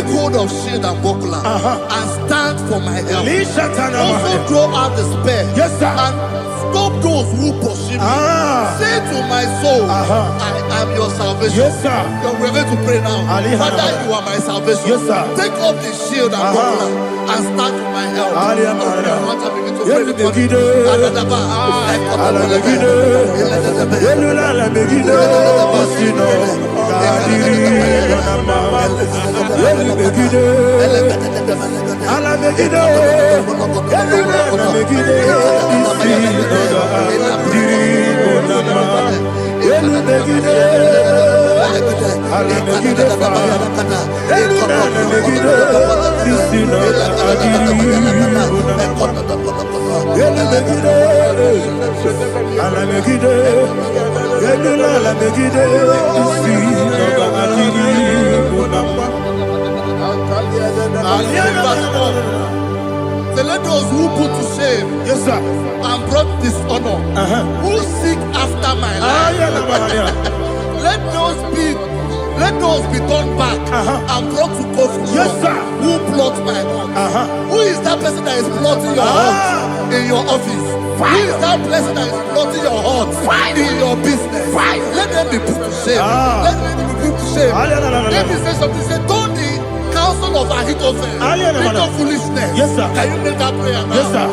take hold of shield and buckler and stand for my help. Also draw out the spear and stop those who pursue me. Say to my soul, I am your salvation. Yes, sir. We're going to pray now. Father, you are my salvation. Yes, sir. Take off the shield and buckler and stand for my help. Let those who put to shame, yes, sir, and brought dishonor, who seek after my life, let those be turned back and brought to confusion. Yes, sir. Who plot my heart? Who is that person that is plotting your heart in your office? Who is that person that is plotting your heart in your business? Let them be put to shame. Let them be put to shame. Let me say something. Say, don't the counsel of Ahithophel think of foolishness. Yes, sir. Can you make that prayer now? Yes, sir.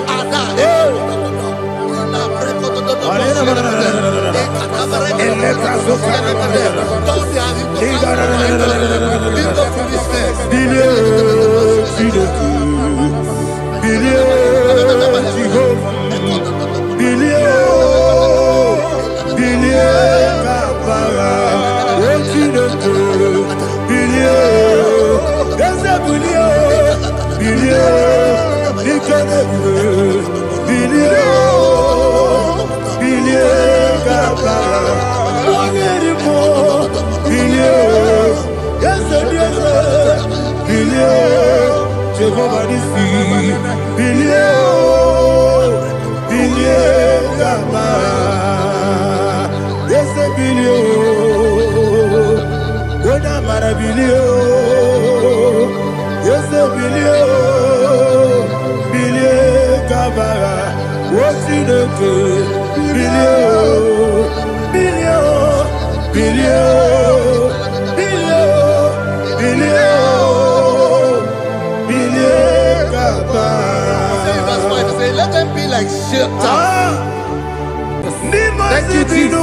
Let them be like shelter. Thank you, Jesus.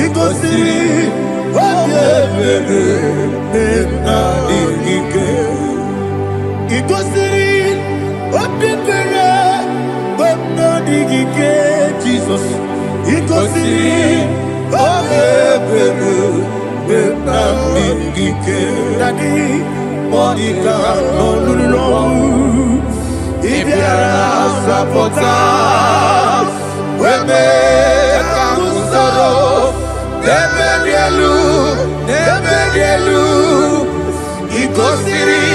Iko siri, Ikosi Obebelu Benamigike Dadi Monica Nolulu Ibiara Sapota Weme Kakusoro Nebedielu Ikosiri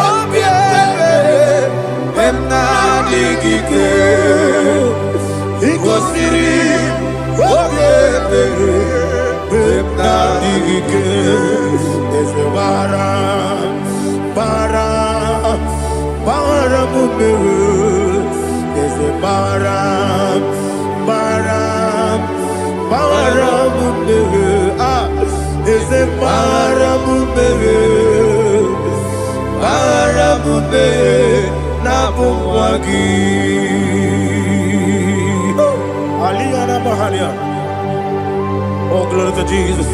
Obebelu Benamigike Ikosiri Obebelu Benamigike Ezebara Bara Mumeru Ezebara Bara Mumeru Ezebara Mumeru Bara Mumeru Nabumwagi Aliyana Mahalia. Oh, glory to Jesus.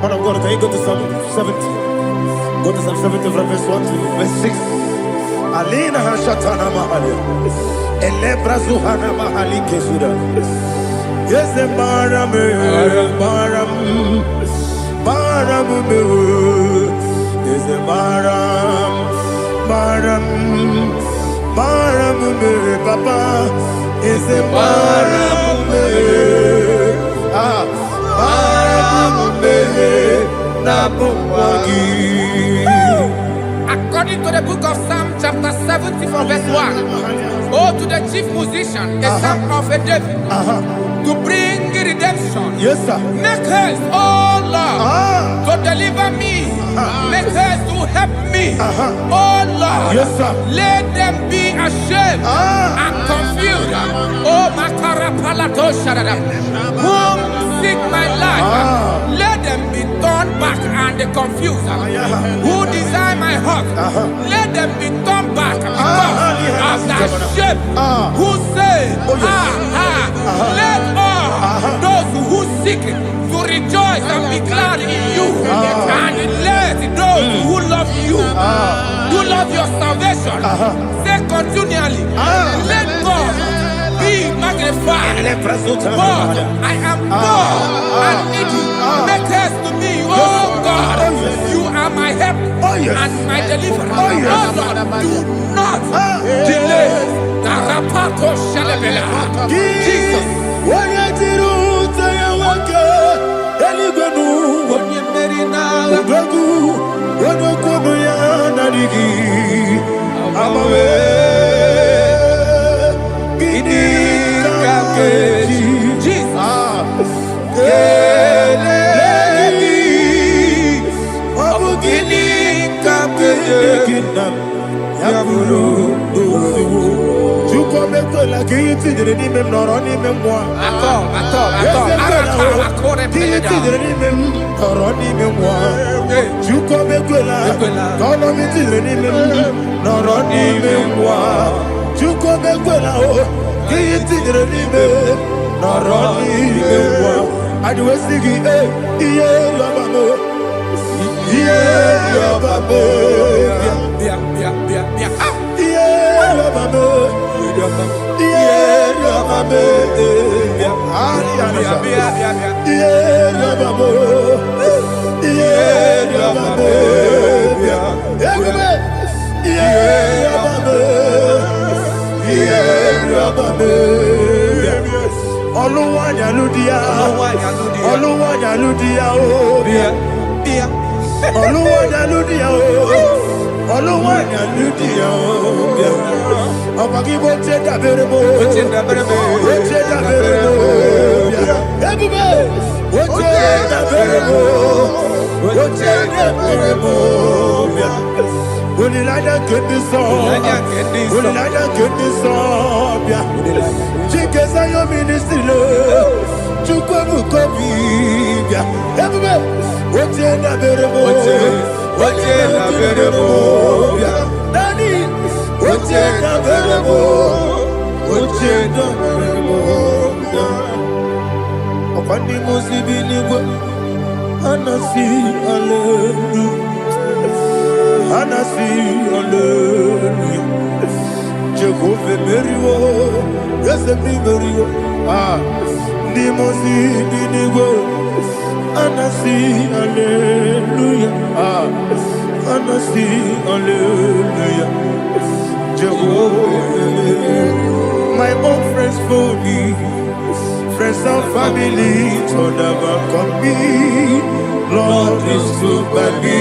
Man of God, can you go to Psalm 70? Go to Psalm 70 from verse 1 to verse 6. Alina Hashatana Mahalia. Elebra Zuhana Mahali Kesuda. Yes, the Baram. Is a Baram, Papa. Is a Baram, According to the book of Psalm chapter 70 from verse 1, oh, to the chief musician, a psalm of a David, to bring redemption. Yes, sir. Make haste, oh Lord, to deliver me. Make haste to help me. Oh Lord, yes, sir. Let them be ashamed and confused. Oh Makarapalato Shadada, whom seek my life, let them be turned back and confused. Who desire my heart, let them be turned back because of that shape. Who say, let all those who seek to rejoice and be glad in you, and let those who love you, who love your salvation, say continually, let God be magnified. God, I am poor and needy. Make haste to me, oh God. You are my help and my deliverer. Oh Lord, do not delay. Jesus. Anasi, hallelujah. Anasi, hallelujah. Jehovah Merio, yes, the Merio. Ah, Nimosi, Dinigo. Anasi, hallelujah. Ah, Anasi, hallelujah. Jehovah, my own friends for me, friends and family, to never come me. Lord is good by me,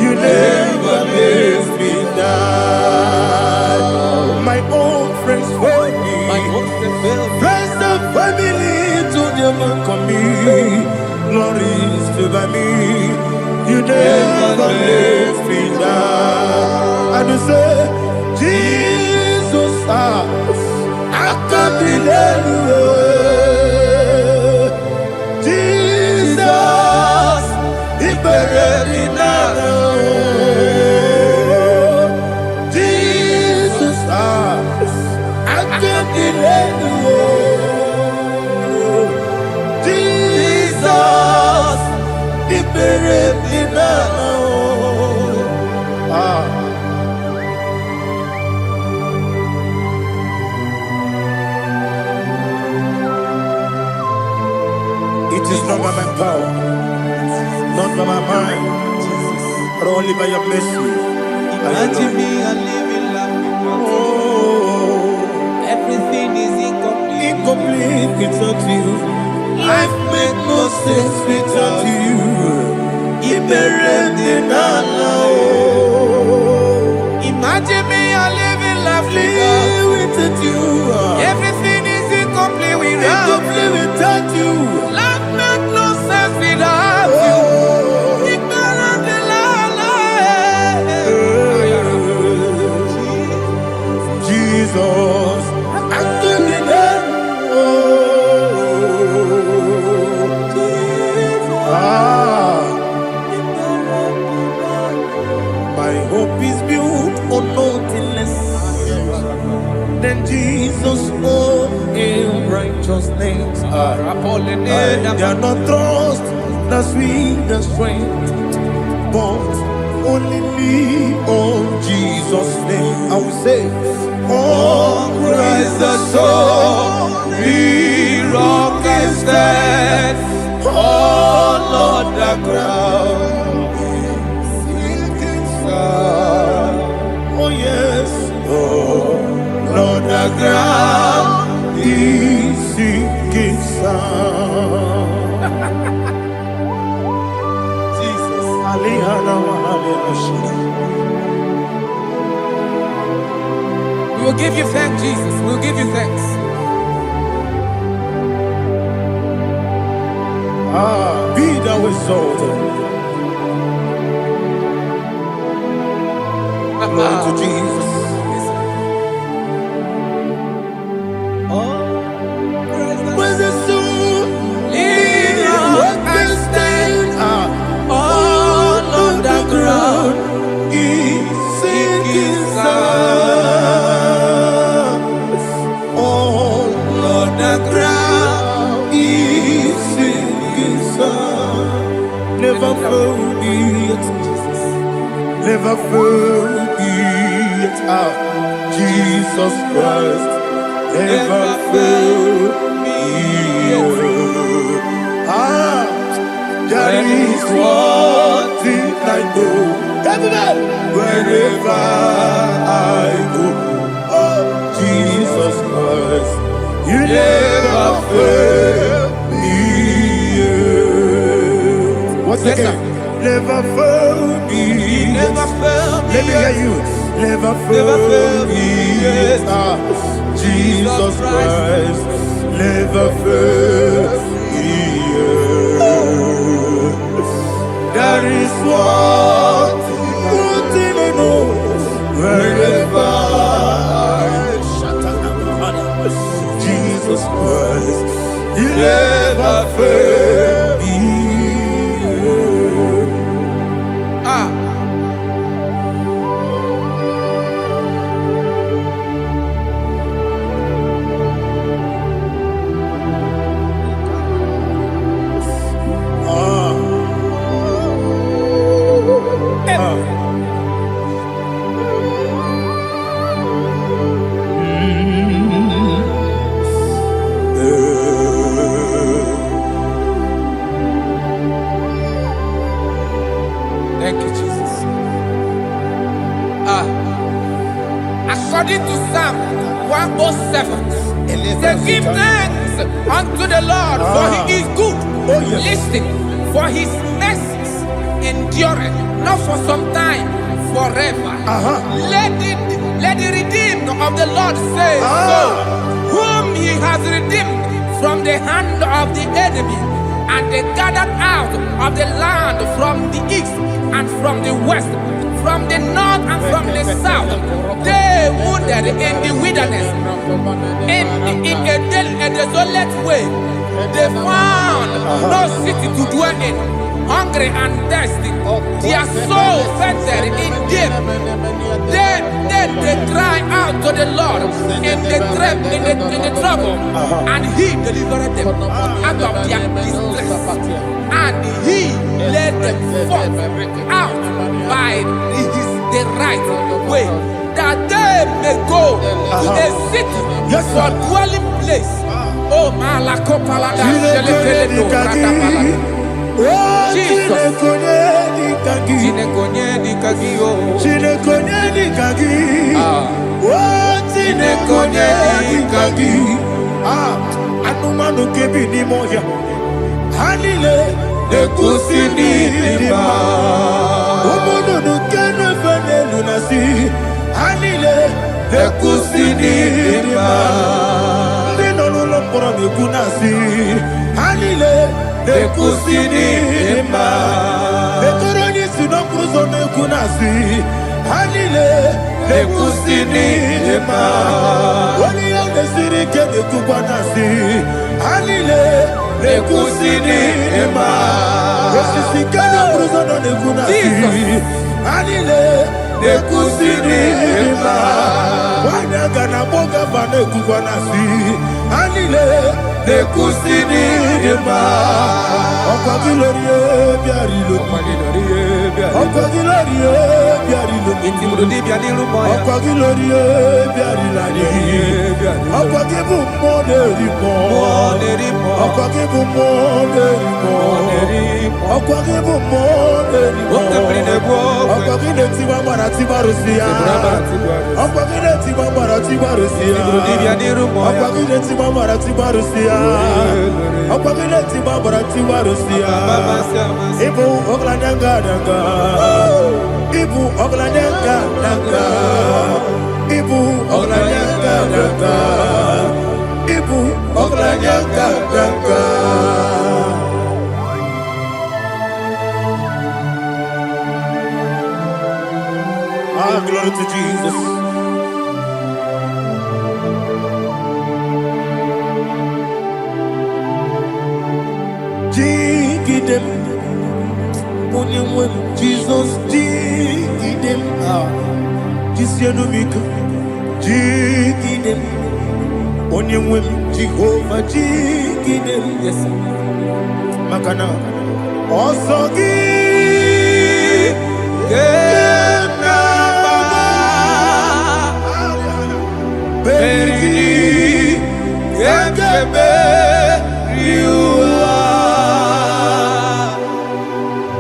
you never let me die. My own friends for me, friends and family, to never come me. Lord is good by me, you never let me die. And you say, Jesus, I can't believe you. Jesus, He buried me now. Jesus, I can't believe you. Jesus, He buried me now. It is not by my power, not by my mind, but only by your mercy. Imagine me and living life. Oh, Everything is incomplete. incomplete without you. Life makes no sense without you. Imagine me and living life without you. Everything is incomplete without you. Life makes no sense without you. Ignorant in Jesus, I'm doing it. My hope is built on nothing less than Jesus' own righteousness. I cannot trust the sweetest strength, but only lean on Jesus' name. I will say, oh, Christ the solid rock and stand. Oh, Lord, the ground is sinking sun. Oh, yes, oh, Lord, the ground is sinking sun. Jesus, We will give you thanks, Jesus. We will give you thanks. Be thou exalted. Glory to Jesus. When the soul what can stand all on the ground is sinking sun. All on the ground is sinking sun. Never forget, never forget Jesus Christ. Never fail me. There is one thing I know. Wherever I go, oh Jesus Christ, you never fail me. What's the game? Never fail me. Never fail me. Let me hear you. Never fail me. Jesus Christ, never fail me. There is one thing I know. Wherever Jesus Christ, you never fail me. according to Psalm 107. Say, give thanks unto the Lord, for he is good. Oh, yes. Listen, for his mercies endureth, not for some time, forever. Let the redeemed of the Lord say so, whom he has redeemed from the hand of the enemy, and they gathered out of the land from the east and from the west, from the north and from the south. They wandered in the wilderness, in a desolate way. They found no city to dwell in, hungry and thirsty. Their soul fainted in deep. Then they cry out to the Lord in the trouble, and he delivered them out of their distress, and he led them forth out by the right way, that they may go to a city for dwelling place. Oh, Malako Palada, Jesus. Anumanu kebi ni moja Halile Nekusini lima Umudu nukene fene lunasi Halile Nekusini lima Lino lulopura nikunasi Halile Nekusini lima Netoroni sinokruzo nekunasi Halile Nekusini lima Wali yande sirike nekukwanasi Halile Nekusini lima Wesisikana kruzo nekunasi Halile Nekusini lima Wanyaga na boga vane kukwanasi Halile Nekusini lima Okwa gilorie biarilo Okwa gilorie biarilo Okwa gilorie biarilani Okwa gibu moderimo Okwa gibu moderimo Okwa gibu moderimo Okwa gileti wa marati barusia Okwa gileti wa marati barusia Okwa gileti wa marati barusia Okwa gileti wa marati barusia Ibu oglanyanga danga Ibu oglanyanga danga Ibu oglanyanga danga Ibu oglanyanga danga Ah, glory to Jesus. Jigidem, Monie Jesus, Jigidem, Jisianomika, Jigidem, Monie Jehovah, Jigidem, yes, Makana, Osogi, Berigi, Gekebe, Riua,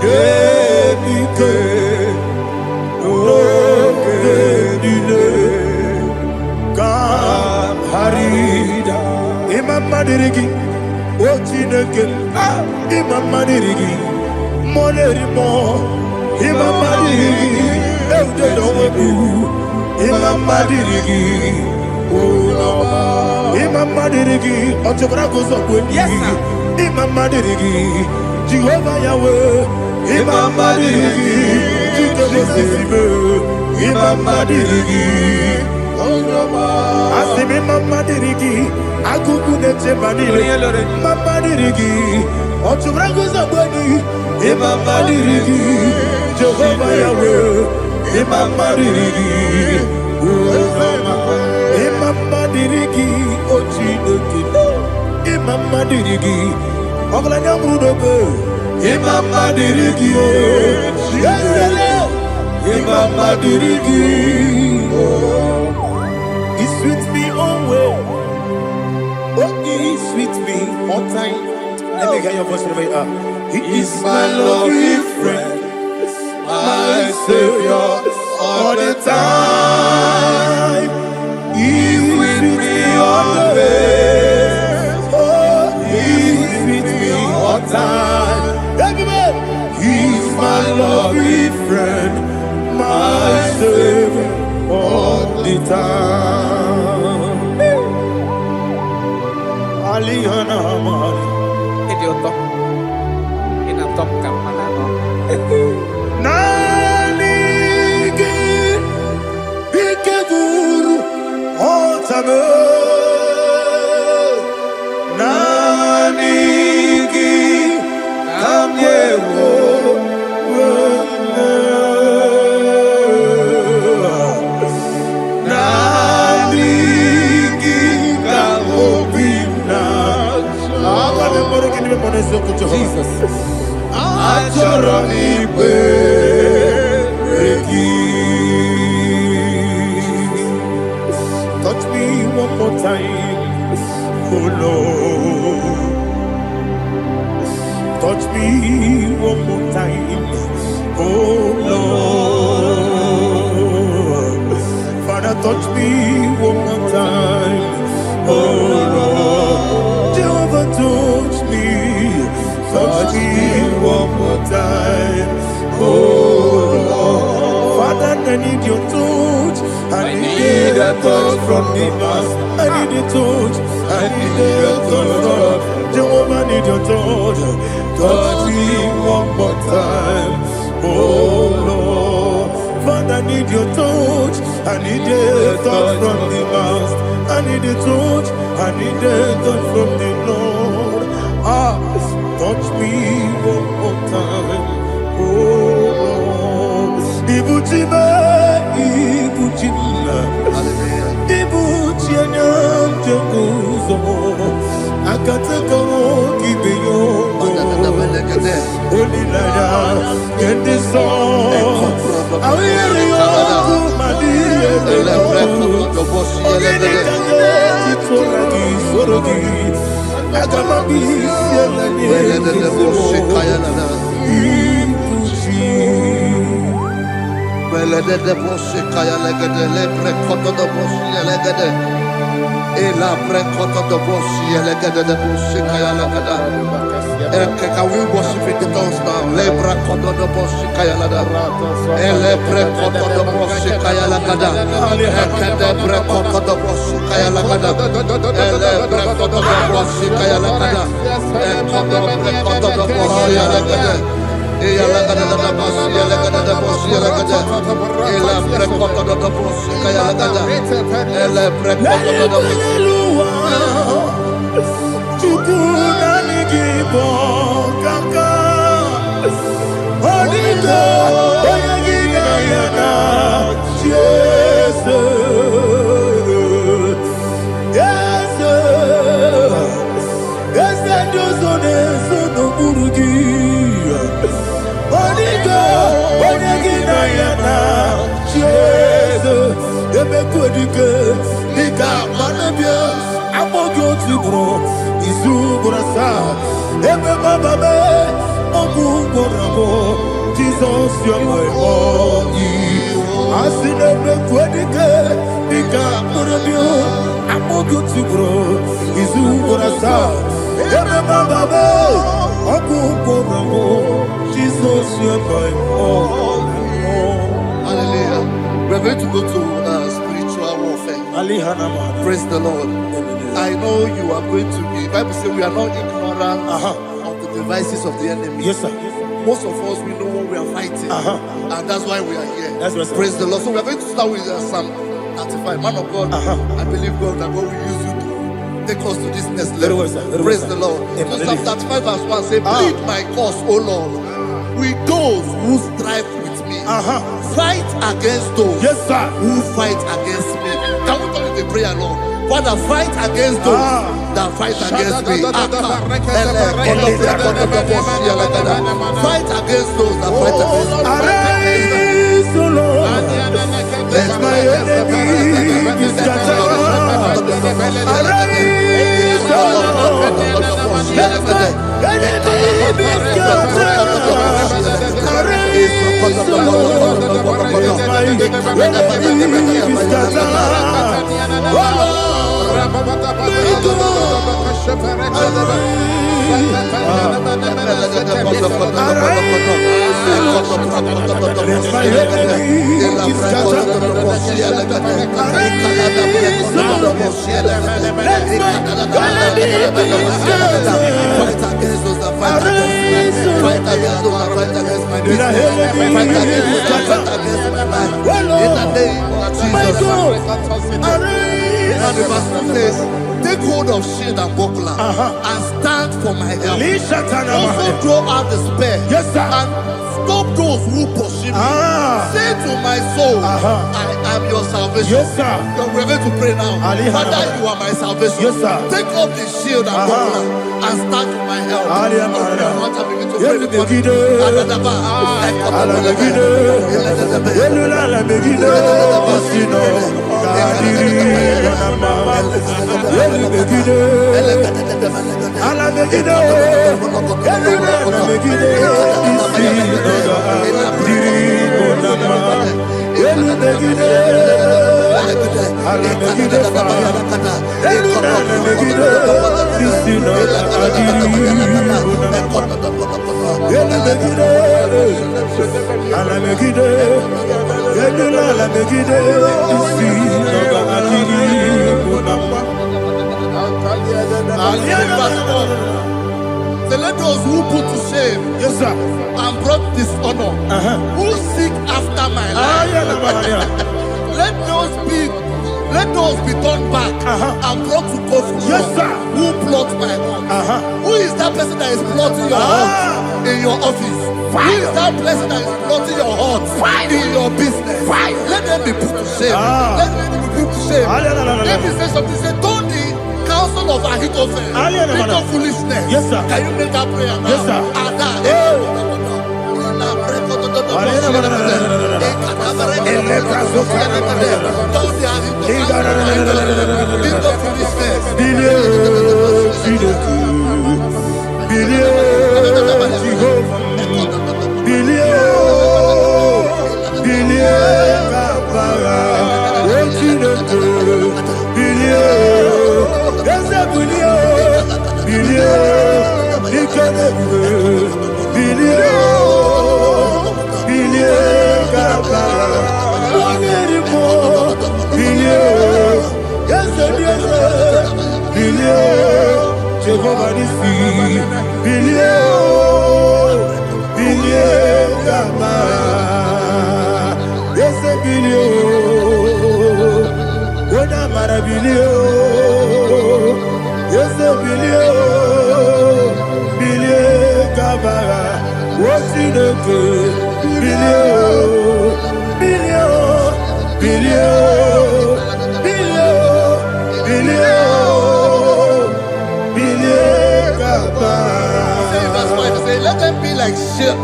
Gebike, Nokedile, Kamharida, Imamadirigi, Ochineke, Imamadirigi, Monerimo, Imamadirigi, Eudedowebu, Imamadirigi, Imamadirigi, Otobrago Zokweni, Yes, sir. Imamadirigi, Jehovah Yahweh, Imamadirigi, Jitobosisibe, Imamadirigi, Asim Imamadirigi, Akuku Nechebanile, Imamadirigi, Otobrago Zokweni, Imamadirigi, Jehovah Yahweh, Imamadirigi, Imamadirigi, Ochineke, Imamadirigi, Oglanyamrudobe, Imamadirigi, Yesele, Imamadirigi. He sweet me always. Oh, he sweet me all time. Let me hear your voice right now. He is my loving friend, my Savior all the time. Jesus. Touch me one more time, oh Lord. Touch me one more time, oh Lord. Father, touch me one more time, oh Lord. Jehovah, touch me one more time, oh Lord. Father, I need your touch. I need a touch from the past. I need a touch. I need a touch from Jehovah. I need your touch. Touch me one more time, oh Lord. Father, I need your touch. I need a touch from the past. I need a touch. I need a touch from the Lord. Touch me one more time, oh Lord. Ibuchima, Ibuchima, Ibuchina, Jeruzo, Akatako, Kibeyo, Holy Naija, get this song. I hear you, Madia, Can we worship in the tongues now? Lebra kodo do boshi kaya lada. Elebre kodo do boshi kaya lada. Ekede bre kodo do boshi kaya lada. Elebre kodo do boshi kaya lada. Ekodo bre kodo do boshi lada. Eya lada da boshi lada da boshi lada. Elebre kodo do boshi kaya lada. Elebre kodo do boshi. Kaka, Odito, Oyagina Yana, Jesus, yes, yes, and Josone, Sono Burugi, Odito, Oyagina Yana, Jesus, Ebekudike, Nika Manabia, Amogo Tibro, Izubrasa. Jesus, you're my only. I see them quedike, Nika Murabio, I'm more good to grow. Izu Burasa, Jesus, you're my only. Hallelujah. We're going to go to spiritual warfare. Praise the Lord. I know you are going to be. Bible says we are not ignorant of the devices of the enemy. Yes, sir. Most of us, we know what we are fighting, and that's why we are here. That's right, praise the Lord. So we are going to start with Psalm 35. Man of God, I believe God that God will use you to take us to this next level. Praise the Lord. So Psalm 35 verse 1 say, plead my cause, O Lord, with those who strive with me. Fight against those who fight against me. Can we call it a prayer, Lord? Father, fight against those that fight against me. Fight against those that fight against me. Arise, O Lord, let my enemy be scattered. Arise, O Lord, let my enemy be scattered. Arise, O Lord, let my enemy be scattered. Take hold of shield and buckler and stand for my help. Also draw out the spear and stop those who pursue me. Say to my soul, I am your salvation. Yes, sir. You're ready to pray now. Father, you are my salvation. Yes, sir. Take off the shield and buckler and start with my help. So let those who put to shame, yes, sir, and brought dishonor, who seek after my life, let those be turned back and brought to confusion. Yes, sir. Who plot my hurt? Who is that person that is plotting your hurt in your office? Who is that person that is plotting your hurt in your business? Let them be put to shame. Let them be put to shame. Let me say something. Say, don't the counsel of Ahithophel think of foolishness. Yes, sir. Can you make that prayer now? Yes, sir. Let them be like chaff.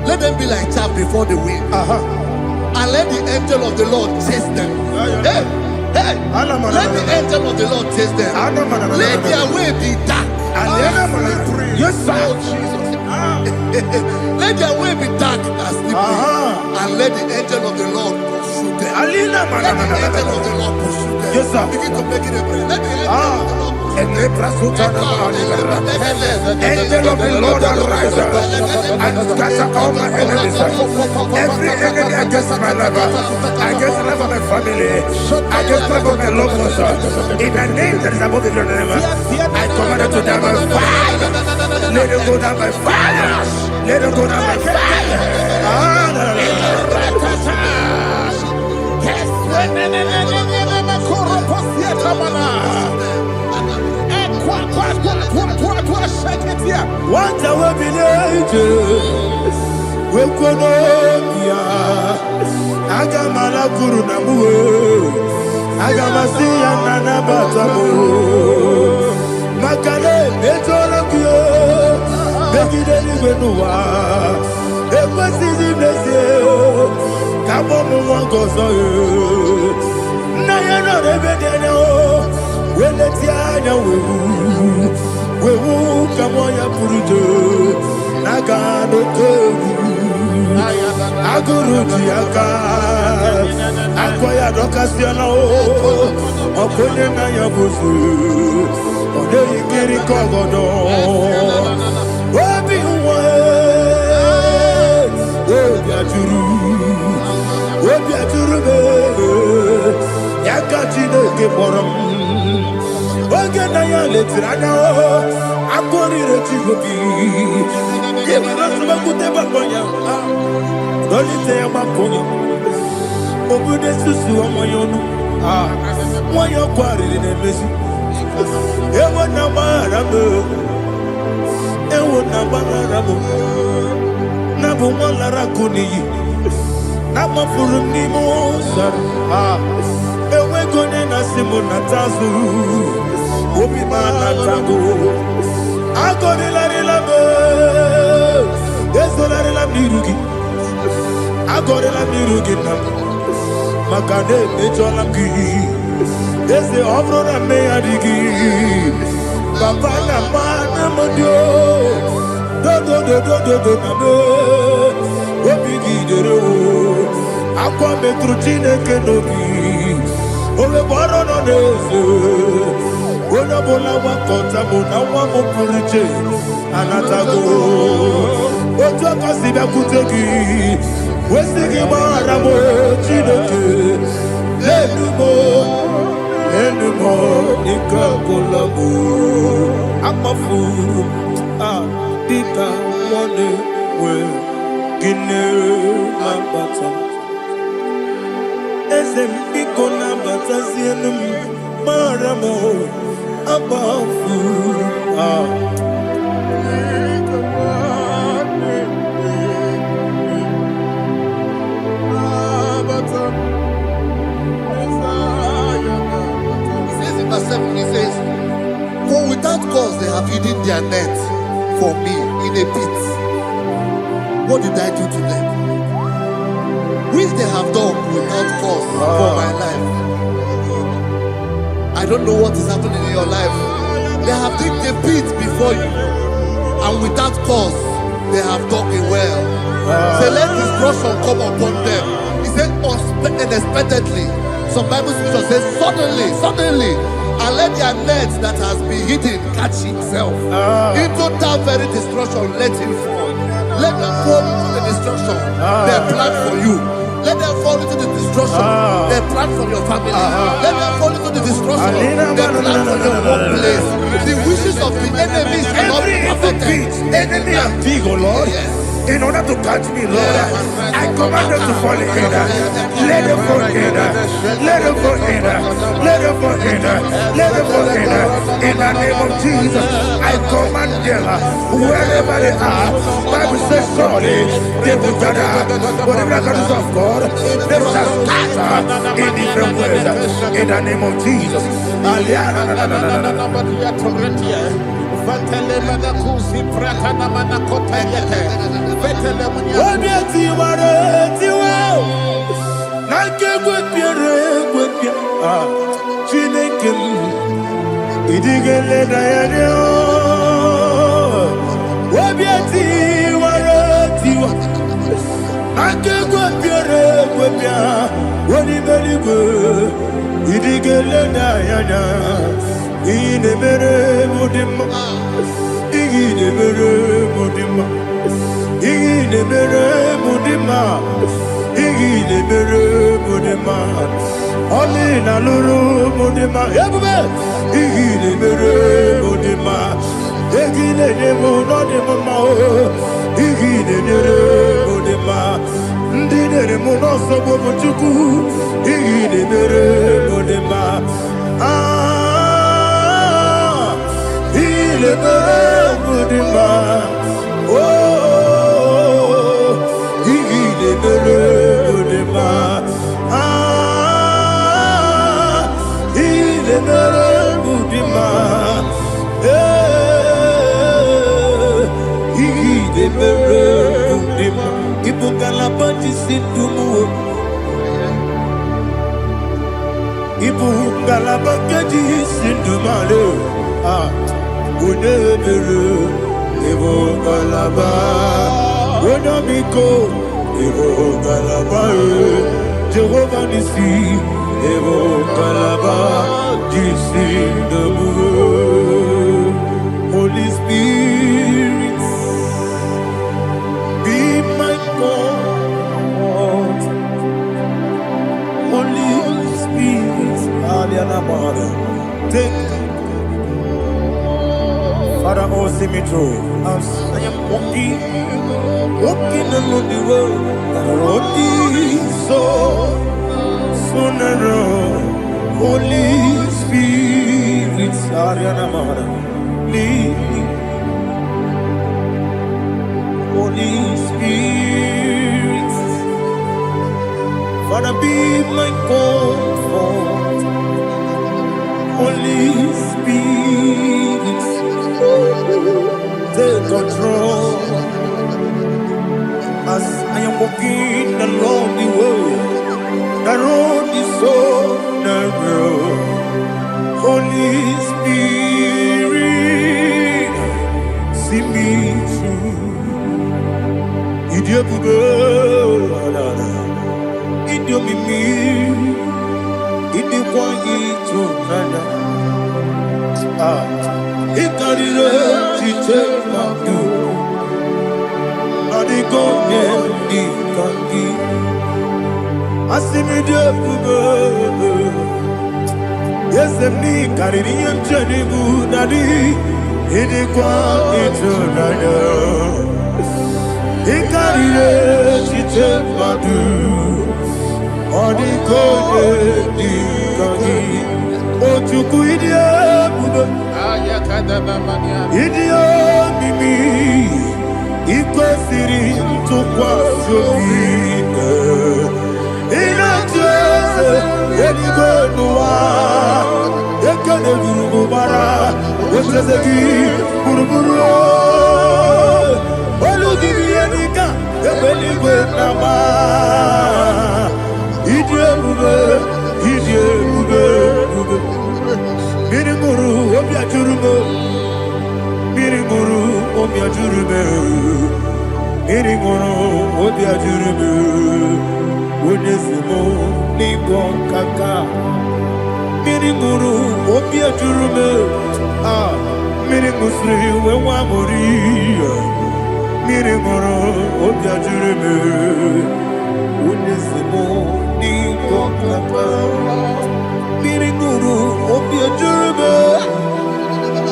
Let them be like chaff before the wind. And let the angel of the Lord chase them. Hey, let the angel of the Lord chase them. Let their way be dark. Yes, sir. Let their way be dark and slippery. And let the angel of the Lord pursue them. Let the angel of the Lord pursue them. Yes, sir. Begin to make it a prayer. Let the angel of the Lord Angel of the Lord arise and scatter all my enemies. Every enemy against my life, against the life of my family, against the life of my loved ones. In the name that is above the name, I command it to die by fire. Let it go down by fire. Let it go down by fire. What I will be we could Agamala Guru Namu Agamasi Nana Batamu Makale Betolakio Begideni Benua Ekwasizi Nesio Kabomu Wangozo Nayano Rebedeno Weletiana Wewu Kamoya Purujo Nagano Togu Aguru Tiaka Akoya Dokasiana Okone Nayabusu Ode Ikiri Kogodo Obi Uwe Obi Aturu Yakachino Keporam Oge Naya Letirana Akori Rechigobi Yebasubakuteba Konya Dolite Yamakonya Obude Susu Amoyono Moyo Kwari Nemesi Ewa Namaramu Ewa Namaramu Nabumala Rakuni, Namafurunimo, Ewegone Simonatazu, Obimana Tago, Agorilarilabe, Desolarila Mirugi, Agorila Mirugi, Makade, Mejolamgi, there's the Obrona Mayadigi, Babana Mana Modio, Do, Obigi Dero, Aqua Metrutine Kenobi, Ole Baron on Ezo, Onabola Wakota, Monawa Puriche, Anatago, Otaka Sida Kutegi, Westigi Maramo, Chinoke, Lenumo, Nikakolabu, Amafu, Dika, One, Well, Guinea, Mambata. Esem Picona Batasianum, Maramo, Abafu, Verse 7, he says, for without cause they have hidden their net for me in a pit. What did I do to them? Which they have done without cause for my life. I don't know what is happening in your life. They have digged a pit before you, and without cause they have dug a well. Say, let destruction come upon them. He said, unexpectedly. Some Bible scripture says, suddenly, and let their net that has been hidden catch itself. Into that very destruction, let it fall. Let them fall into the destruction they plan for you. Let them fall into the destruction they plan for your family. Let them fall into the destruction they plan for your workplace. The wishes of the enemies shall not be perfected. Enemy of thee, O Lord. Yes. In order to catch me, Lord, I command them to fall in. Let them fall in. Let them fall in. Let them fall in. Let them fall in. In the name of Jesus, I command them wherever they are. Bible says surely they will gather. Whatever the gods of God, they shall scatter in different ways. In the name of Jesus. Jehovah Nissi, Evo Kalaba, Holy Spirit, be my God. Holy Spirit, take Father, oh, see me through. I am walking along the road, so narrow. Holy Spirit, lead me. Holy Spirit, Father, be my comfort. Holy Spirit, take control as I am walking along the way. The road is so narrow. Holy Spirit, see me through. Idio bugo, idio mimi, idio kwa ito nana. Ikarire chite madu, adiko ni kangi. Asimi idio bugo. Yes, me carry and journey good daddy. It is quite eternal. He carried it, she took my do. On the cold, oh, to quit idiot, Mimi. It was sitting to quash your feet. In a chest, any good one. You can't go bara. What's the key? Buruburu. Oh, look at me, Anika. You belly with Nama. Idiot, Mirimuru, Obia Jurubo. Mirimuru, Obia Jurubo. Mirimuru, Obia Jurubo. Wonesimo, Nibo Kaka. Mirimuru, Obia Jurubo. Mirimuru, Wewa Moria. Mirimuru, Obia Jurubo. Wonesimo, Nibo Kaka. Mirimuru, Obia Jurubo.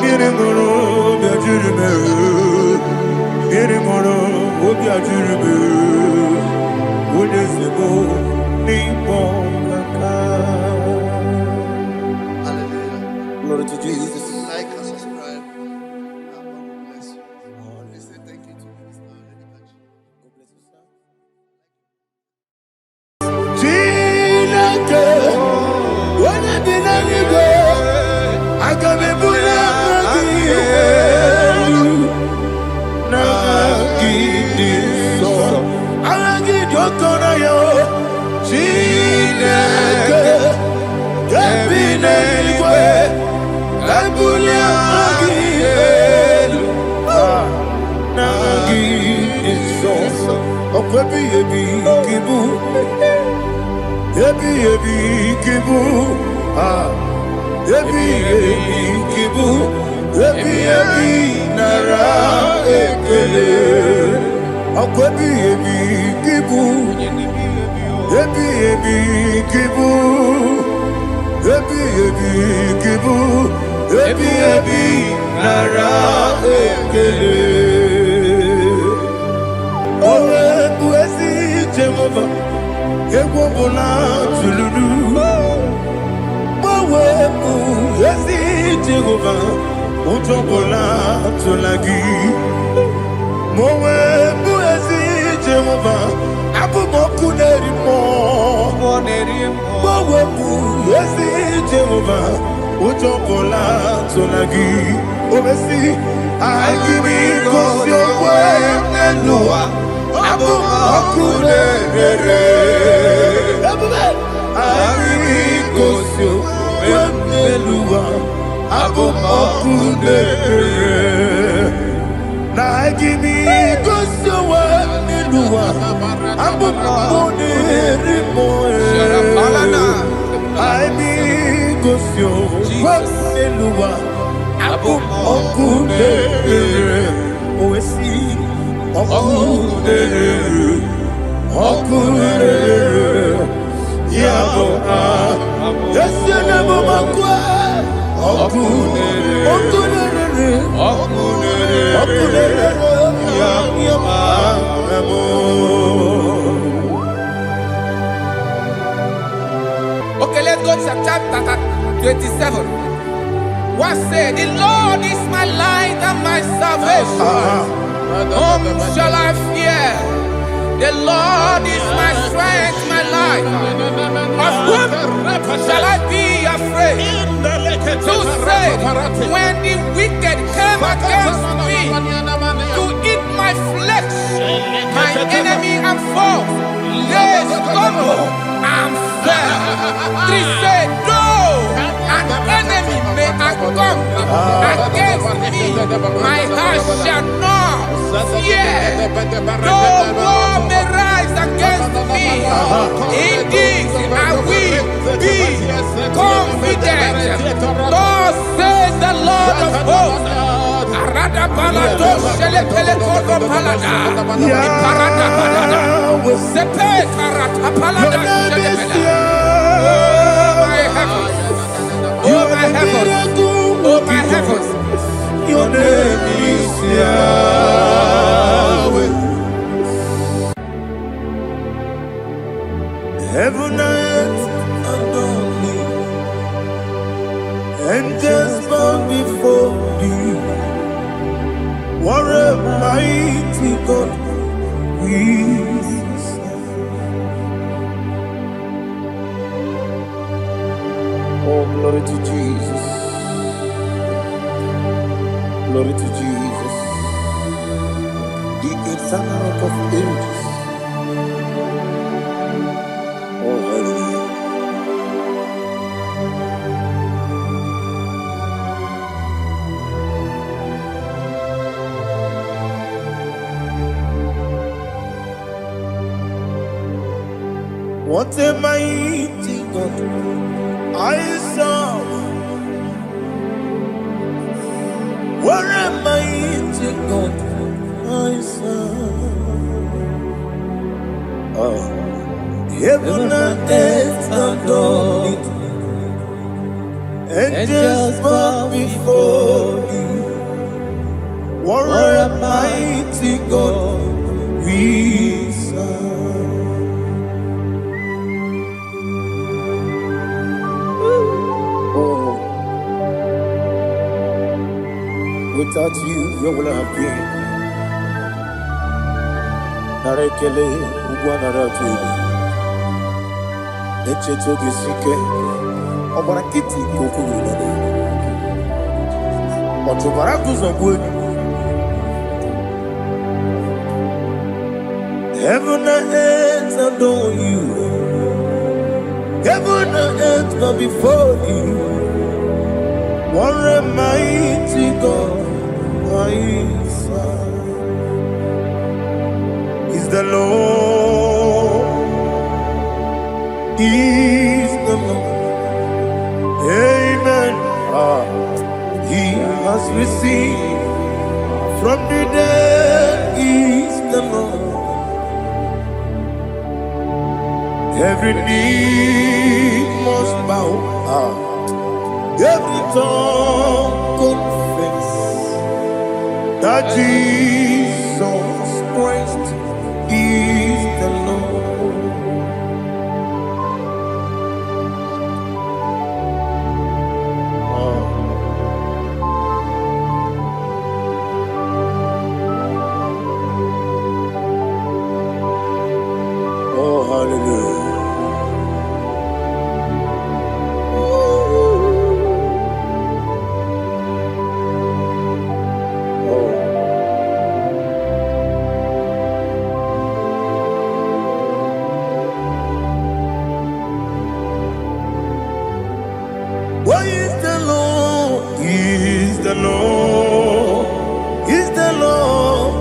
Mirimuru, Obia Jurubo. Mirimuru, Obia Jurubo. Wonesimo, Nibo Kaka. Glory to Jesus. Like and subscribe. And God will bless you. We say thank you to Minister Lady Kachi. God bless you, sir. Chineke, when I did not go, I can be put up again. Now give this song. I'll give your corner, yo. Chineke, get me anyway. I pull you again. Now give this song. Oh, baby, kibu. Ebi kibu, ebi kibu, ebi nara ekele. Akwebi kibu, ebi kibu, ebi kibu, ebi nara ekele. Owe buesi Jehovah. Ewobola tululu, mowe mu yesi Jehovah, utobola tulagi. Mowe mu yesi Jehovah, abu moku nerimo. Mowe mu yesi Jehovah, utobola tulagi. Obesi, I give you cause your way and Noah. Abu Makunere, Agikosio, Wemelua, Abu Makunere. Nagimi Kosio, Wemelua, Abu Makunere, Agikosio, Wemelua, Abu Makunere. Oesi. Okunere, yabo yesenebo makwa. Okunere, yabo. Okay, let's go to chapter 27. What said? The Lord is my light and my salvation. Whom shall I fear? The Lord is my strength, my life. Of whom shall I be afraid? To say, when the wicked came against me to eat my flesh, my enemy and foe, they stumble and fell. They said, though an enemy may come against me, my heart shall not fear. Though war may rise against me, in this I will be confident. Thus says the Lord of hosts. Oh my heavens, oh my heavens, your name is Yahweh. Heaven and earth adore me, angels bow before thee. What a mighty God we serve. Oh, glory to Jesus. Glory to Jesus. The eternal Rock of Ages. Oh, hallelujah. What a mighty God I serve. What a mighty God I serve. Oh, heaven and earth adore it. Angels bow before you. What a mighty God we serve. Without you, where will I have been? Narekele, Ugwanaratu. Echeto Gisike, Obarakiti, Kokuru. Otobarakus of wood. Heaven and earth adore you. Heaven and earth bow before you. What a mighty God I serve. Is the Lord, is the Lord. Amen. He has received from the dead, is the Lord. Every knee must bow. Every tongue confess that Jesus Christ is the Lord. Oh, hallelujah. Why is the Lord? Is the Lord? Is the Lord?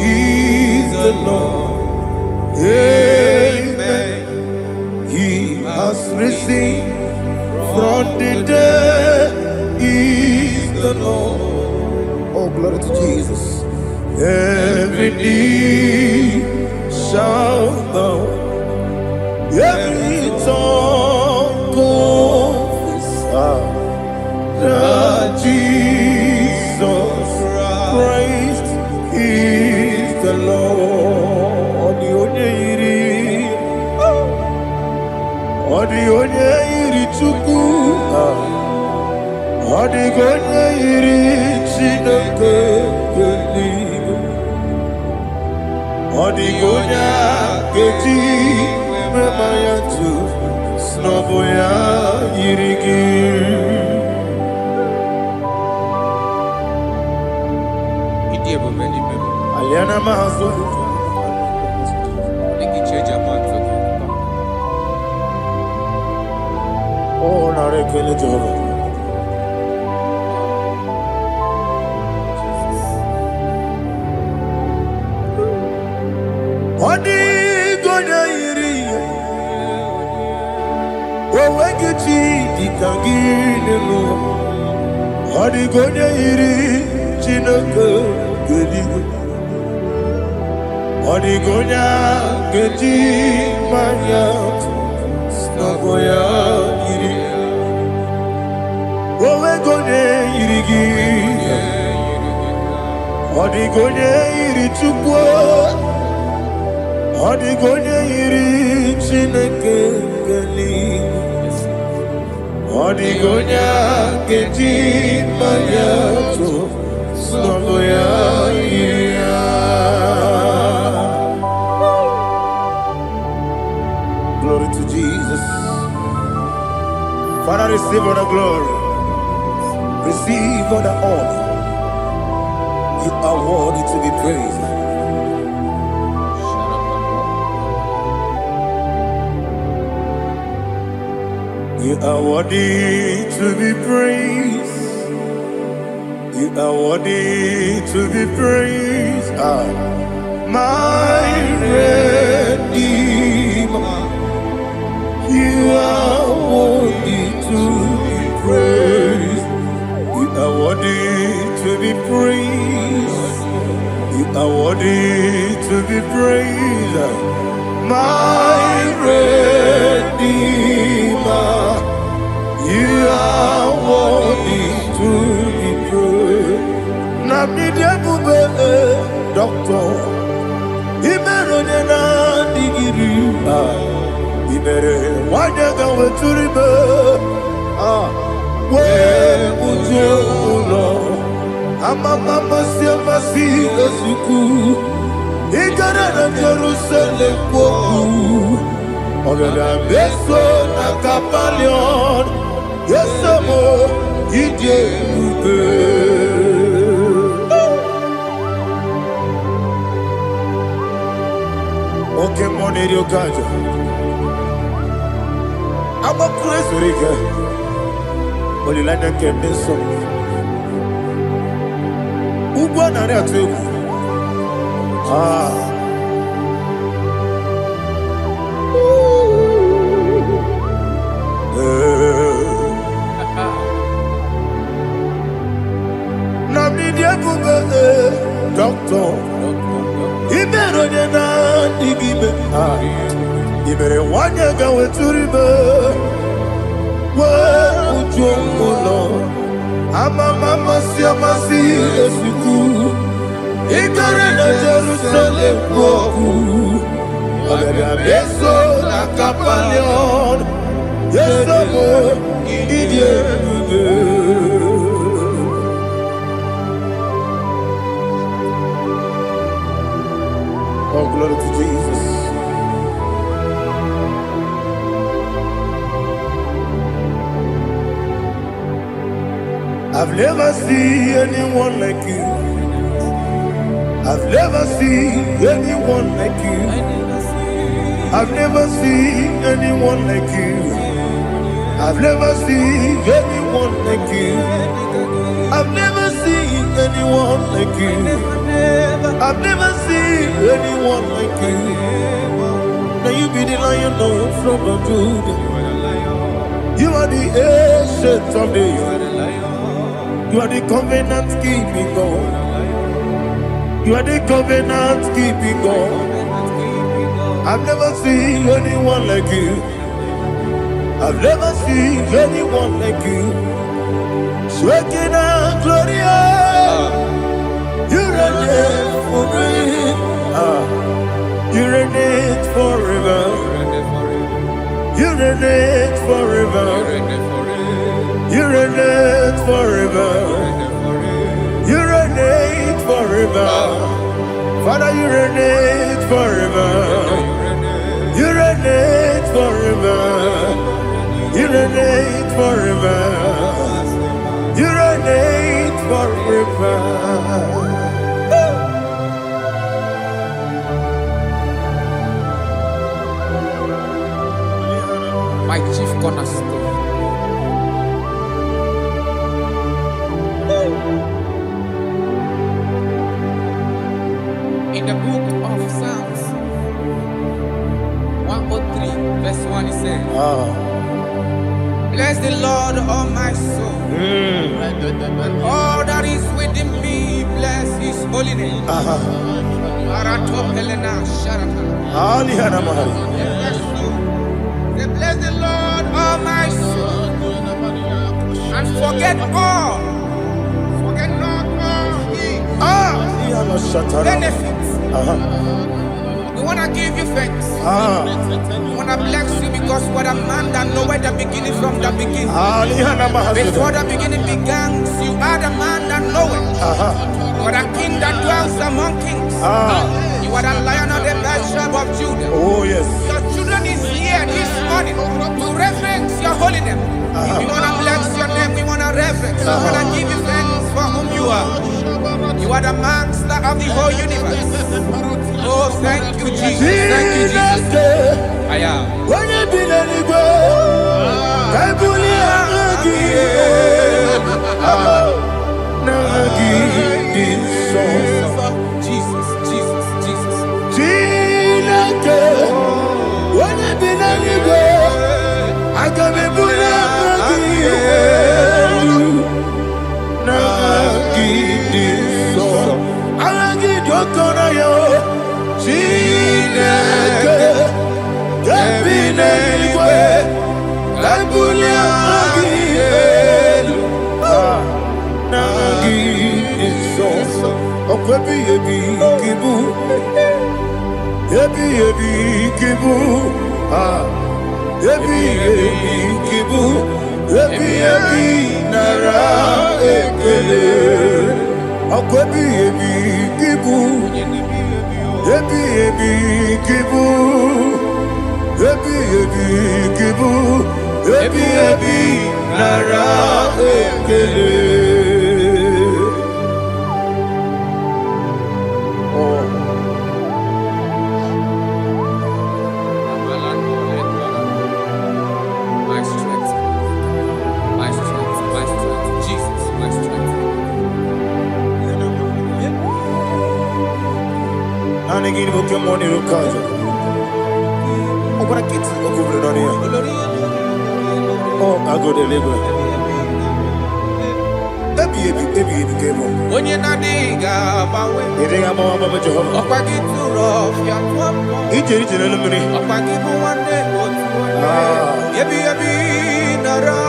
Is the Lord? Amen. He has risen from the dead. Is the Lord? Oh, glory to Jesus. Every knee shall bow. Every tongue confess that Jesus Christ is the Lord. The onye iri Chukwu, ọ dịghị onye iri Chineke eluigwe. Odigonya Geti Memayantu Snoboya Yirigi Aliana Mahazo Oh, Narekele Jehovah. Odigonya Yiri Wawageti Dikaginu Odigonya Yiri Chinaka Gedigo Odigonya Gedi Mayat Snagoya Yiri Wawagonya Yirigi Odigonya Yiri Chukwa Odigonya Yiri Chineke Gali Odigonya Gedi Mayato Snagoya Yiri Glory to Jesus. Father, receive all the glory. Receive all the honor. You are worthy to be praised. You are worthy to be praised. You are worthy to be praised. My Redeemer. You are worthy to be praised. You are worthy to be praised. You are worthy to be praised. My Redeemer. You are worthy to be praised. Namidebube, Doctor. Imeronena digiri. Ibere wanyaga weturibe we ujulo amama siamasi esuku igara na Jerusalem kwoku ogada beso na kapalion yesemo idie ube oke moneri okajo I'm a crazy rigger. Only like that can be so. Ugwana na tu. Na media buga doctor. Ibero na digibe. Ibere wanyaga weturibe. Ujulo amama siamasi esuku igare na Jerusalem kwoku ogada beso na kapalion yesomo idie Oh, glory to Jesus. I've never seen anyone like you. I've never seen anyone like you. I've never seen anyone like you. I've never seen anyone like you. I've never seen anyone like you. I've never seen anyone like you. Now you be the Lion from the Judah. You are the ancient of days. You are the covenant keeping God. You are the covenant keeping God. I've never seen anyone like you. I've never seen anyone like you. Shaking and glorious. You reign forever. You reign forever. You reign forever. You reign forever. You reign forever. Father, you reign forever. You reign forever. You reign forever. You reign forever. My chief cornerstone. In the book of Psalms 103, verse 1, it says, bless the Lord, all my soul, and all that is within me, bless his holy name. Bless the Lord, all my soul, and forget not all his benefits. We want to give you thanks. We want to bless you because what a man that knoweth the beginning from the beginning. Before the beginning began, you are the man that knoweth. You are the king that dwells among kings. You are the lion of the tribe of Judah. Oh yes. Your children is here this morning to reverence your holy name. We want to bless your name. We want to reverence. We want to give you thanks for whom you are. You are the master of the whole universe. Oh, thank you, Jesus. Thank you, Jesus. I am. When you be the Jesus, Jesus, Jesus. When you be the I can be Monie Point. Oh, what a kid! Oh, I go to labor. Baby, came on. When you're not Naija, You think I'm on Mama Jehovah? up I get too rough, you're twelve. Each in the money. Up I give you one day, Yebi, Nara,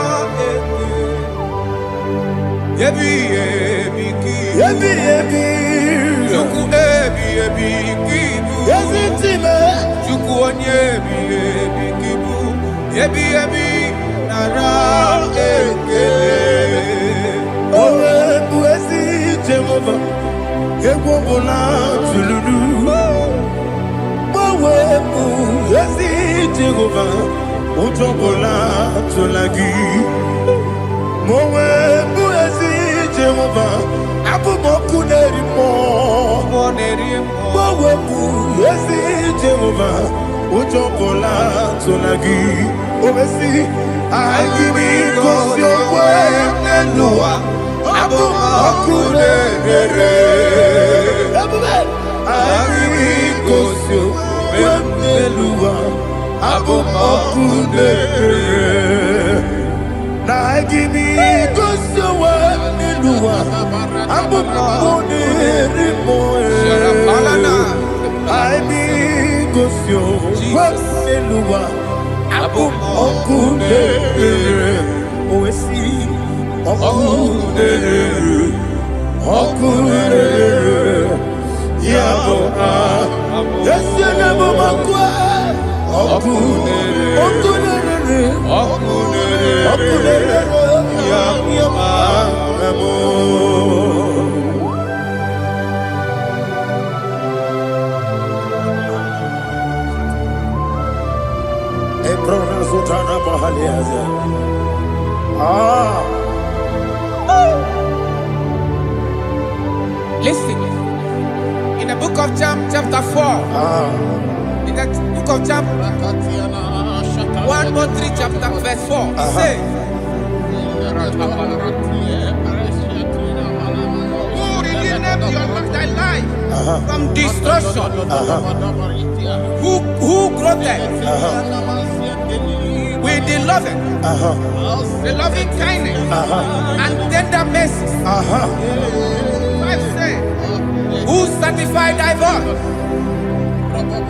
Yebi, Yuku, Kibu, Yes, it's him. Yuku, Kibu, Yebi, Nara, Oh, Buesi, Jehovah. Equobola, Tulu. Oh, Buesi, Jehovah. Utobola, Tulagi. Mowe, Buesi, Jehovah. Abu Moku Nerimo. Mowe, Buesi, Jehovah. Utobola, Tulagi. Obesi, I give you cause your way and Noah. Abu Makunere. I give you cause your way and Noah. Abu Makunere. Now I give you cause your way and Noah. Abu Makunere. I give cause your way and Noah. Abu Makunere. Oh, see. Yabo, yes, you never makwa. of John chapter 4. In the book of John 1:3 chapter verse 4. It says, who redeemed thy life from destruction? Who groweth with the loving kindness and tender mercies? Who sanctified thy voice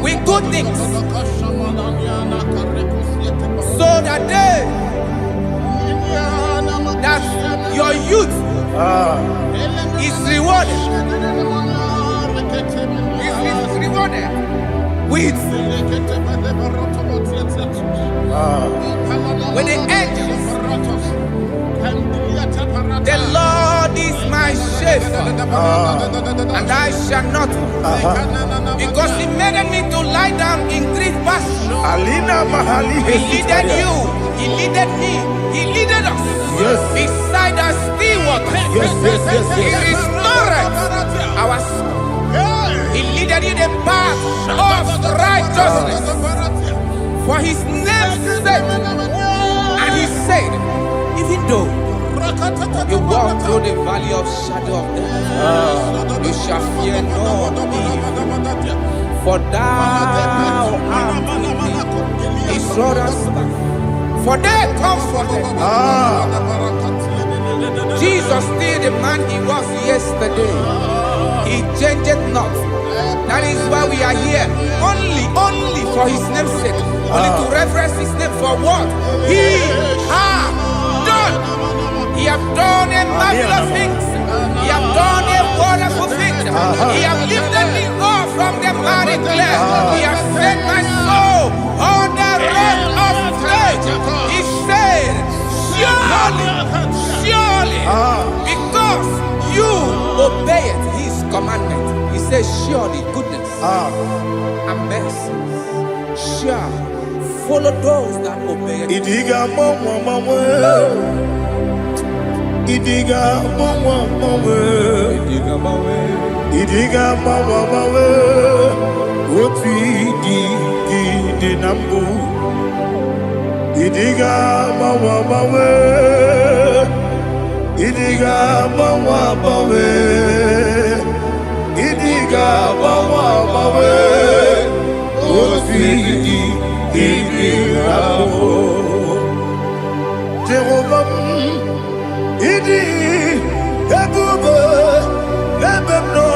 with good things, so that your youth is rewarded. Is rewarded with the angels. The Lord is my shepherd, and I shall not want, because He made me to lie down in green pastures. He leaded you, He leaded me, He leaded us beside the still waters. He restored our soul. He leaded you the path of righteousness for His name's sake. And He said, even though you walk through the valley of shadow of death, you shall fear no evil, for thou art with me. His rod and staff, for they comforted. Jesus still the man He was yesterday. He changed not. That is why we are here. Only for His name's sake. Only to reverence His name for what He has done. He has done a marvelous things. He has done a wonderful thing. He has lifted me up from the miry clay. He has set my soul on the rock of faith. He said, surely, because you obeyed His commandment. He says, surely goodness and mercy shall follow those that obey it. Idiga mawe oti di nambu. Idiga mawe Idiga mawe Idiga mawe oti di nambu. Jehovah Idi Ebube Ebemno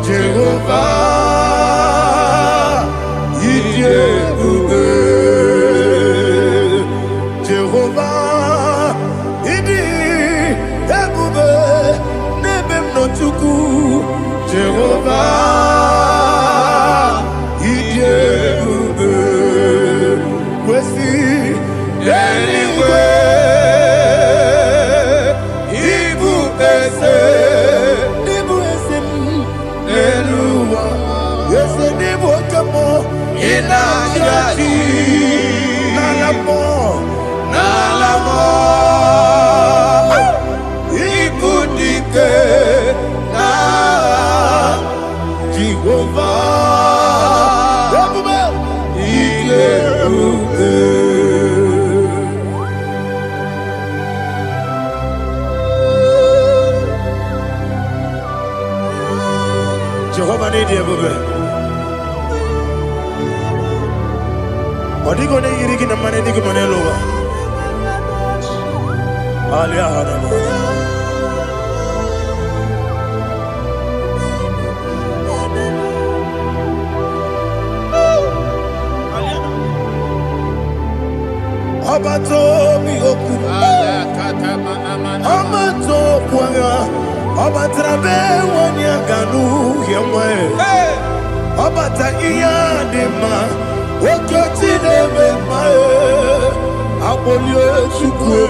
Jehovah Idi Ebube Jehovah Idi Ebube Nebemno Chuku Jehovah Idi Ebube Kwesi anyway. Nalamo ibudike na Jehovah Jehovah need Ebube. Odigo ne yirigi na mane digi mane lowa. Alia hanama. Abato mi oku. Abato kwanga. Abatrabe wanya ganu yemwe. Abata iya dema. Okoti nebe mae, abolio chukwe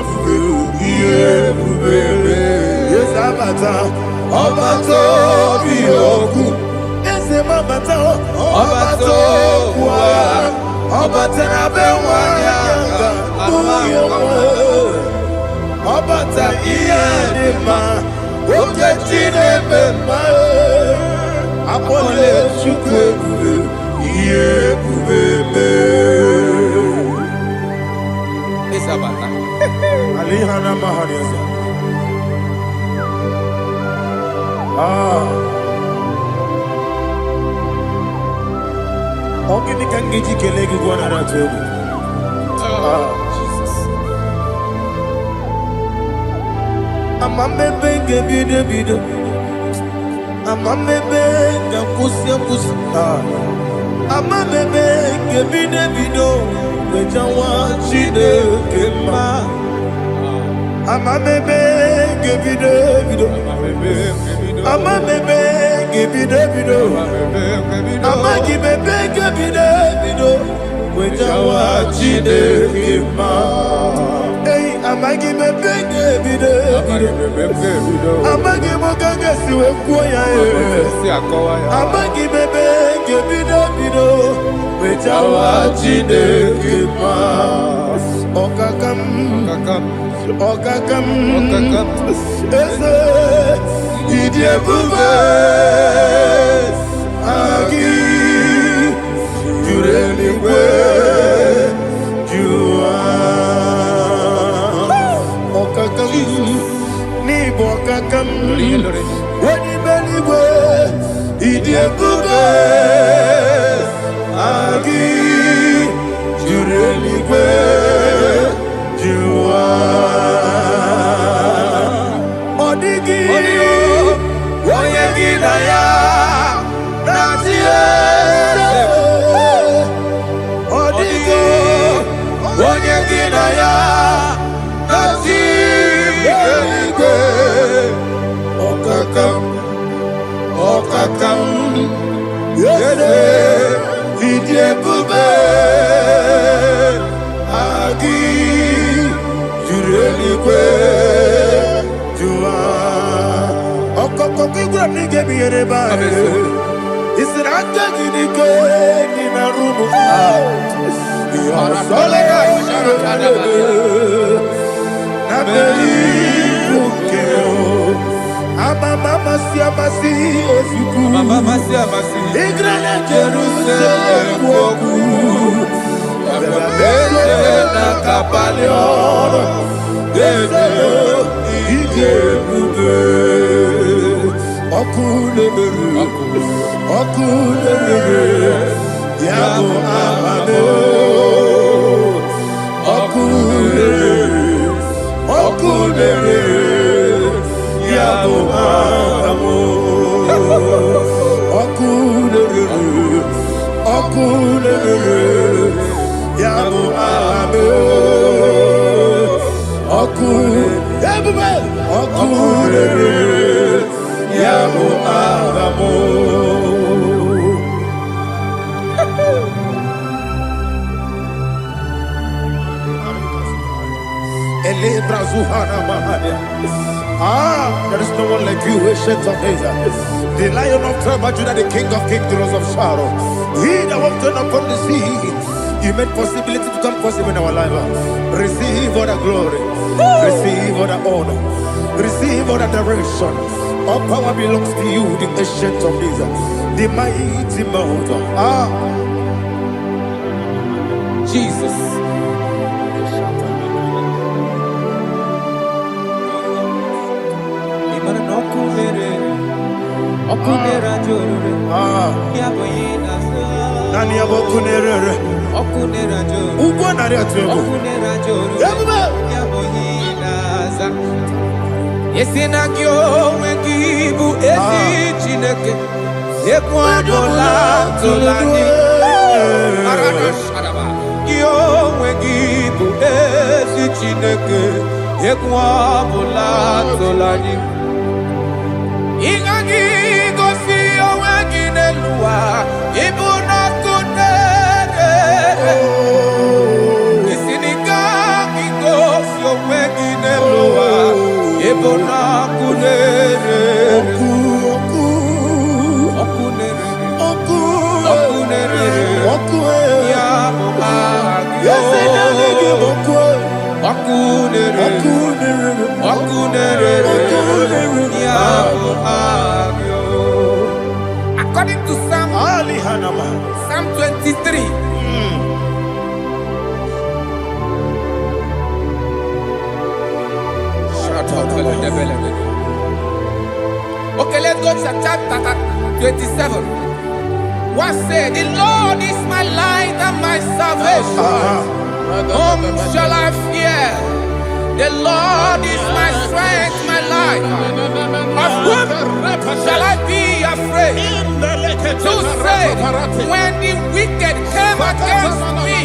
bube, yes abata, abato biyoku, ese mabata, abato kwa, abata nabe wanyanga, abata iya dema, okoti nebe mae, Akole chukwe iye kubebe. Isabata. Alihana mahaniasa. Ogini kangeji kelegi gwana ratuebu. Jesus. Amamebe gebide bide. Amamebe gakusia kusi. Amamebe gebide bido. Bejawa chide kema. Amamebe gebide bido. Amamebe gebide bido. Amagi bebe gebide bido. Bejawa chide kema. Hey, amagi bebe gebide bido. Amagi mogange siwe kuya amagi bebe gebide bido. Bejawa chide kema. Okakam. Eze idiebube agi jureligwe jua okakam ni bokakam wani beligwe idiebube agi jureligwe jua odigi oyegi na ya natie odigi oyegi na ya natie okakam yede idiebube agi jureligwe jua okokokigura nigemi yereba isiranga gidike nina rumu solega na beri bukeo mama siamasi efiku mama siamasi igrana Jerusalem woku bebe na kapaleon bebe idiebube okulere yabo amame okulere yabo amamo okulere yabo amame okulere yabo amamo. There is no one like you, ancient of days. The Lion of tribe of Judah, the King of kings, the Rose of Sharon. He that walked upon the sea, you made possibility to come possible in our life. Receive all the glory, receive all the honor, receive all the direction. All power belongs to you, the ancient of days, the mighty mountain. Jesus. Nani abokunere okunera jo ugwo nari atwego okunera jo yaboyinaza yesina kyo wengibu esi chineke ekwadola tolani arado sharaba kyo wengibu esi chineke ekwadola tolani ingagi gosi oweginelua ibuna kunere isinika gosi oweginelua ibuna kunere okunere ya okunere ya according Psalm 23. Okay, let's go to chapter 27. What said? The Lord is my light and my salvation. Whom shall I fear? The Lord is my strength, my life. Of whom shall I be afraid? To say, when the wicked came against me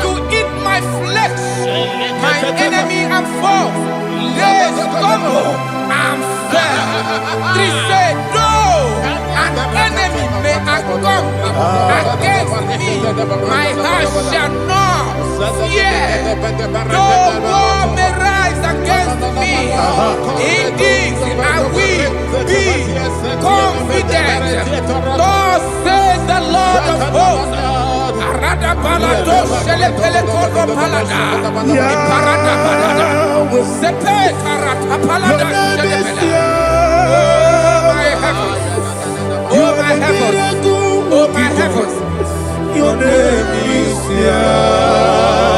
to eat my flesh, my enemy and foe, they stumble and fell. They said, no, an enemy may come against me, my heart shall not fear. No war may rise against me. Indeed, I will be confident. Thus says the Lord of hosts. Oh my heavens, oh my heavens, your name is Yahweh.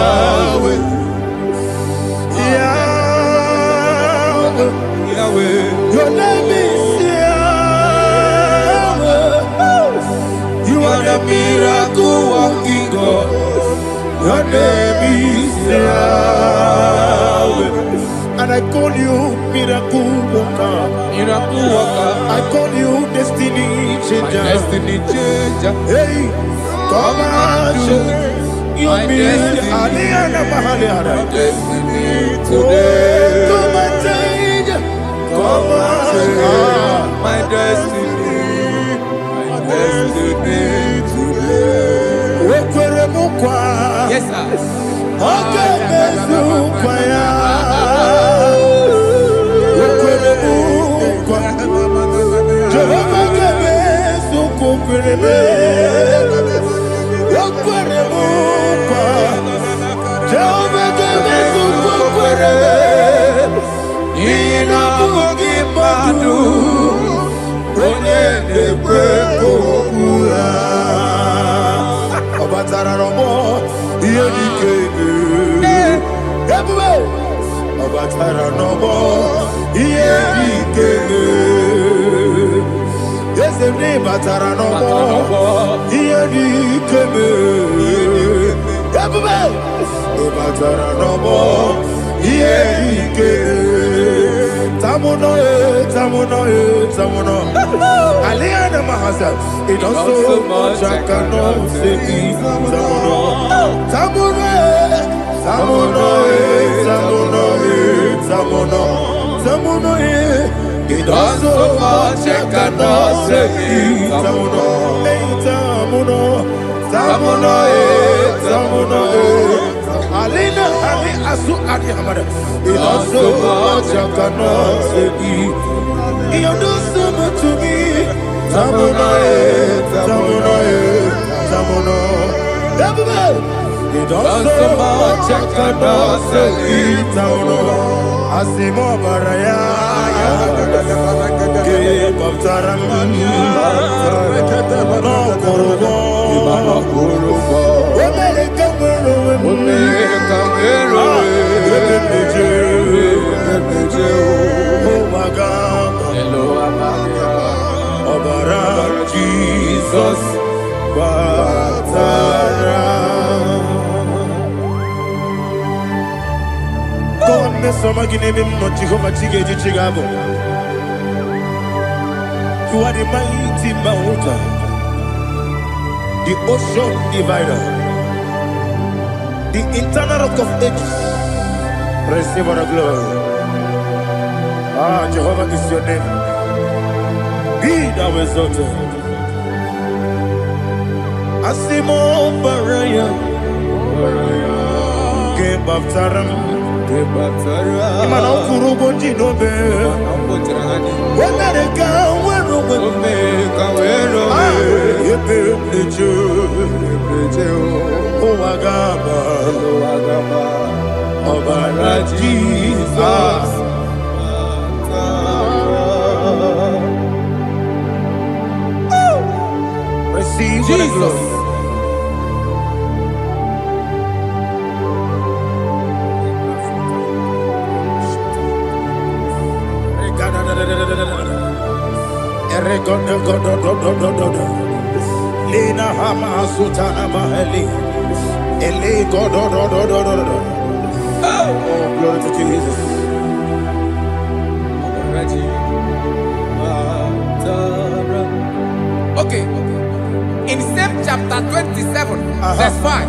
Yahweh, Yahweh, your name is Yahweh. You are the miracle working God. Your name is Yahweh. And I call you miracle worker. Miracle worker. I call you destiny changer. My destiny changer. Hey, come on, you mean Aliana Mahaliana. Destiny today. Come on, change. Come on, my destiny. My destiny today. yes sir. Okay, it does so much I cannot say it. It does so much I cannot say it. Alina Ali Asu Adi Hamada. It does so much I cannot say it. You do so much to me. Tamuno. It does so much I cannot say it. Tamuno. Asimo Baraya. Give up Taramani. No Kurubo. Oh my God. Jesus, God, some are giving him not Jehovah Chigabo. You are the mighty mountain, the ocean divider, the internal rock of ages. Receive our glory. Ah, Jehovah is your name. Be thou exalted. Asimo Baraya, Game of Taram, Imano Kurubo Jinobe, Wamerika, Wagaba, Obara Jesus. Receive Jesus. Lina Hama Sutana Mahali. Ele God. Oh, glory to Jesus. Okay. In same chapter 27, verse 5,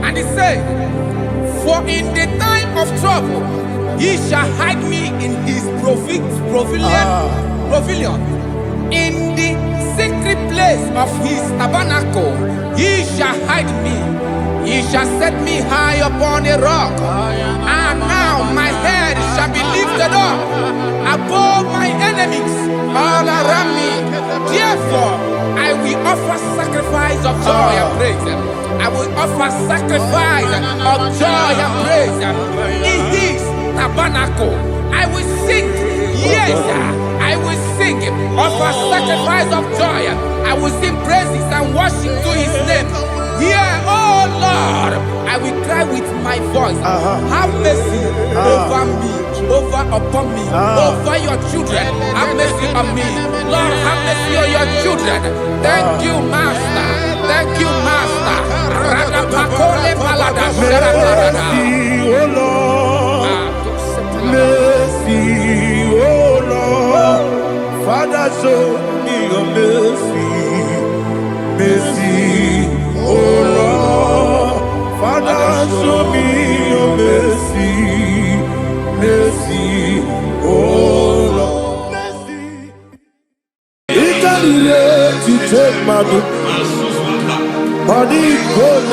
and it says, "For in the time of trouble, he shall hide me in his pavilion. In the secret place of his tabernacle, he shall hide me. He shall set me high upon a rock. And now my head shall be lifted up above my enemies all around me. Therefore, I will offer sacrifice of joy and praise. I will offer sacrifice of joy and praise in his tabernacle. I will sing, yes, I will sing, offer sacrifice of joy. I will sing praises and worship to his name. Here, oh Lord, I will cry with my voice. Have mercy over me, upon me, over your children. Have mercy on me. Lord, have mercy on your children. Thank you, Master. Thank you, Master. Mercy, oh Lord. Mercy, oh Lord. Father, show me your mercy. Mercy, oh Lord. Father, show me your mercy. Mercy, oh Lord. Mercy. To take my book. Body gone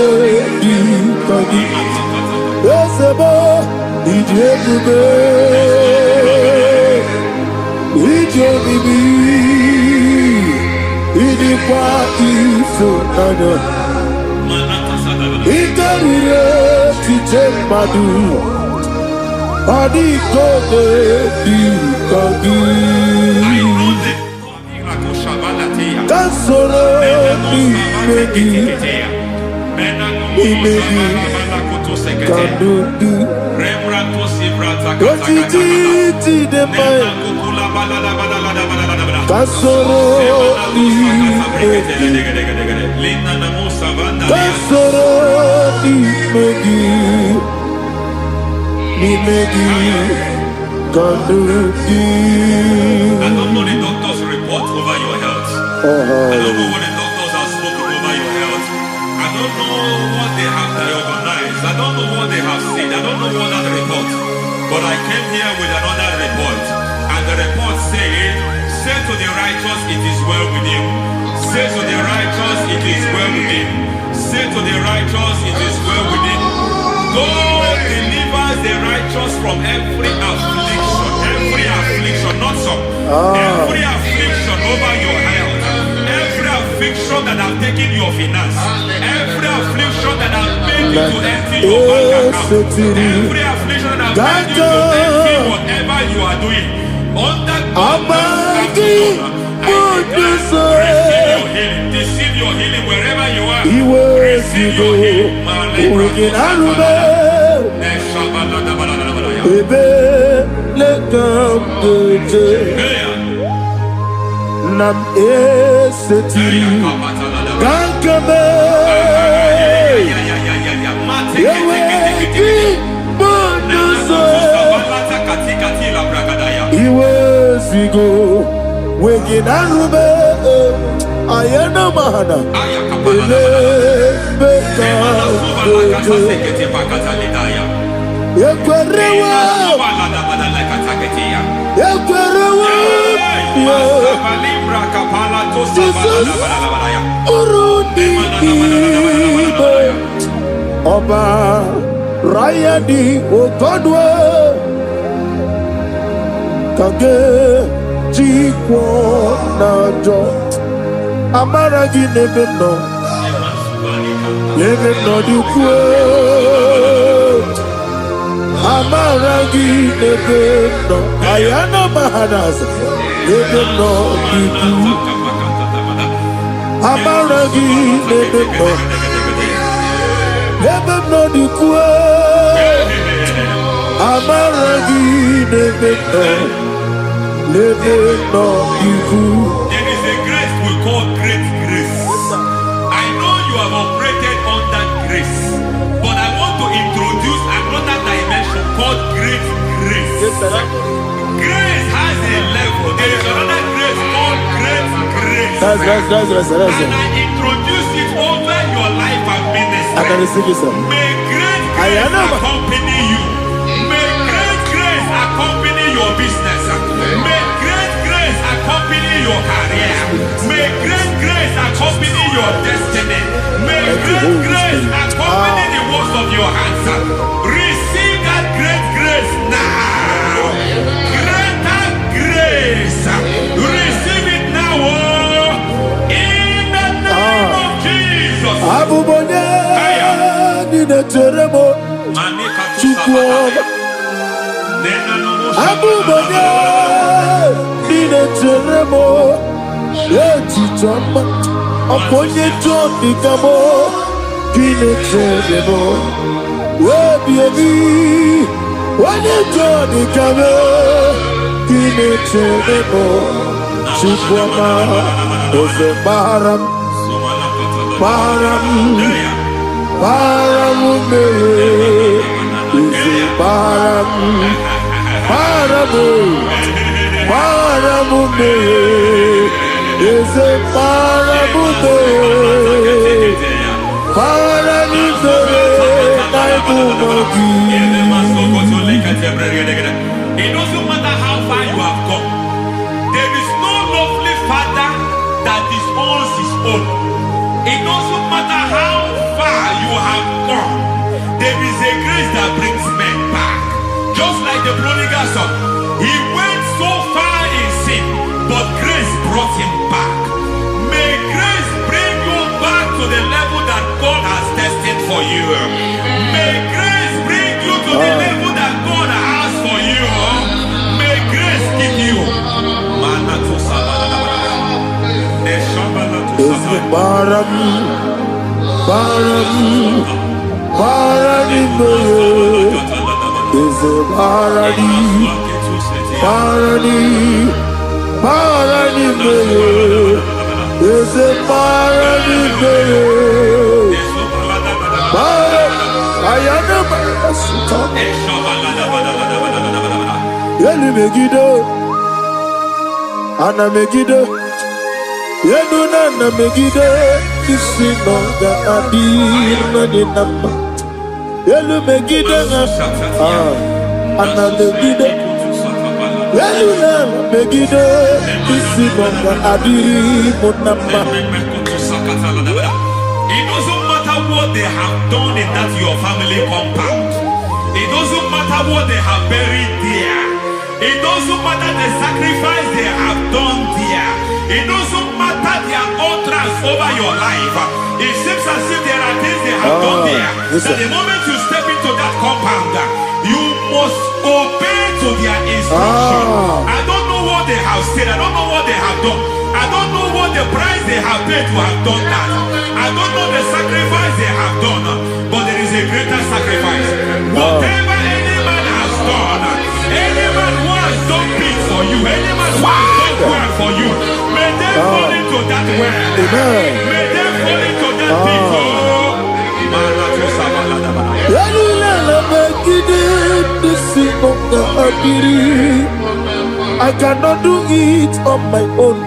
deep again. Yes, boy. It's me. It's party so nana. It's to take my book. Body gone deep again. Cansoro mi megi kandudu Kotiti de mai Cansoro mi megi Cansoro mi megi kandudu. I don't know the doctor's report over your health. I don't know what the doctors have spoken over your health. I don't know what they have reorganized. I don't know what they have said. I don't know what that report. But I came here with another report. And the report said, say to the righteous, it is well with him. Say to the righteous, it is well with him. Say to the righteous, it is well with him. God delivers the righteous from every affliction. Every affliction, not some. Every affliction over your health. Every affliction that have taken your finance. Every affliction that have made you to empty your bank account. Every affliction that have made you to empty whatever you are doing. Under God, receive your healing wherever you are. Receive your healing. Nam eseti gankame yeweki bonuso iwezigo weginarube ayana mahana elebeka yekwerewa Jesus Urundi Ibe Oba Rayadi Ogodwe Kage Jikwo Najo Amaragi Nebeno Nebeno Dukwe Amaragi Nebeno Ayana Mahanas Nebeno Dukwe Amaragi Nebeno Nebeno Dukwe Amaragi Nebeno Nebeno Dukwe. Grace has a level. There is another grace called great grace. That's And I introduce it over your life and ministry. I can receive it, sir. May great grace accompany you. May great grace accompany your business. May great grace accompany your career. May great grace accompany your destiny. May great grace accompany the works of your hands. Receive that great grace now. Greater grace. Receive it now. In the name of Jesus. Abuja, Nina Teremo, Chukwuma. Abuja, Nina Teremo, Chichama, Aponye John Nikamo, Nina Teremo, baby, when you John Nikamo, Nina Teremo, Chukwuma, Ose Baram, Baram, Ose Baram, Paramume, is a paramume, It doesn't matter how far you have come. There is no lovely father that disowns his own. It doesn't matter how far you have gone. There is a grace that brings men back. Just like the prodigal son, he went so far in sin, but grace brought him back. May grace bring you back to the level that God has destined for you. May grace bring you to the level that God has for you. May grace give you. Is a Megiddo, Anna Megiddo, Yenuna Megiddo, Isinoga Adinama, Yelu Megiddo, Anna Megiddo, Yenuna Megiddo, Isinoga Adinama. It doesn't matter what they have done in that your family compound. It doesn't matter what they have buried there. It doesn't matter the sacrifice they have done there. It doesn't matter their utterance over your life. It seems as if there are things they have done there. That the moment you step into that compound, you must obey to their instruction. I don't know what they have said. I don't know what they have done. I don't know what the price they have paid to have done that. I don't know the sacrifice they have done. But there is a greater sacrifice. Whatever any man has done, any man who has done big for you, any man who has done well for you, may they fall into that well. May they fall into that pit. I cannot do it on my own.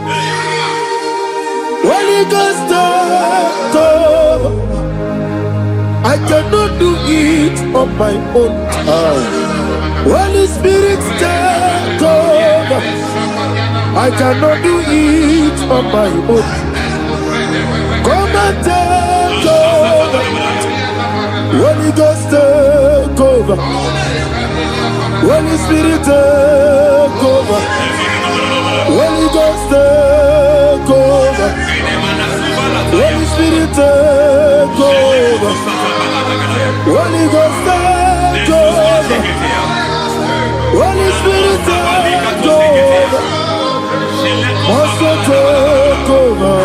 Holy Ghost, come. I cannot do it on my own. Holy Spirit, come. I cannot do it on my own. Come and take over. Holy Ghost, come. Holy Spirit, come. Holy Ghost, come. Holy Spirit, come. Holy Ghost, come. Holy Spirit, come. Monster, take over.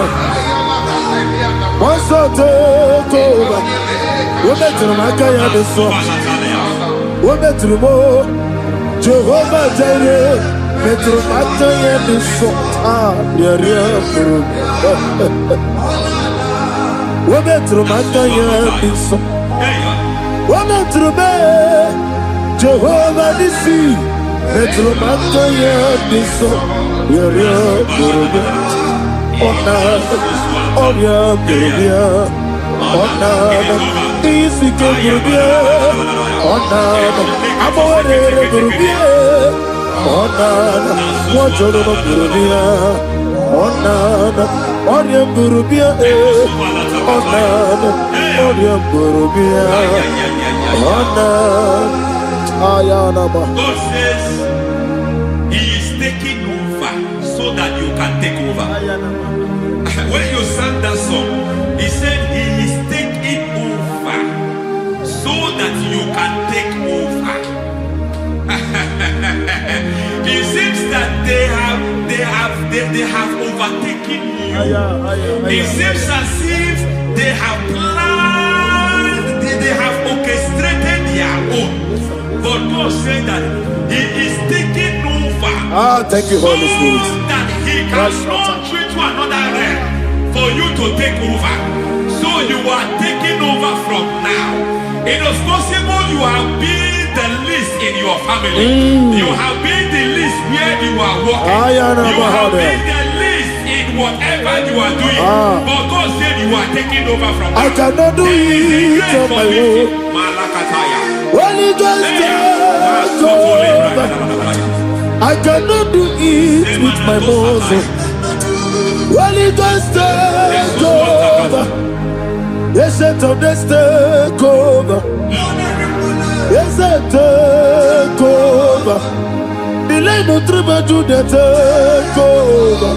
Monster, take over. We're better than I can have this song. We're better than more. Jehovah Jireh. Better than I can have this song. Yeah. We're better than I can have this song. We're better than Jehovah Nissi. Metromanta ya diso, ya burubia, ona, onya burubia, ona, isi ke burubia, ona, amore burubia, ona, wajolo burubia, ona, onya burubia, ona, onya burubia, ona. God says He is taking over so that you can take over. When you sang that song, He said He is taking over so that you can take over. It seems that they have overtaken you. It seems as if they have planned, they have orchestrated their own. But God said that He is taking over. Thank you, Holy Spirit. So that He can launch you to another realm for you to take over. So you are taking over from now. It is possible you have been the least in your family. You have been the least where you are working. You have been the least in whatever you are doing. But God said you are taking over from now. I cannot do it on my own. Holy Ghost, take over. I cannot do it with my muscle. Holy Ghost, take over. Yes, take over. Yes, take over. Delay no trouble to the take over.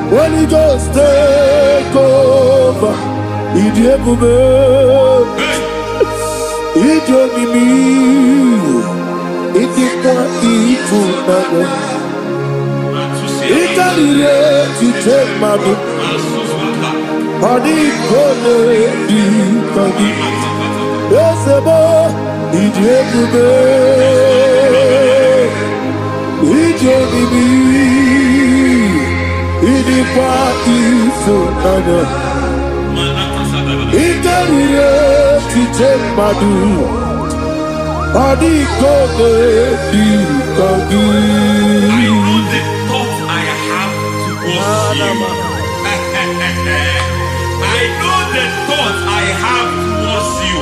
Holy Ghost, take over. Idionimi, idikwa ifunana. Ikarire titemadu. Adi kone di kagi. Esebo idiekube. Idionimi, idikwa ifunana. Ikarire titemadu. Adi kone di kagi. I know the thoughts I have towards you. I know the thoughts I have towards you.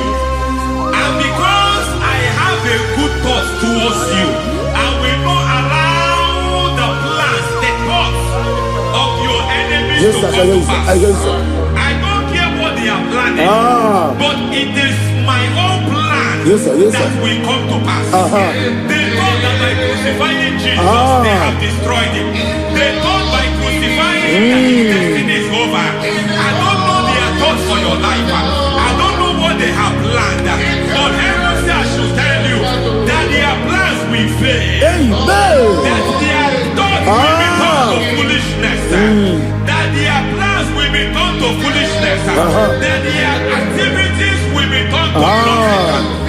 And because I have a good thought towards you, I will not allow the plans, the thoughts of your enemies to come to pass. I don't care what they are planning, but it is my own plan that will come to pass. They thought that by crucifying Jesus, they have destroyed him. They thought by crucifying him that his destiny is over. I don't know their thoughts for your life. I don't know what they have planned. But heaven says I should tell you that their plans will fail. That their thoughts will be turned to foolishness. That their plans will be turned to foolishness. That their activities will be turned to nonsense.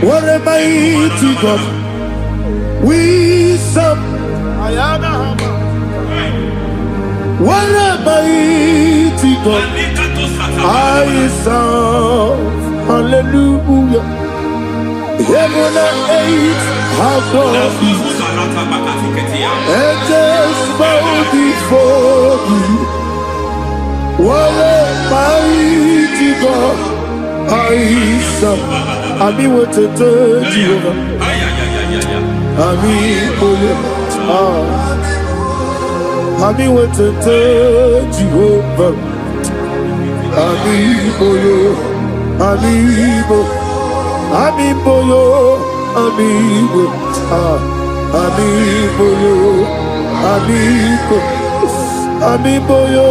What a mighty God we serve. What a mighty God I serve. Hallelujah. Heaven and earth have gone, and just bow before you. What a mighty God I serve. I mean what to tell you. I mean what to tell you. Amiboyo, amigo, amiboyo, amigo, amiboyo, amiboyo,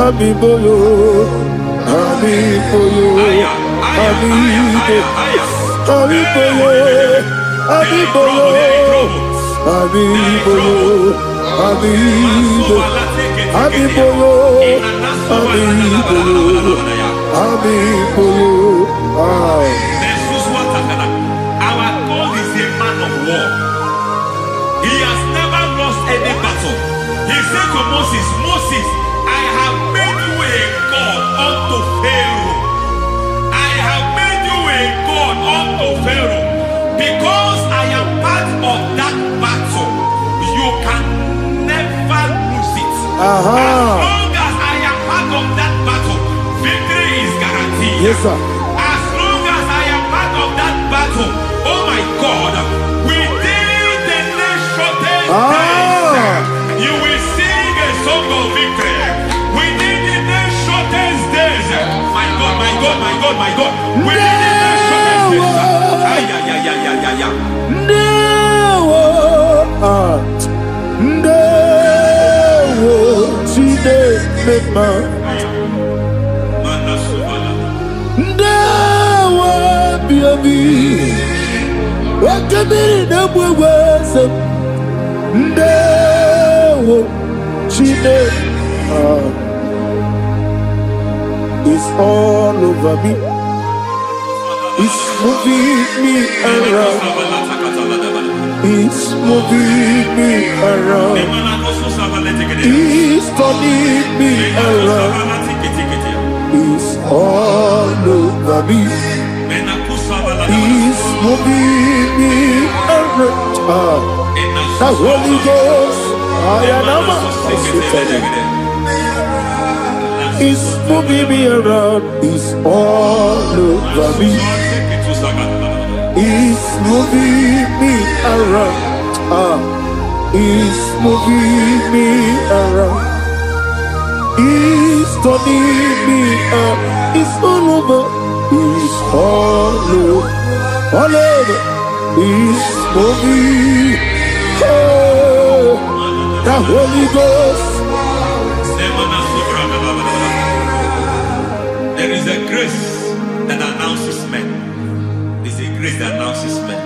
amiboyo, amigo, amiboyo, amiboyo, amiboyo, amigo, amiboyo, amiboyo, amiboyo. Our God is a man of said to Moses, Moses, I have made you a God unto Pharaoh. I have made you a God unto Pharaoh. Because I am part of that battle, you can never lose it. As long as I am part of that battle, victory is guaranteed. Yes, sir. As long as I am part of that battle, oh my God, within the next shortest days, you will sing a song of victory. Within the next shortest days, my God, my God, my God, my God, within the next shortest days, ay, ay, ay, ay, ay, ay, ay. It's all over me. It's moving me around. It's moving me around. It's turning me around. It's all over me. It's moving me around. The Holy Ghost, it's moving me around. It's all over me. It's moving me around. It's moving me around. It's turning me up. It's all over. It's all over. All over. It's moving. Oh, the Holy Ghost. There is a grace that announces men. There's a grace that announces men.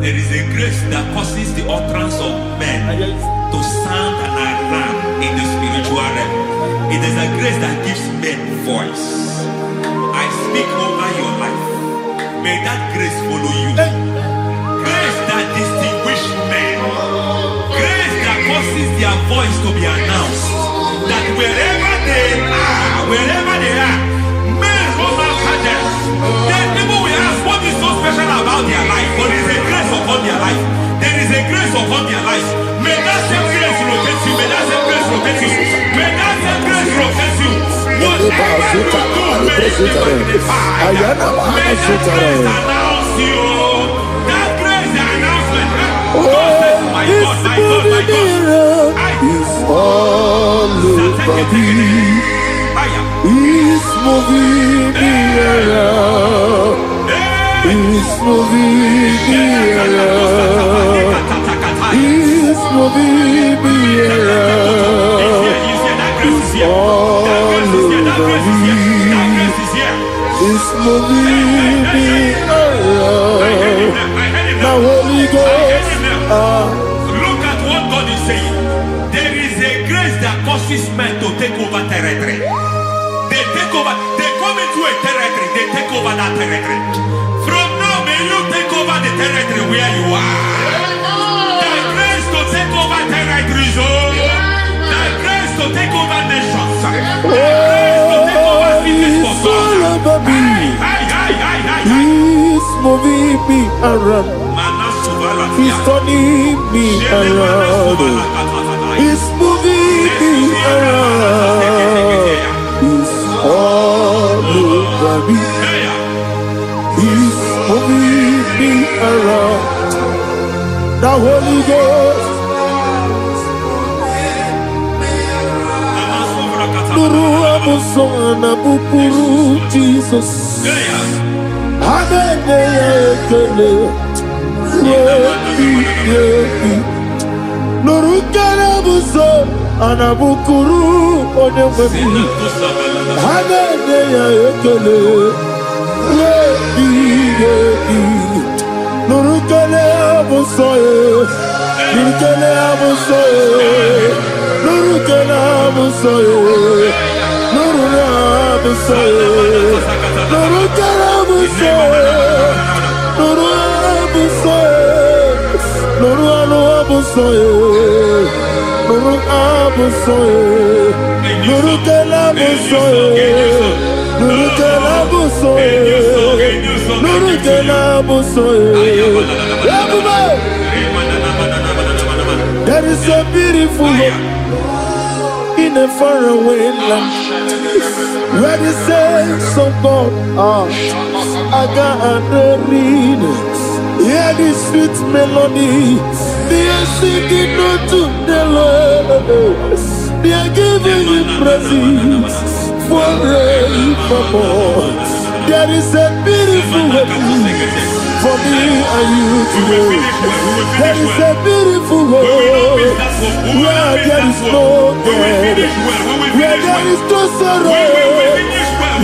There is a grace that causes the utterance of men to sound an alarm in the spiritual realm. It is a grace that gives men voice. I speak over your life. May that grace follow you. Grace that distinguishes men. Grace that causes their voice to be announced. That wherever they are, men over catches. Then people will ask what is so special about their life. But there is a grace upon their life. There is a grace upon their life. May that same grace rotate you. May that same grace rotate you. May that same grace rotate you. Whatever you do, may it be magnified. May that grace announce you. That grace, the announcement. My God, my God, my God. It's all over me. It's moving me around. It's moving me around. It's moving me around. It's all over me. It's moving me around. The Holy Ghost. Look at what God is saying. There is a grace that causes men to take over territory. They take over. They come into a territory. They take over that territory. From now, may you take over the territory where you are. The grace to take over territories. The grace to take over nations. The grace to take over cities for God. He's moving me around. He's turning me around. He's moving me around. He's all over me. He's moving me around. The Holy Ghost. Nuru amusona bukuru Jesus. Amen. Nurukana buso anabukuru onemami hanene ya ekele nurukana buso nurukana buso nurukana buso nurukana buso nurukana buso Nuru abusoe, nuru kelabusoe, nuru kelabusoe, nuru kelabusoe. There is a beautiful hope in a faraway land where the saints of God are. I got the reading. Hear the sweet melody. They are singing unto the Lord. They are giving you praise forevermore. There is a beautiful way for me and you today. There is a beautiful way where there is no death, where there is no sorrow,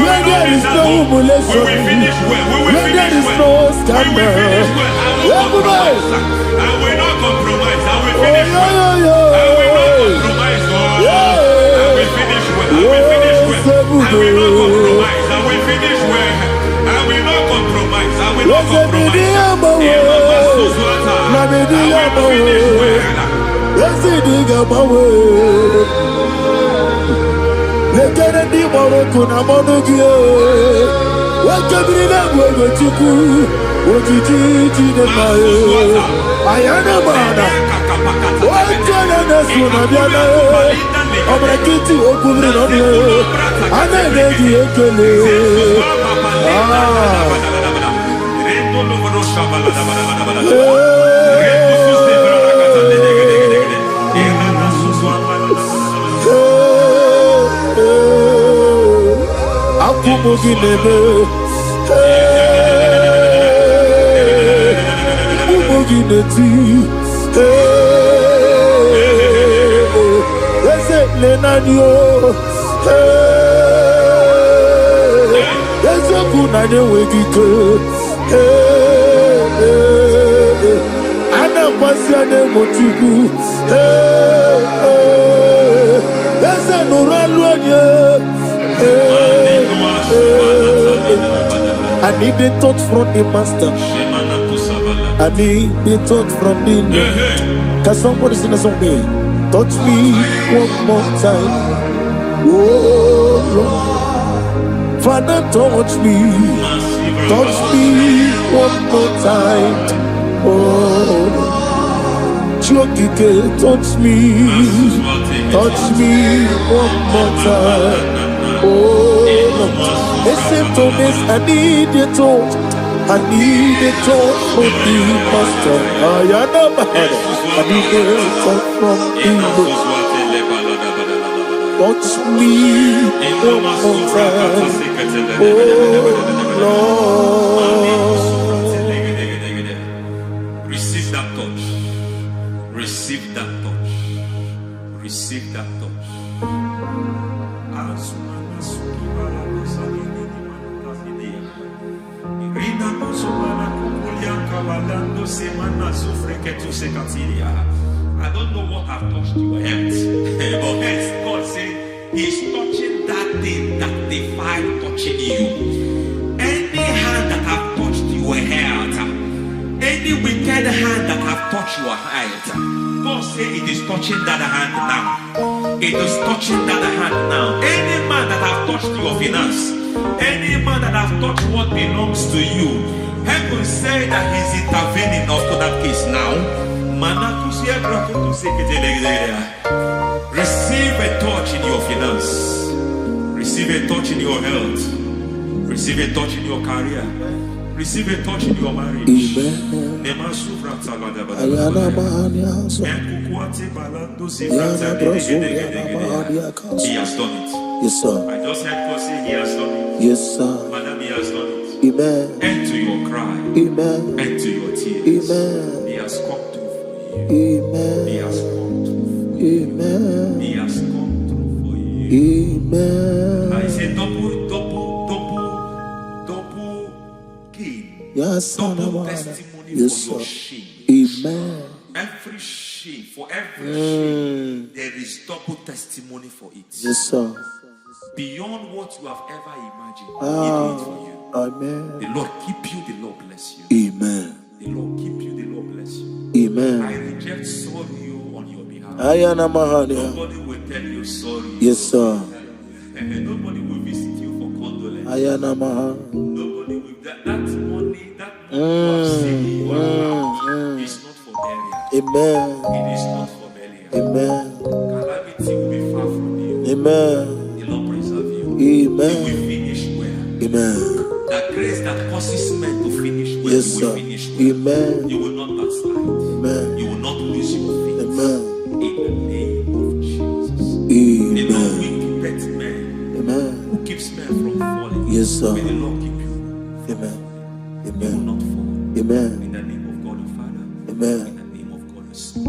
where there is no humiliation, where there is no scandal. Everybody, I will not compromise. I will finish well. I will not compromise. I will finish well. I will finish well. I will not compromise. I will finish well. I will not compromise. I will not compromise. I need the touch from the master. I need the touch from the Lord. Can somebody sing a song here? Touch me one more time. Oh Lord, Father, touch me. Touch me one more time. Oh, Chokike, touch me. Touch me one more time. Oh, listen to this, I need your touch. I need a touch from the master. I need a touch from the Lord. Touch me one more time. Oh Lord. Receive that touch. Receive that touch. Receive that touch. I don't know what I've touched your health, but hence God said He's touching that thing that defied touching you. Any hand that have touched your health, any wicked hand that have touched your health, God said it is touching that hand now. It is touching that hand now. Any man that have touched your finance, any man that have touched what belongs to you, heaven say that He's intervening up to that case now. Receive a touch in your finance. Receive a touch in your health. Receive a touch in your career. Receive a touch in your marriage. He has done it. Yes, sir. I just heard God say He has done it. Yes, sir. Madam, He has done it. Amen. End to your cry. Amen. End to your tears. Amen. He has come through for you. Amen. He has come through for you. Amen. He has come through for you. Amen. I say double gain. Yes, Double testimony yes, for your sir. shame. Amen. Every shame, for every shame, there is double testimony for it. Yes, sir. Beyond what you have ever imagined, He did it for you. Amen. The Lord keep you, the Lord bless you. Amen. The Lord keep you, the Lord bless you. Amen. I reject sorrow on your behalf. Ayana Mahania. Nobody will tell you sorry. Yes, sir. And nobody will visit you for condolence. Ayana Maha. Nobody will. That money you have saved, you have found, is not for burial. Amen. It is not for burial. Amen. Calamity will be far from you. Amen. The Lord preserve you. Amen. You will finish well. Amen. That grace that causes men to finish well, Yes, you will sir. finish well. Amen. You will not backslide. Amen. You will not lose your faith. Amen. In the name of Jesus. The Lord Amen. will keep men. Amen. Who keeps men from falling? Yes, sir. May the Lord keep you. Amen. You will Amen. not fall. Amen. In the name of God the Father. Amen. In the name of God the Son.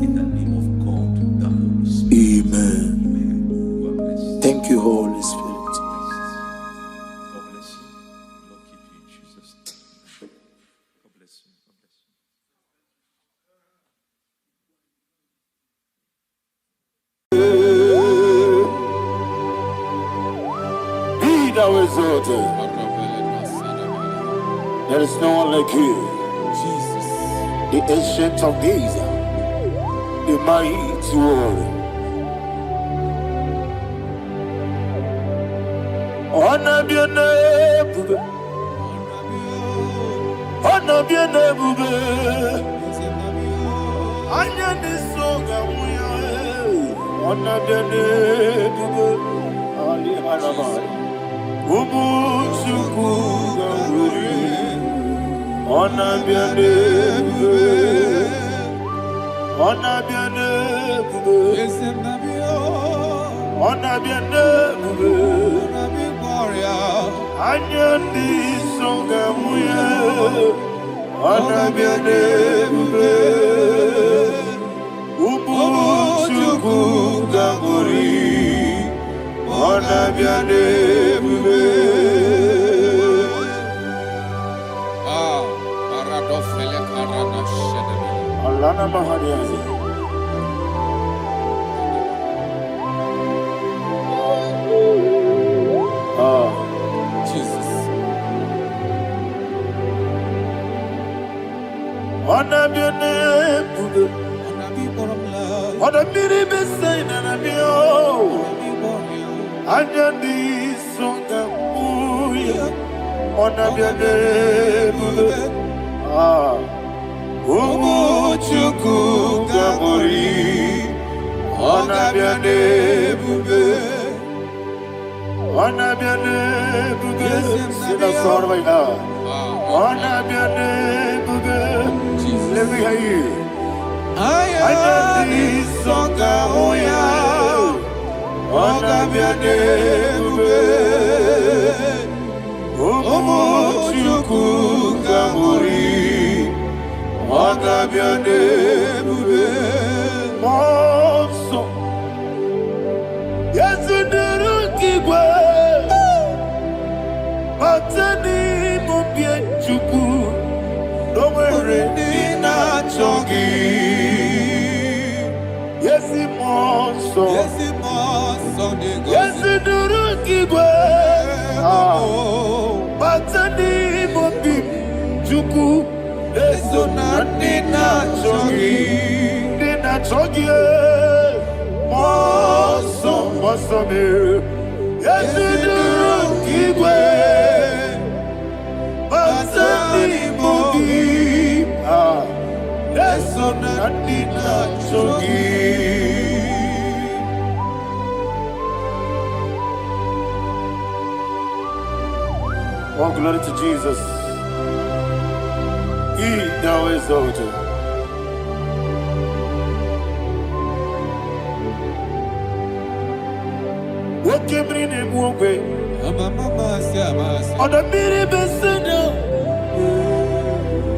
In the name of God the Holy Spirit. Amen. Amen. You are blessed. Thank you, Holy Spirit. God bless you. Lord keep you in Jesus' name. God bless you. God bless you. Be thou exalted. There is no one like you. Jesus. The ancient of days, the mighty warrior. Honor be your name, bube. Honor be your name, bube. Anya ni soga muya. Honor be your name, bube. Ali Arabari. Ubu chuku ganguri. Honor be your name, bube. Honor be your name, bube. Honor be your name, bube. Anya ni soga muya. Honor be your name, bube. Ubu chuku ganguri. Honor be your name, bube. Alana Mahariazi. Jesus. Honor be your name, bube. Honor be the best sign and I'm your. Anya ni songa muya. Honor be your name, bube. Ubu chuku gabori. Honor be your name, bube. Honor be your name, bube. Sing a song right now. Honor be your name, bube. Let me hear you. Anya ni songa muya. Honor be your name, bube. Ubu chuku gabori. Honor be your name, bube. Monso. Yes, nduru kigwe. Matani mubye chuku. Domere nina chongi. Yes, monso. Yes, nduru kigwe. Matani mubye chuku. Eso nina chongi. Moso me. Yes, nduru kigwe. Matani mubye. Eso nina chongi. All glory to Jesus. He thou exalted. What came in him one way? On the mini besena.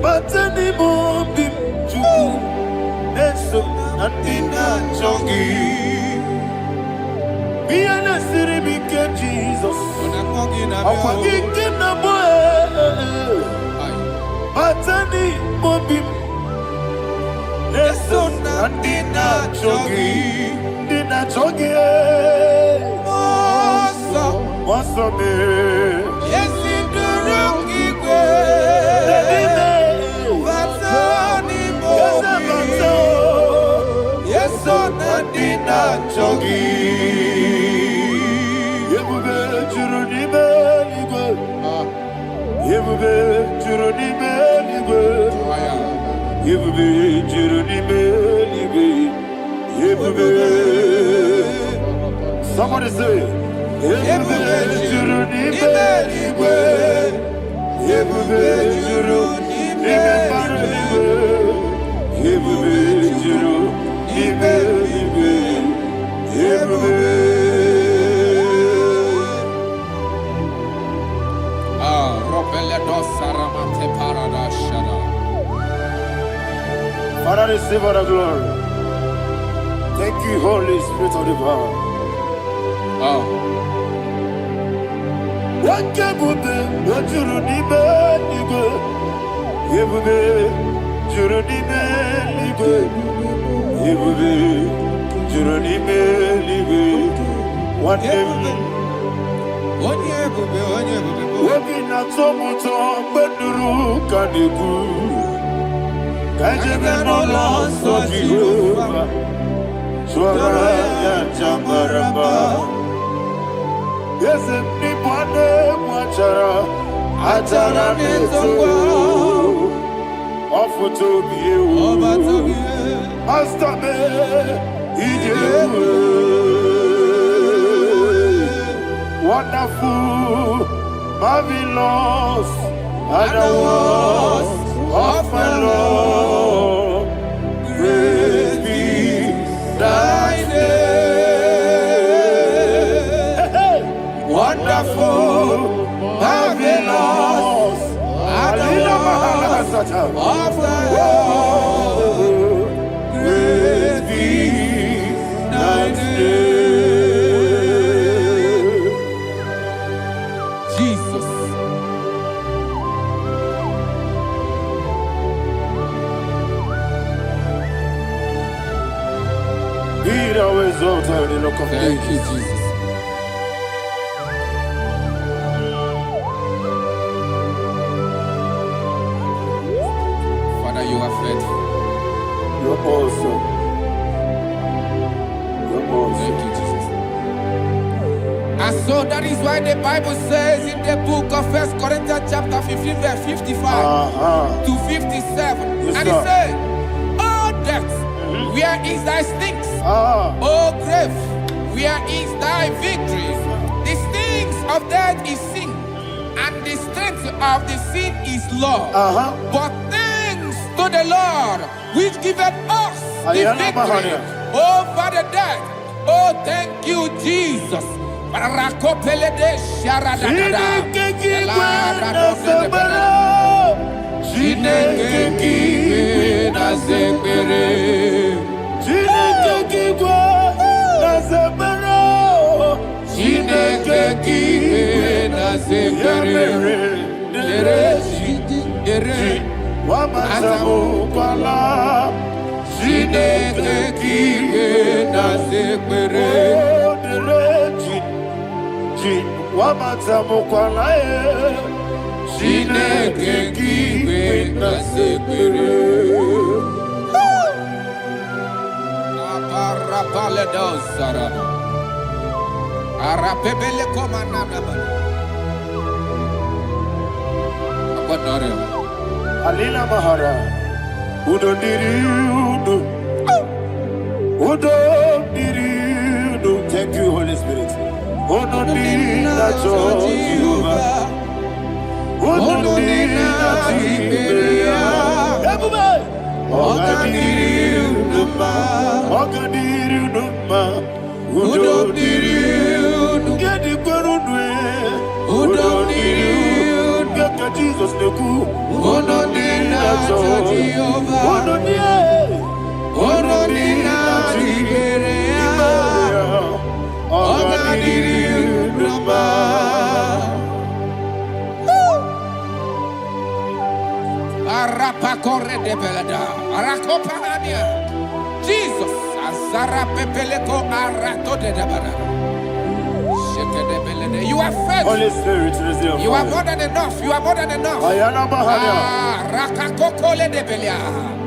But anymore be true. Eso natina chongi. Be an city became Jesus. I'm forgetting the boy. Matani mobim. Eso natina chongi. Dina chongi. Moso me. Yes, in the rookie way. Yes, Sonadina Chogi. Yebube Juruni Beligwe. Yebube Juruni Beligwe. Yebube Juruni Beligwe. Yebube. Somebody say, Yebube Juruni Beligwe. Yebube Juruni Beligwe. Yebube Juruni Beligwe. Yebube. Father, receive all the glory. Thank you, Holy Spirit of the power. What can you do? What you do? Yebube, Juruni Beligwe. Yebube, Juruni Beligwe. What Wabina tomuto beduru kaniku. Kajebe no loso Jehovah. Swara ya jambaramba. Yese ni bwane mwachara. Achara nezo. Ofuto biyewu. Astame ijewu. Wonderful, marvelous, and the words of my Lord. Praise be thy name. Wonderful, marvelous, and the words of my Lord. Praise be thy name. Thank you, Jesus. Father, you are faithful. You're awesome. You're awesome. Thank you, Jesus. And so that is why the Bible says in the book of 1 Corinthians chapter 15, verse 55 to 57. Yes, and it says, "Oh death, where is thy stings? Oh grave, where is thy victory? The stings of death is sin, and the strength of the sin is law. But thanks to the Lord, which giveth us the victory over the death. Oh, thank you, Jesus." Alina Mahara, Udo Diriudo, Udo Diriudo. Thank you, Holy Spirit. Udo Dina Jehovah, Udo Dina Jehovah. Everybody, Ogadiriudo, Ogadiriudo, Udo Diriudo. Get the Gurudwe, Udo Diriudo. Jesus the good, Udo Dina Jehovah, Udo Dina Jehovah, Ogadiriudo. Arapa corre de belada, Arakopa Ania, Jesus, Azara Pepeleko Arato de Dabara. You are faithful. Holy Spirit, you are more than enough. You are more than enough. Rakakokole de Belia.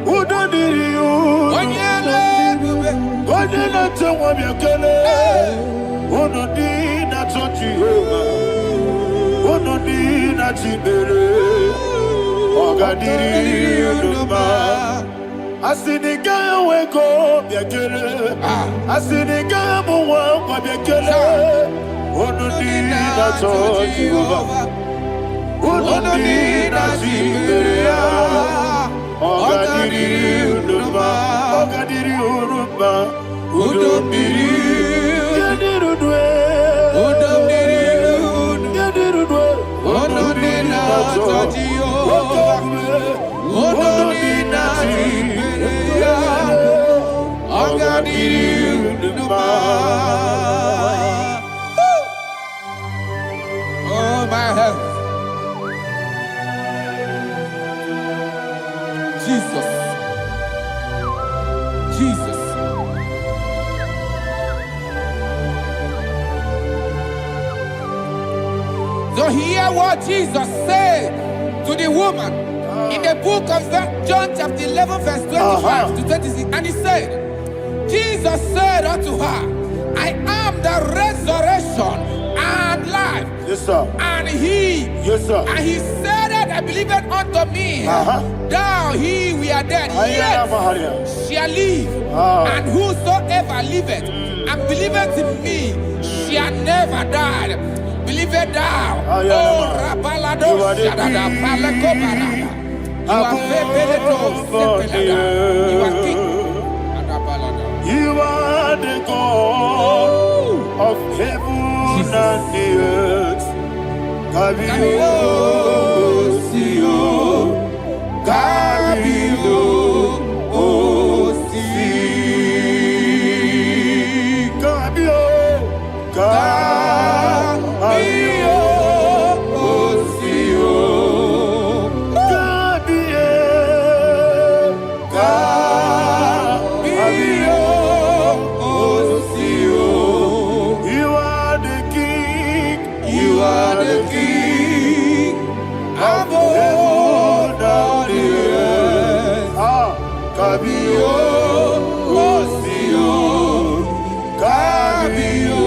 Udo Diriudo, Wabiakele, Onodina Jehovah, Onodina Chibere, Ogadiri Unuma, Asiniga Weko, Biakele, Asiniga Muwa, Wabiakele, Onodina Jehovah, Onodina Chibere, Ogadiri Unuma, Ogadiri Unuma. Udomiri, Yadirudwe, Onodina Jehovah, Onodina Jehovah, Ogadiriuduma. Oh my health, Jesus, Jesus. So hear what Jesus said to the woman in the book of John chapter 11 verse 25 to 26. And he said, Jesus said unto her, I am the resurrection and life. Yes, sir. And he, yes, sir. And he said that I believed unto me, thou he we are dead, yet shall live. And whosoever liveth and believeth in me shall never die. Believe it thou. Oh, Rabalado, Shadada, Palacobarada. You are You are king. You are the God of heaven and the earth. Kabio, Sio, Kabio, Osi, Kabio, Kabio, Osio, Kabio, Kabio, Osio. You are the king. You are the king of heaven and the earth. Kabio, Osio, Kabio.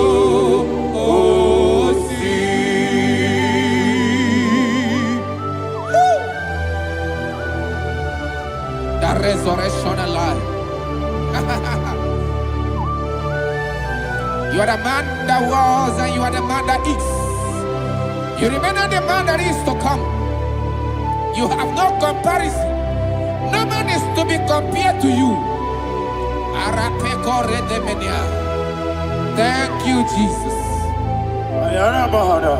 Resurrection and life. You are the man that was and you are the man that is. You remember the man that is to come. You have no comparison. No man is to be compared to you. Thank you, Jesus. Thank you, Jesus.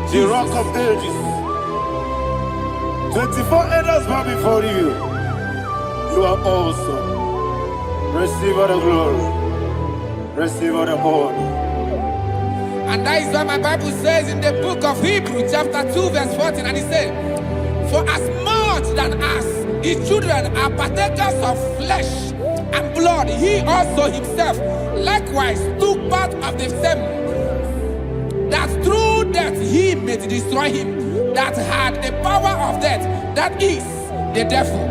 The rock of ages, 24 elders bow before you. You are awesome. Receive all the glory. Receive all the honor. And that is what my Bible says in the book of Hebrews chapter 2 verse 14. And it says, for as much than us, his children are partakers of flesh and blood, he also himself likewise took part of the same, that through death he may destroy him that had the power of death, that is the devil.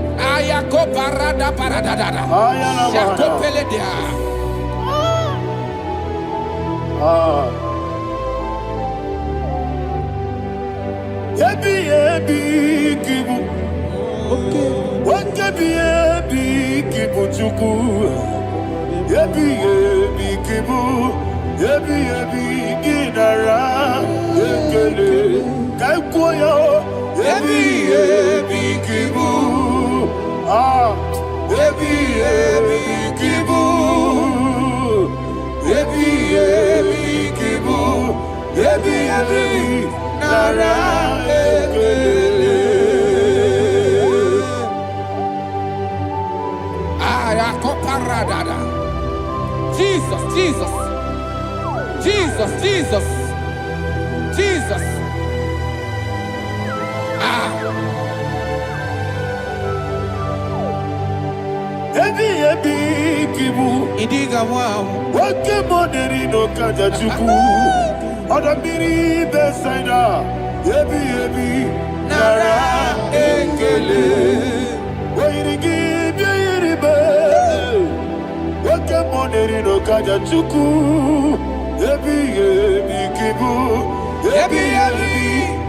Yebi ginara ekele kaikwa ebi nara ekele. Jesus, Jesus, Jesus, Jesus, Jesus. Ebi kibu. Idiga wow. Wake money no kaja chuku. Odamiri besaida. Ebi nara ekele. Wairigi biiribe. Wake money no kaja chuku. Ebi kibu. Ebi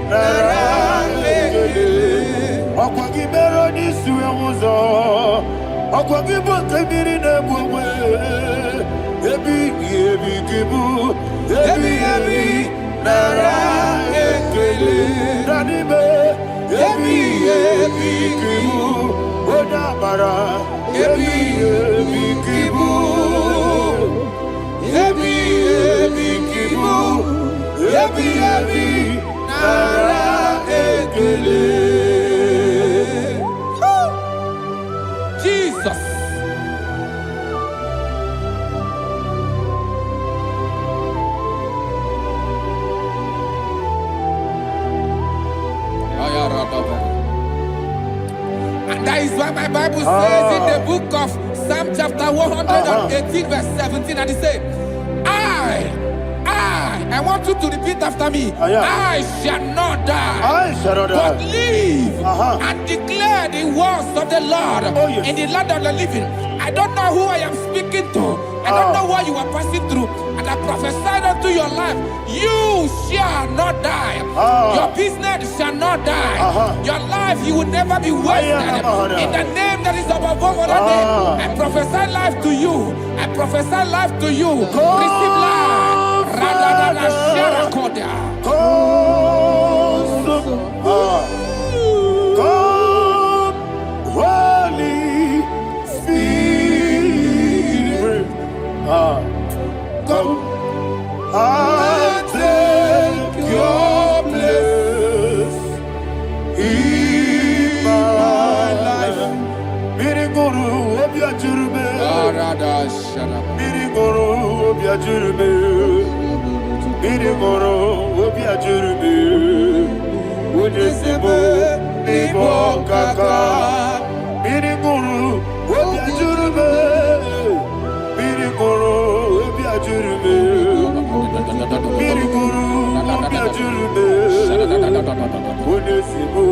nara ekele. Akwagi bero ni suwe muzo. Akwagi bokebiri ne bwe. Ebi kibu. Ebi nara ekele. Nanibe. Ebi kibu. Odabara. Ebi kibu. Ebi kibu. Ebi nara ekele. Jesus. And that is why my Bible says in the book of Psalm chapter 118 verse 17, and it says, I want you to repeat after me. I shall not die, but live and declare the words of the Lord in the land of the living. I don't know who I am speaking to. I don't know what you are passing through. And I prophesied unto your life, you shall not die. Your business shall not die. Your life, you will never be wasted. In the name that is above all other name, I prophesy life to you. I prophesy life to you. Receive life. Radadada Sherakoda. Come, Holy Spirit. Come and take your place in my life. Miriguru obiajurme. Miriguru obiajurme. Miriguru obiajurme. Unesebo nibo kaka. Miriguru obiajurme. Miriguru obiajurme. Miriguru obiajurme. Unesebo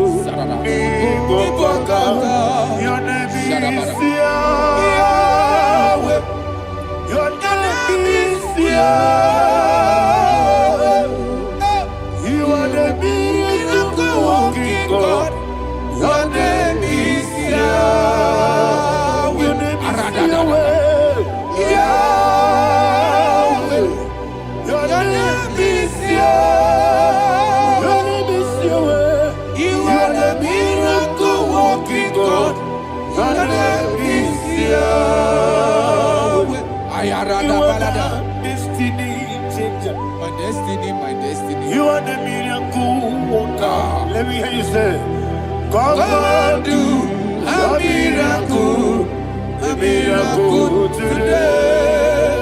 nibo kaka. Your name is Yahweh. Your name is Yahweh. You are the miracle working God. Your name is Yahweh. Your name is Yahweh. Yahweh. Your name is Yahweh. Your name is Yahweh. You are the miracle working God. Your name is Yahweh. You are the destiny changer. My destiny, my destiny. You are the miracle worker. Let me hear you say, come and do a miracle today.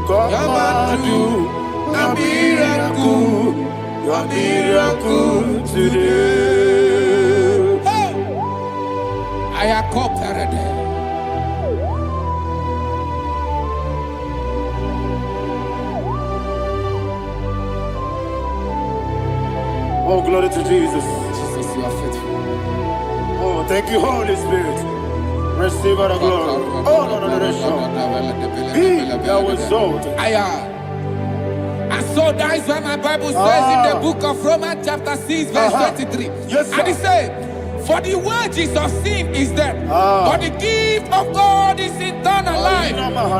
Come and do a miracle today. I am cooperated. Oh, glory to Jesus. Jesus, you are faithful. Oh, thank you, Holy Spirit. Receive our glory. Oh, no, Be thou exalted. And so that is why my Bible says in the book of Romans chapter 6 verse 23. Yes, sir. And it says, for the wages of sin is death, but the gift of God is eternal life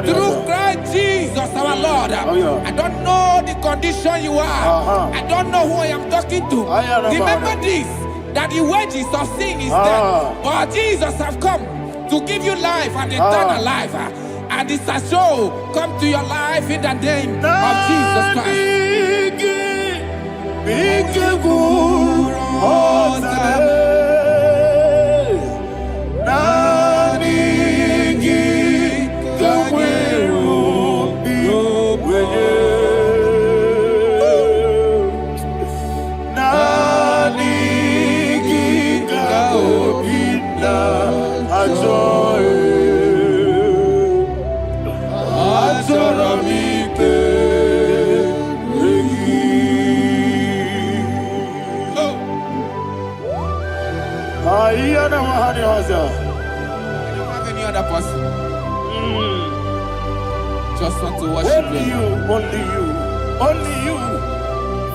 through Christ Jesus our Lord. I don't know the condition you are. I don't know who I am talking to. Remember this, that the wages of sin is death, but Jesus have come to give you life and eternal life. And this shall come to your life in the name of Jesus Christ. Just want to worship only you, only you, only you,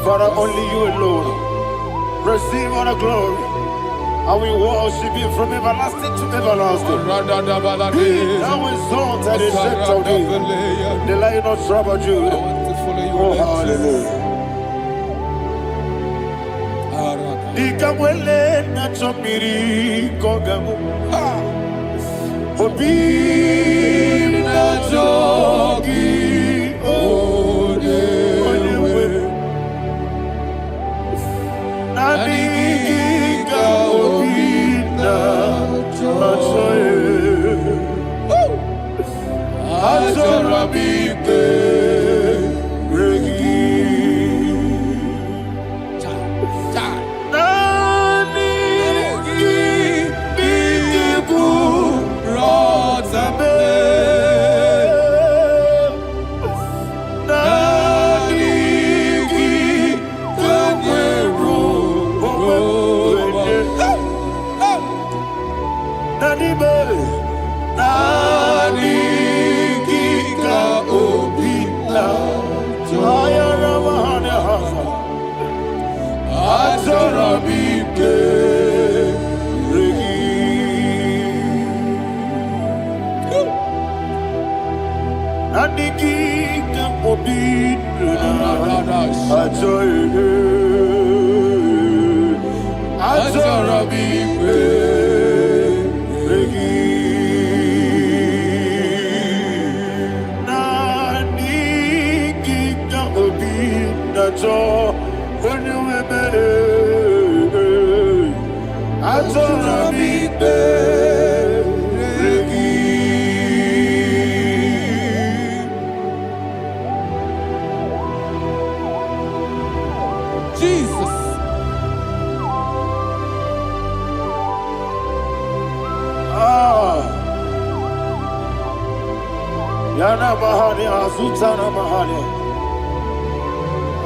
Father, only you alone. Receive all the glory, and we worship you from everlasting to everlasting. Be thou exalted and set of thee, the Lion of tribe of Judah. Oh, hallelujah. Ikamwele na chomiri kogamu. Obi na jogi odewe. Nadiga obi na joye. Ajorabipe regi.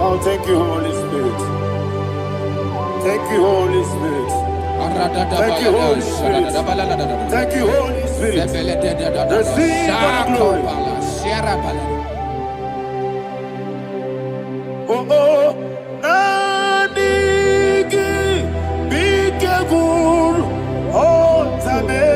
Oh, thank you, Holy Spirit. Thank you, Holy Spirit. Thank you, Holy Spirit. Thank you, Holy Spirit. Receive our glory. Oh, oh, Nadigi, be careful, oh, Tabe.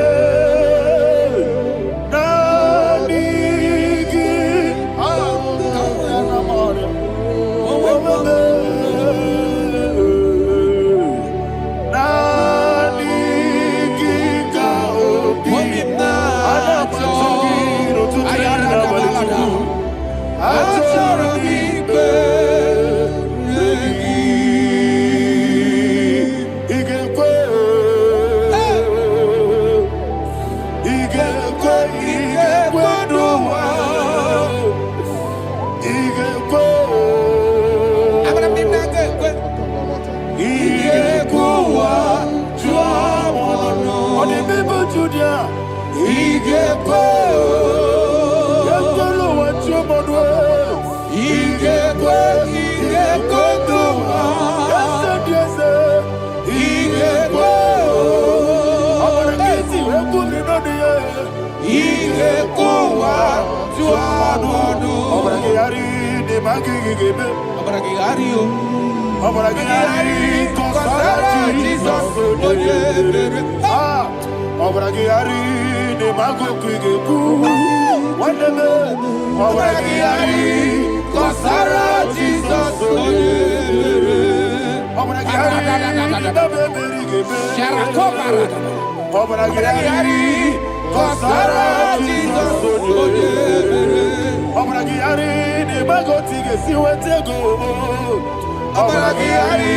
Obragiari,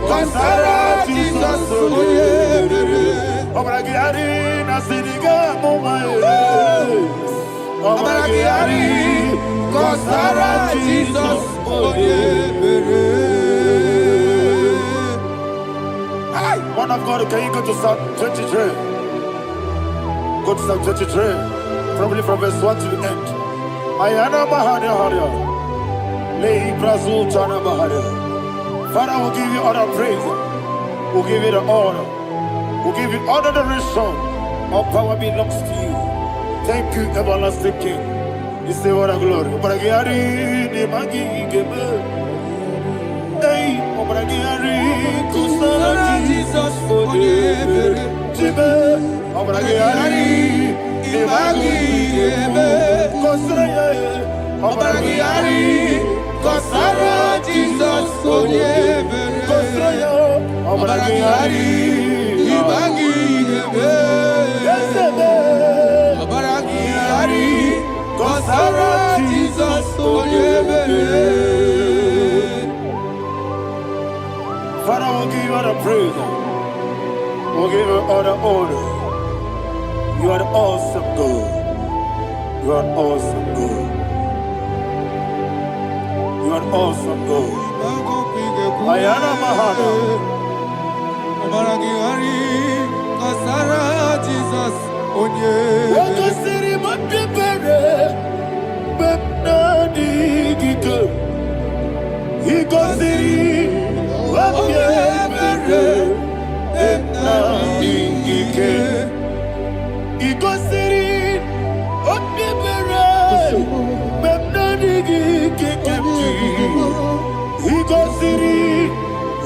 Kosara, Jesus, Obragiari, Nasiriga, Mumae. Obragiari, Kosara, Jesus, Man of God, can you go to Psalm 23? Go to Psalm 23, probably from verse 1 to the end. Ayana Mahania Haria. Lei Brazil Chana Mahania. Father, we'll give you all the praise. We'll give you the honor. We'll give you all the adoration. All power belongs to you. Thank you, everlasting King. You say what a glory. Obragiari, Nimagi, Gebe. Hey, Obragiari, Kusara, Jesus, Jibe, Obragiari, Nimagi, Gebe. Kosara, Obragiari, Kosara, Jesus, Kosara, Obragiari, Nimagi, Gebe. Obragiari, Kosara, Jesus, Father, we'll give you all the praise. We'll give you all the honor. You are the awesome God. You are an awesome God. You are an awesome God. Ayana Mahana. Obragiari, Kosara, Jesus, Wakasiri Matipere. Bepnadi Gika. Hikosiri. Wapyemere. Bepnadi Gika. Hikosiri. Wapyemere. Bepnadi Gika. Hikosiri.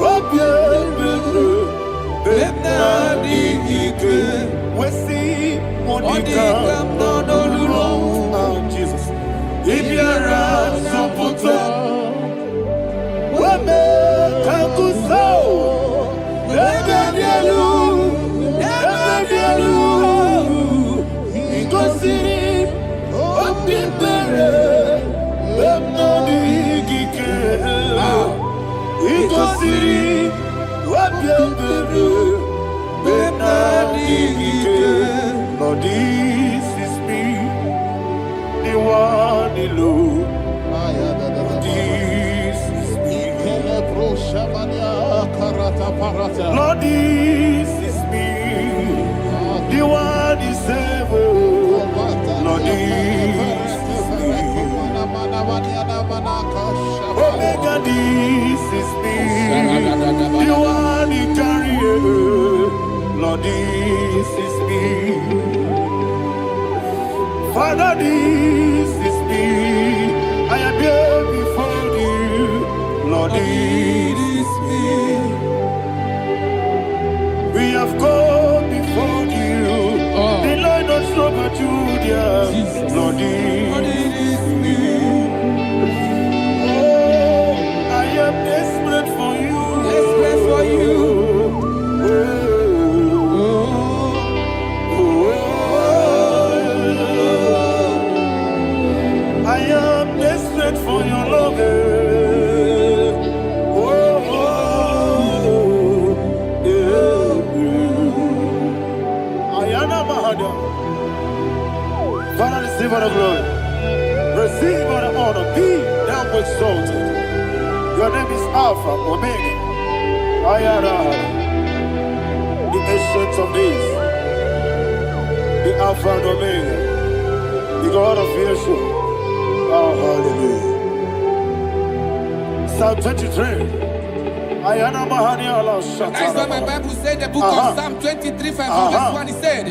Wapyemere. Bepnadi Gika. We see Monica, Jesus. If you're a Saputo, Wame Kakuso, Ebedialu, Igosiri, Opipere, Bemnadi Gike, Igosiri, Opipere. Lord, this is me, the one alone. This is me. Lord, this is me, the one is ever. Lord, this is me. Omega, this is me, the one you carry. Lord, this is me. Father, this is me. I am here before you. Lord, this is me. We have come before you. The Lord not so but Judah. Lord, this is me. Oh, I am desperate for you. Desperate for you. I am desperate for your love. Father, receive all the glory. Receive all the honor. Be thou exalted. Your name is Alpha, Omega. Ayara, the ancient of days. The Alpha and Omega. The God of creation. Oh, hallelujah. Psalm 23. Ayana Mahani Allah Shatana. That's what my Bible said, the book of Psalm 23, 5, verse 1, it said,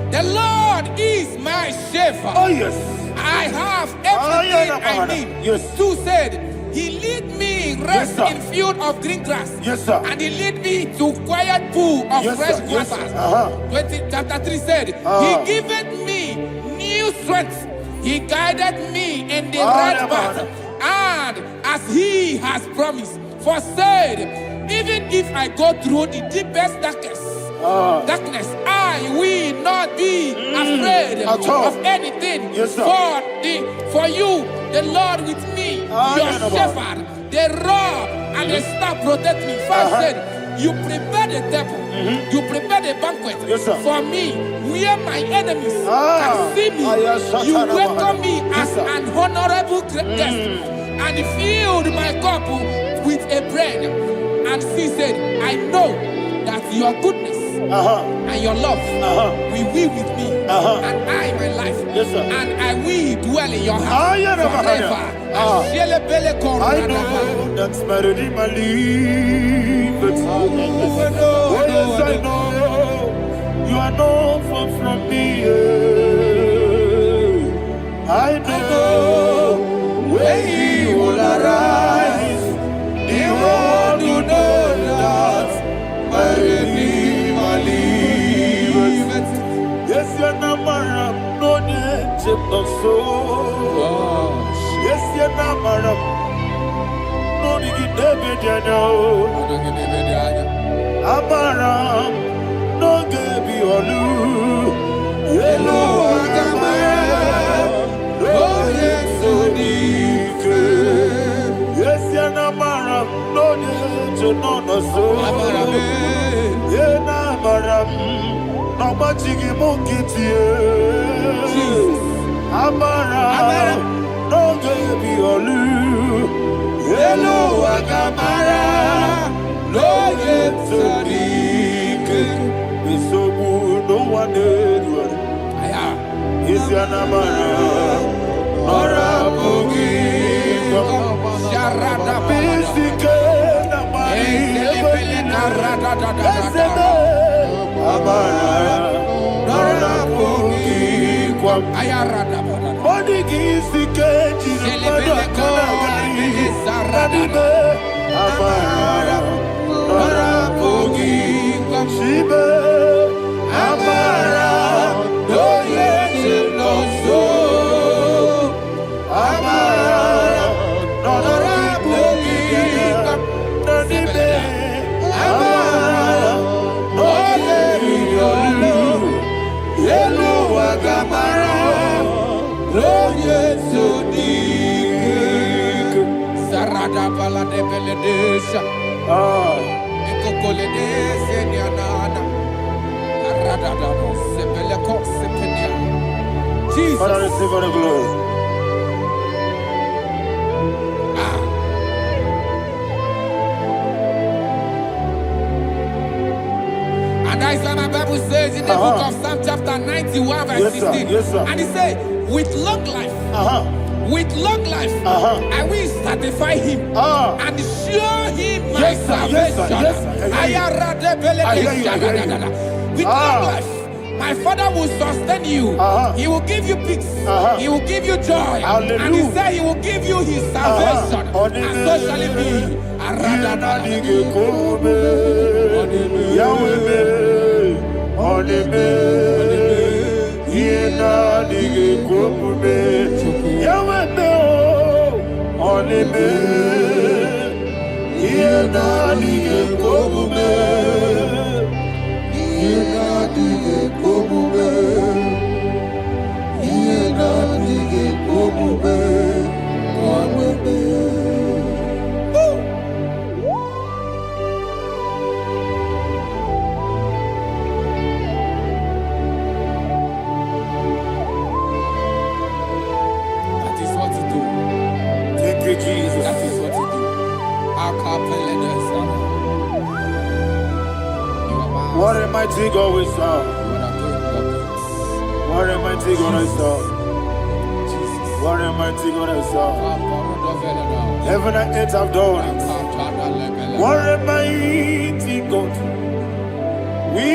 the Lord is my shepherd. Oh, yes. I have everything I need. Yes. 2 said, he lead me rest in field of green grass. Yes, sir. And he lead me to quiet pool of fresh waters. Chapter 3 said, he giveth me new strength. He guided me in the right path. And as he has promised, for said, even if I go through the deepest darkness, I will not be afraid of anything. Yes, for you, the Lord with me, your shepherd, the rod and a staff protect me. First said, you prepare the table, you prepare the banquet for me, where my enemies can see me. You welcome me as an honorable guest, and filled my cup with a bread. And she said, I know that your goodness and your love will be with me, and I, my life, and I will dwell in your house forever. I know that's better than my leave. Yes, I know you are not far from me. I know when he will arise, the world will know that my Redeemer liveth. Yes, you're not my no need to so. Yes, you're not my no need to be Abaram, no gebi olu, yelo agamara, no yesodike. Yes, yana maram, no yeso no so. Yena maram, no machigi mukiti. Abaram, no gebi olu, yelo agamara. No yetsodike, bisobu no one edward. Is your namara, nora bugi, sharada bisike, namari, amara, nora bugi, kwam, ayarada, body gisike, jilabada kanagari, sarada, amara. Rapogi Shibe Amara Doye Chinoso Amara Rapogi Nanibe Amara Doye Yolu Yelu Agamara Doye Sodik Sarada Balade Beledesha Jesus. Father, receive all the glory. And that's why my Bible says in the book of Psalm chapter 91 verse 16. Yes, sir. And it says, with long life, with long life, I will satisfy him and show him my salvation. With long life, my Father will sustain you. He will give you peace. He will give you joy. And he said he will give you his salvation. And so shall it be. Jesus. That is what you do. What a mighty God we serve. What a mighty God I serve. What a mighty God I serve. Heaven and earth have done it. What a mighty God we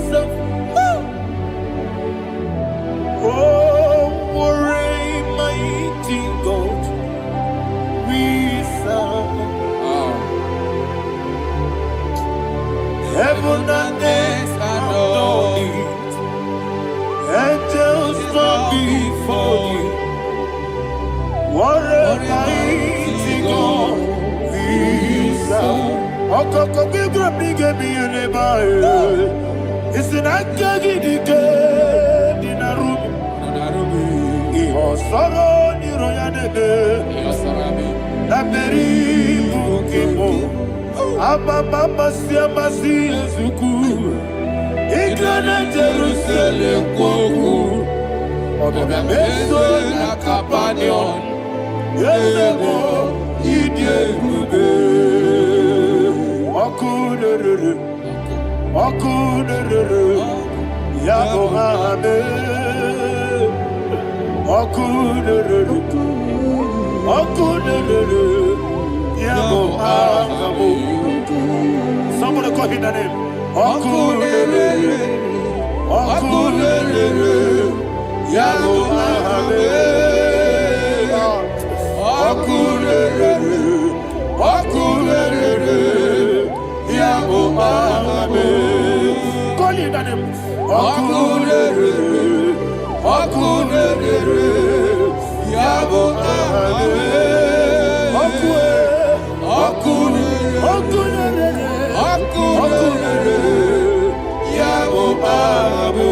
serve. Oh, what a mighty God we serve. Heaven and earth adore it. Angels bow before you. What a mighty God we serve. Okoko bigro bige mi eneba. It's an akagi dike dinarubi. Iho soro ni royanebe. Laberi Bukimo, Ababa Siamasi Zuku, Igrana Jerusalem Koku, Obebeso Nakapanion, Yelemo, Idye Gube, Okudere, Yabo Hame, Okudere, Yabo Hame. Somebody call him the name. Okudere, Yabo Hame, Okudere, Yabo Hame. Call him the name. Okudere, Yabo Hame, Okudere, Yabo Hame.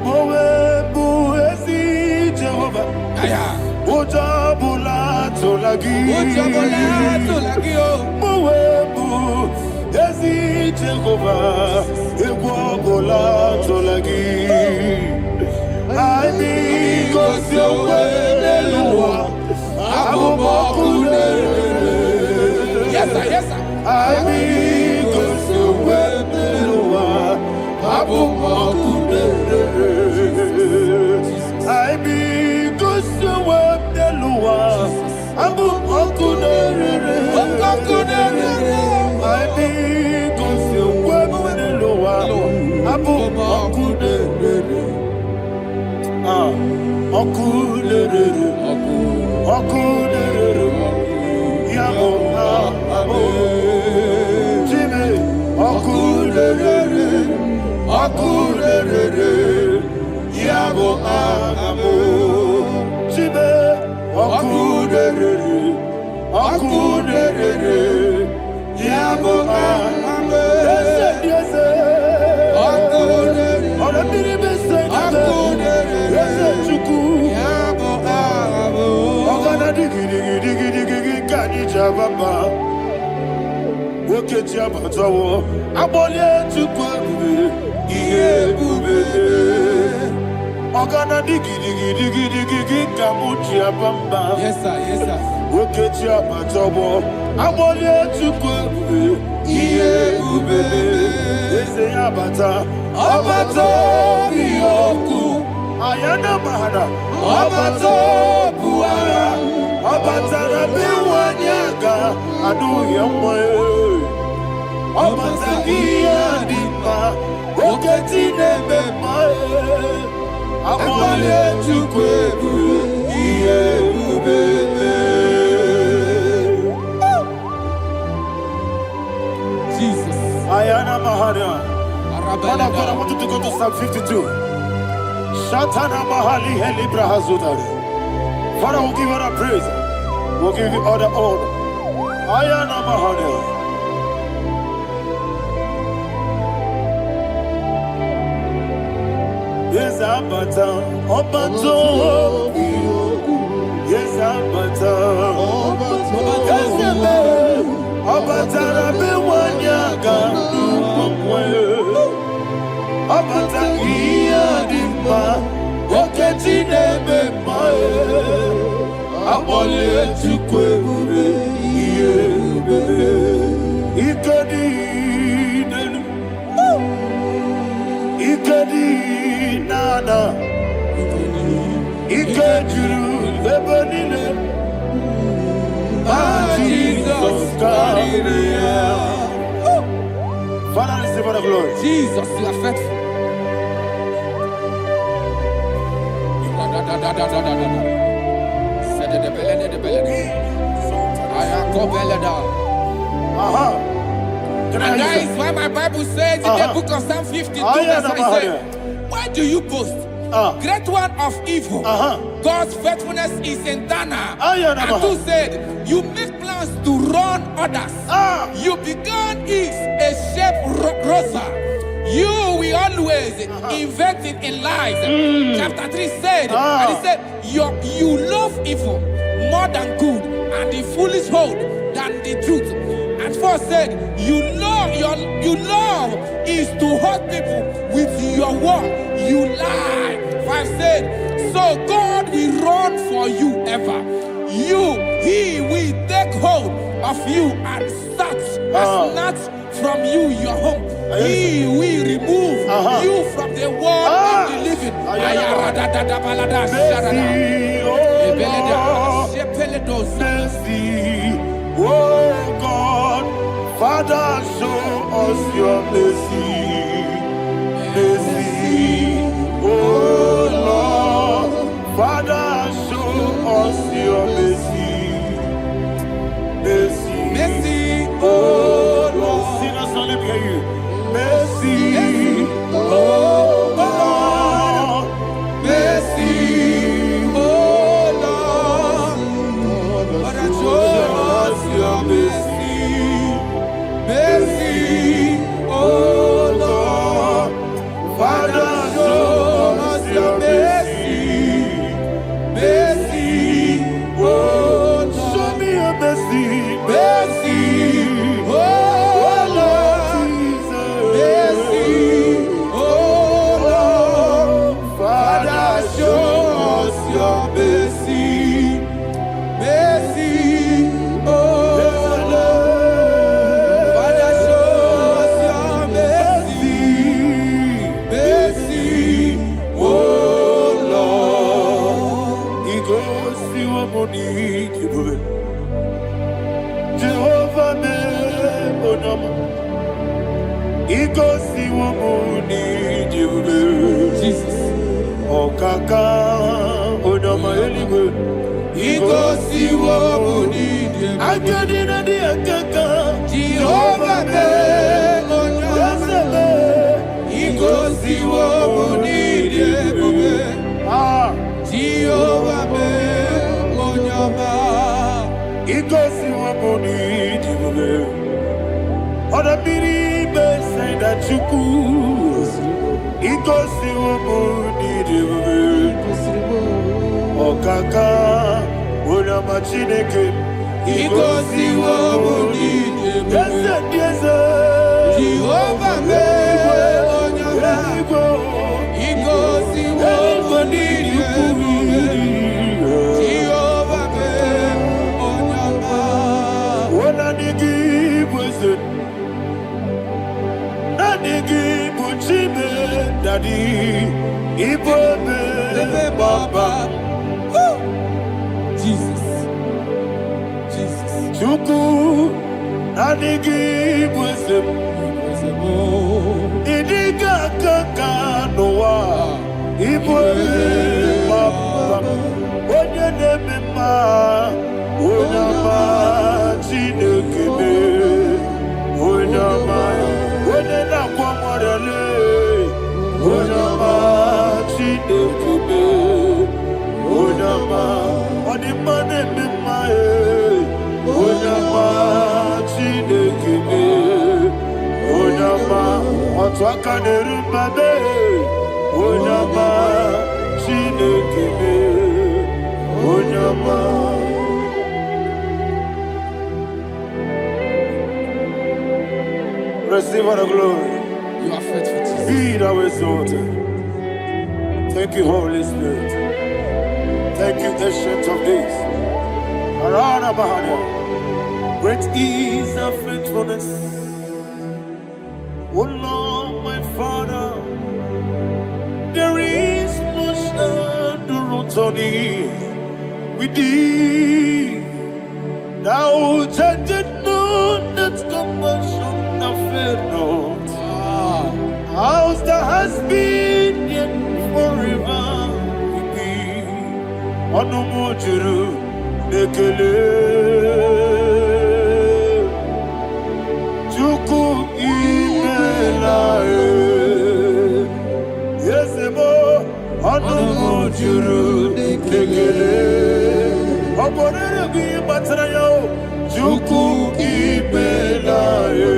Mowebu ezi Jehovah, Ojabula tolagi, Mowebu ezi Jehovah, Egwabola tolagi. Ani kosio weneluwa, Abubakure. Yes, sir. Ani kosio weneluwa, Abubakure. Ani kosio weneluwa, Abubakure. Ani kosio weneluwa, Abubakure. Okudere, Yabo Hame, Jimmy, Okudere, Yabo Hame, Jimmy, Okudere, Yabo Hame, yes, Baba, Woke Jabatawo, Abole to Kwabe, Bube, Ogana digi, Kamuchi Bamba. Yes, sir. Woke Jabatawo, Abole to Kwabe, Bube, Ese Abata, Yoku, Ayana Mahana, Abato Buara. Abatara biwanyaga adu yamwe Abatagia dipa Oketi nebema Abole chukwebu Iye ubebe Jesus. Ayana Mahana. Man of God, I want you to go to Psalm 52. Shatana Mahali Helibra Hazudari. Father, we'll give you all the praise. We'll give you all the honor. Ayana Mahana. Yes, Abata. Obato. Yes, Abata. Yes, Abata. Rabi wanyaga. Abata iya dimba. Oketi nebe mae. Abole chukwe ube. Iye ube. Ikadi nenu. Ikadi nana. Ikajuru lebanile. Jesus God. Father, receive all the glory. Jesus, you are faithful. And that is why my Bible says in the book of Psalm 52, verse 5, why do you boast? Great one of evil. God's faithfulness is eternal. And two said, you make plans to run others. You began is a shape rosa. You will always invent it in lies. Chapter 3 said, and he said, you love evil more than good. and the foolish hold than the truth. And 4 said, you love is to hurt people with your word. You lie. 5 said, so God will run for you ever. He will take hold of you and snatch from you your home. He will remove you from the world of the living. Mercy, oh God, Father, show us your mercy. Mercy, oh Lord, Father, show us your mercy. Mercy, Mercy, oh Lord. Sing us only hear you. Mercy, oh Lord. Mercy, oh Lord. Father, show us your mercy. Mercy, oh Lord. Father, show us your mercy. Mercy, oh Lord. Show me your mercy. Mercy, oh Lord. Mercy, oh Lord. Father, show us your mercy. Mercy, oh Lord. Father, show us your mercy. Mercy, oh Lord. He goes to a Monie Point. Jehovah me onama. He goes to a Monie Point. Jesus. Okaka onama eligwe. He goes to Monie Point. Agadina di akaka. Jehovah me onama. He goes to Monie Point. Jehovah me onama. He goes to a Monie Point. Oda biri beside that you could. He goes to a Monie Point. Okaka onama chineke. He goes to Monie Point. Yes, yes, Jehovah me onama. He goes to Monie Point. Jehovah me onama. What I give was it? Nadigi Buchibe, Daddy, Ibobe, Baba, Jesus. Jesus. Chuku, Nadigi Busim, Idiga Kaka Noa, Ibobe, Baba, Onya Nemema, Onama, Chinekebe, Onama, Onena Kwamorele, Onama, Chinekebe, Onama, Onimane Mimae, Onama, Chinekebe, Onama, Otwakane Rumbabe, Onama, Chinekebe, Onama. Receive all the glory. You are faithful, Jesus. Be thou exalted. Thank you, Holy Spirit. Thank you, Ancient of Days. Arana Bahana. Great is our faithfulness. Oh Lord, my Father, there is much endurance on thee. With thee, thou judgest not that compassion of faith not. Ours that has been yet forever with thee. Onomojuru nekele. Chuku imelae. Yesemo onomojuru nekele. Oborere bi batrayo. Chuku imelae.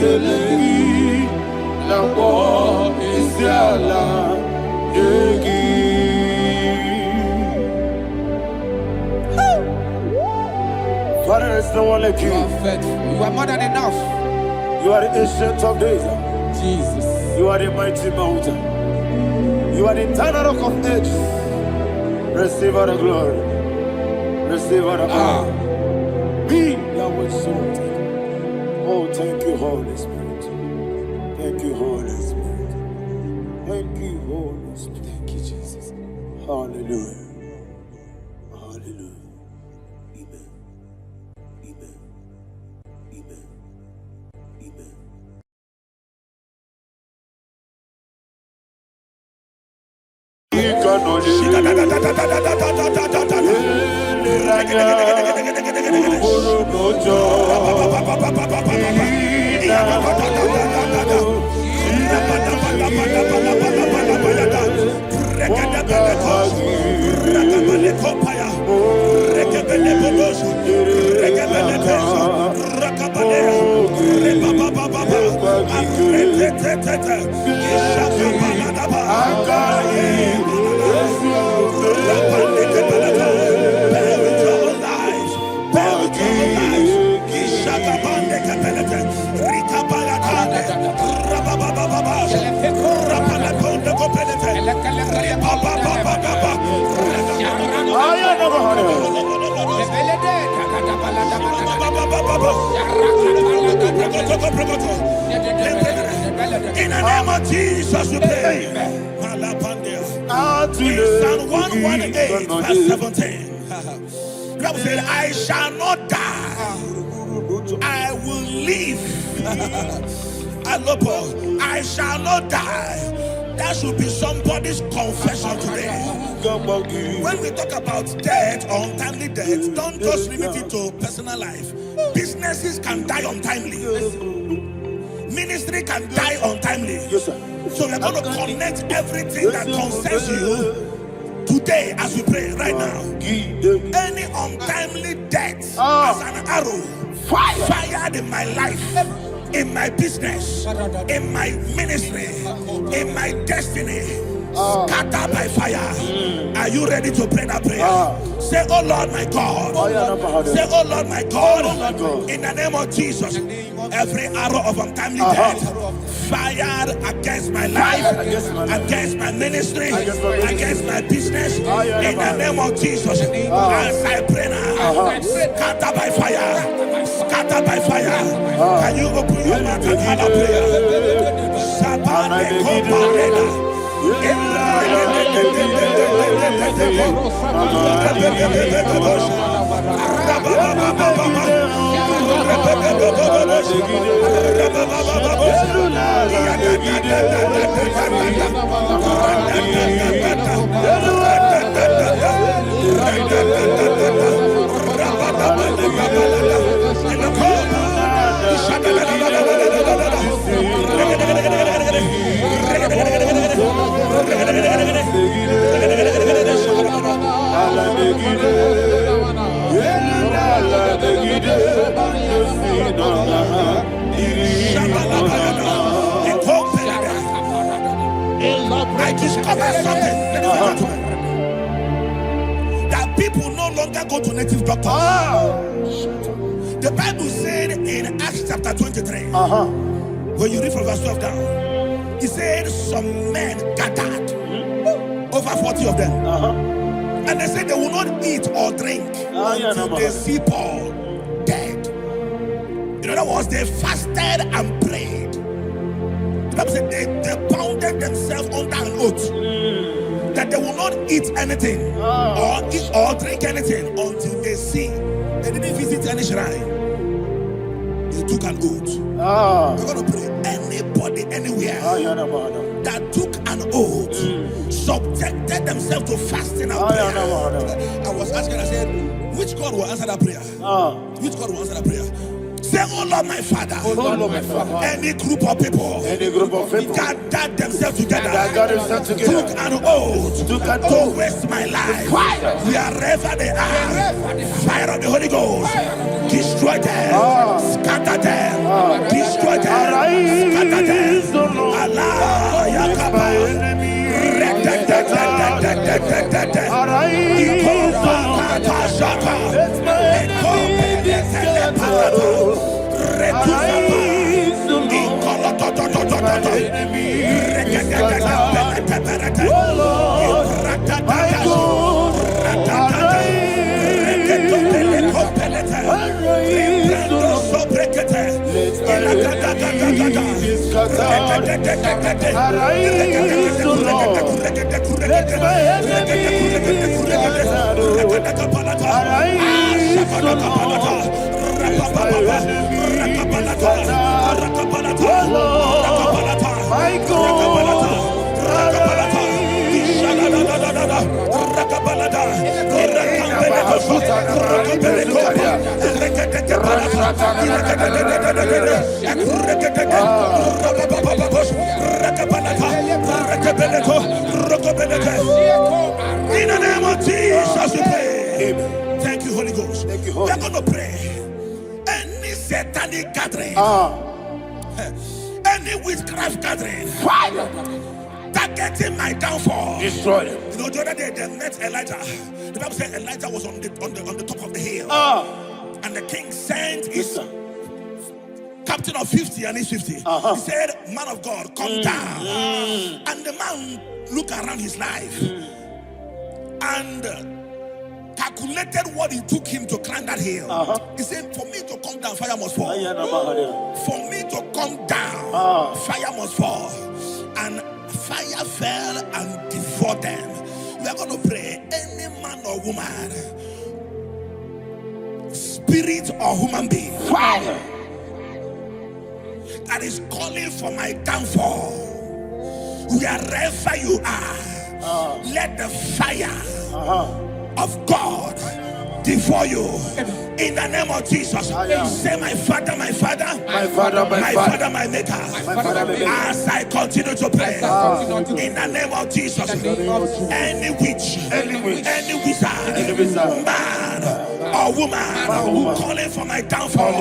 Telegi, Namo Isiala, Yegi. Father, there is no one like you. You are faithful. You are more than enough. You are the ancient of days. Jesus. You are the mighty mountain. You are the eternal rock of ages. Receive all the glory. Receive all the power. Be thou exalted. Oh, thank you, Holy Spirit. Thank you, Holy Spirit. Thank you, Holy Spirit. Thank you, Jesus. Hallelujah. Hallelujah. Amen. Amen. Amen. Amen. In the name of Jesus, we pray. In Psalm 118, verse 17, the Bible said, I shall not die, I will live. I shall not die. That should be somebody's confession today. When we talk about death or untimely death, don't just limit it to personal life. Businesses can die untimely. Ministry can die untimely. Yes, sir. So we're going to connect everything that concerns you today as we pray right now. Any untimely death as an arrow fired in my life, in my business, in my ministry, in my destiny, scattered by fire. Are you ready to pray that prayer? Say, oh Lord my God. Say, oh Lord my God. In the name of Jesus, every arrow of untimely death fired against my life, against my ministry, against my business, in the name of Jesus, as I pray now, scattered by fire, scattered by fire. Can you open your mouth and have a prayer? I discovered something that people no longer go to native doctors. The Bible said in Acts chapter 23, when you read from verse 12 down, it said some men gathered, over 40 of them, and they said they will not eat or drink until they see Paul dead. In other words, they fasted and prayed. The Bible said they bounded themselves under an oath that they will not eat anything or eat or drink anything until they see. They didn't visit any shrine. They took an oath. We're going to pray. Anybody, anywhere that took an oath, subjected themselves to fasting and prayer. I was asking, I said, which God will answer that prayer? Which God will answer that prayer? Say, oh Lord, my Father. Oh Lord, my Father. Any group of people. Any group of people. Gathered themselves together. Took an oath. To waste my life. Wherever they are. Fire of the Holy Ghost. Destroy them. Scatter them. Destroy them. Scatter them. Allah. Yakaba. In the name of Jesus, we pray. Thank you, Holy Ghost. We are going to pray. Any satanic gathering, any witchcraft gathering, targeting my downfall, destroy them. You know, the other day they met Elijah. The Bible said Elijah was on the top of the hill, and the king sent his captain of 50 and his 50. He said, "Man of God, come down." And the man looked around his life and calculated what it took him to climb that hill. He said, "For me to come down, fire must fall. For me to come down, fire must fall." And fire fell and devoured them. We are going to pray. Any man or woman, spirit or human being, fire, that is calling for my downfall, wherever you are, let the fire of God devour you. In the name of Jesus, say, "My Father, my Father, my Father, my Father, my Maker." As I continue to pray, in the name of Jesus, any witch, any wizard, man or woman calling for my downfall,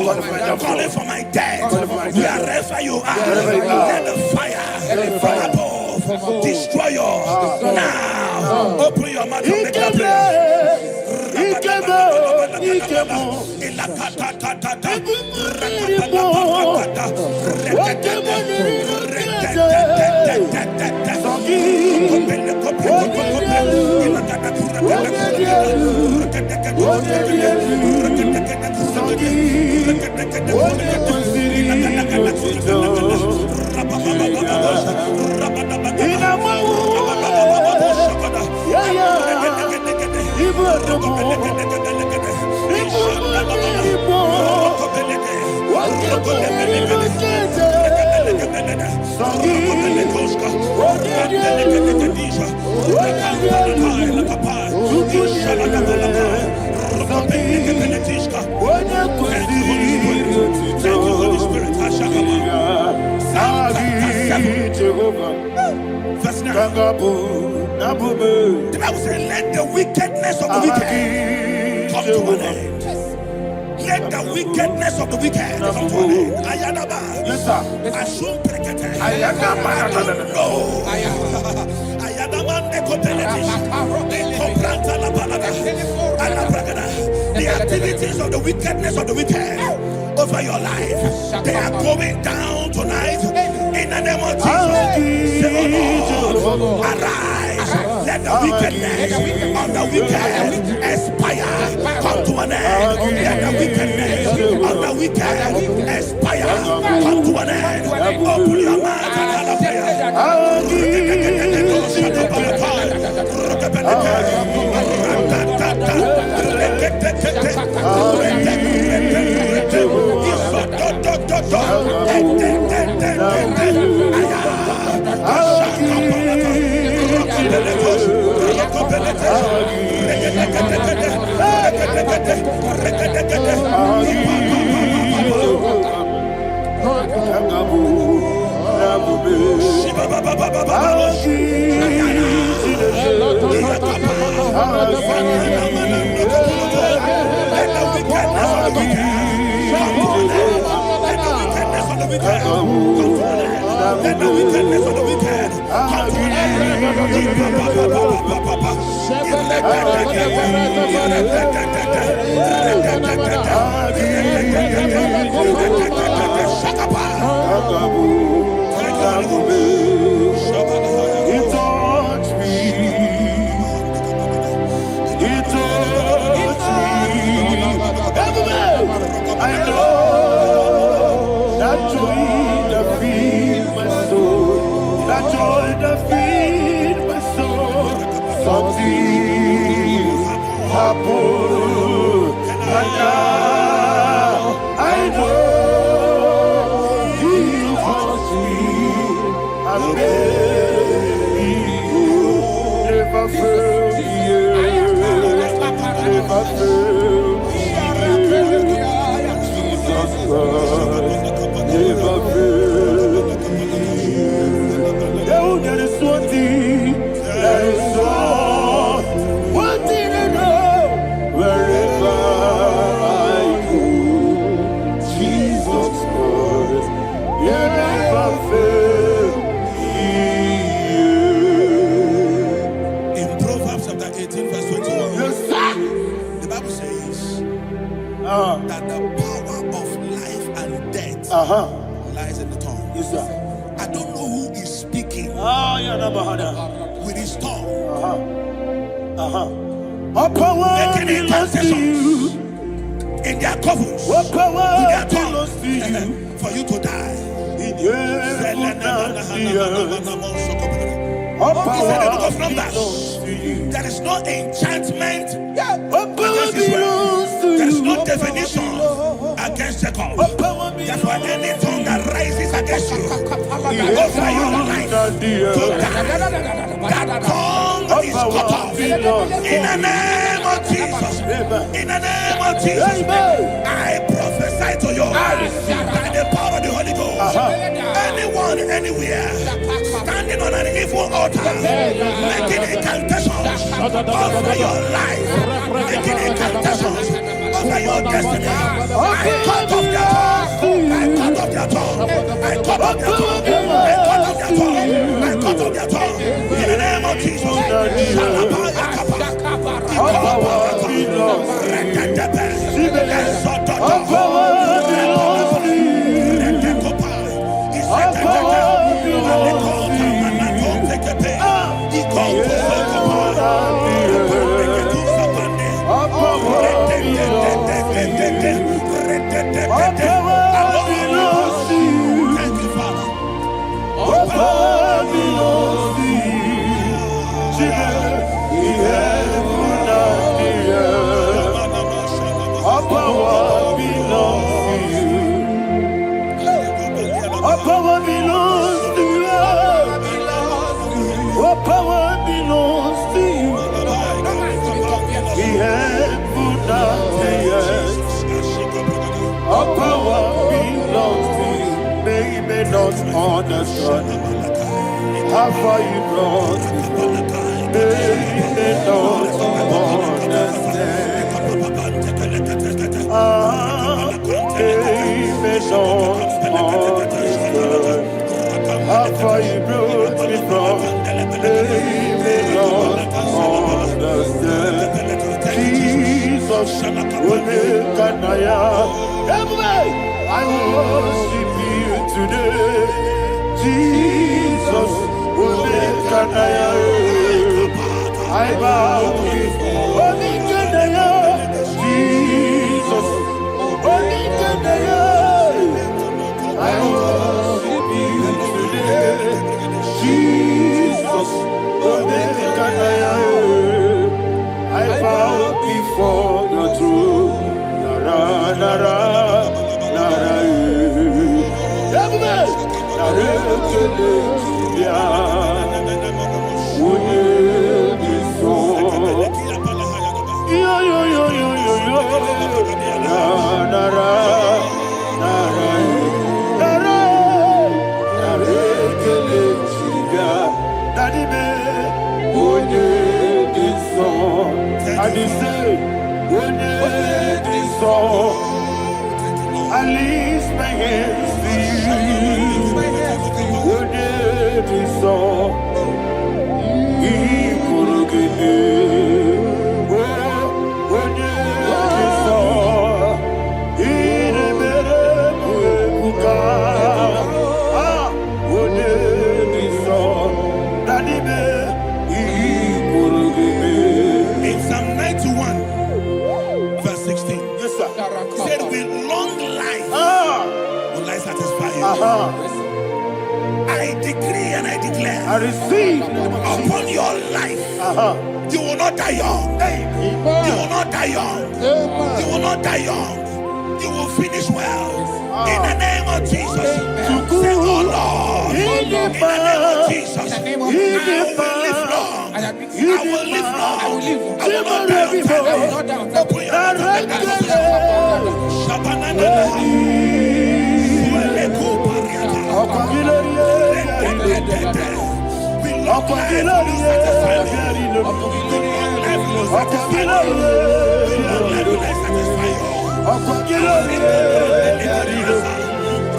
calling for my death, wherever you are, let the fire from above destroy you now. Open your mouth and make a prayer. The Bible says, "Let the wickedness of the wicked come to an end." Let the wickedness of the wicked come to an end. Ayadaba. Asum prekete. Ayadaba. No. Ayadaba nekopeletis. Kopranta la balada. Alabragada. The activities of the wickedness of the wicked over your life, they are going down tonight. In the name of Jesus, say, "Oh Lord, arise. Let the wickedness of the wicked expire. Come to an end. Let the wickedness of the wicked expire. Come to an end." Open your mouth and prayer. Let the wickedness of the wicked come to an I know that joy that feeds my soul, that joy that feeds my soul. Something happened, and now I know He wants me. I'm ready, never fail me, never fail. There is one thing, there is one thing I know. Wherever I go, Jesus Christ, you never fail me. In Proverbs chapter 18, verse 21, Yes, sir. the Bible says that the power of life and death lies in the tongue. Yes, sir. I don't know who is speaking with his tongue, making incantations in their covens with their tongue for you to die. He said in the book of Numbers, there is no enchantment against Israel. There is no definition against Jacob. Therefore, any tongue that rises against you over your life to die, that tongue is cut off. In the name of Jesus. In the name of Jesus. I prophesy to you by the power of the Holy Ghost. Anyone, anywhere, standing on an evil altar, making incantations over your life, making incantations over your destiny, I cut off their tongue. I cut off their tongue. I cut off their tongue. I cut off their tongue. I cut off their tongue. In the name of Jesus. Understand how far you brought me. They don't understand. They may not understand how far you brought me from. They may not understand. Jesus will make a Naija. I worship you today. Jesus will make a Naija. I bow before Naija. Jesus will make a Naija. I worship you today. Jesus will make a Naija. I bow before the throne. Nara, nara, nara. I lift my hands to you. Your name is all. In Psalm 91, verse 16, yes, sir. He said, with long life will I satisfy you. I decree and I declare, I receive upon your life, you will not die young. You will not die young. You will not die young. You will finish well. In the name of Jesus. Say, oh Lord, in the name of Jesus, I will live long. I will live long. I will not die on time.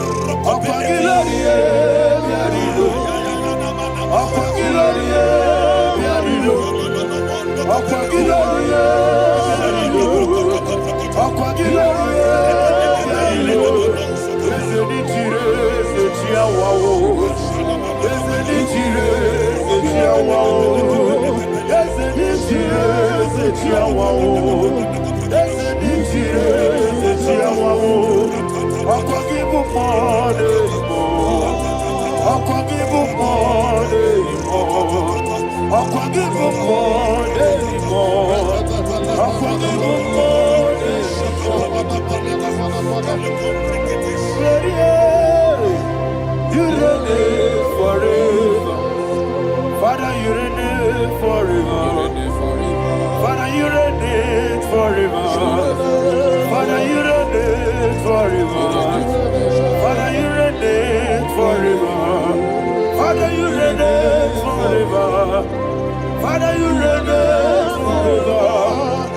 Open your mouth and you reign forever. Father, you reign forever. Father, you reign forever. Father, you reign forever. Father, you reign forever. Father, you reign forever. Father, you reign forever.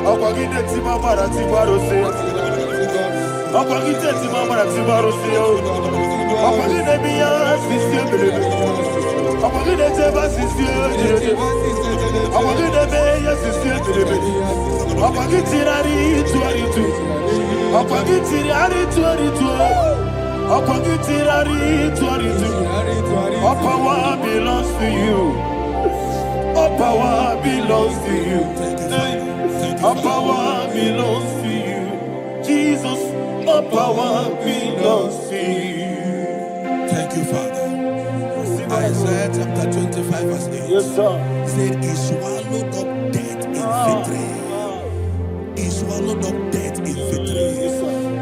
Akwagite timamara tibarose. Akwagite timamara tibarose. Akwagite biya sisiye. Akwagite teba sisiye. Akwagite beya sisiye. Akwagite rari tuaritu. Akwagite rari tuaritu. Akwagite rari tuaritu. All power belongs to you. All power belongs to you. All power belongs to you. Jesus, all power belongs to you. Thank you, Father. Isaiah chapter 25, verse 8. Yes, sir. He said, he swallowed up death in victory. He swallowed up death in victory.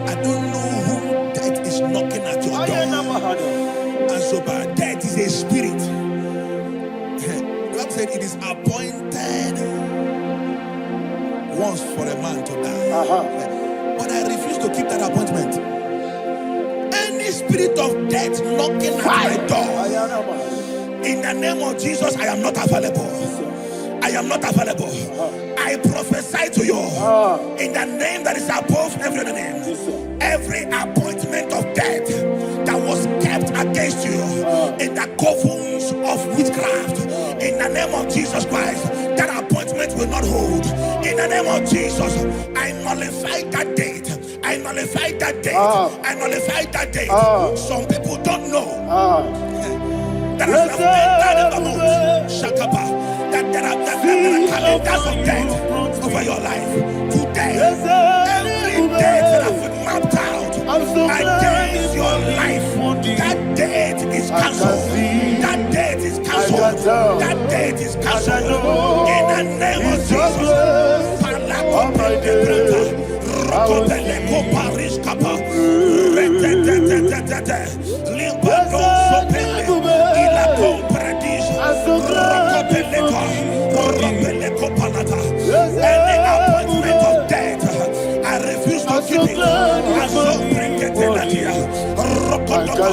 I don't know who death is knocking at your door. And so, but death is a spirit. God said it is appointed once for a man to die. But I refuse to keep that appointment. Any spirit of death knocking at my door, in the name of Jesus, I am not available. I am not available. I prophesy to you in the name that is above every other name. Every appointment of death that was kept against you in the covens of witchcraft, in the name of Jesus Christ, that appointment will not hold. In the name of Jesus, I nullify that date. I nullify that date. I nullify that date. Some people don't know that as I've entered the month, Shakapa, that there are calendars of death over your life. Today, every date that I've mapped out against your life, that date is cancelled. That date is cancelled. That date is cancelled. In the name of Jesus. Rokopeleko Paris Kappa. Limbado Sopele. Ilako Paradis. Rokopeleko Panata. Any appointment of death, I refuse to keep it. I so bring it in the year. Rokopeleko.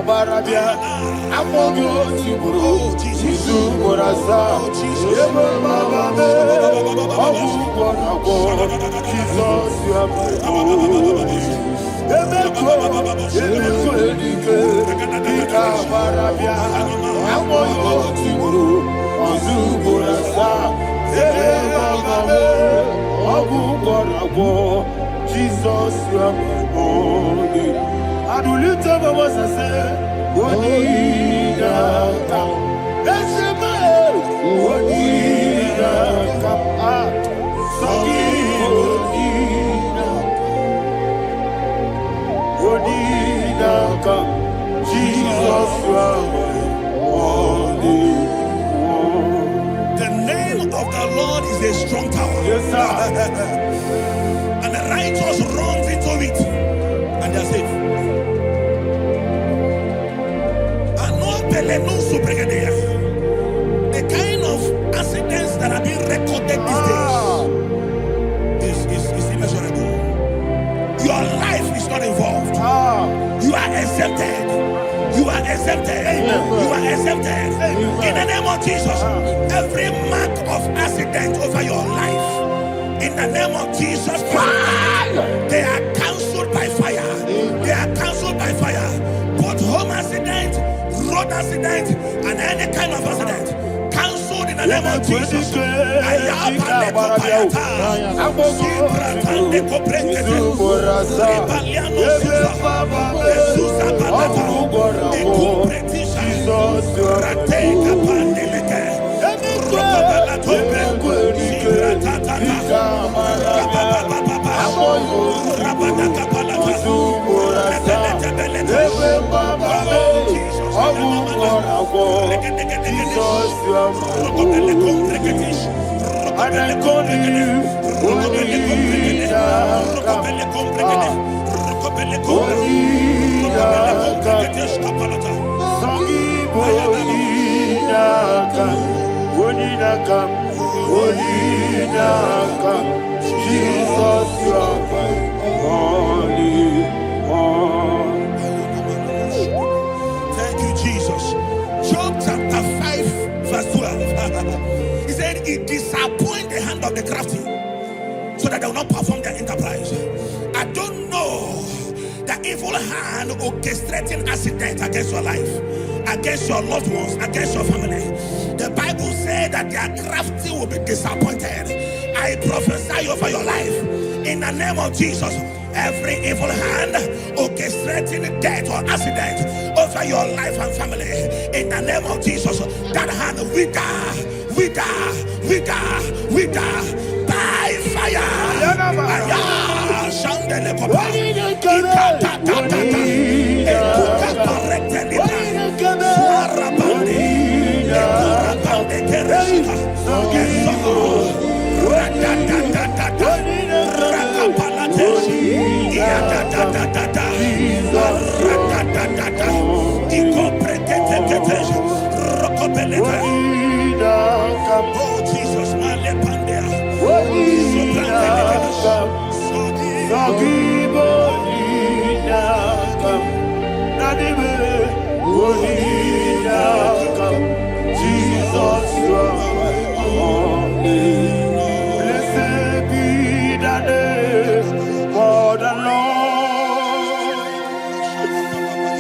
barabia. Amogo tiburu. Jisu borasa. Ebe baba me. Abu borabo. Jesus you are my own. Emeko edike. Ika barabia. Amogo tiburu. Jisu borasa. Ebe baba me. Abu borabo. Jesus you are my own. Adulita baba sase. Onida kam, esema, onida kam, sogi onida kam, Jesus you are my only one. The name of the Lord is a strong tower. Yes, sir. And the righteous runs into it, and they are safe. The kind of accidents that are being recorded these days is immeasurable. Your life is not involved. You are exempted. You are exempted. You are exempted. In the name of Jesus, every mark of accident over your life, in the name of Jesus Christ, they are cancelled by fire. They are cancelled by fire. Both home accident, road accident, and any kind of accident, cancelled in the name of Jesus. Thank you, Jesus. Job chapter 5, verse 12. He said, "It disappoints the hand of the crafty, so that they will not perform their enterprise." I don't know the evil hand orchestrating accident against your life, against your loved ones, against your family. The Bible said that their crafty will be disappointed. I prophesy over your life in the name of Jesus. Every evil hand orchestrating death or accident over your life and family, in the name of Jesus, that hand wither by fire. Oh Jesus, blessed be the name of the Lord.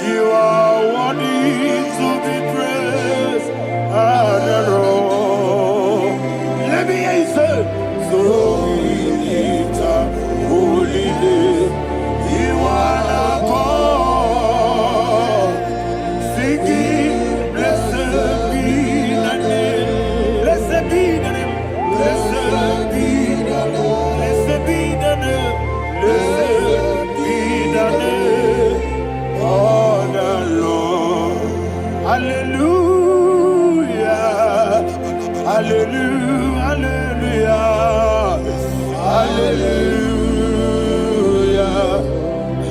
You are worthy to be praised and adored. Let me hear you say, so we lift up holy name. You are the God. Singing, blessed be the name. Blessed be the name. Blessed be the name. Blessed be the name. Blessed be the name of the Lord. Hallelujah. Hallelujah. Hallelujah. Hallelujah.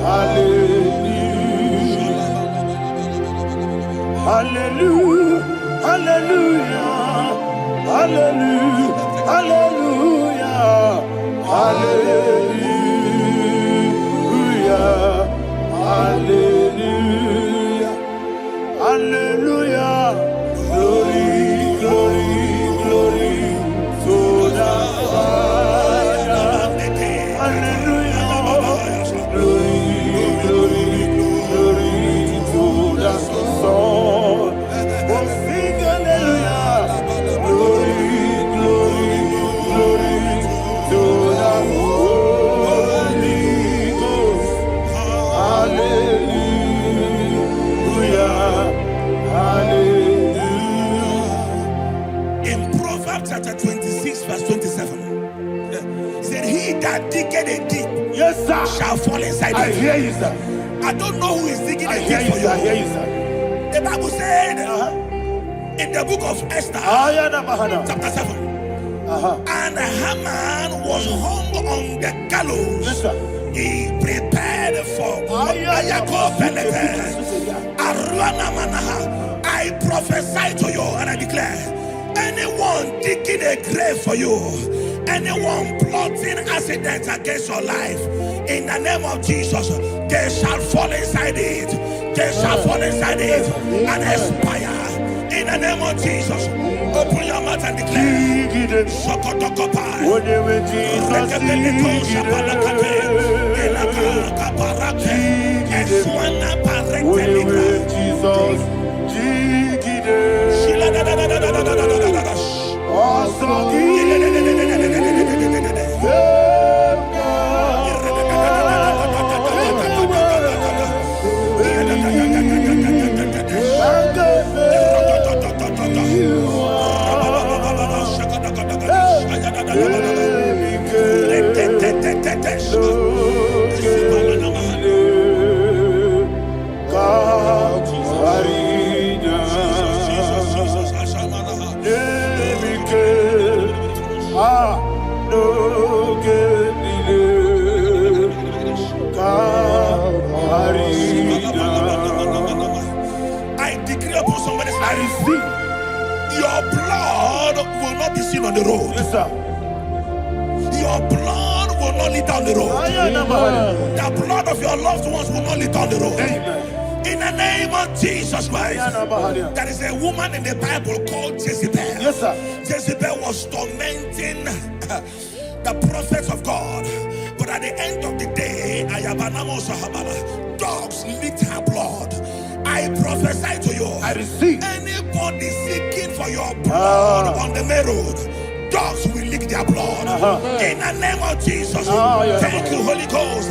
Hallelujah. Hallelujah. Hallelujah. Hallelujah. Hallelujah. Hallelujah. Yes, sir. shall fall inside I you. hear you, sir. I don't know who is digging I a hear pit you, for sir. I hear you. you, sir. The Bible said in the book of Esther, chapter 7, and Haman was hung on the gallows. Yes, sir. He prepared for I prophesy to you and I declare, anyone digging a grave for you, anyone plotting accidents against your life, in the name of Jesus, they shall fall inside it. They shall fall inside it and expire. In the name of Jesus, open your mouth and declare. Sokotokopai. I decree upon somebody's life, your blood will not be seen on the road. Yes, sir. Your blood will not lead down the road. The blood of your loved ones will not lead down the road. In the name of Jesus Christ. There is a woman in the Bible called Jezebel. Yes, sir. Jezebel was tormenting the prophets of God. But at the end of the day, dogs licked her blood. I prophesy to you. I receive. Anybody seeking for your blood on the main road, dogs will lick their blood. In the name of Jesus. Thank you, Holy Ghost.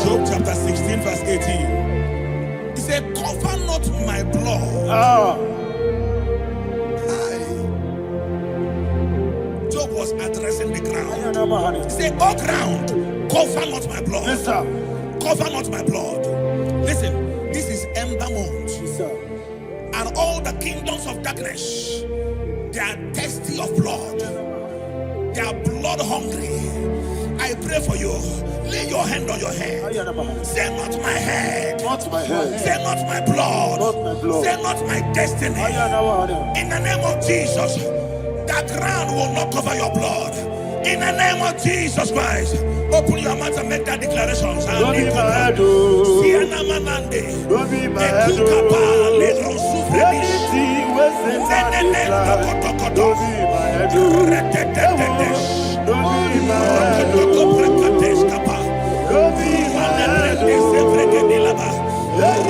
Job chapter 16 verse 18. He said, cover not my blood. Job was addressing the ground. He said, oh ground, cover not my blood. Yes, sir. Cover not my blood. Listen, this is ember month. Yes, sir. And all the kingdoms of darkness, they are thirsty of blood. They are blood hungry. I pray for you. Lay your hand on your head. Say not my head. Not my head. Say not my blood. Not my blood. Say not my destiny. In the name of Jesus, that ground will not cover your blood. In the name of Jesus Christ, open your mouth and make that declaration. Don't be mad, oh. Don't be mad, oh. Anything was in that decline. Don't be mad, oh. Don't be mad, oh. Don't be mad, oh.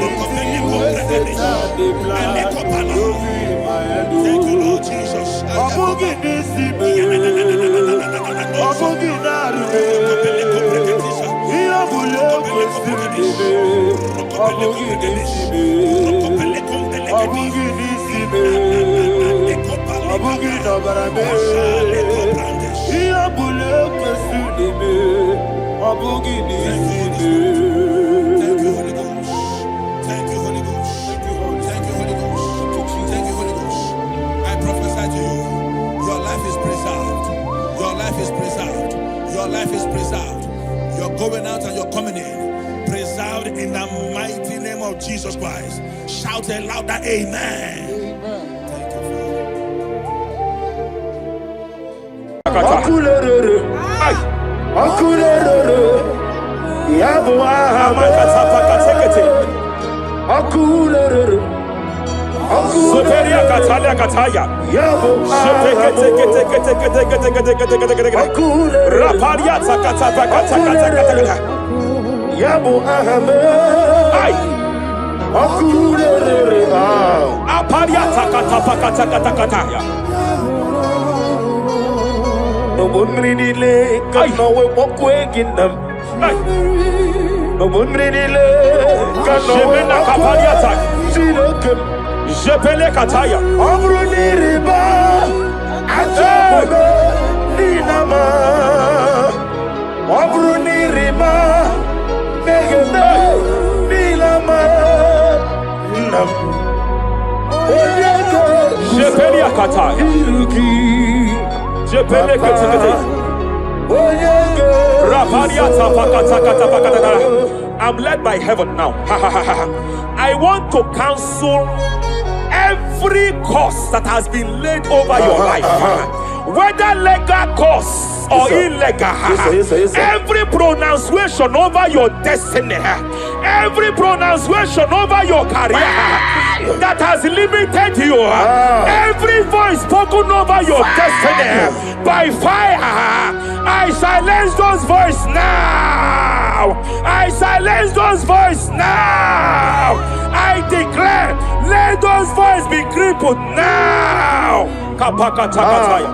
Anything was in that decline. Don't be mad, oh. Thank you, Lord Jesus. Thank you, Holy Ghost. Thank you, Holy Ghost. Thank you, Holy Ghost. Thank you, Holy Ghost. I prophesy to you, your life is preserved. life is preserved. Your life is preserved. You're going out and you're coming in. Preserved in the mighty name of Jesus Christ. Shout a louder amen. Thank you, No one really lake, no way walk waking them. No one really lake, no way walk waking. Jepele kataya. Amruni riba, ajabe ninama. Amruni riba, megene ninama. Nam. Jepele kataya. Jepele kataya. I'm led by heaven now. I want to cancel every curse that has been laid over your life, whether legal curse or illegal. Every pronunciation over your destiny, every pronunciation over your career that has limited you, every voice spoken over your destiny by fire, I silence those voices now. I silence those voices now. I declare, let those voices be crippled now. Kapakatakataya.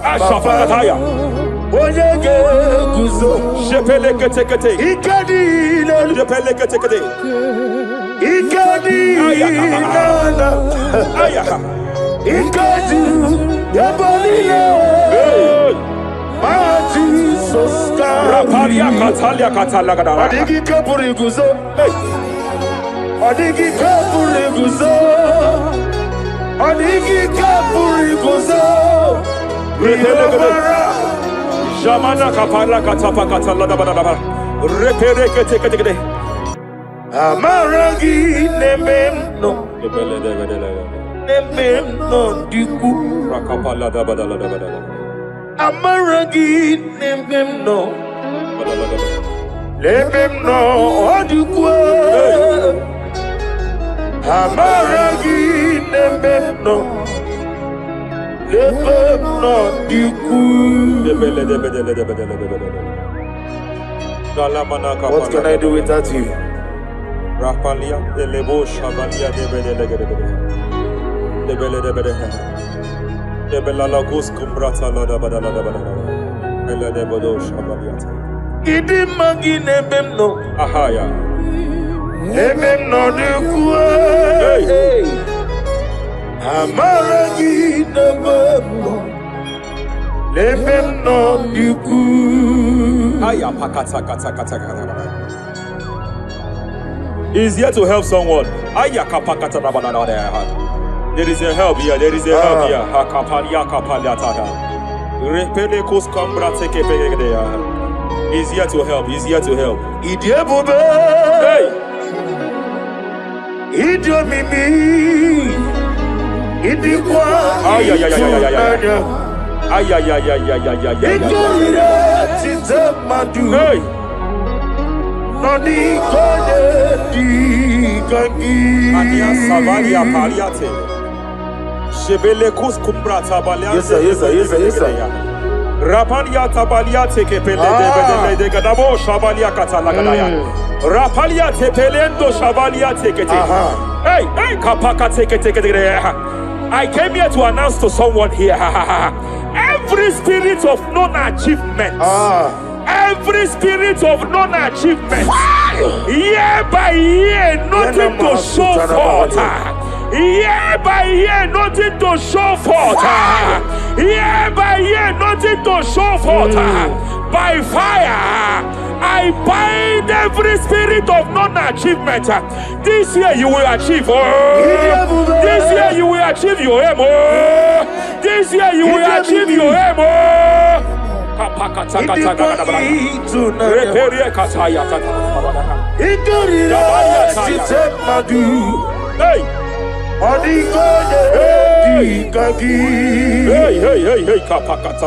Ashafakataya. Shepelekete. Shepelekete. Raparia Katalia Katalagada. Adigi kapuriguzo. Adigi kapuriguzo. Adigi kapuriguzo. Jamana Kapara Katapa Katalada Badaba. Reperekete. Amaragi nememno. Nememno diku. Rakapalada Badalada. Amaragi nememno. Nememno diku. Amaragi nememno. Nememno diku. What can I do without you? Rapalia, the Lebo Shabalia, the Belalagus Cumbrata Lada Badalada, Ella de Bodo Shabaliata. Idi magi nebemno. Ahaya. Nebemno de kue. Amaragi nebemno. Nebemno de kue. Aya pakata kata. He's here to help someone. Aya kapakata rabana. There is a help here. There is a help here. Hakapalia kapaliata. Repele kuskambra teke pegedea. He's here to help. He's here to help. Idiebobe. Hey. Idiomimi. Idikwa. Ay. Idorira titemadu. Hey. Noni kone di kangi. Ania savalia paliate. Shebele kuskumbra tabalia. Yes sir. Rapalia tabalia teke pele de gadabo shabalia katalagadaya. Rapalia tepelendo shabalia teke. Hey, kapaka teke. I came here to announce to someone here. Every spirit of non-achievement. Every spirit of non-achievement. Year by year, nothing to show forth. Year by year, nothing to show forth. Year by year, nothing to show forth. By fire, I bind every spirit of non-achievement. This year you will achieve. This year you will achieve your aim. This year you will achieve your aim. Hey. Hey, kapakata.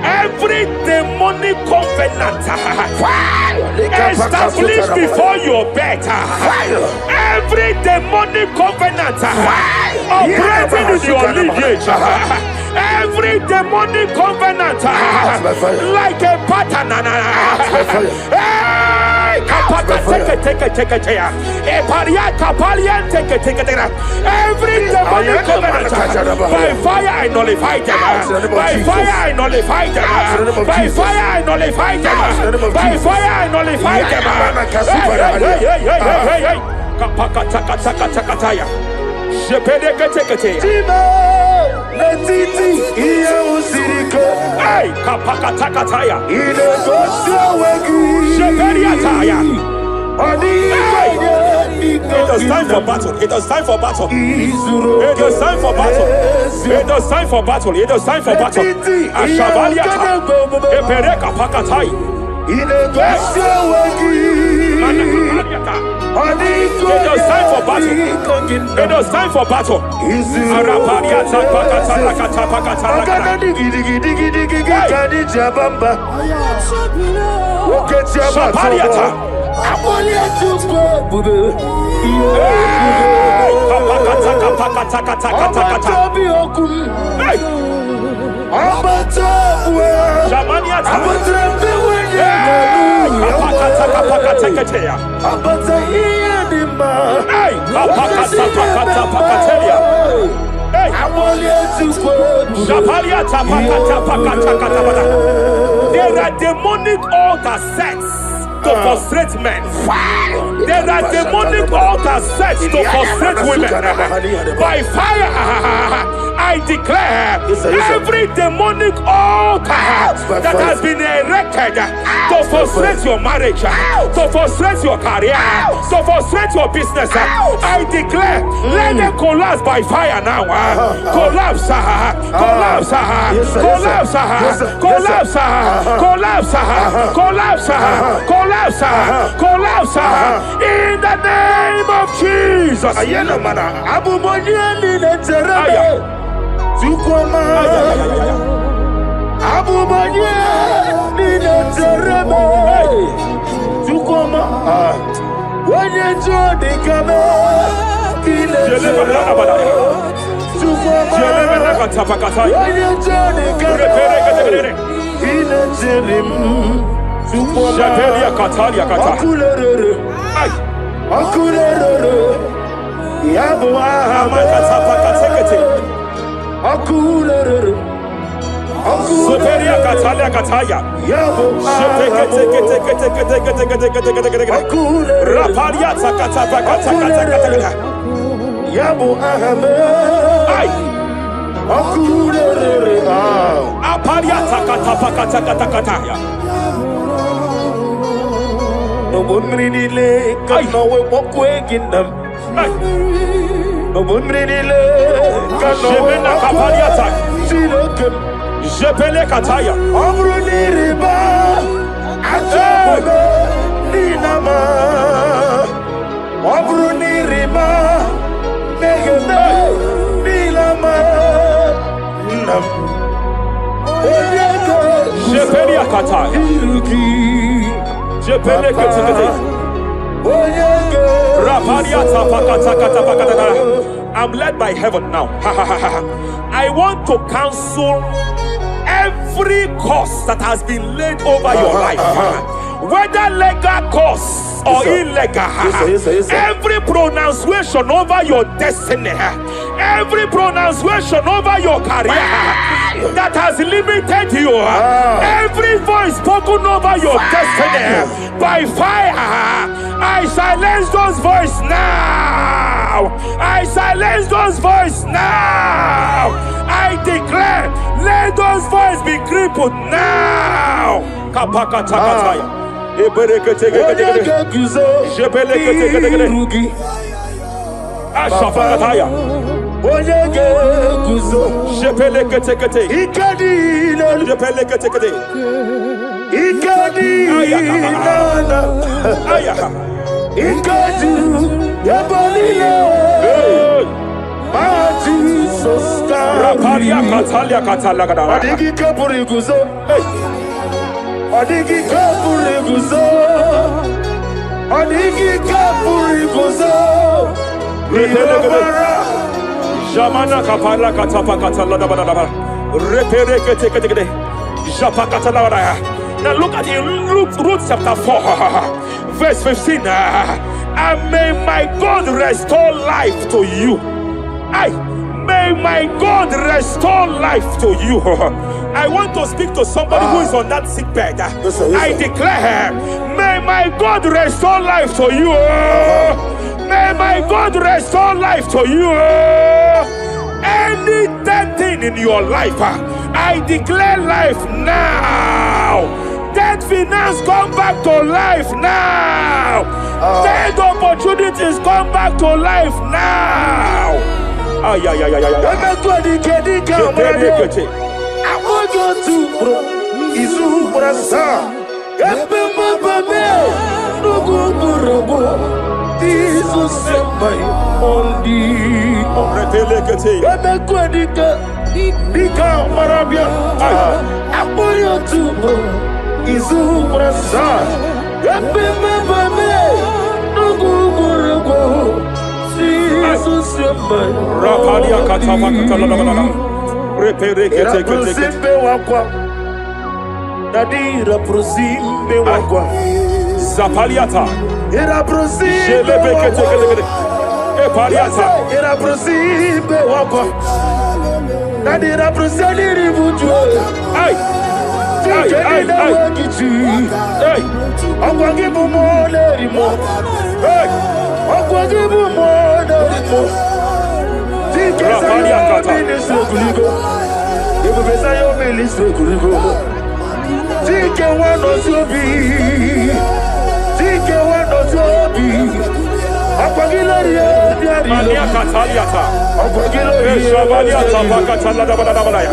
Every demonic covenant established before your bed, every demonic covenant operating in your lineage, every demonic covenant like a pattern. Every demonic covenant, by fire I nullify them. By fire I nullify them. By fire I nullify them. By fire I nullify It is time for battle. It is time for battle. It is time for battle. It is time for battle. It is time for battle. Ashavaliata. Epereka pakatai. It is time for battle. It is time for battle. Arapariata pakata pakata. Shapariata. There are demonic altar sets to frustrate men. There are demonic altars set to frustrate women. By fire, I declare every demonic altar that has been erected to frustrate your marriage, to frustrate your career, to frustrate your business, I declare, let them collapse by fire now. Collapse, collapse, collapse, collapse, collapse, collapse, collapse, collapse, in the name of Jesus. Ay. Aparia takata pakata katakataya. No bumrinile kanawe mokweginam. No bumrinile kanawe kapariata. Silokem. Jepele kataya. Amruniriba. Ajabe. Ninama. Amruniriba. Negene. Nilama. Nam. Jepele kataya. Jepele kataya. I'm led by heaven now. I want to cancel every curse that has been laid over your life, whether legal curse or illegal. Every pronunciation over your destiny, every pronunciation over your career that has limited you, every voice spoken over your destiny by fire, I silence those voices now. I silence those voices now. I declare, let those voices be crippled now. Kapakatakataya. Ashafakataya. Jepeleketekete. Jepeleketekete. Raparia katalia katalaga. Adigi kapuriguzo. Adigi kapuriguzo. Adigi kapuriguzo. Jamana kapala katapa katalada badaba. Repereketekete. Japa katalada. Now look at it, Ruth chapter 4, verse 15. And may my God restore life to you. May my God restore life to you. I want to speak to somebody who is on that sick bed. I declare, may my God restore life to you. May my God restore life to you. Any dead thing in your life, I declare life now. Dead finance come back to life now. Dead opportunities come back to life now. I want you to Rapalia katama katalala. Reperekete wakwa. Dadira prosimbe wakwa. Zapaliata. Era prosimbe wakwa. Epaliata. Era prosimbe wakwa. Dadira prosimbe ribuju. Ay. Ay. Ay. Akwagibu mole rimo. Hey. Akwagibu mole rimo. Rapalia kata. Ibu besa yo ministre kuligo. Tike wano zobi. Tike wano zobi. Akwagilari biari. Mania kataliata. Akwagilari. Shabaliata pakatala da bada bada ya.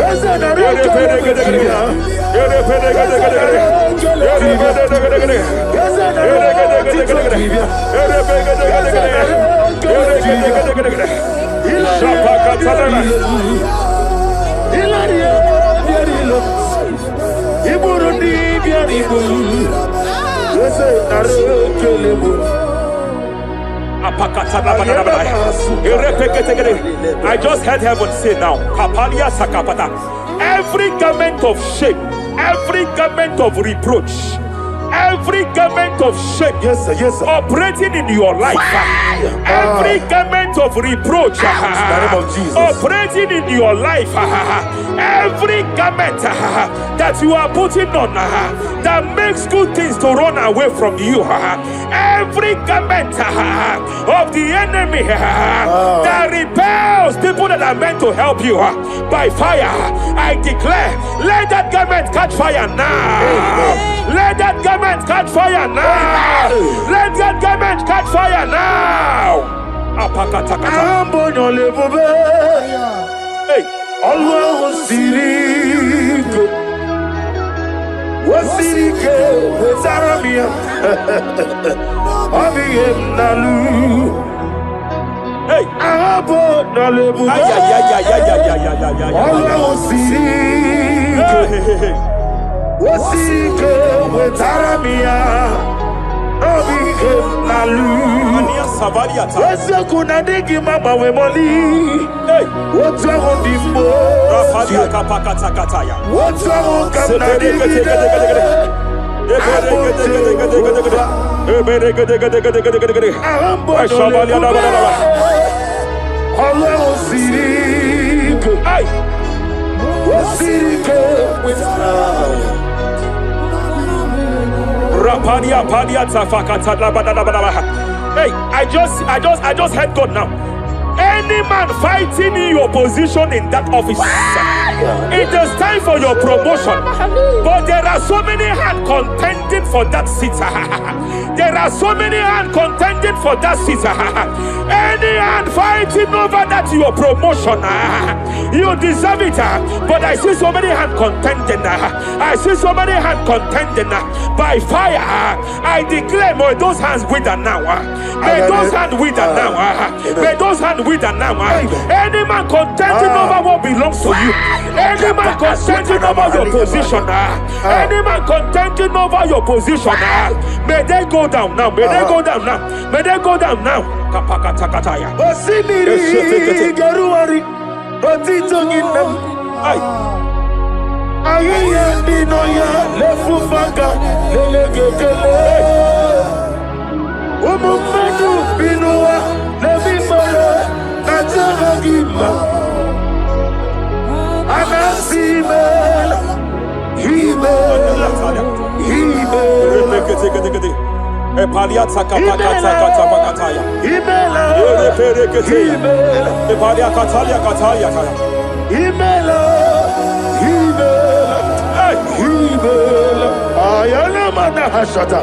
I just heard heaven say now, Kapalia Sakapata. Every garment of shame, every garment of reproach, every garment of shame, yes, sir. Operating in your life, every garment of reproach, operating in your life, every garment that you are putting on that makes good things to run away from you, every garment of the enemy that repels people that are meant to help you by fire. I declare, let that garment catch fire now. Let that garment catch fire now. Let that garment catch fire now. Hey, Allah Wasirike Zaramia Abiyem Nalu. Hey, Abo Nalebu. Allah Wasirike Zaramia Abiyem Nalu. Wese kuna digi mama we moli. hey, What's wrong with the Rafalia kapakata kataya. What's wrong with Hey, I just heard God now. Any man fighting in your position in that office, it is time for your promotion. But there are so many hands contending for that seat. There are so many hands contending for that seat. Any hand fighting over that your promotion, you deserve it. But I see so many hands contending. I see so many hands contending by fire. I declare, may those hands wither now. May those hands wither now. May those hands wither now. Any man contending over what belongs to you. Any man contending over your position. Any man contending over your position. May they go down now. May they go down now. May they go down now. Kapakatakataya. Osimiri Garuari Rotitoginem Ayaya Dinoya Lefufanga Lelegekele Umumenu Binua Levimara Najaragima Anasimel Himel Epaliata kapakata pakataya. Imela Eperekete. Epalia katalia katalia kaya. Imela Himela Ayana mana hashata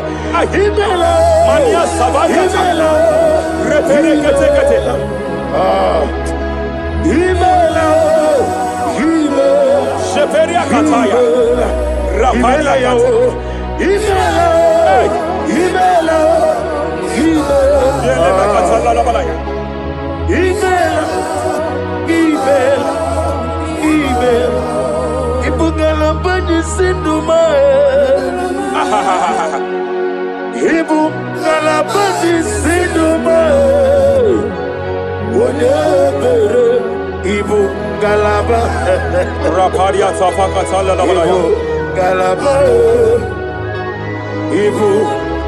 Imela Mania sabaya. Imela Reperekete kete. Imela Sheperia kataya. Rapalia kate. Imela Imela Yele makatala la balaya. Imela Ibungala bani sinduma Ibungala bani sinduma Wonebere Ibungala ba Rapalia tapakatala la balaya. Galaba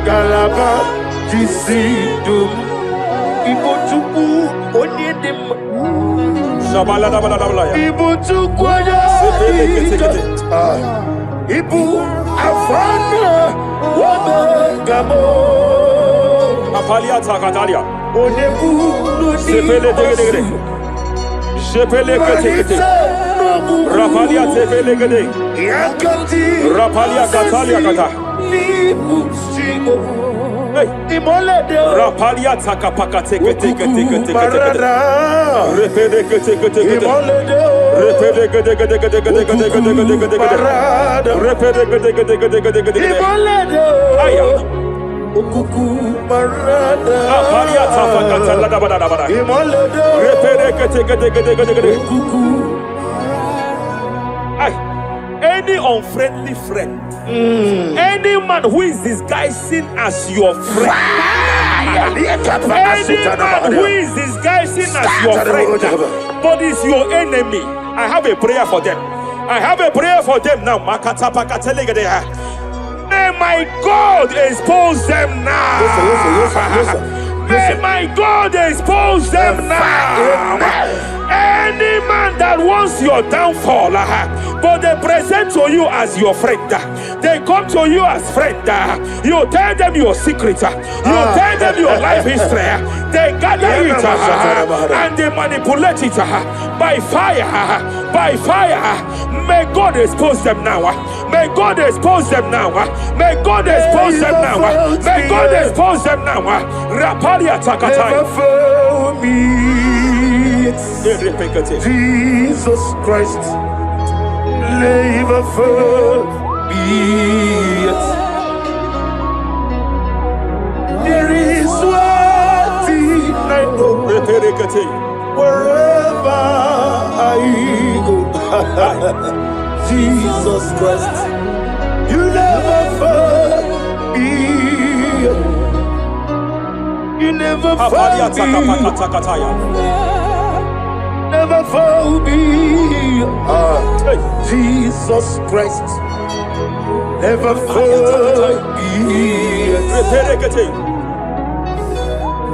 Galaba Jisidum Ibotuku Onyedim Shabala la balaya. Ibotuku Ibu Afana Wabagamo Apalia takatalia. Onebu Sepele degede. Sepele kete. Rapalia tepele gede. Yakati Rapalia katalia kata. Hey, Rapalia takapaka teke. Repede kete. Repede gede. Aya. Rapalia tapakata la bada. Repede kete. Any unfriendly friend, any man who is disguising as your friend, any man who is disguising as your friend, but is your enemy, I have a prayer for them. I have a prayer for them now. May my God expose them now. May my God expose them now. Any man that that wants your downfall, but they present to you as your friend. They come to you as friend. You tell them your secret. You tell them your life history. They gather it and they manipulate it by fire. By fire. May God expose them now. May God expose them now. May God expose them now. May God expose them now. Rapalia Takatai. Jesus Christ, never for me. There is one thing I know. Wherever I go, Jesus Christ, you never fail me. You never fail me. Never fail me. Jesus Christ, never fail me.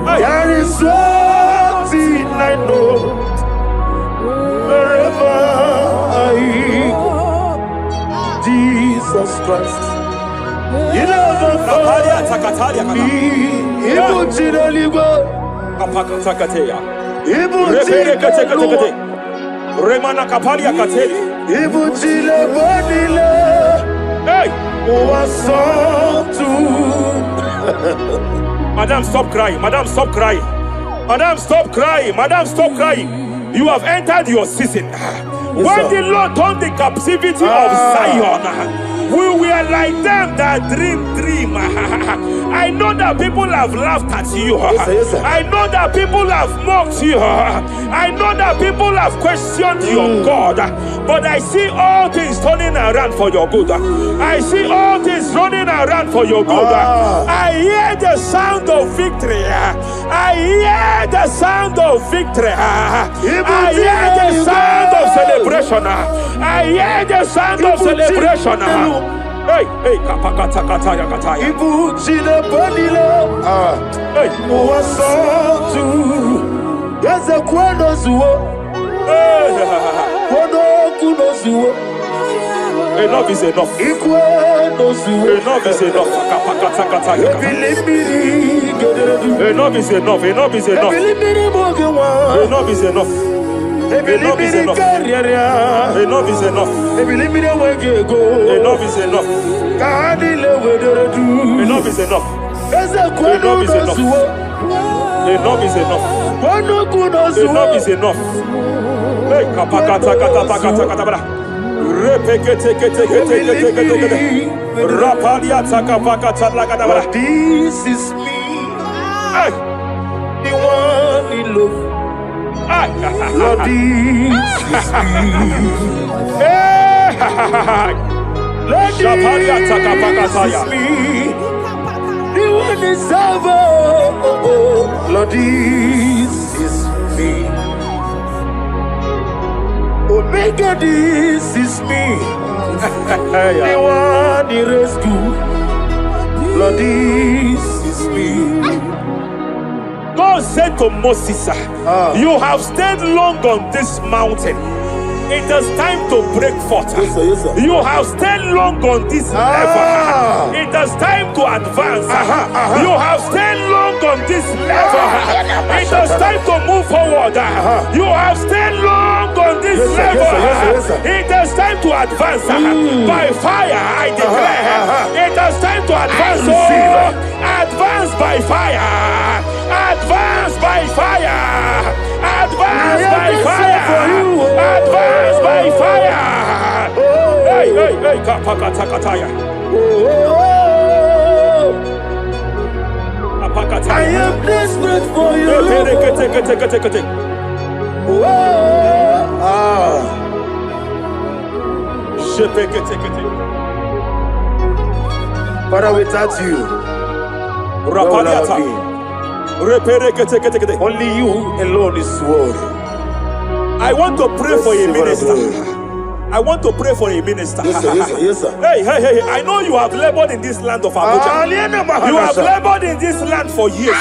There is one thing I know. Wherever I go, Jesus Christ, you never fail me. Remana Kapalia Kateli. Hey! Madam, stop crying. Madam, stop crying. Madam, stop crying. Madam, stop crying. You have entered your season. When the Lord turned the captivity of Zion, we were like them that dream. I know that people have laughed at you. Yes, I know that people have mocked you. I know that people have questioned your God. But I see all things turning around for your good. I see all things running around for your good. I hear the sound of victory. I hear the sound of victory. I hear the sound of celebration. I hear the sound of celebration. Hey, hey, kapakata kataya kataya. Ibu chile bonile. Hey, Uwasotu. Yeze kwendo zuo. Kwendo kuno zuo. Enough is enough. Ikwendo zuo. Enough is enough. Kapakata kataya. Enough is enough. Enough is enough. Enough is enough. Enough is enough. Enough is enough. Enough is enough. Enough is enough. Enough is enough. Enough is enough. Enough is enough. Hey, kapakata katapakata katabara. Repekete kete kete kete kete. Rapalia takapakata lagadabara. This is me. Hey, The one in love. Lord, this is me. Lord, this is me. The one is ever. Lord, this is me. Omega, this is me. The one in rescue. Lord, this is me. God said to Moses, you have stayed long on this mountain. It is time to break forth. Yes, sir. You have stayed long on this level. It is time to advance. You have stayed long on this level. It is time to move forward. You have stayed long on this level. Yes, sir. It is time to advance. By fire, I declare. It is time to advance. Advance by fire. Advance by fire. Advance by fire. Advance by fire. Hey, hey, hey, kapakatakataya. I am desperate for you. Father, without you, where would I be? Only you alone is worthy. I want to pray for a minister. I want to pray for a minister. Yes, sir. Yes, sir. Yes, sir. Hey. I know you have labored in this land of Abuja. You have labored in this land for years,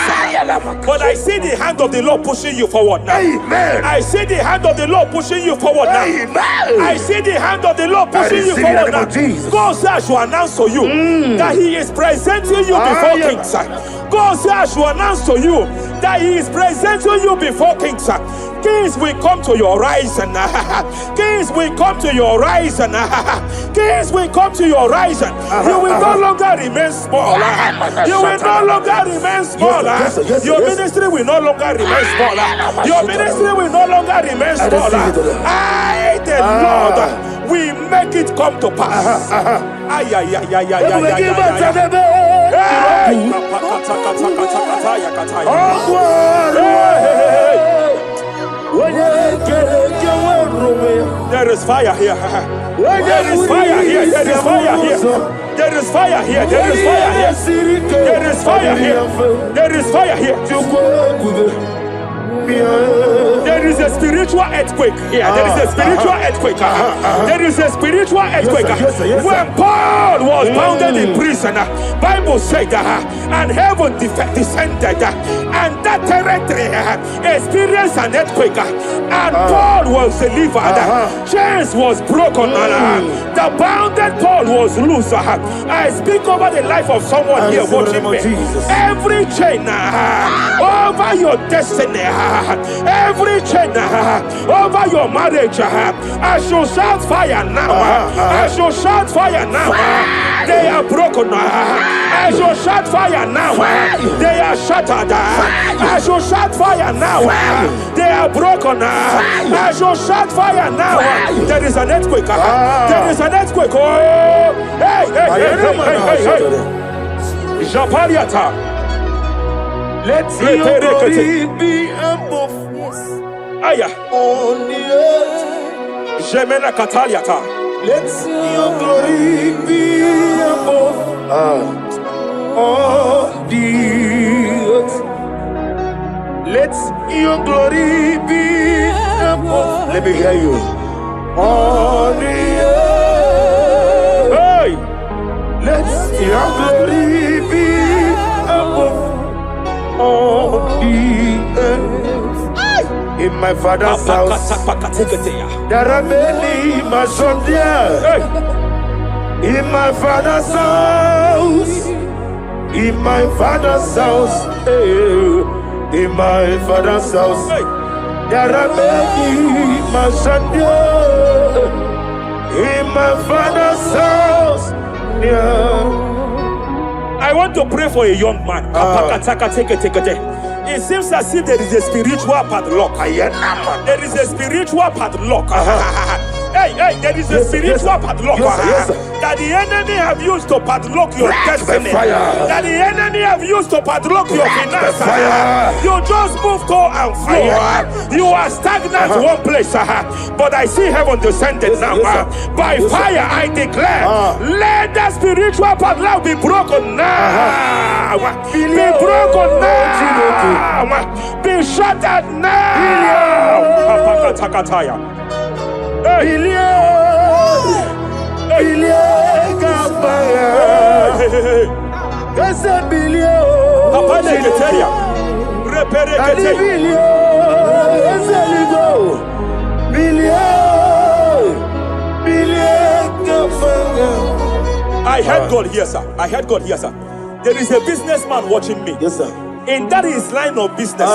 but I see the hand of the Lord pushing you forward now. Amen. I see the hand of the Lord pushing you forward now. Amen. I see the hand of the Lord pushing you forward now. God says I should announce to you that He is presenting you before kings. God says I should announce to you that He is presenting you before kings. Kings will come to your rising. Kings will come to your rising. Kings will come to your rising. You will no longer remain small. You will no longer remain small. Your ministry will no longer remain small. Your ministry will no longer remain small. I, the Lord, will make it come to pass. There is fire here. There is fire here. There is fire here. There is fire here. There is fire here. There is fire here. There is fire here. There is a spiritual earthquake here. There is a spiritual earthquake. There is a spiritual earthquake. When Paul was bounded in prison, Bible said, and heaven descended, and that territory experienced an earthquake, and Paul was delivered. Chains was broken. The bounded Paul was loose. I speak over the life of someone here watching me. Every chain over your destiny, every chain over your marriage, I shall shout fire now. I shall shout fire now. They are broken. I shall shout fire now. They are shattered. I shall shout fire now. They are broken. I shall shout fire now. There is an earthquake. There is an earthquake. Oh, hey. Japariata. Let your glory be above Aya. on the earth. Jemena Kataliata. Let your glory be above on the earth. Let your glory be above. Let me hear you. On the earth. Hey. Let your glory be above on the earth. In my father's house, there are many mansions there. In my father's house, in my father's house, in my father's house, there are many mansions there. In my father's house, I want to pray for a young man. It seems as if there is a spiritual padlock. There is a spiritual padlock. Hey, there is a spiritual padlock that the enemy have used to padlock your destiny. That the enemy have used to padlock your finances. You just move to and fro. You are stagnant one place, but I see heaven descended now. By fire, I declare, let the spiritual padlock be broken now. Be broken now. Be shattered now. I heard God here, sir. I heard God here, sir. There is a businessman watching me. Yes, sir. In that his line of business,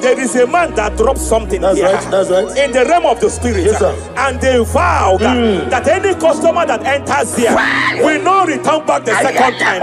there is a man that drops something That's here. right, that's right. In the realm of the spirit. Yes, sir. And they vow that any customer that enters here will not return back the second time.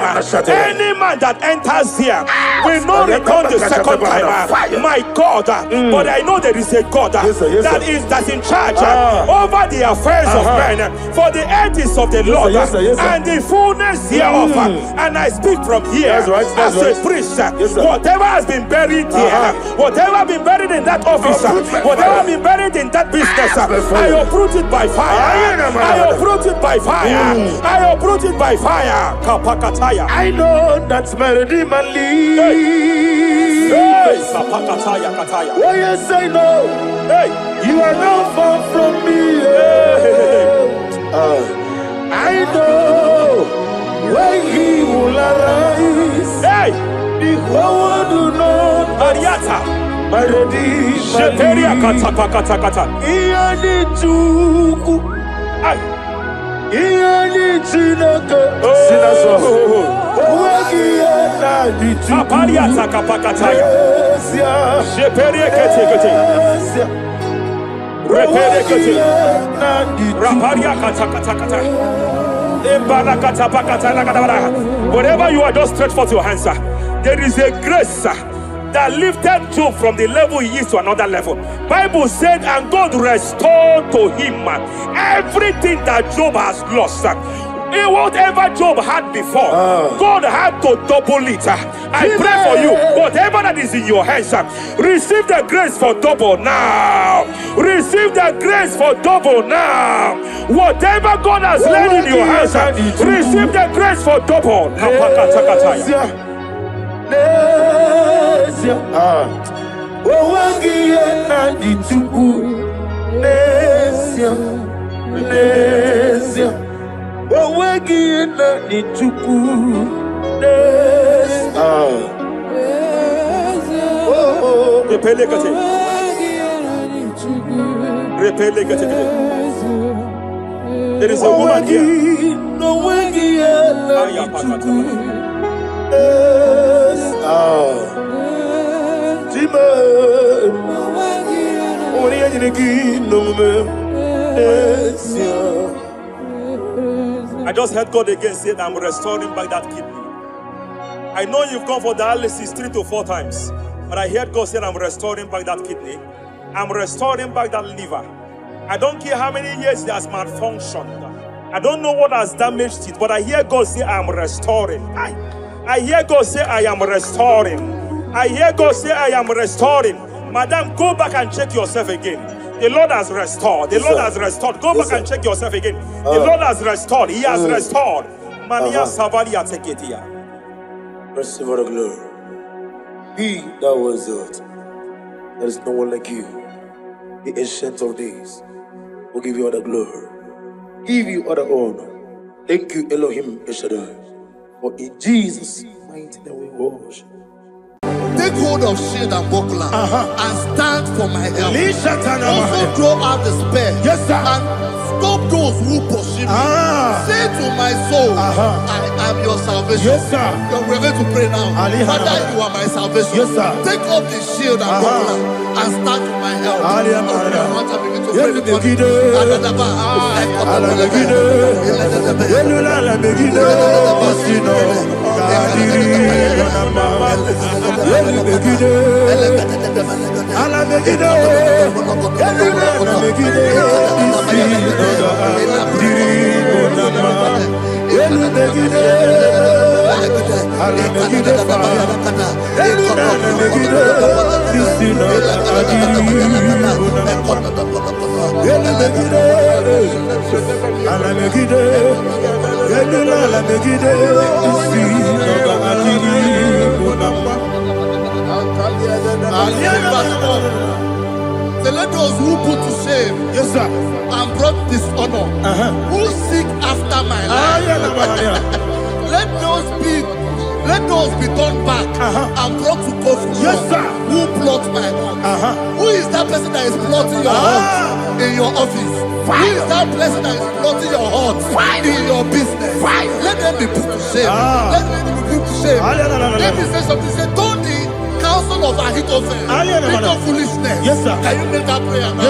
Any man that enters here will not return the second time. My God, but I know there is a God Yes, sir. that's in charge over the affairs of men. For the earth is of the Lord Yes, sir. and the fullness hereof. And I speak from here That's right, that's as right. a priest. Yes, sir. Whatever has been buried here, whatever been buried in that office, whatever been buried in that business, I uproot it by fire. I uproot it by fire. I uproot it by fire. Kapakataya. I know that's melody man leave. Hey, Kapakataya Kataya. Oh yes, I know. Hey, You are not far from me. hey, I know when he will arise. Hey! The whole world will know Ariata! my redeemer. Sheteria kata kata kata. Iyani chuku, Ay! iyani chinaka. Apariata kapakataya. Sheperia kete kete. Repere kete. Raparia kata kata kata. Embala kata pakata la kata kata. Whatever you are, just stretch forth your hands, sir. There is a grace, sir, that lifted Job from the level he is to another level. Bible said, and God restored to him everything that Job has lost. Whatever Job had before, God had to double it. I pray for you, whatever that is in your hands, receive the grace for double now. Receive the grace for double now. Whatever God has laid in your hands, receive the grace for double. There is a woman here. I just heard God again say that I'm restoring back that kidney. I know you've gone for dialysis 3 to 4 times, but I heard God say I'm restoring back that kidney. I'm restoring back that liver. I don't care how many years it has malfunctioned. I don't know what has damaged it, but I hear God say I'm restoring. I hear God say I am restoring. I hear God say I am restoring. Madam, go back and check yourself again. The Lord has restored. The Lord has restored. Go back and check yourself again. The Lord has restored. He has restored. Mania Savaria, take it here. Receive all the glory. He that was it. There is no one like you. The ancient of days will give you all the glory. Give you all the honor. Thank you, Elohim Eshadai. For in Jesus' mighty name we worship. Take hold of shield and buckler and stand for my help. Also throw out the spear and stop those who pursue me. Say to my soul, I am your salvation. You're ready to pray now. Father, you are my salvation. Take up the shield and buckler and stand for my help. So let those who put to shame and brought dishonor, who seek after my life, let those be turned back and brought to confusion. Who plot my heart? Who is that person that is plotting your heart in your office? Who is that person that is plotting your heart in your business? Let them be put to shame. Let them be put to shame. Let me say something. Say, don't the counsel of Ahithophel, think of foolishness. Can you make that prayer now?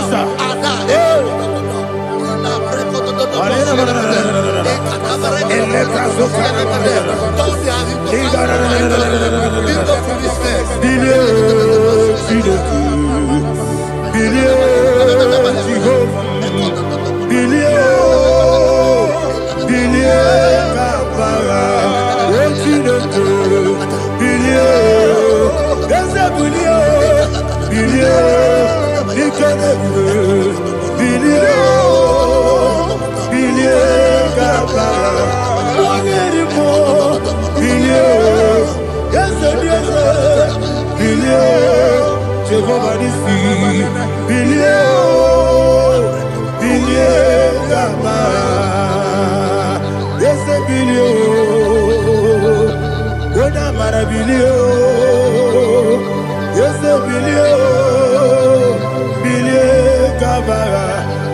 Jehovah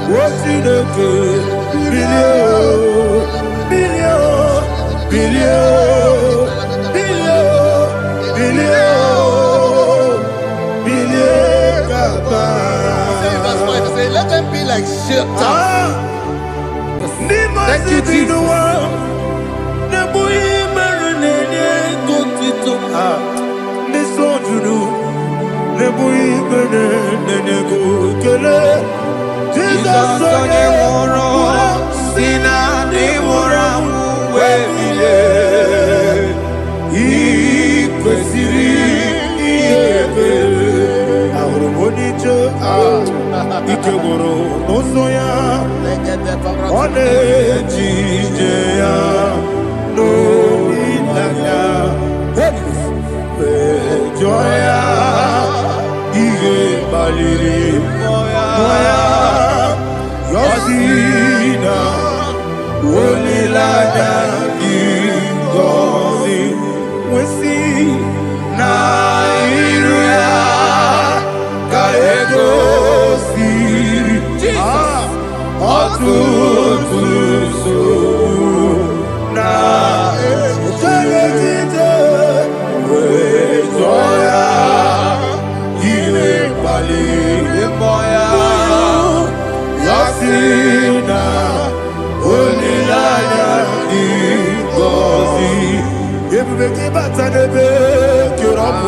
Osineke, billion, billion, billion, billion, billion, billion, Papa. Verse 5 say, let them be like shelter. Thank you, Jesus. Jesus onye nwụrụ si na ndị nwụrụ anwụ wee bilie, ikwesịrị ihe ekele. Ahụrụ m onye ije ike gwụrụ n'ụzọ ya, ọ na-eji ije ya n'olileanya, wee jụọ ya ihe kpaliri mmụọ ya, yọsi na olileanya dị ngọzi nwesị na iru ya ka egosiri ọtụtụ nsogbu na ejegide, wee jụọ ya ihe kpaliri mmụọ ya, yọsi na olileanya dị ngọzi. Ebube gị bata n'ebe kere ọkụ,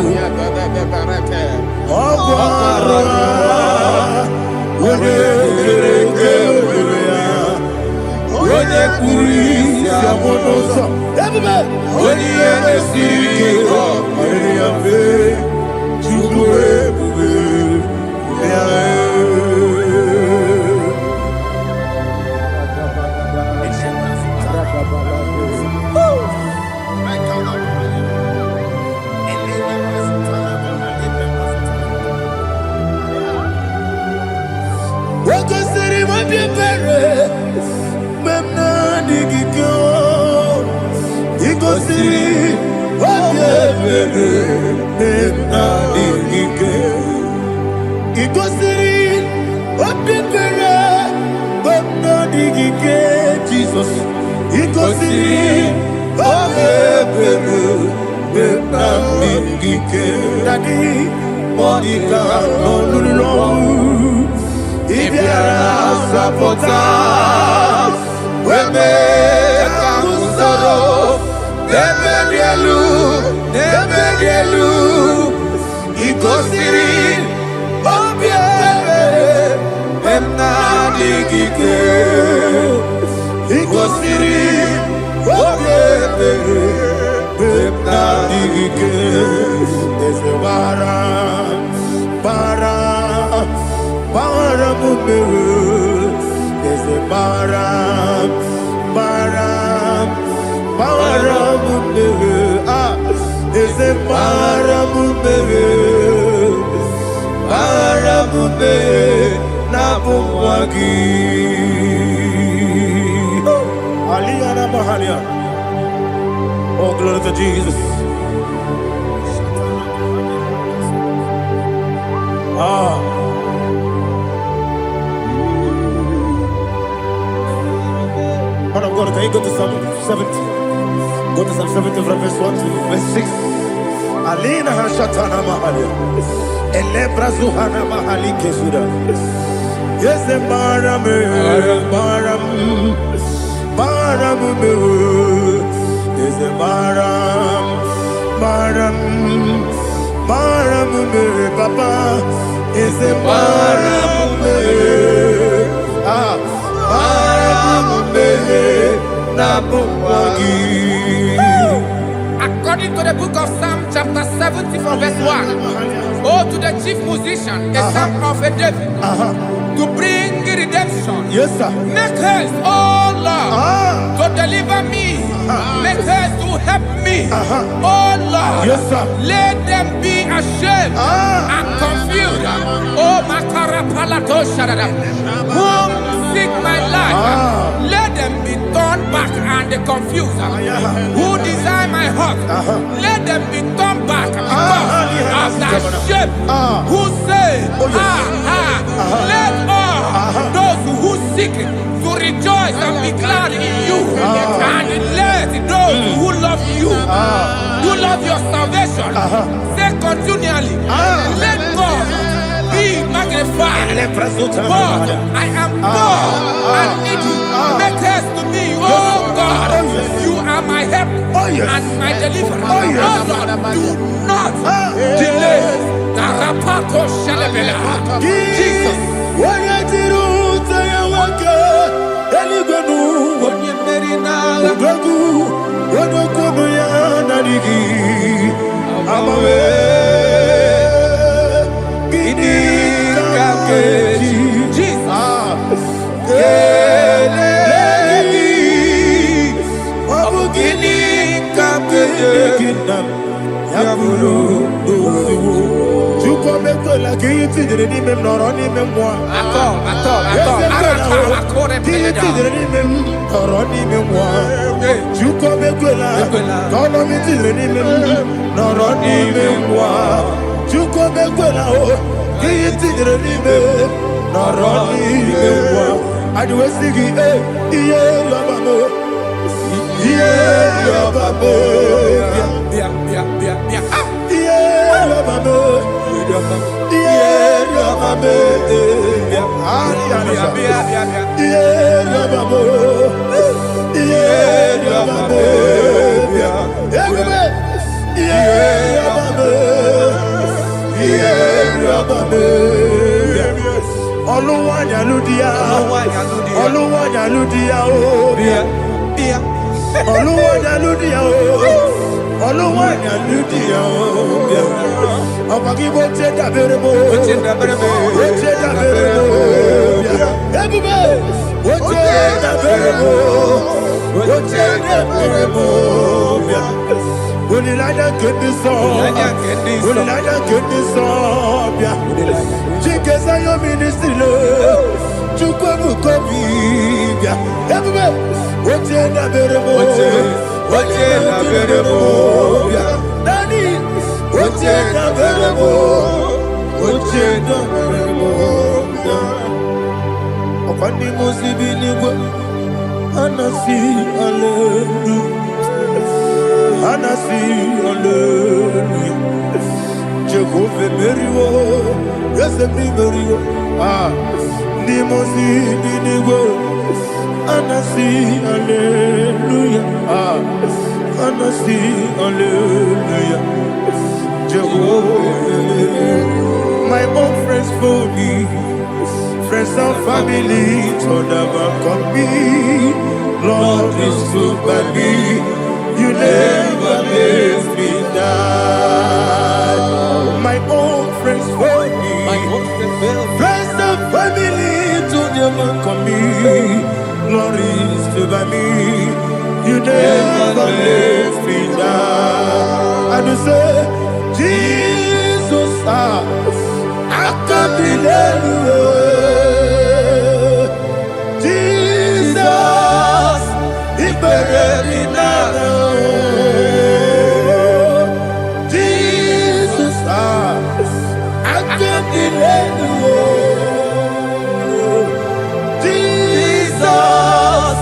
ọgwụ ara onye kere eke were ya, onye kpụrụ isi amụ n'ụzọ. Ebube onye ihe na-esiri ike ọrịrị ya mfe, Chukwu ebube ya. Wakasiri mabiyebere, memna digiko. Ikosiri mabiyebere, memna digike. Ikosiri mabiyebere, memna digike. Jesus. Ikosiri mabiyebere, memna digike. Daddy, Monica, no lulu. Ibiara sapota, weme kamusoro, nebedielu, ikosiri, obiebe, emna digike, ikosiri, obiebe, emna digike, ese bara. There's a baram, there's a baramube, napumwagi. Aliyana Mahalia. Oh, glory to Jesus. Man of God, can you go to Psalm 70? Go to Psalm 70 from verse 1 to verse 6. Alina Hashatana Mahalia. Elebra Zuhana Mahali Kesuda. Yes, the Baram. Yes, the Baram. Papa. Yes, the Baram. According to the book of Psalm chapter 70 from verse 1, oh, to the chief musician, a psalm of a David, to bring redemption. Yes, sir. Make haste, oh Lord, to deliver me. Make haste to help me. Oh Lord, yes, sir. Let them be ashamed and confused. Oh, Makara Palato Shadada, whom seek my life. Let them be turned back and confused. Who desire my heart, let them be turned back because of that shame. Who say, let all those who be glad in you and let those who love you, who love your salvation, say continually, let God be magnified. God, I am poor and needy. Make haste to me, oh God. You are my help and my deliverer. Oh Lord, do not delay. Jesus. My own friends for me, friends and family, told never come me. Lord is stood by me, you never let me die. My own friends for me, friends and family, told never come me. Lord is stood by me, you never let me die. And you say, Jesus, I can't believe you. Jesus, He buried me now. Jesus, I can't believe you. Jesus,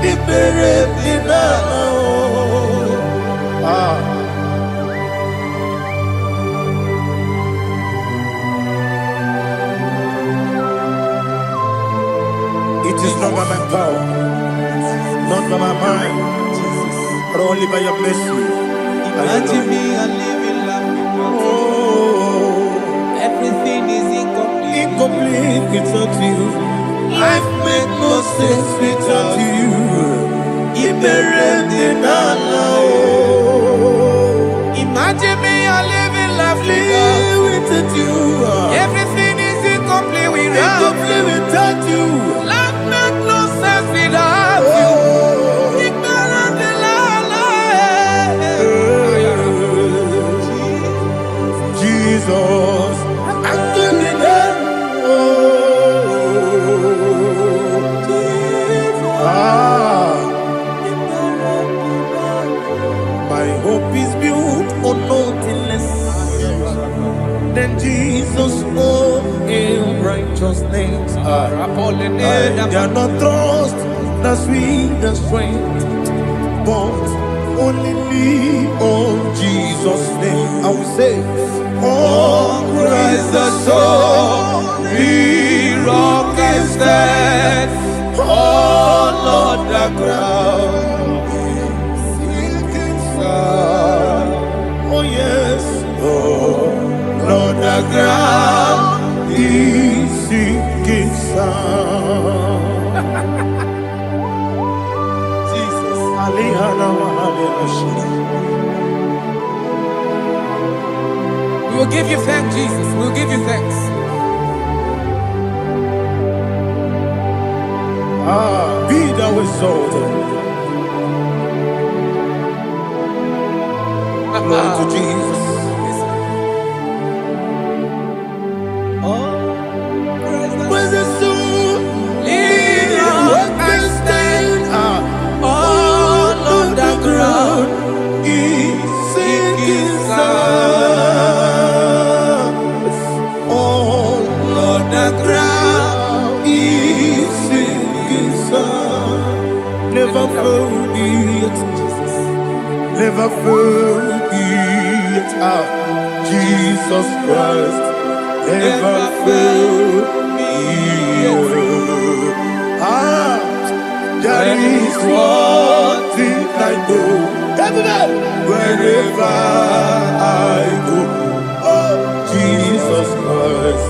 He buried me now. It is not by my power, not by my mind, but only by your mercy. Imagine me and living life without you. Everything is incomplete. Incomplete without you. Life makes no sense without you. Imagine me and living life without you. Everything is incomplete without you. Life makes no sense without you. Jesus, I give you my hope is built on nothing less than Jesus' own in righteousness. I cannot trust the sweetest strength, but only me, oh Jesus' name. I will say, oh Christ the solid rock is dead. Oh Lord, the ground is sinking sun. Oh yes, oh Lord, the ground is sinking sun. Jesus, We will give you thanks, Jesus. We will give you thanks. Be thou exalted. Glory to Jesus. When the soul can stand, all on the ground is sinking sun. All on the ground is sinking sun. Never forget, never forget, Jesus Christ. Never fail me. That is one thing I know. Wherever I go, oh Jesus Christ,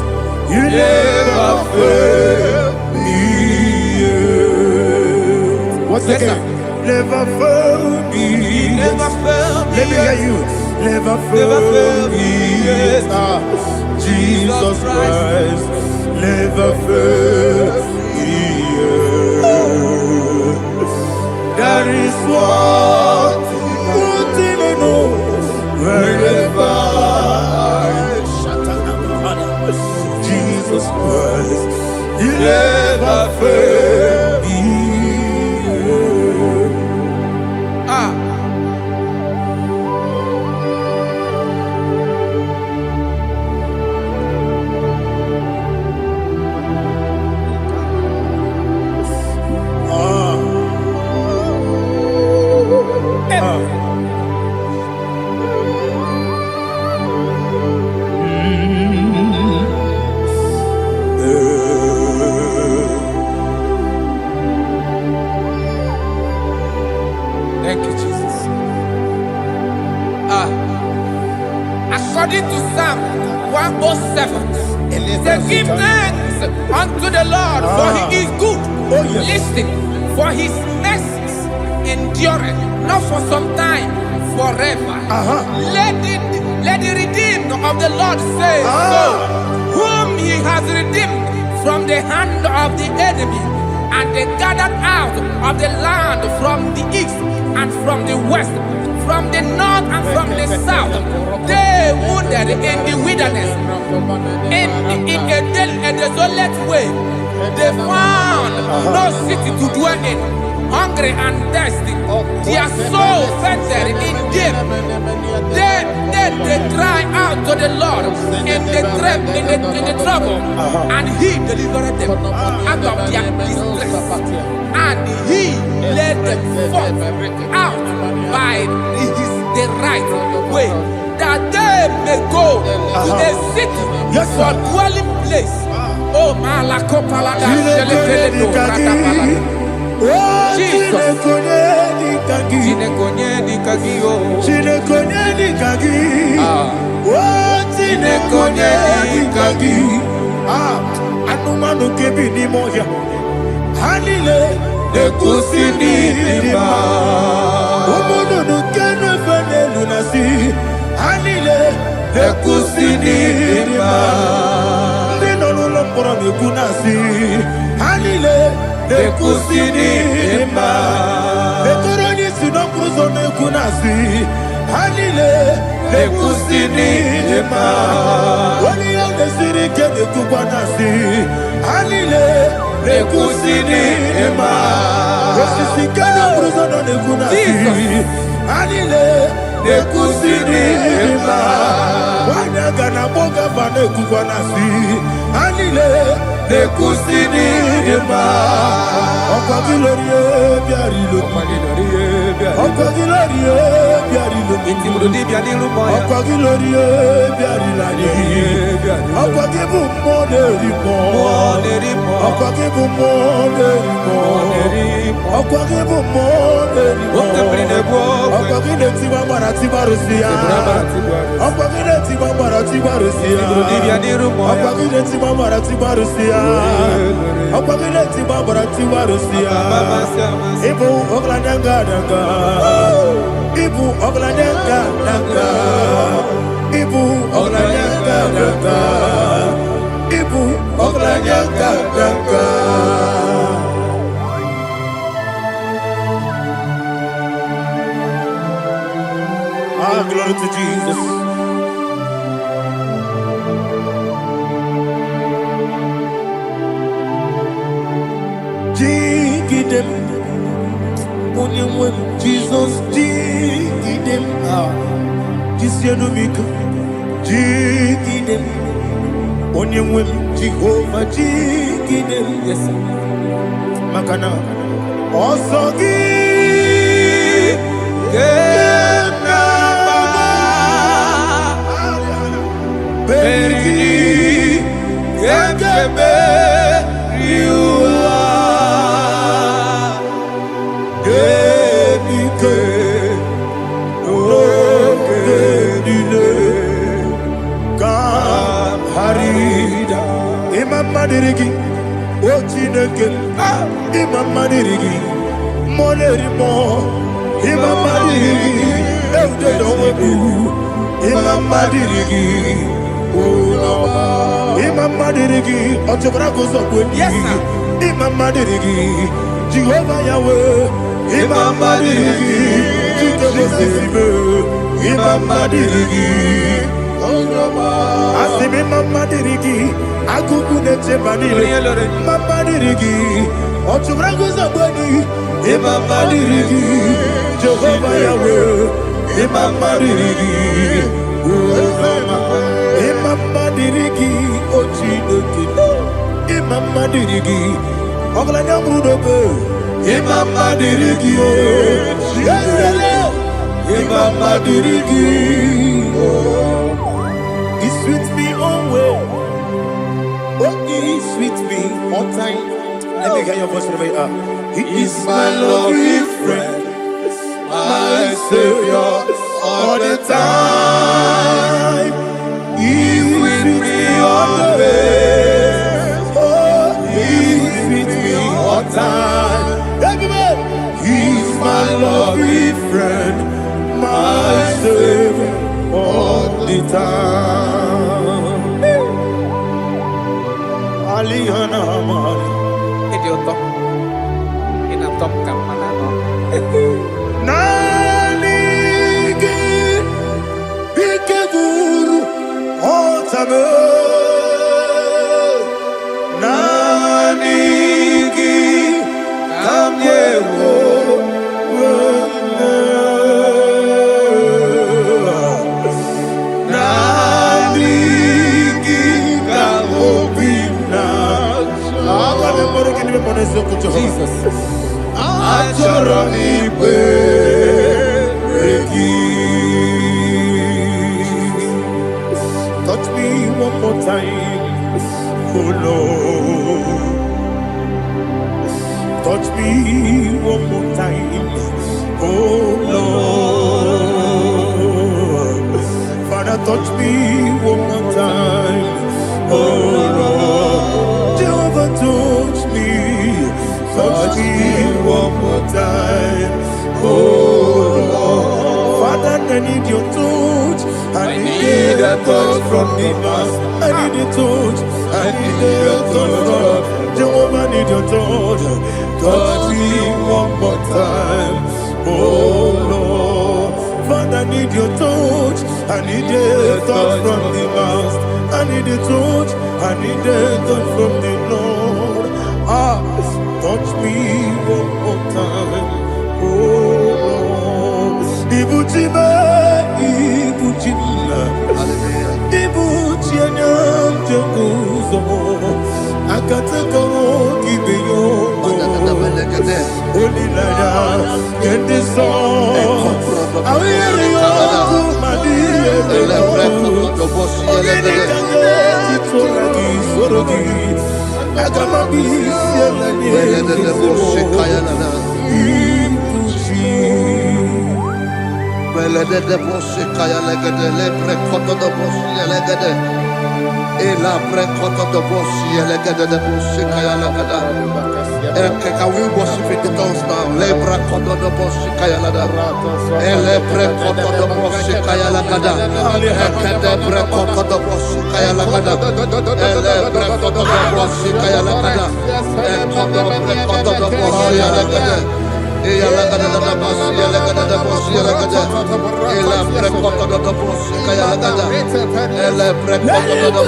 you never fail me. Once again, never fail me. Never fail me. Let me hear you. Never fail me. Jesus Christ, never fail me. That is one thing I know. Wherever Jesus Christ, He never fail me. Thank you, Jesus. According to Psalm 107, say, give thanks unto the Lord, for He is good. Listen, for His mercies endureth, not for some time, forever. Let the redeemed of the Lord say so, whom He has redeemed from the hand of the enemy, and they gathered out of the land from the east and from the west, from the north and from the south. They wandered in the wilderness, in a desolate way. They found no city to dwell in, hungry and thirsty. Their soul fainted in death. They cry out to the Lord in the trouble, and He delivered them out of their distress, and He led them forth out by the right way, that they may go to a city for dwelling place. Oh, Malakopalada, Jesus. Anumanu kebi ni moja Hanile Nekusini nima Umudu nukenu fene lunasi Hanile Nekusini nima Nino lulopora nukunasi Hanile Nekusini nima Nekoroni sinokruzo nukunasi Hanile Nekusini nima Wani yande sirike nekubanasi Hanile Nekusini nima Wasisikana bruzo nukunasi Hanile Nekusini nima Wanaga na boga vane kubanasi Hanile Nekusini nima Oka glorie biarilo. Okwagilori biarilo. Okwagilori biarilani. Okwagibu moderimo. Okwagibu moderimo. Okwagibu moderimo. Okwagile tiwa mara tiwa rusia. Okwagile tiwa mara tiwa rusia. Okwagile tiwa mara tiwa rusia. Okwagile tiwa mara tiwa rusia. Ibu ogladanga danga. Ibu ogladanga danga. Ibu ogladanga danga. Ibu ogladanga danga. Ah, glory to Jesus. Jigidem, Jesus, jigidem. Ah, Jisianumika, jigidem. Onyemwem, Jehovah, jigidem. Yes, Makana, Osogi. Beridi, Gekebe, Riua, Genike, Lokedile, Kam Harida, Imam Madirigi, Ochineke, Imam Madirigi, Molerimo, Imam Madirigi, Eudedowebu, Imam Madirigi. Imam Madirigi, Otobragozo, yes, Imam Madirigi, Jehovah Yahweh, Imam Madirigi, Imam Madirigi, Asim Imam Madirigi, Akukunete Manile, Imam Madirigi, Otobragozo, Imam Madirigi, Jehovah Yahweh, Imam Madirigi, Imam Madirigi, Ochineke, Imam Madirigi, Oglanya Brudobe, Imam Madirigi, Imam Madirigi, He sweet me always, He sweet me all time. Let me hear your voice wherever you are. He is my lovely friend, my Savior, all the time. He's with me always. Oh, He's with me all time. Everybody, He's my lovely friend, my Savior all the time. Alihana Mari. Idiota. Inatom kamanano. Nanigi Ikeguru Otame Nanigi Kamyewo Nanigi Kamobina Jesus Achoronipe touch me one more time, oh Lord. Touch me one more time, oh Lord. Father, touch me one more time, oh Lord. Jehovah, touch me one more time, oh Lord. Father, I need your touch. I need a touch from the master. I need a touch. I need a touch from Jehovah. I need your touch. Touch me one more time, oh Lord. Father, I need your touch. I need a touch from the master. I need a touch. I need a touch from the Lord. Ah, touch me one more time, oh Lord. Ibuchima, Ibuchima, Ibuchianyam Jaguzo, Akataka Gibeyo, Only Naija, Can we worship in the tongues now? Lebra kodo do boshi kaya lada. Elebre kodo do boshi kaya lada. Elebre kodo do boshi kaya lada. Elebre kodo do boshi kaya lada. Elebre kodo do boshi lada. Elebre kodo do boshi lada. Elebre kodo do boshi kaya lada. Elebre kodo do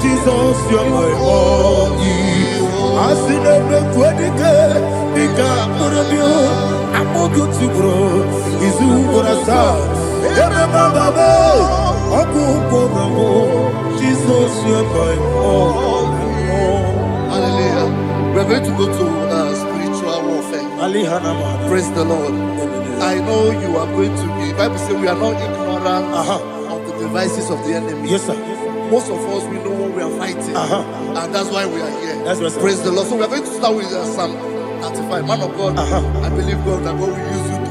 Jesus, you're my body. I see them quadrique, Nika, Morabio, I'm more good to grow. Is who I saw. Jesus, you're my Hallelujah. We're going to go to spiritual warfare. Praise the Lord. I know you are going to be. Bible says we are not ignorant of the devices of the enemy. Yes, sir. Most of us, we know what we are fighting. And that's why we are here. That's right, sir. Praise the Lord. So we are going to start with Psalm 35. Man of God, I believe God that God will use you to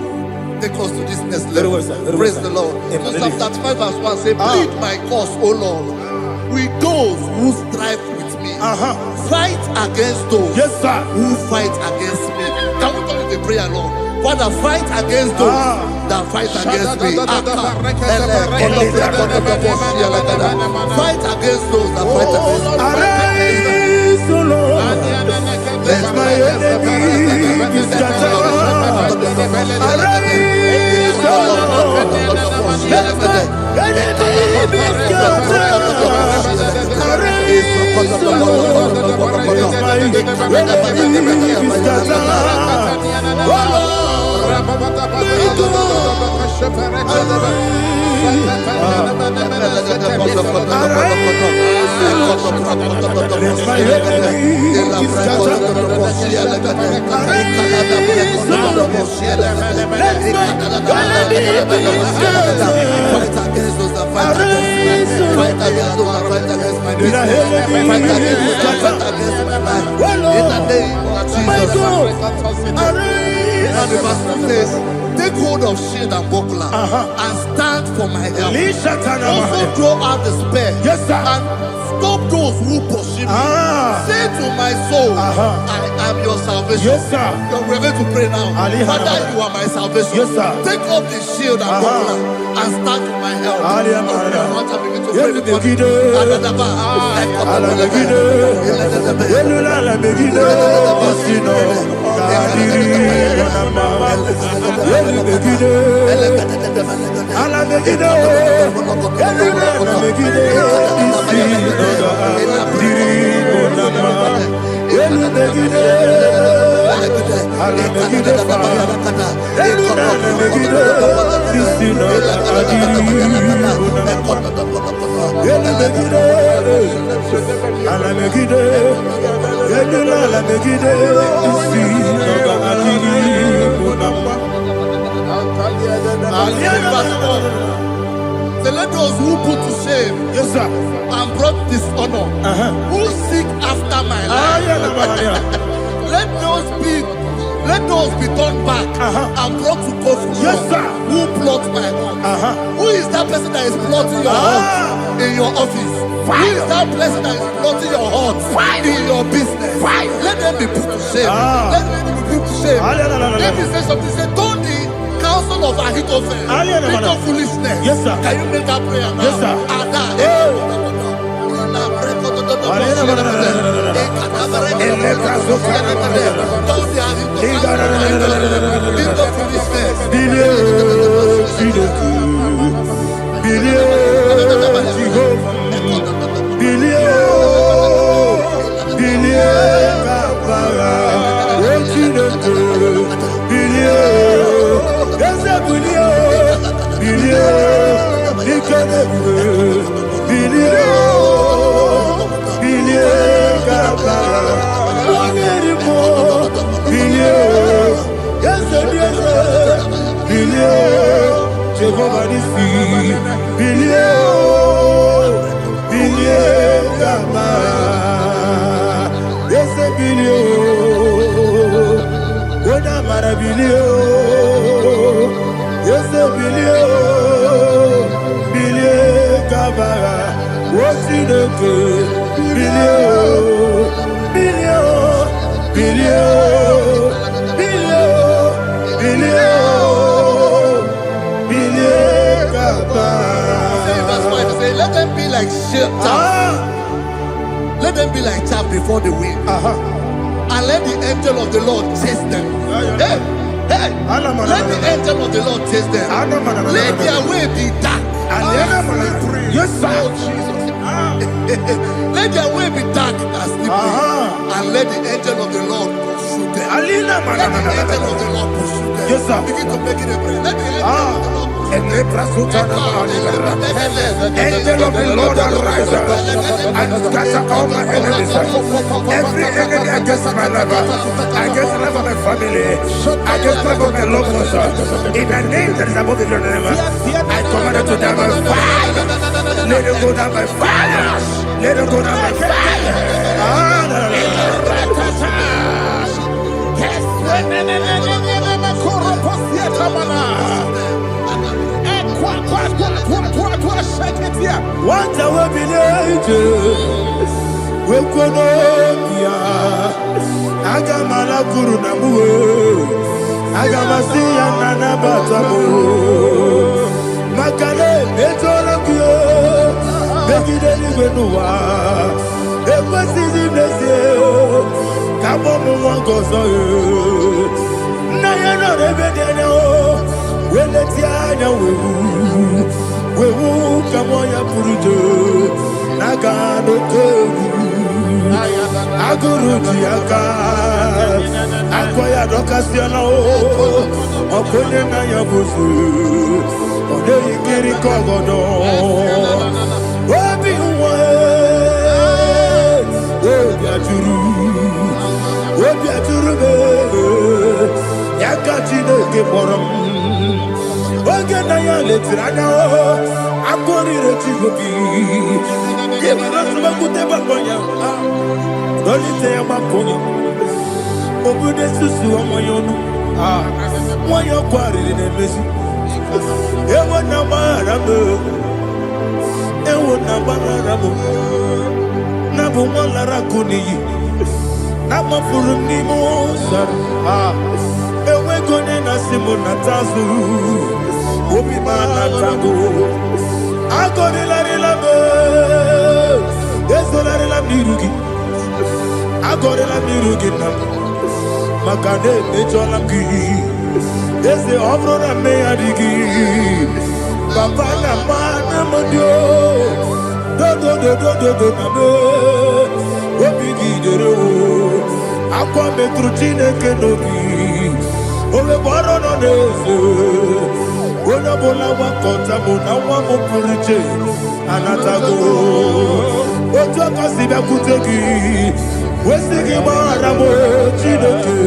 take us to this next level. Well, sir. Praise the Lord. So Psalm 35 verse 1 say, plead my cause, O Lord, with those who strive with me. Fight against those who fight against me. Can we call it a prayer, Lord? Father, fight against those that fight against me. Fight against those that fight against me. Arise, O Lord. Let my enemy be scattered. Arise, O Lord. Let my enemy be scattered. Arise, O Lord. Let my enemy be scattered. Oh Lord. And the verse 2 says, take hold of shield and buckler and stand for my help. Also draw out the spear and stop those who pursue me. Say to my soul, I am your salvation. We're going to pray now. Father, you are my salvation. Take up the shield and buckler and stand for my help. Let those who put to shame and brought dishonor, who seek after my life, let those be turned back and brought to confusion. Who plot my heart? Who is that person that is plotting your heart in your office? Who is that person that is plotting your heart in your business? Let them be put to shame. Let them be put to shame. Let me say something. Say, don't the counsel of Ahithophel into foolishness. Can you make that prayer now? Otineke, That's why they say, let them be like chaff. Let them be like chaff before the wind. And let the angel of the Lord chase them. Hey, hey, let the angel of the Lord chase them. Let their way be dark. Yes, sir. Oh, Jesus. Let their way be dark as slippery. And let the angel of the Lord pursue them. Let the angel of the Lord pursue them. Yes, sir. Begin to make it a prayer. Let the angel of the Lord Angel of the Lord arise and scatter all my enemies. Every enemy against my life, against the life of my family, against the life of my loved ones. In the name that is above the name, I command it to die by fire. Let it go down by fire. Let it go down by fire. What I will be we could Agamala Guru Namu Agamasia Nana Batamu Makale Betolakio Begideli Benua Ekwasizi Nesio Kabomu Wangozo Nayana Rebedeno Weletianya Wewu Kamoya Purujo Nagano Tewu Aguru Diaka Akwaya Dokasiano Okone Naya Buzu Ode Ikiri Kogodo Obi Uwe Obi Aturu Yakachine Gemoram Oge Naya Letirana Akori Retigobi Give Dolite Makono Obude Susu Omoyonu Moyo Kwari Nemesi Ewo Nabarabo Ewo Nabarabo Nabu Molara Kuni Nama Furuni Mosar Ewe Gone Nasimu Natazu Obi Manatago Agori Larilabe Esolari Lamirugi Agorela mirugi nam Makade necholam ki Ese ovro na me adigi Papa na mana modio Do na me Opigi dero Aqua metrutine kenobi Ove boro no nese Ona bola wakota mona wamo puriche Anatago Ojo kasiba kutegi Wesigi maramo chidoke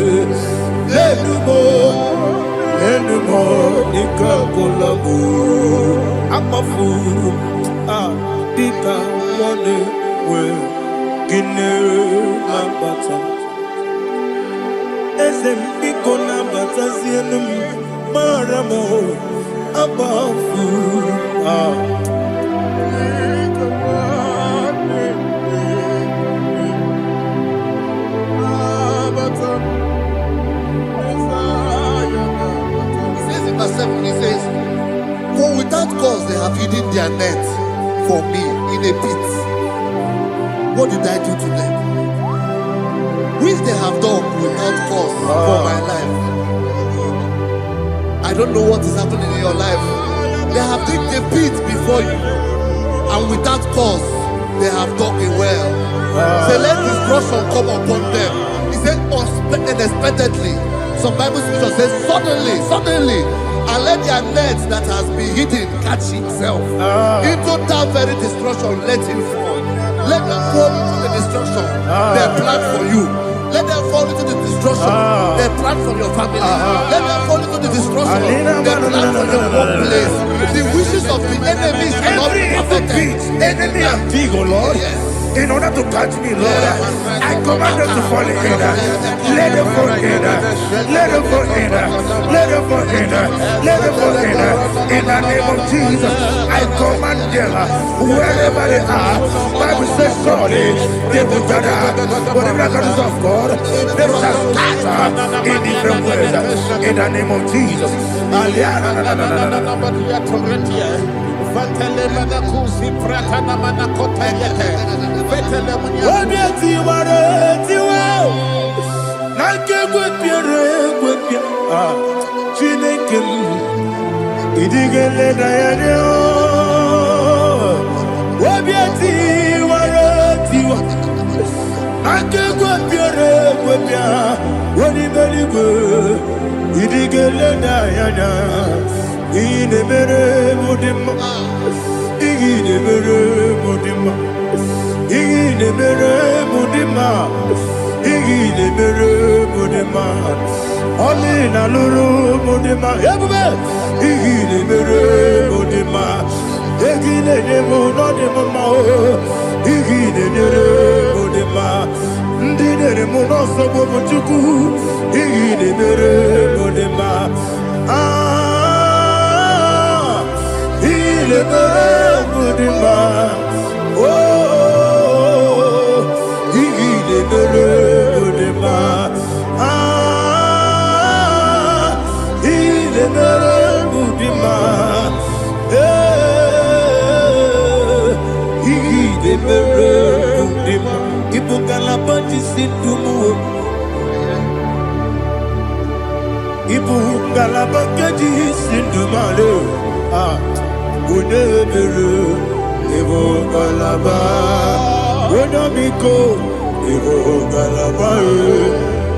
Lenumo Nikakolamu Amafu Dika Wane We Gine Lambata Ezem Biko Lambata Zienum Maramo Amafu He says, for without cause they have hidden their net for me in a pit. What did I do to them? Which they have done without cause for my life. I don't know what is happening in your life. They have digged a pit before you, and without cause they have done it well. Say, let destruction come upon them. He said, unexpectedly. Some Bible scripture says, suddenly. And let their nets that has been hidden catch himself. Into that very destruction, let him fall. Let them fall into the destruction they plan for you. Let them fall into the destruction they plan for your family. Let them fall into the destruction they plan for your workplace. The wishes of the enemies cannot be perfected. Enemy and big, oh Lord. Yes. in order to catch me, Lord. I command them to fall in. Let them fall in. Let them fall in. Let them fall in. Let them fall in. In the name of Jesus, I command them wherever they are. Bible says surely they will gather, but the miracles of God, they shall scatter in different ways. In the name of Jesus.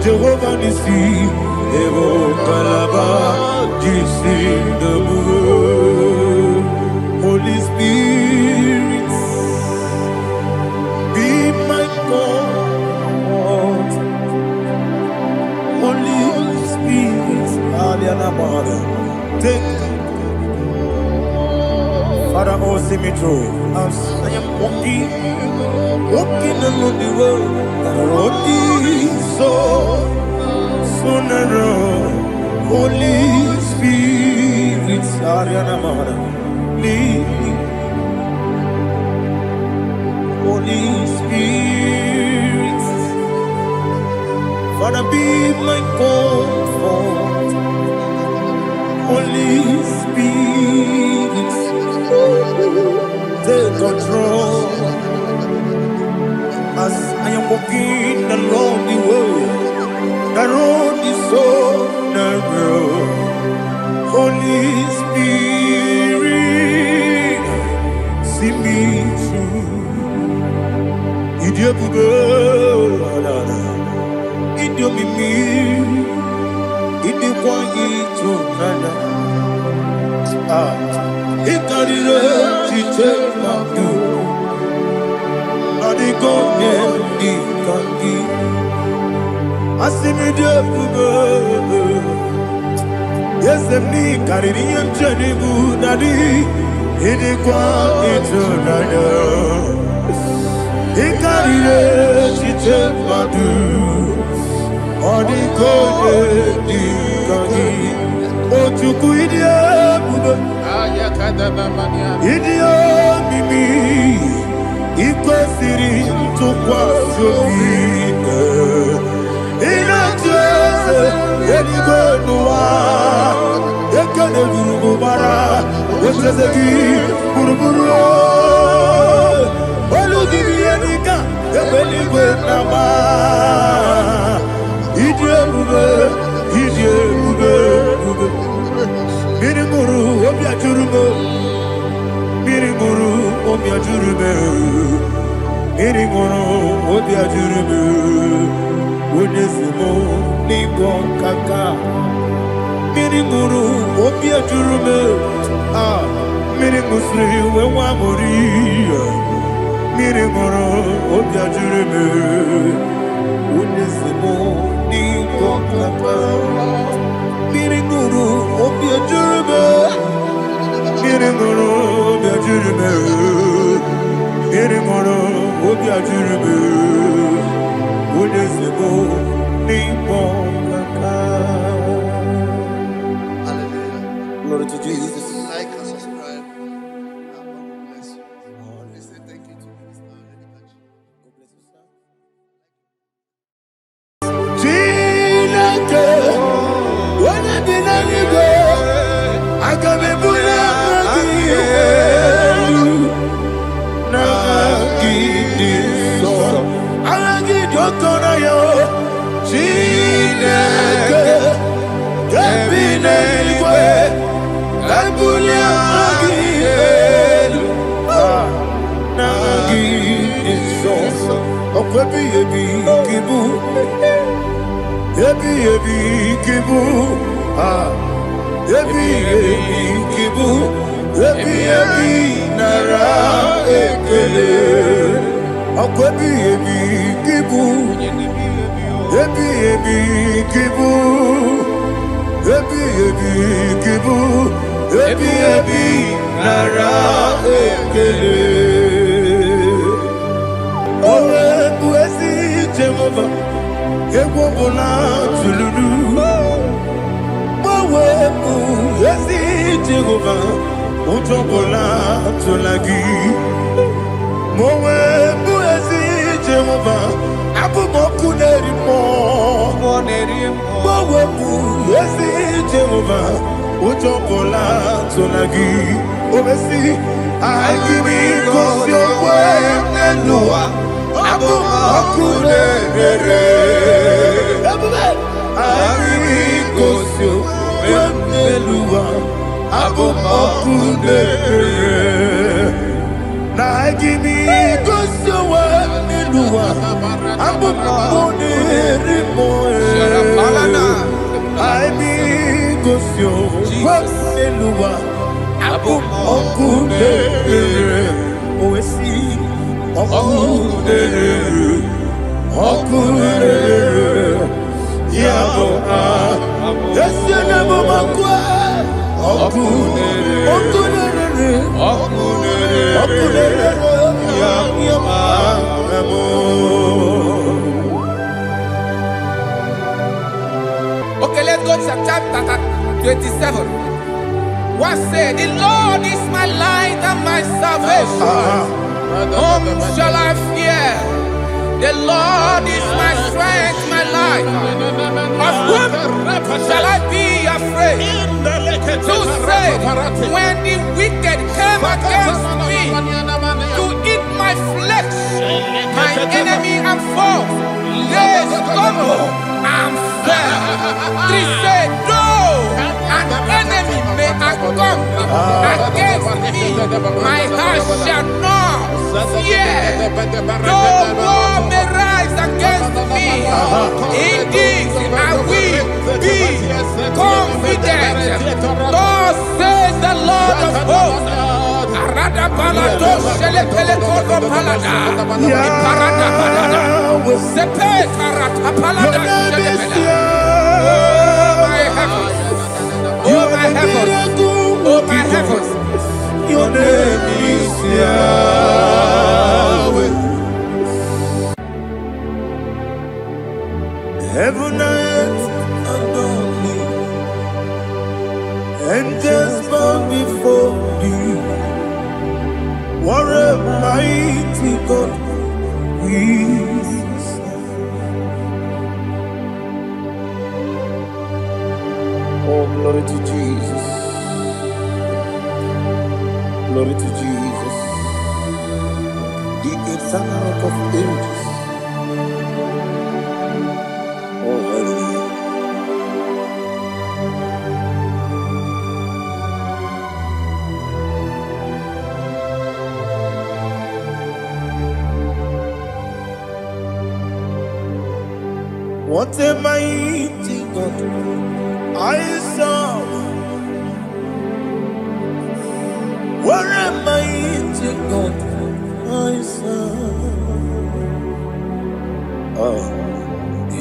Jehovah Nissi, Evo Kalaba, Jisi Damu, Holy Spirit, be my God. Holy Spirit, Aliana Mother, take Father, oh, see me through. As I am walking along the road, and the road is so narrow. Holy Spirit, Ariana Mara, lead me. Holy Spirit, Father, be my comfort. Holy Spirit, take control. As I am walking along the road is so narrow. Holy Spirit, see me through. Idiopube, Idiomimi, Idioquaito, Nana. Ikarire, Chichemadu. Yes, me Caribbean Janibu Nadi, Inequality, Icarire, Chichemadu, or the Gode, or to Guidia, Idio Mimi. Iko siri tukwa sofine ina jese eligo nuwa ekene gurubu bara wesese ki buruburu oludibi enika ebeligwe nama idie bube mirimuru obi ajurume mirimuru obi ajurume Iringoro, Odia Jurubu, Unesimo, Nigo Kaka, Miringuru, Odia Jurubu, Mirimusri, Wamuri, Miringoro, Odia Jurubu, Unesimo, Nigo Kaka, Miringuru, Odia Jurubu, Miringoro, Odia Jurubu, Miringoro, Odia ajiribe. Unyezebo nipo kaka. Hallelujah. Glory to Please Jesus. like and subscribe. And God will bless you. Please say thank you to Minister Lady Kachi. God bless you, sir. Chineke, when I did not go, I got me put up Chineke, Kabinelwe, Abuja, Nagi, so, Okwebi, Kibu, Ebi, Kibu, Ebi, Kibu, Ebi, Nara, Ekele, Okwebi, Kibu, Ebi, Kibu, Ebi, Kibu, Ebi, Nara, Ekele. Owe, Buezi, Jehovah, Ewobola, Tululu. Owe, Buezi, Jehovah, Utobola, Tulagi. Mowe, Buezi, Jehovah, Abumoku Nerimo. Mowe, Buezi, Jehovah, Utobola, Tulagi. Obesi, I give me cause your way, Nelua. Abumoku Nerere. I give me cause your way, Nelua. Abumoku Nerere. Na gini gosowa niluwa abumone rimoe aibi gosyo niluwa abumokune oesi okune yabo yesene bomakwa okune Okay, let's go to chapter 27. What said, the Lord is my light and my salvation. Whom shall I fear? The Lord is my strength, my life. Of whom shall I be afraid? To say, when the wicked came against me to eat my flesh, my enemy and foe, they stumble and fell. 3 say, though an enemy may have come against me, my heart shall not fear. Though war may rise against me, in this I will be confident. Thus says the Lord of hosts. Arada palado shele pele kodo palada. Iparada palada. Sepe karata palada shele pele. Oh my heavens. Oh my heavens. Oh my heavens. Your name is Yahweh. Heaven and earth adore me. Angels bow before thee. What a mighty God we serve. Oh, glory to Jesus. Glory to Jesus. The eternal rock of ages. Oh, hallelujah. What a mighty God I serve. What a mighty God I serve.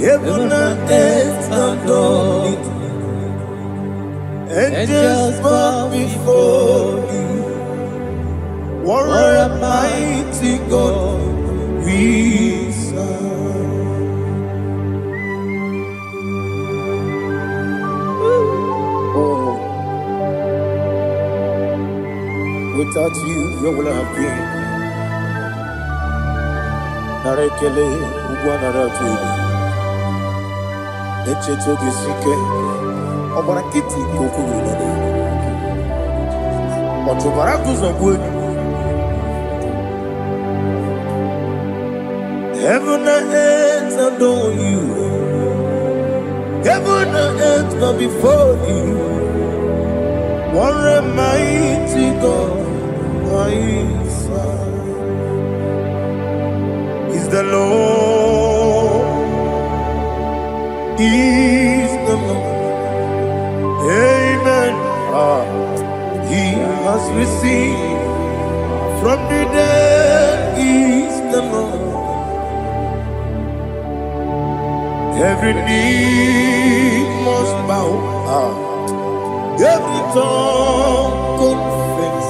Heaven and earth adore it. Angels bow before you. What a mighty God we serve. Oh, without you, where would I have been? Narekele, Ugwanaratu, Echetoge Sike, Obarakiti, Kokuru, Otobarakus of wood. Heaven and earth adore you. Heaven and earth bow before you. What a mighty God I serve. Is the Lord. Is the Lord. Amen. He has received from the dead. Is the Lord. Every knee must bow, every tongue confess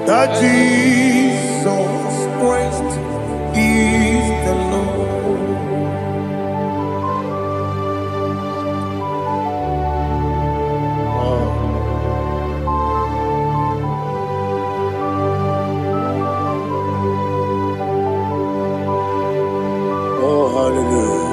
that Jesus Christ is the Lord. Oh, hallelujah.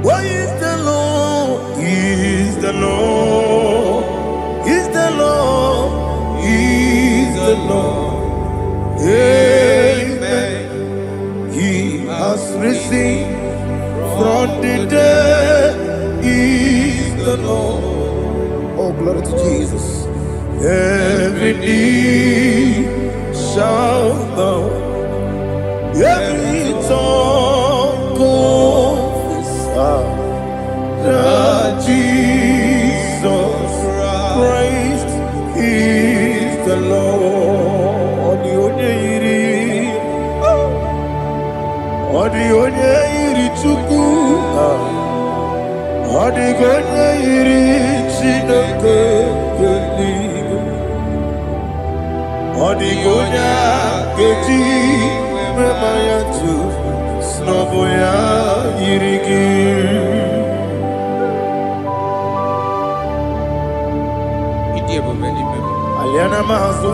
What is the Lord? Is the Lord? Is the Lord? Is the Lord? Amen. He has risen from the dead. Is the Lord? Oh, glory to Jesus. Every knee shall bow, every tongue confess that Jesus Christ is the Lord. Odi iri chuku, odi iri chineke geli, odi keji memaya tu snoboya irigi. Aliana mahazo.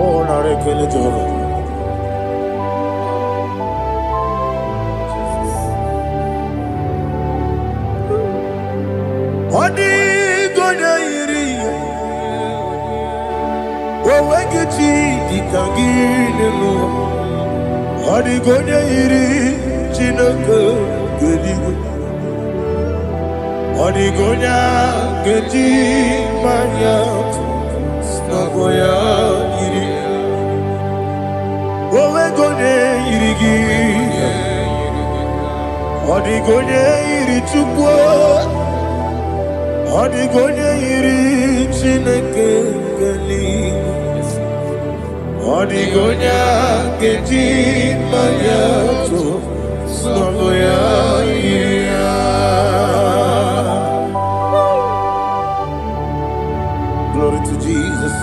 Oh, narekele Jehovah. Odi gonya iri, owegechi dikangine no. Odi gonya iri, chineke gedi. Odi gonya gedi manya, snaboya iri. Owegonya irigi, odi gonya iri chukwu. Odigonya iri chineke geli, odigonya keji mayato snoboya iria. Glory to Jesus.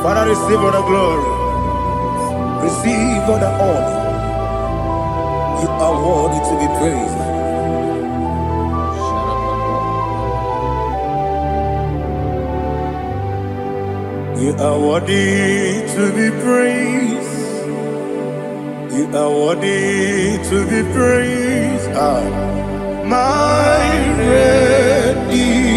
Father, receive all the glory, receive all the honor. You are worthy to be praised. You are worthy to be praised. You are worthy to be praised. My Redeemer.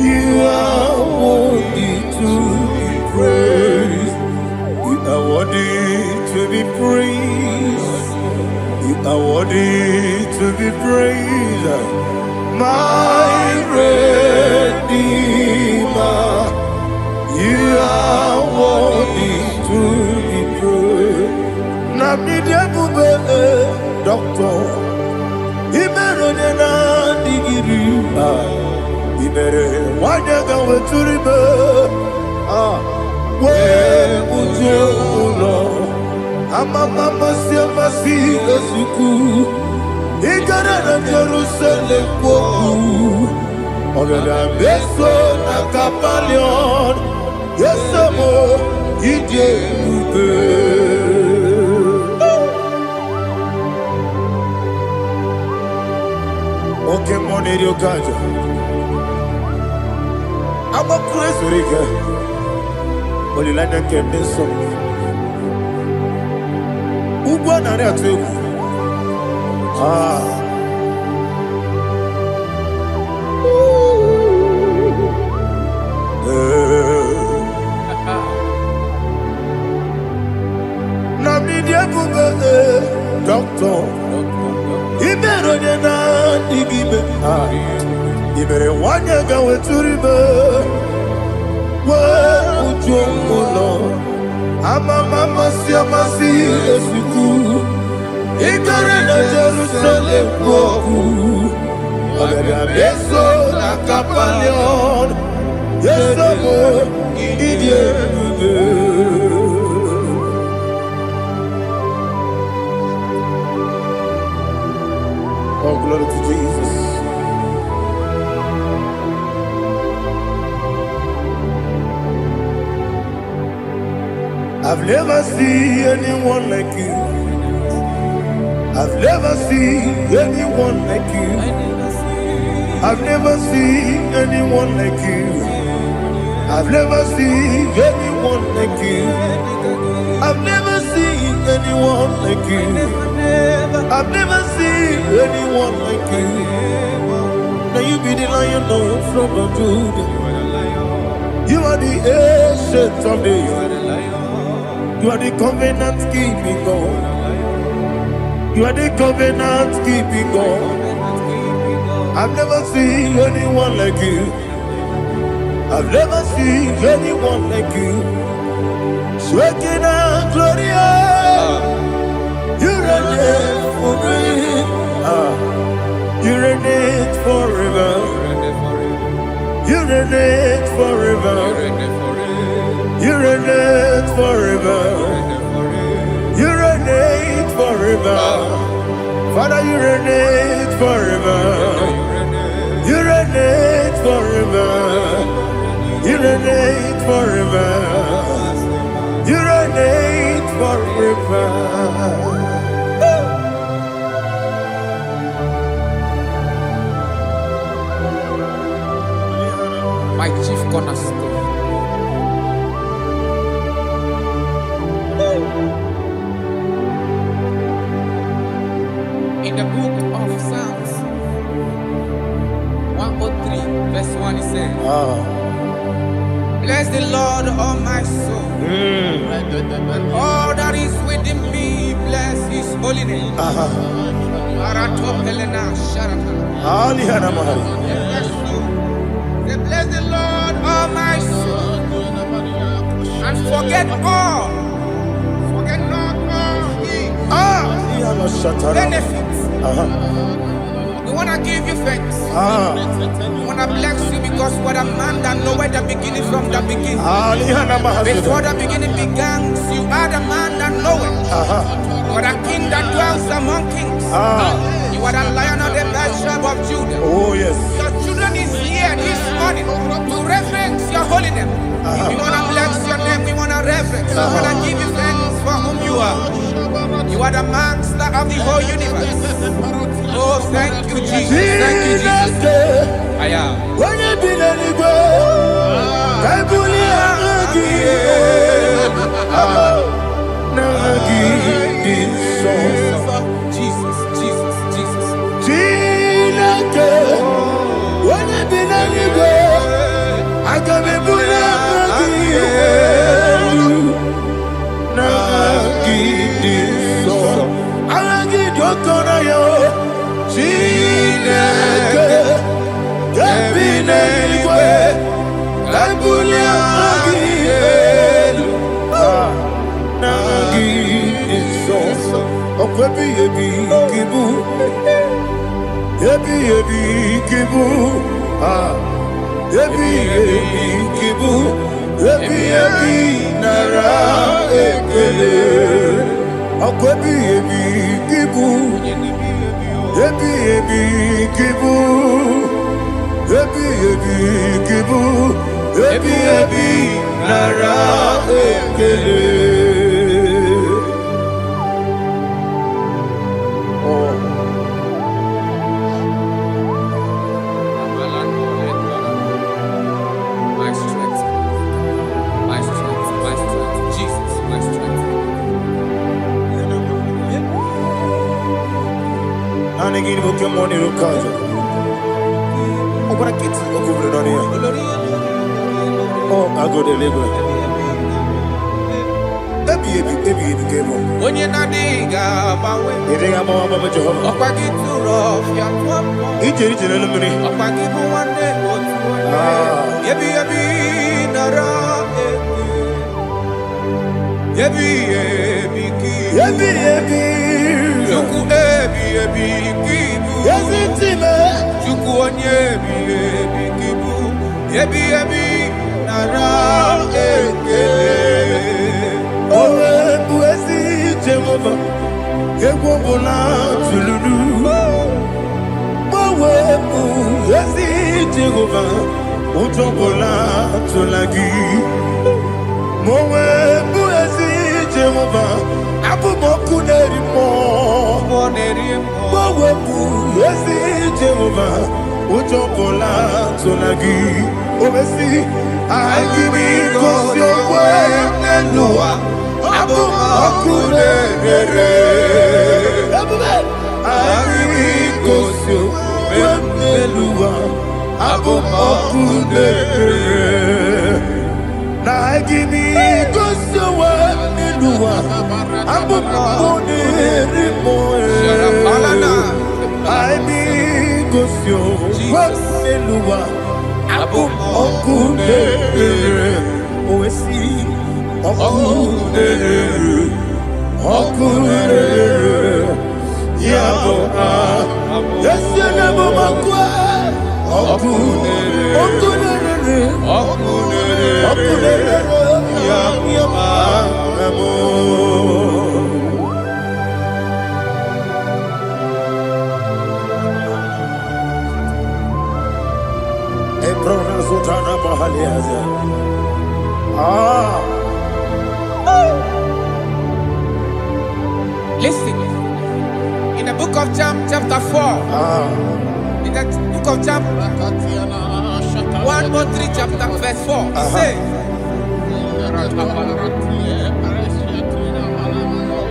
You are worthy to be praised. You are worthy to be praised. You are worthy to be praised. My Redeemer. You are worthy to be praised. Namidebube, doctor. Imeronena digiri. Imere wanyaga weturibe. We ujo ulo. Mama siamasi esuku. Igara na Jerusalem woku. Ogada beso na kapalion. Yesamo ije ube. Okay, Monie Point. I'm a crazy rigger. Only like that came this song. Ugo na re atu. Na mi dia bube doctor. Imeronena digibe. Ibere wanyaga weturibe. We ujomulo. Mama siamasi esuku. Igara na Jerusalem woku. Ogada beso na kapalion. Yesamo idie ube. Oh, glory to Jesus. I've never seen anyone like you. I've never seen anyone like you. I've never seen anyone like you. I've never seen anyone like you. I've never seen anyone like you. I've never seen anyone like you. Now you be the Lion from Abuja. You are the ancient of days. You are the covenant keeping God. You are the covenant keeping God. I've never seen anyone like you. I've never seen anyone like you. Shekinah Gloria. You reign forever. You reign forever. You reign forever. You reign forever. You reign forever. Father, you reign forever. You reign forever. You reign forever. You reign forever. My chief cornerstone. In the book of Psalms 103, verse 1, it says, bless the Lord, all my soul, and all that is within me, bless his holy name. Bless the Lord, all my soul, and forget not all his benefits. We want to give you thanks. We want to bless you because what a man that know where the beginning from the beginning. Before the beginning began, you are the man that know it. You are the king that dwells among kings. You are the Lion of the tribe of Judah. Oh yes. Your children is here this morning to reverence your holy name. We want to bless your name. We want to reverence. We want to give you thanks for whom you are. You are the master of the whole universe. Oh, thank you, Jesus. Thank you, Jesus. I am. When you did any go, I Jesus, Jesus, Jesus. When you did any go, I can be Ebi ebi kibu, ebi ebi kibu, ebi ebi nara ekele. Ako ebi ebi kibu, ebi ebi kibu, ebi ebi kibu, ebi ebi nara ekele. Anegini boke Monie Rukaja. Obara kiti okubure nani ya. Oh, ago de lego. Ebi kemo. Onye na diga bawe. Idiga bawa baba Jehovah. Okpagi turo fia twampo. Ije na lumini. Okpagi bu wande otu. Ebi nara ebi ki. Ebi. Juku ebi kibu. Yazitime. Juku onye ebi kibu. Ebi nara ekele. Owe buezi Jehovah. Egwobola tululu. Owe buezi Jehovah. Utobola tulagi. Mowe buezi Jehovah. Abumoku nerimo. Mowe buezi Jehovah. Utobola tulagi. Obesi agimi kosyo wenelua. Abumoku nerere. Agimi kosyo wenelua. Abumoku nerere. Agimi kosyo wenelua. Abumoku nerimo. Agimi kosyo wenelua. Abumoku nerere. Oesi Oku nerere. Yabo Yesenebo makwa. Oku nerere. Yabo Ebrona zutana mahaliaza. Listen, in the book of John, chapter 4, in the book of John, 1:3, chapter verse 4, it says,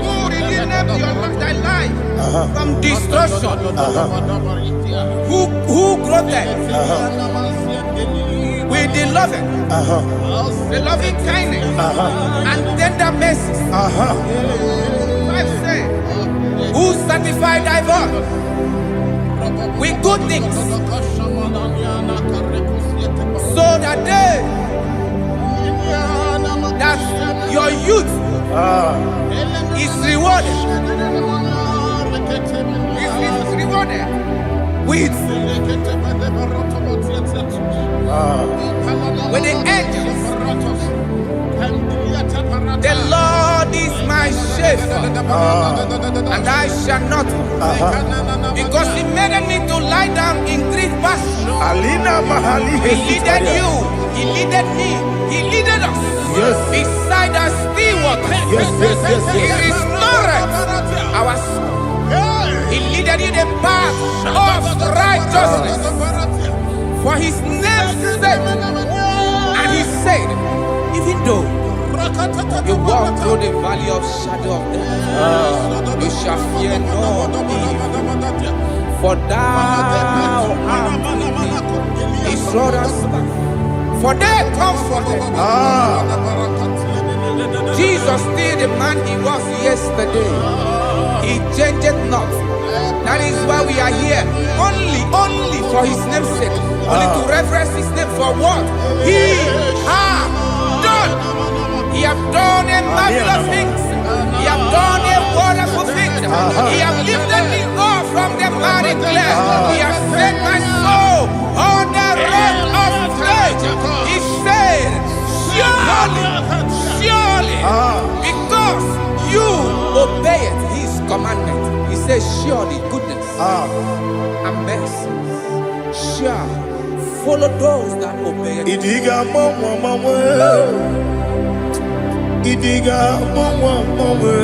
who redeemed thy life from destruction? Who groweth with the loving kindness and tender mercies? Who sanctify thy voice with good things, so that your youth is rewarded. Is rewarded with the angels. The Lord is my shepherd, and I shall not, because He made me to lie down in green pastures. He leaded you, He leaded me, He leaded us beside the still waters. He restored our soul. He leaded in the path of righteousness for His name's sake. And He said, even though you walk through the valley of shadow of death, you shall fear no evil, for thou art with me. His rod and staff, for they comforted me. Jesus still the man He was yesterday. He changed not. That is why we are here. Only for His name's sake. Only to reverence His name for what He has done. He has done a marvelous things. He has done a wonderful thing. He has lifted me up from the mighty clay. He surely goodness and mercy shall follow those that obey. Idiga mama, Idiga mama,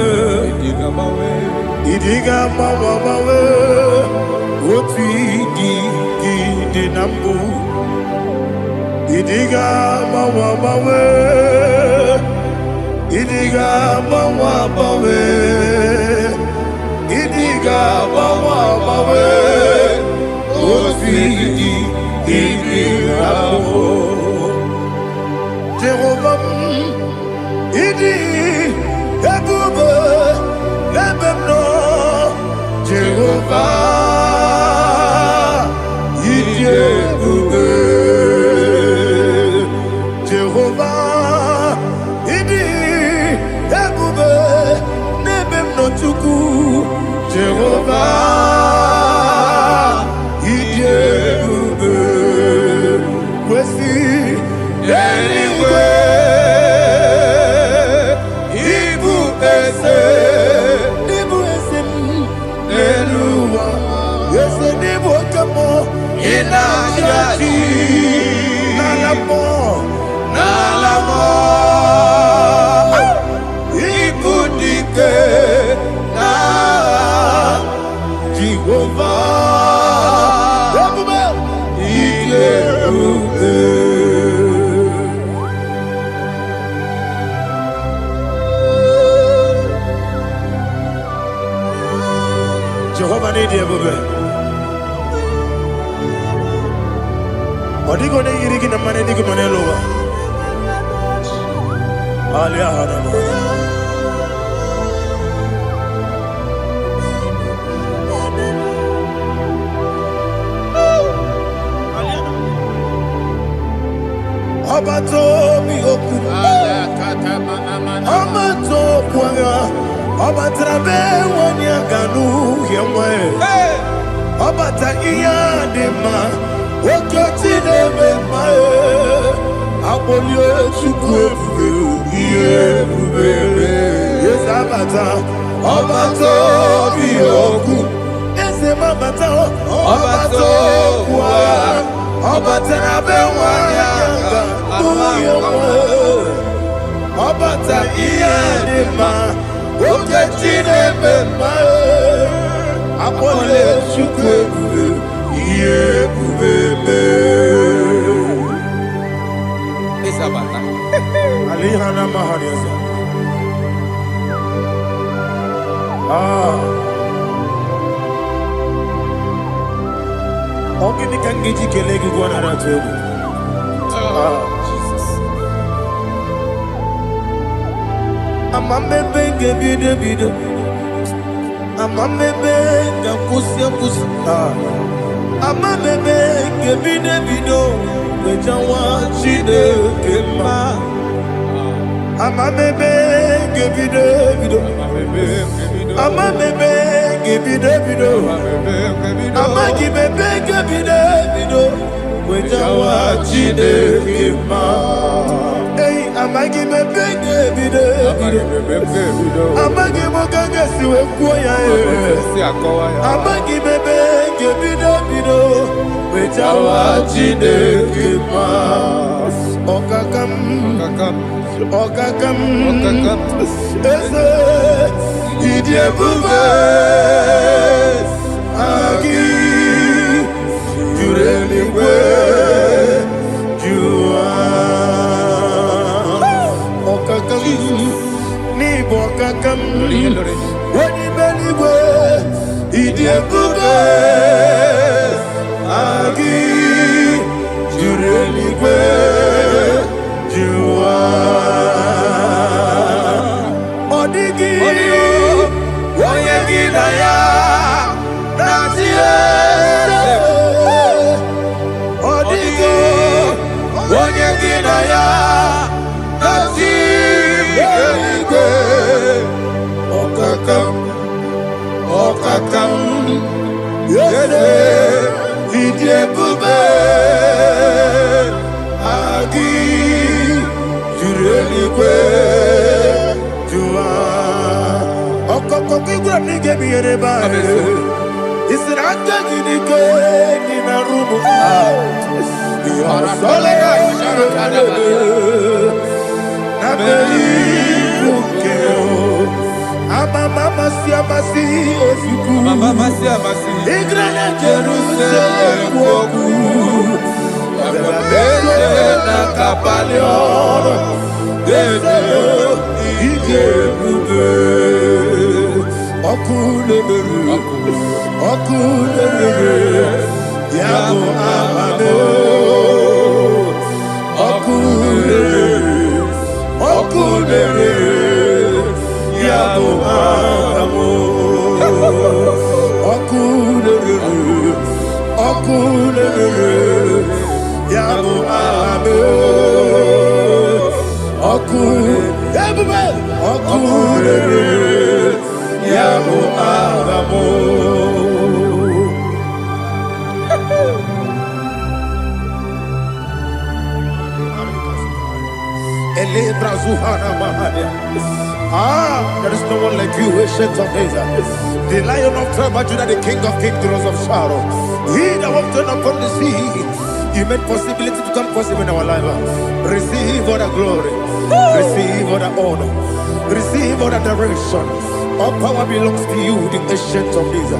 Idiga mama, what we di nambu. Idiga mama, Idiga mama, Idiga mama, what we Jehovah, Idi, Abuja, Lebemno, Jehovah, Idi, Abuja, Jehovah, Idi, Abuja, Lebemno Chuku, Jehovah, Idi, Abuja, Wesi, anyway. Jehovah need you, baby. Odi go ne yiri kina mane di kumane loba. Alia hana mo. Abato mi oku. Abato kwanga. Abatrabe wanya ganu yemwe. Abata iya dema. Okoti deme mae. Abolio chukwe iye bubebe. Yes abata. Abato biyoku. Ese mabata. Abato kwa. Abatrabe wanya ganu yemwe. Abata iya dema. Okoti deme mae. Abolio chukwe iye bubebe. Isabata. Alihana mahariasa. Ogini kangiji kelegi gwana ratubu. Jesus. Amambe bide. Amambe kusia. Amambe bide. Wejawa chide kema. Amambe bide. Amambe bide. Amagi bebe bide. Wejawa chide kema. Hey, amagi bebe bide. Amagi mogaga siwe kuya. Amagi bebe bide. Wejawa chide kema. Okakam. Ese idie bube. Agi jurelingwe jua. Okakam ni bokakam. Wani beligwe idie bube. Agi jurelingwe jua. Odigi oyegi daya natie. Odigi oyegi daya natie. Okakam yede idie bube. Agi jureli kwe jua. There is no one like you, ancient of days. The Lion of tribe of Judah, the King of kings, the Rose of Sharon. He that walked upon the sea, He made possibility to come possible in our life. Receive all the glory, receive all the honor, receive all the direction. All power belongs to you, the ancient of days,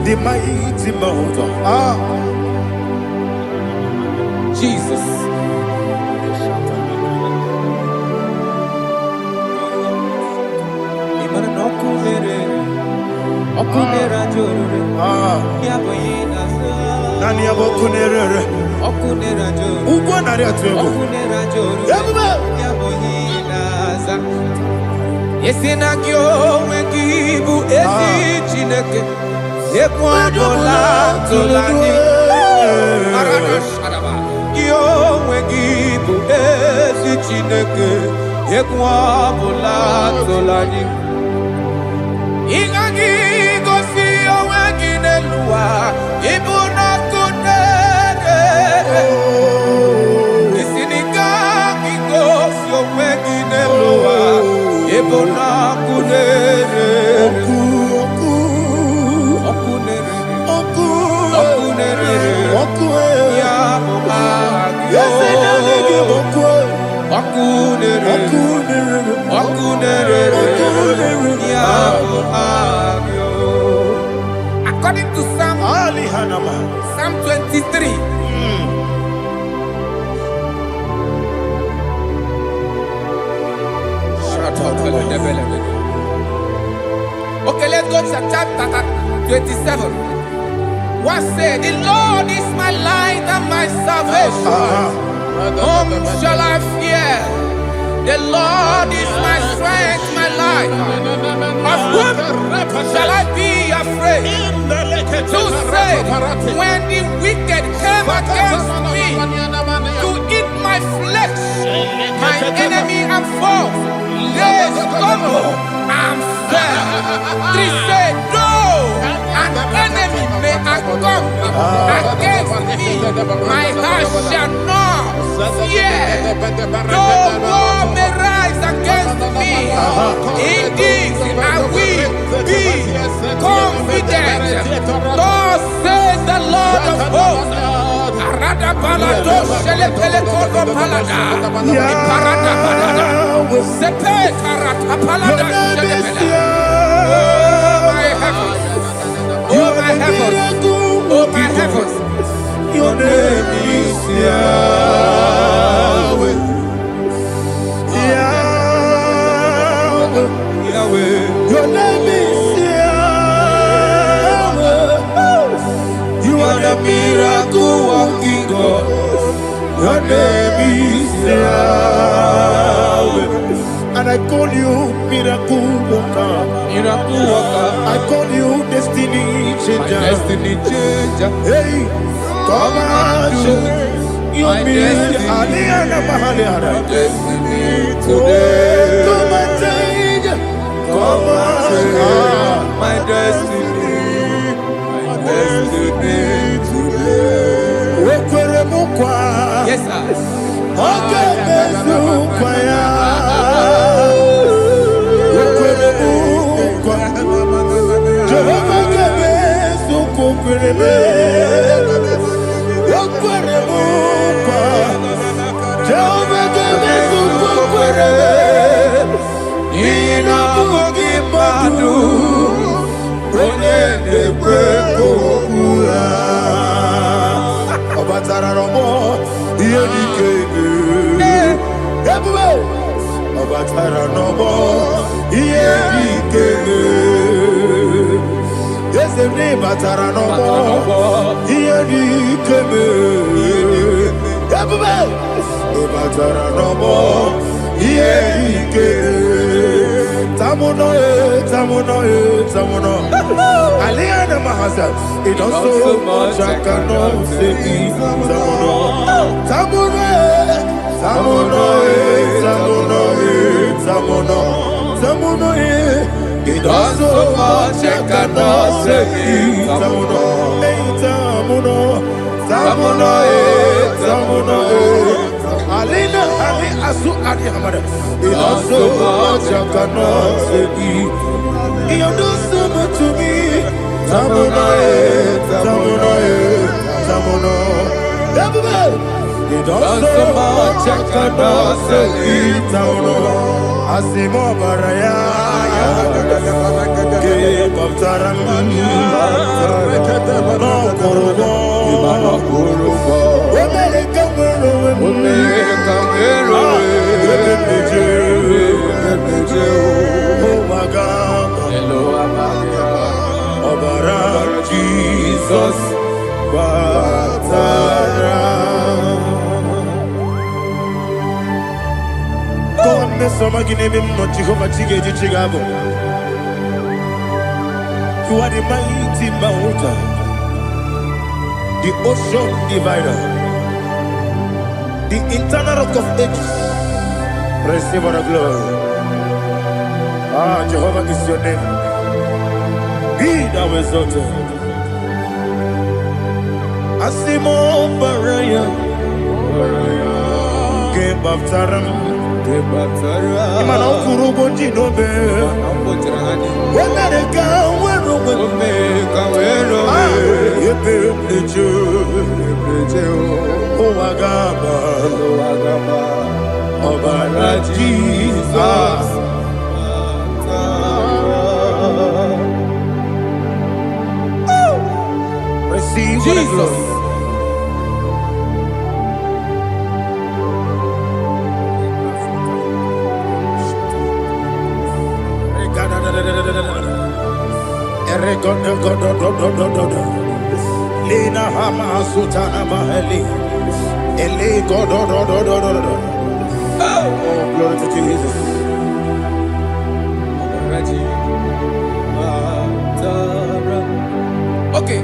the mighty mountain. Jesus. Esinagyo wegibu esi chineke ekwadola tolani arana sharaba yo wegibu esi chineke ekwadola tolani ingagi gosi oweginelua ibuna kunere isinika gosi oweginelua ibuna kunere ya according to Psalm 23. Okay, let's go to chapter 27. What said? The Lord is my light and my salvation. Whom shall I fear? The Lord is my strength, my life. Of whom shall I be afraid? To say, when the wicked came against me to eat my flesh, my enemy and foe, they stumble and fell. 3 say, no, an enemy may come against me, my heart shall not fear. No war may rise against me. Indeed, I will be confident. Thus says the Lord of hosts. Arada balado shele pele kodo palada. Iparada balada. Sepe karata palada shele pele. Oh my heavens. Oh my heavens. Oh my heavens. Your name is Yahweh. Yahweh. Yahweh. Your name is Yahweh. You are the miracle working God. Your name is Yahweh. And I call you miracle worker. Miracle worker. I call you destiny changer. Destiny changer. Hey, come on, you mean Aliana Mahaliana. Destiny today. Come and change. Come on, my destiny. My destiny today. Yes, sir. Okay, It does so much I cannot say. It does so much I cannot say. Alina Ali Asu Adi Hamada. It does so much I cannot say. You do so much to me. Tamuno. You don't so much I cannot say. Tamuno. Asimo Baraya. Give up Taram. No Kurubo. Jesus Batara. God me so magine me mo Jehovah Chige Chigabo. You are the mighty mountain, the ocean divider, the eternal rock of ages. Receive all the glory. Ah, Jehovah is your name. Be thou exalted. Asimo Baraya, Game of Taram, Imano Kurubo Jinobe, America, Obara Jesus. Receive Jesus. Lina Hama Sutana Mahali. Ele God. Oh, glory to Jesus. Okay.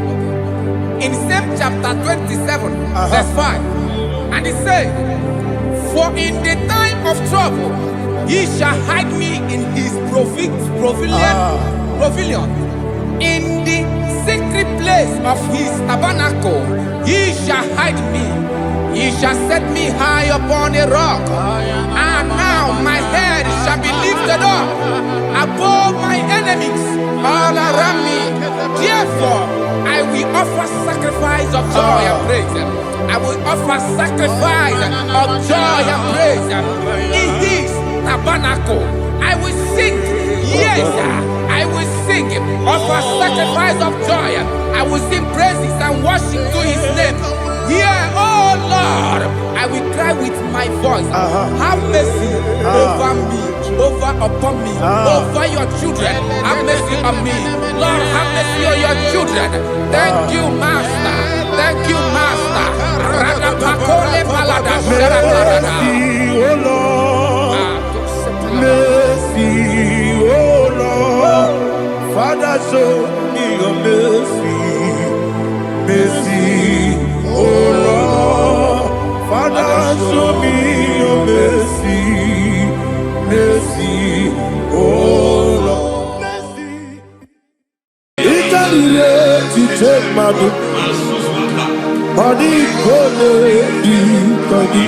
In same chapter 27, verse 5, and it says, "For in the time of trouble, he shall hide me in his pavilion. In the secret place of his tabernacle, he shall hide me. He shall set me high upon a rock. And now my head shall be lifted up above my enemies all around me. Therefore, I will offer sacrifice of joy and praise. I will offer sacrifice of joy and praise in his tabernacle. I will sing, yes, I will sing, offer sacrifice of joy. I will sing praises and worship to his name. Here, oh Lord, I will cry with my voice. Have mercy over me, upon me, over your children. Have mercy on me. Lord, have mercy on your children. Thank you, Master. Thank you, Master. Mercy, oh Lord. Mercy, oh Lord. Father, show me your mercy. Mercy, oh Lord. Father, show me your mercy. Mercy, oh Lord. Mercy. It can relate to take my book. Body gonna be body.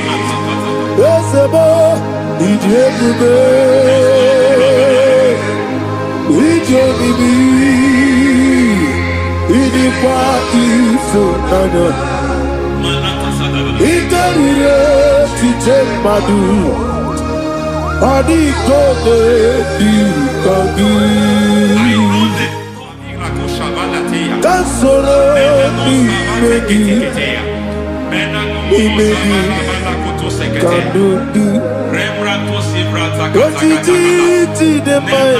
Where's the boy? It's Inikwa ifunanya Itarire titemadu Adikode dikagi Kansoro imegi Imegi Kandudu Ojiji demai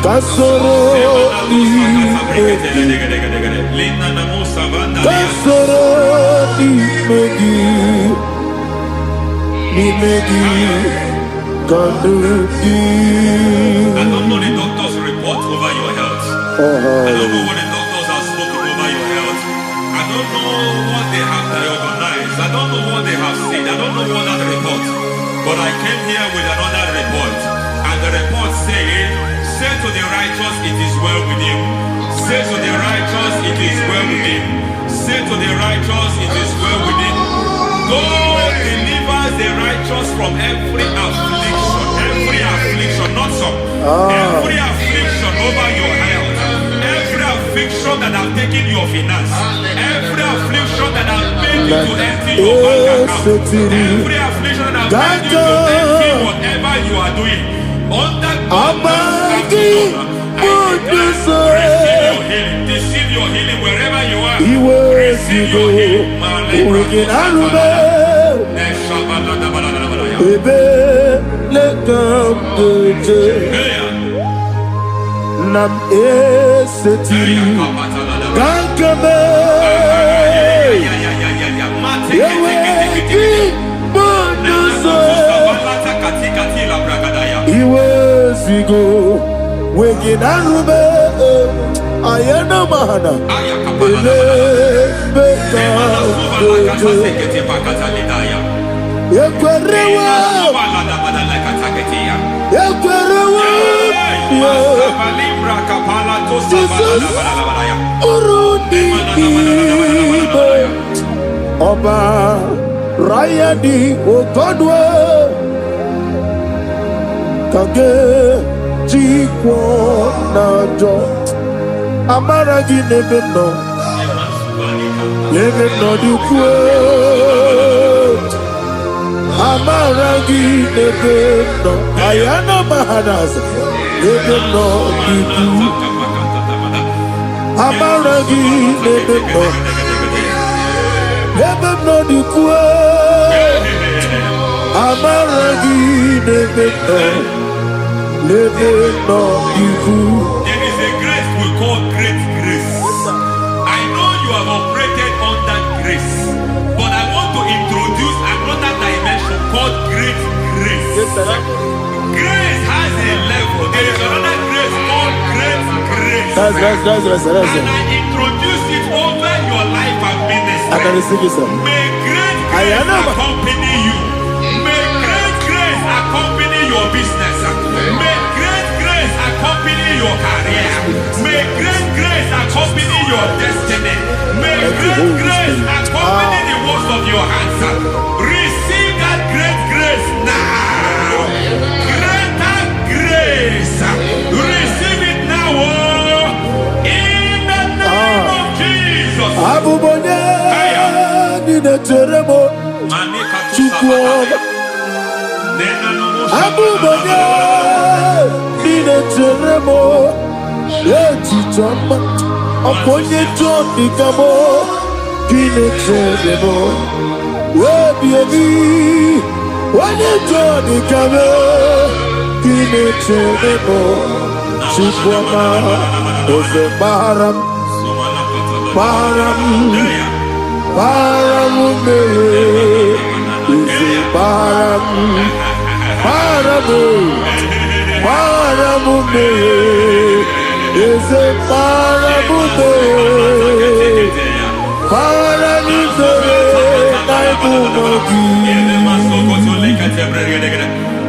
Kansoro imegi Kansoro imegi Imegi Kandudu. I don't know the doctor's report over your health. I don't know what the doctors have spoken over your health. I don't know what they have diagnosed. I don't know what they have said. I don't know what that report. But I came here with another report. And the report said, say to the righteous, it is well with him. Say to the righteous, it is well with him. Say to the righteous, it is well with him. God delivers the righteous from every affliction. Every affliction, not some. Every affliction over your health. Every affliction that have taken your finance. Every affliction that have made you to empty your bank account. Every affliction that have made you to empty whatever you are doing. Under God's receive your healing. Receive your healing wherever you are. Receive your healing. Nam esetiri Kankame Yeweki Bonuso Iwe Zigo Weginarube Ayana Mahana Ele Beka Yekwerewa Yekwerewa Jesus Urundi Oba Rayadi Ogodwe Kage Jikwo Najo Amaragi Nebeno Nebeno Dukwe Amaragi Nebeno Ayana Mahanas Nebeno Dukwe Amaragi Nebeno Nebeno Dukwe Amaragi Nebeno Nebeno Dukwe. There is a grace we call great grace. I know you have operated on that grace, but I want to introduce another dimension called great grace. Yes, sir. Grace has a level. There is another grace called great grace. That's And I introduce it over your life and ministry. I can receive it, sir. May great grace accompany you. May great grace accompany your business. May great grace accompany your career. May great grace accompany your destiny. May great grace accompany the works of your hands. Receive that great grace now. Greater grace. Receive it now. In the name of Jesus. Abubonye Nina Teremo Chukwoma Abubonye Nina Teremo Echitama Aponye John Nikamo Kine Teremo Webi Wanye John Nikamo Kine Teremo Chukwoma Ose Baharam Param me, is param me, is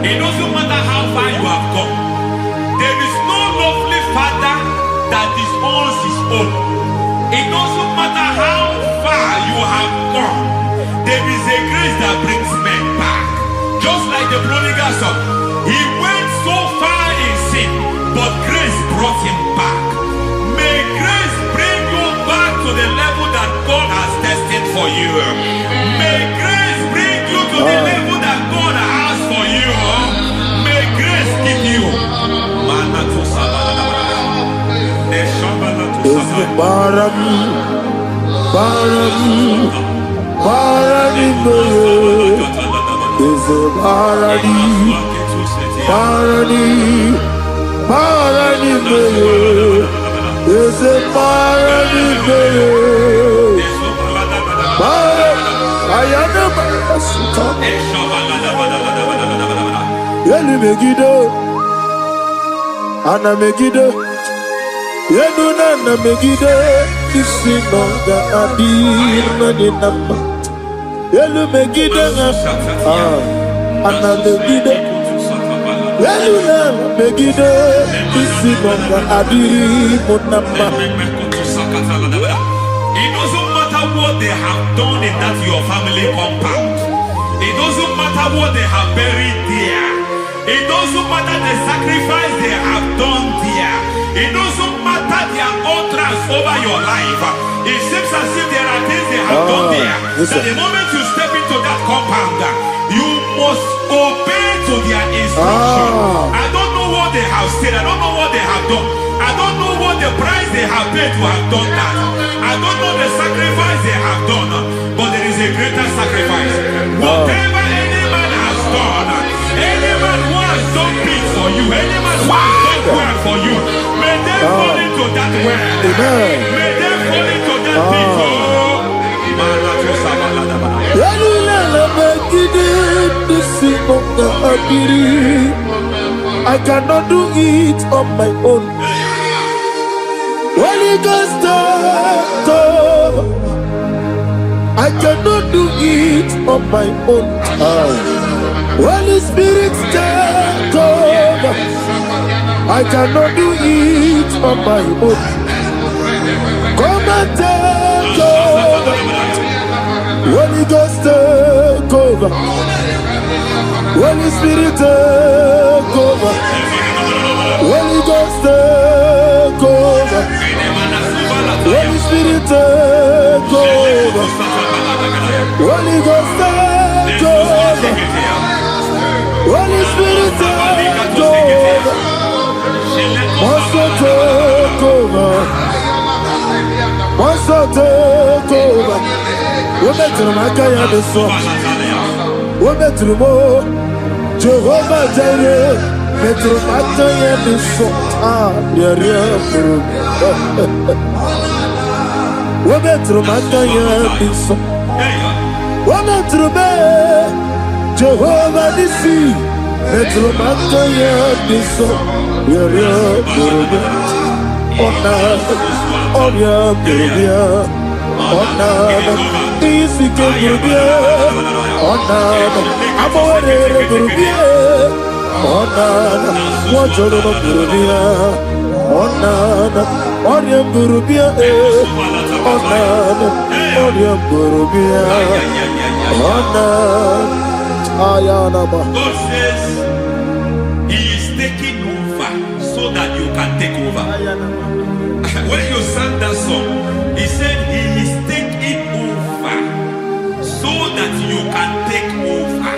It doesn't matter how far you have come. There is no lovely father that disowns his own. It doesn't matter how far you have gone. There is a grace that brings men back. Just like the prodigal son. He went so far in sin, but grace brought him back. May grace Baram, Barani, is a Barani, Barani, is a Barani, I am Yelu Megido, Anna Megido, Yeluna Megido, Isinonga Adir Maninamba, Yelu Megido, Anna Megido, Yeluna Megido, Isinonga Adir Munamba. It doesn't matter what they have done in that your family compound. It doesn't matter what they have buried there. It doesn't matter the sacrifice they have done there. It doesn't matter their utterance over your life. It seems as if there are things they have done there. That the moment you step into that compound, you must obey to their instruction. I don't know what they have said. I don't know what they have done. I don't know what the price they have paid to have done that. I don't know the sacrifice they have done. But there is a greater sacrifice. Whatever any man has done, any man who has done big for you, any man who has done well for you, may they fall into that well. May they fall into that pit. I cannot do it on my own. Holy Ghost, I cannot do it on my own. Holy Spirit, take over. I cannot do it on my own. Come and take over. Holy Ghost, take over. Holy Spirit, take over. Holy Ghost, take over. Holy Spirit, take over. Holy Ghost, take over. Holy Spirit, take over. Master, take over. Master, take over. Women to my guy the song. Women to more. Jehovah Jireh. Metro Mataya the song. Women to my guy the song. Women to me. Jehovah the sea. Metro Mataya the song. God says He is taking over so that you can take over. When you sang that song, He said He is taking over so that you can take over.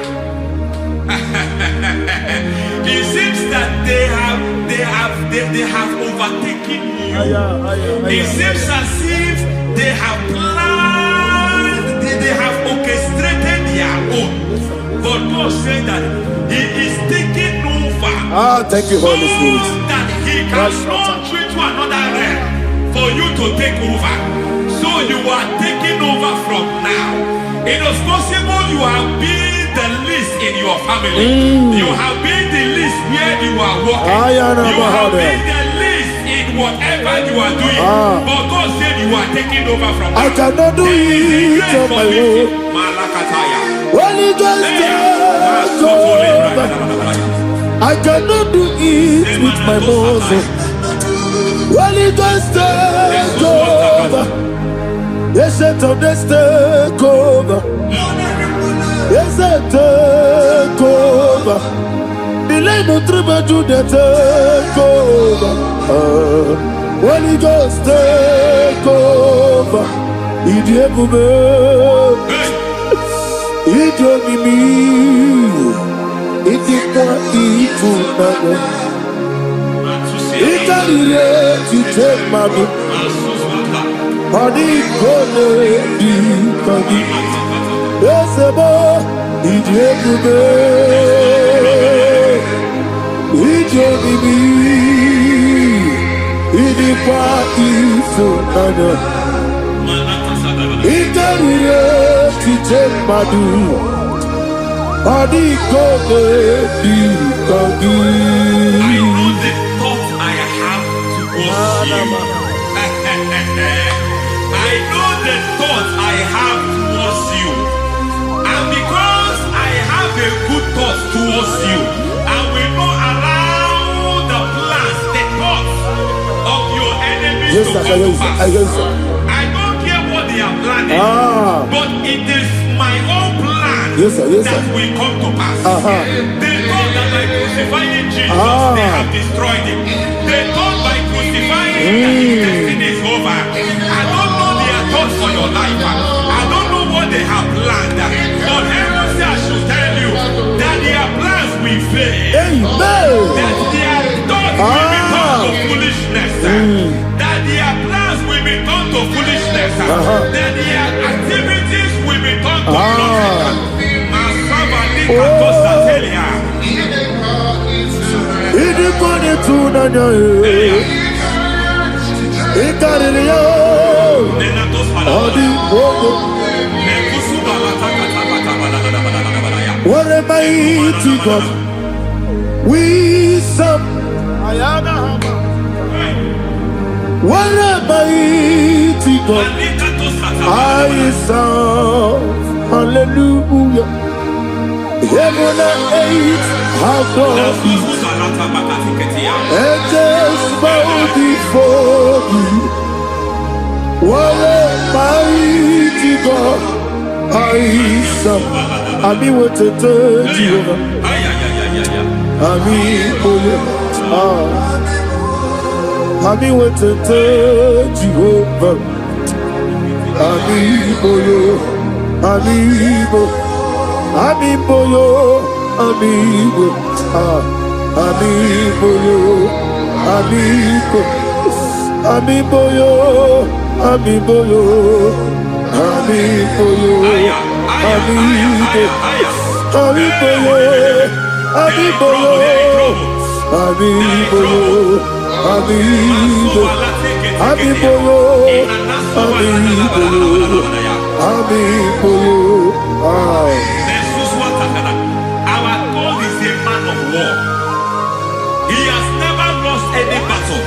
It seems that they have overtaken you. It seems as if they have planned, they have orchestrated their own. But God said that He is taking over. Thank you, Holy Spirit. So that He can launch you to another realm for you to take over. So you are taking over from now. It is possible you have been the least in your family. You have been the least where you are working. You have been the least in whatever you are doing. But God said you are taking over from now. I cannot do it on my own. Holy Ghost, take over. I cannot do it with my muscle. Holy Ghost, take over. Yes, I told us take over. Yes, I take over. Delay no trouble to the take over. Holy Ghost, take over. Adi Kone Dikagi Esebo Ijebube Ijebibi Idipa Isonanya Iteriye Tichemadu Adi Kone Dikagi I know the thoughts I have towards you. And because I have a good thought towards you, I will not allow the plans, the thoughts of your enemies to come to pass. I don't care what they are planning, but it is my own plan that will come to pass. They thought that by crucifying Jesus, they have destroyed him. They thought by crucifying him that his destiny is over. I don't know their thoughts for your life. I don't know what they have planned. But heaven says I should tell you that their plans will fail. That their thoughts will be turned to foolishness. That their plans will be turned to foolishness. That their activities will be turned to nothing. What a mighty God we serve. What a mighty God I serve. Hallelujah. Heaven and earth have gone, and just bow before you. What a mighty God I serve. I mean what to tell you. I mean what to tell you. Amiboyo, amigo, amiboyo, amigo, amiboyo, amiboyo, amiboyo, amigo, amiboyo, amiboyo, amiboyo, amigo, amiboyo, amiboyo, amiboyo. Our God is a man of war. He has never lost any battle.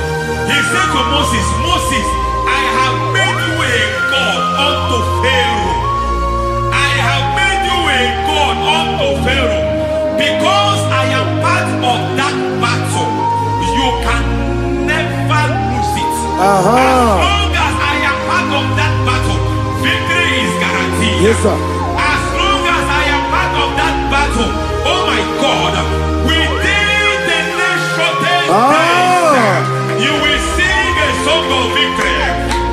He said to Moses, Moses, I have made you a God unto Pharaoh. I have made you a God unto Pharaoh. Because I am part of that battle, you can never lose it. As long as I am part of that battle, victory is guaranteed. Yes, sir. As long as I am part of that battle, oh my God, within the next shortest days, you will sing a song of victory.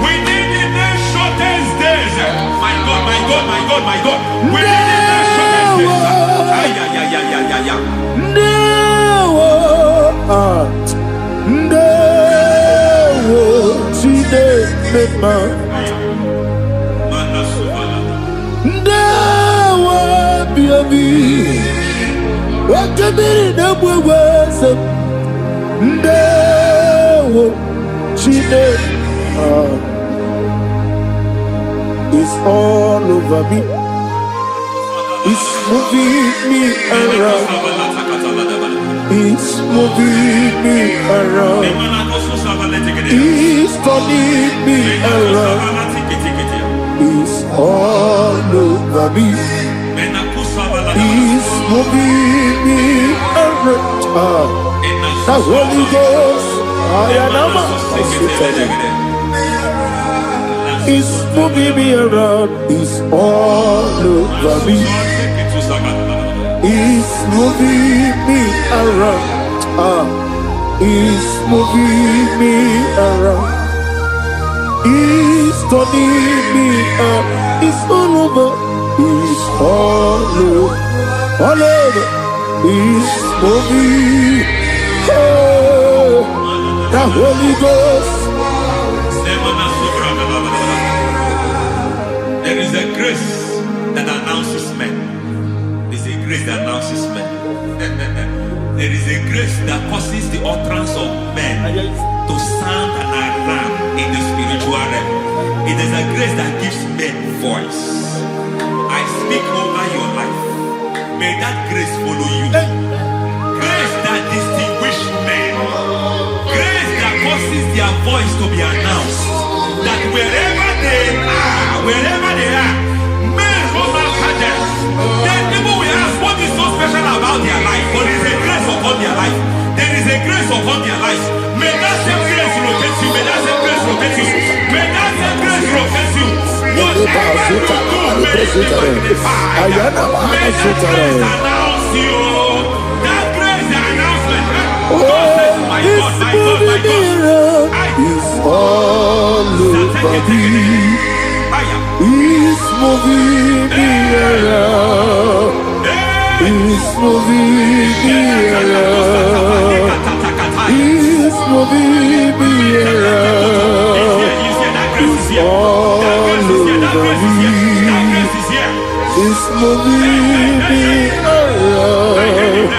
Within the next shortest days, my God, my God, my God, my God, within the next shortest days, It's all over me. It's moving me around. It's moving me around. It's turning me around. It's all over me. It's moving me around. The Holy Ghost, I am it's moving me around. It's all over me. It's moving me around. It's moving me around. It's turning me up. It's all over. It's all over. All over. It's moving. Oh, the Holy Ghost. is a grace that announces men. There's a grace that announces men. There is a grace that causes the utterance of men to sound an alarm in the spiritual realm. It is a grace that gives men voice. I speak over your life. May that grace follow you. Grace that distinguishes men. Grace that causes their voice to be announced. That wherever they are, men over others. Then people will ask what is so special about their life. But there is a grace upon their life. There is a grace upon their life. May that same grace locate you. May that same grace locate you. May that same grace locate you. Whatever you do, may it be magnified. May that grace announce you. That grace, the announcement. My God, my God, my God. It's all over me. It's moving me around. It's moving me around. It's moving me around. It's all over me. It's moving me around.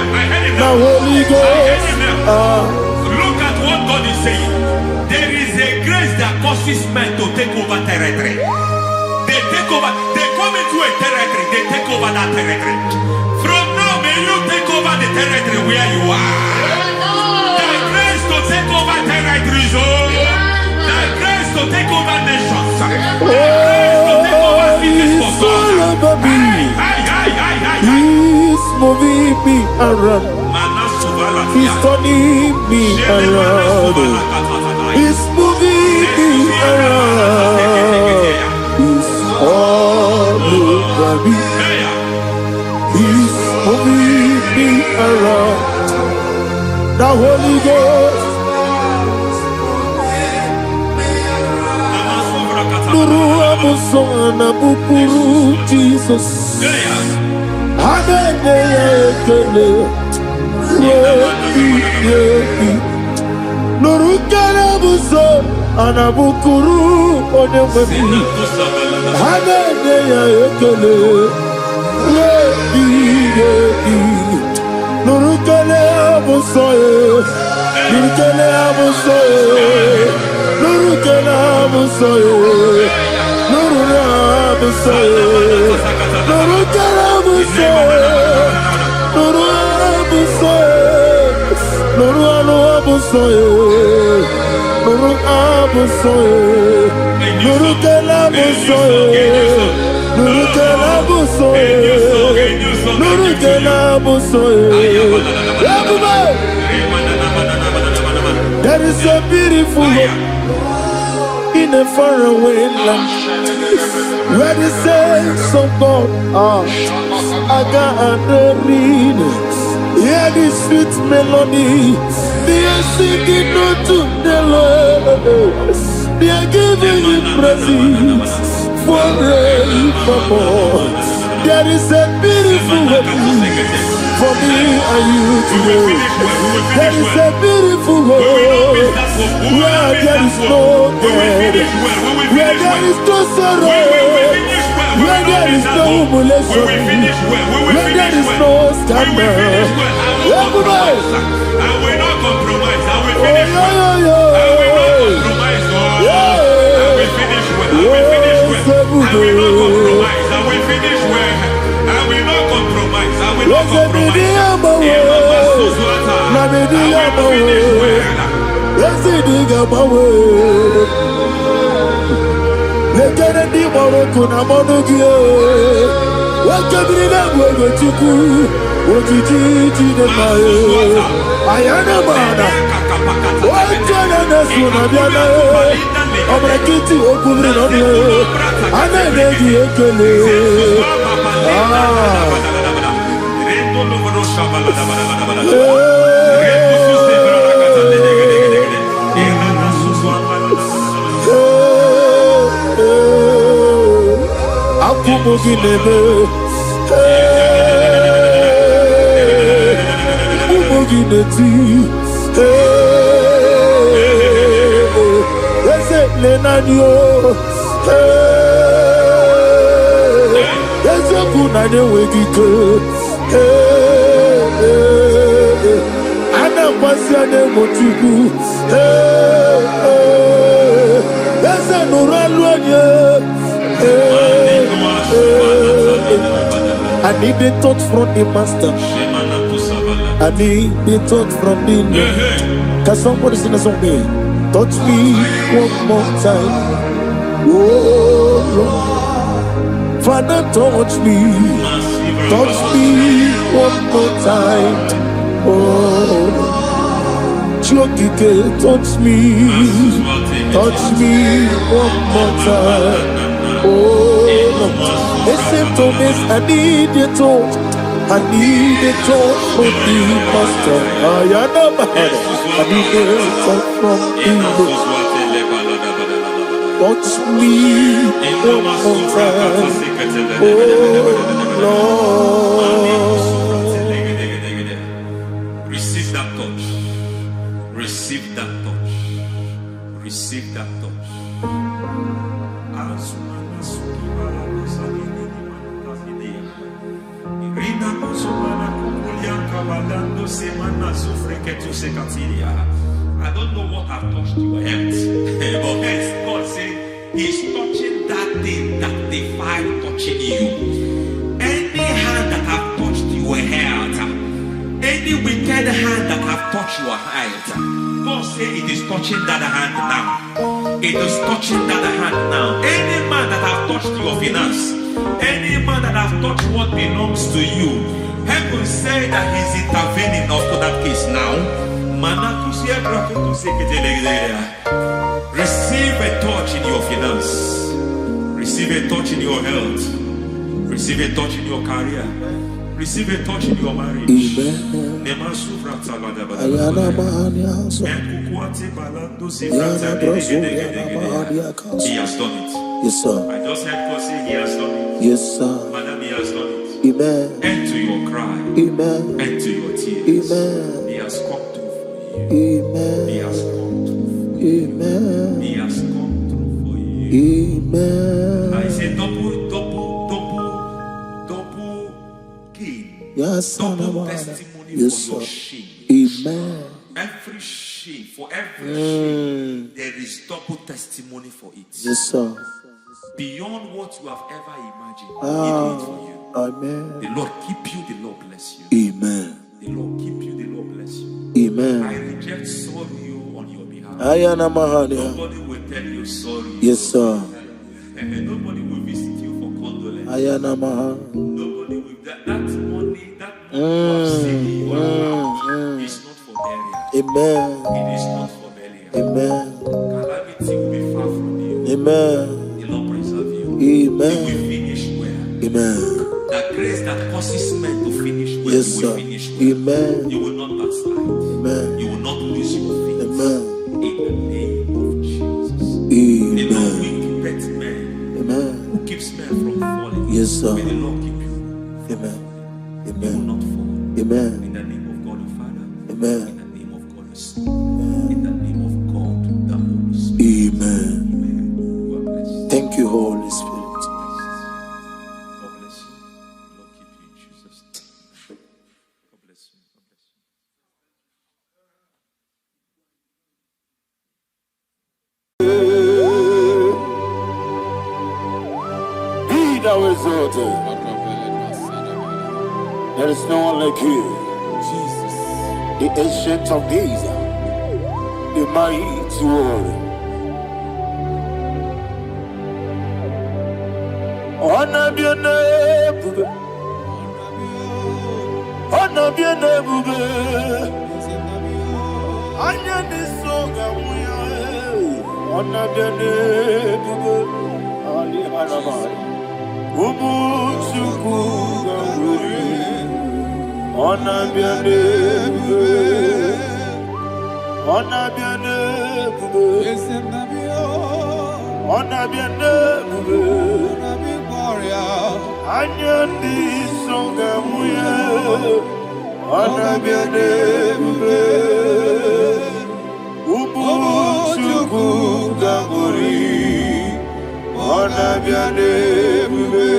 Now Holy Ghost. Look at what God is saying. There is a grace that causes men to take over territory. They take over, they come into a territory, they take over that territory. From now, may you take over the territory where you are. The grace to take over territories, the grace to take over nations, the grace to take over cities for God. He's moving me around. He's turning me around. He's moving me around. He's all over me. He's moving me around. The Holy Ghost. Nuru amusona bukuru Jesus. Nurukana buso anabukuru onememi hanene ya ekele nurukana buso nurukana buso nurukana buso nurukana buso nurukana buso There is a beautiful hope in a faraway land where the saints of God are gathering. Hear the sweet melody. They are singing unto the Lord. They are giving Him praise forevermore. There is a beautiful way for me and you today. There is a beautiful way where there is no death, where there is no sorrow, where there is no humiliation, where there is no scandal. I will not compromise. I will finish well. I will not compromise. I will finish well. I will finish well. I will not compromise. I will finish well. I will not compromise. I will not compromise. I will finish na de wegike. Ana kwasi ade motiku. Ese nuralu anye. I need the touch from the master. I need the touch from the Lord. Can somebody sing a song here? Touch me one more time. Oh Lord. Father, touch me. Touch me one more time. Oh, Chokike, touch me. Touch me one more time. Oh, listen to this. I need your touch. I need a touch from the master. I need a touch from the Lord. Touch me one more time. Oh, Lord. Receive that touch. Receive that touch. Receive that touch. I don't know what I've touched your health, but hence God said He's touching that thing that defied touching you. Any hand that have touched your health, any wicked hand that have touched your health, God said it is touching that hand now. It is touching that hand now. Any man that have touched your finance, any man that have touched what belongs to you, heaven say that He's intervening after that case now. Receive a touch in your finance. Receive a touch in your health. Receive a touch in your career. Receive a touch in your marriage. Amen. He has done it. Yes, sir. I just heard God say He has done it. Yes, sir. Madam, He has done it. Amen. End to your cry. Amen. End to your tears. Amen. He has come through for you. Amen. He has come through for you. Amen. He has come through for you. Amen. I say double gain. Yes, double testimony yes, for your sir. shame. Amen. Every shame, for every shame, there is double testimony for it. Yes, sir. Beyond what you have ever imagined, He Ah, did it for you. amen. The Lord keep you, the Lord bless you. Amen. The Lord keep you, the Lord bless you. Amen. I reject sorrow on your behalf. Ayana Mahania. Nobody will tell you sorry. Yes, sir. And nobody will visit you for condolence. Ayana Mahania. Nobody will. That money, that money you have saved in your account is not for burial. Amen. It is not for burial. Amen. Calamity will be far from you. Amen. The Lord preserve you. Amen. You will finish well. Amen. The grace that causes men to finish well, Yes, you will sir. finish well. Amen. You will not backslide. Amen. You will not lose your faith. Amen. In the name of Jesus. The Lord Amen. will keep men. Amen. Who keeps men from falling? Yes, sir. May the Lord keep you. Amen. You will Amen. not fall. Amen. In the name of God the Father. Amen. In the name of God the Son. In the name of God the Holy Spirit. Amen. Amen. You are blessed. Thank you, Holy Spirit. God bless you. Lord keep you in Jesus' name. God bless you. God bless you. Be thou exalted. There is no one like you. Jesus. The ancient of days, the mighty warrior. Honor be your name, bube. Honor be your name, bube. Anya ni soga muya. Honor be your name, bube. Ali Hanamari. Ubu chuku gamburi. Honor be your name, bube. Honor be your name, bube. Honor be your name, bube. Anya ni soga muya. Honor be your name, bube. Ubu chuku gamburi. Honor be your name, bube.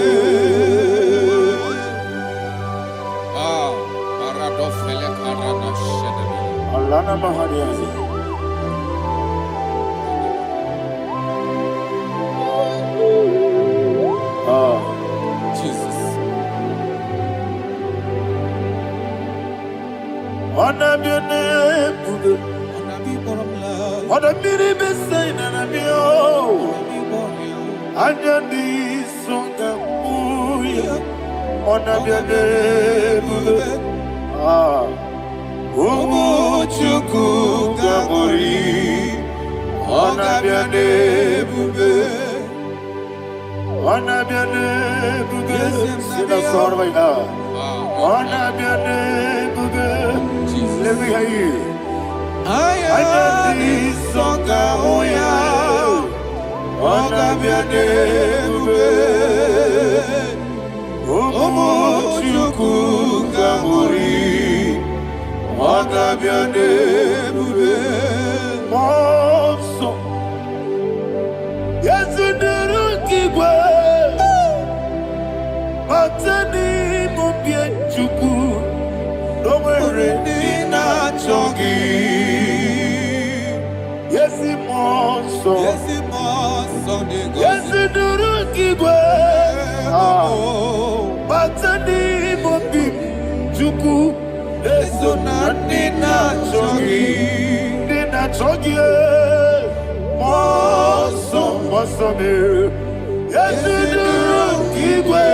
Alana Mahadiazi. Jesus. Honor your name, honor me, be saying, and I'm your. Anya di songa muya, honor your name. Umu chuku gamori, honor your name. Honor your name. Sing a song right now. Honor your name. Let me hear you. Anya di songa muya, honor your name. Umu chuku gamori. Agabiane bube monso Yesunuru kigwe Matani mubie chuku Nomere nina chongi Yesi monso Yesunuru kigwe Matani mubie chuku Eso na nina chogi, moso me. Yesu duru kigwe,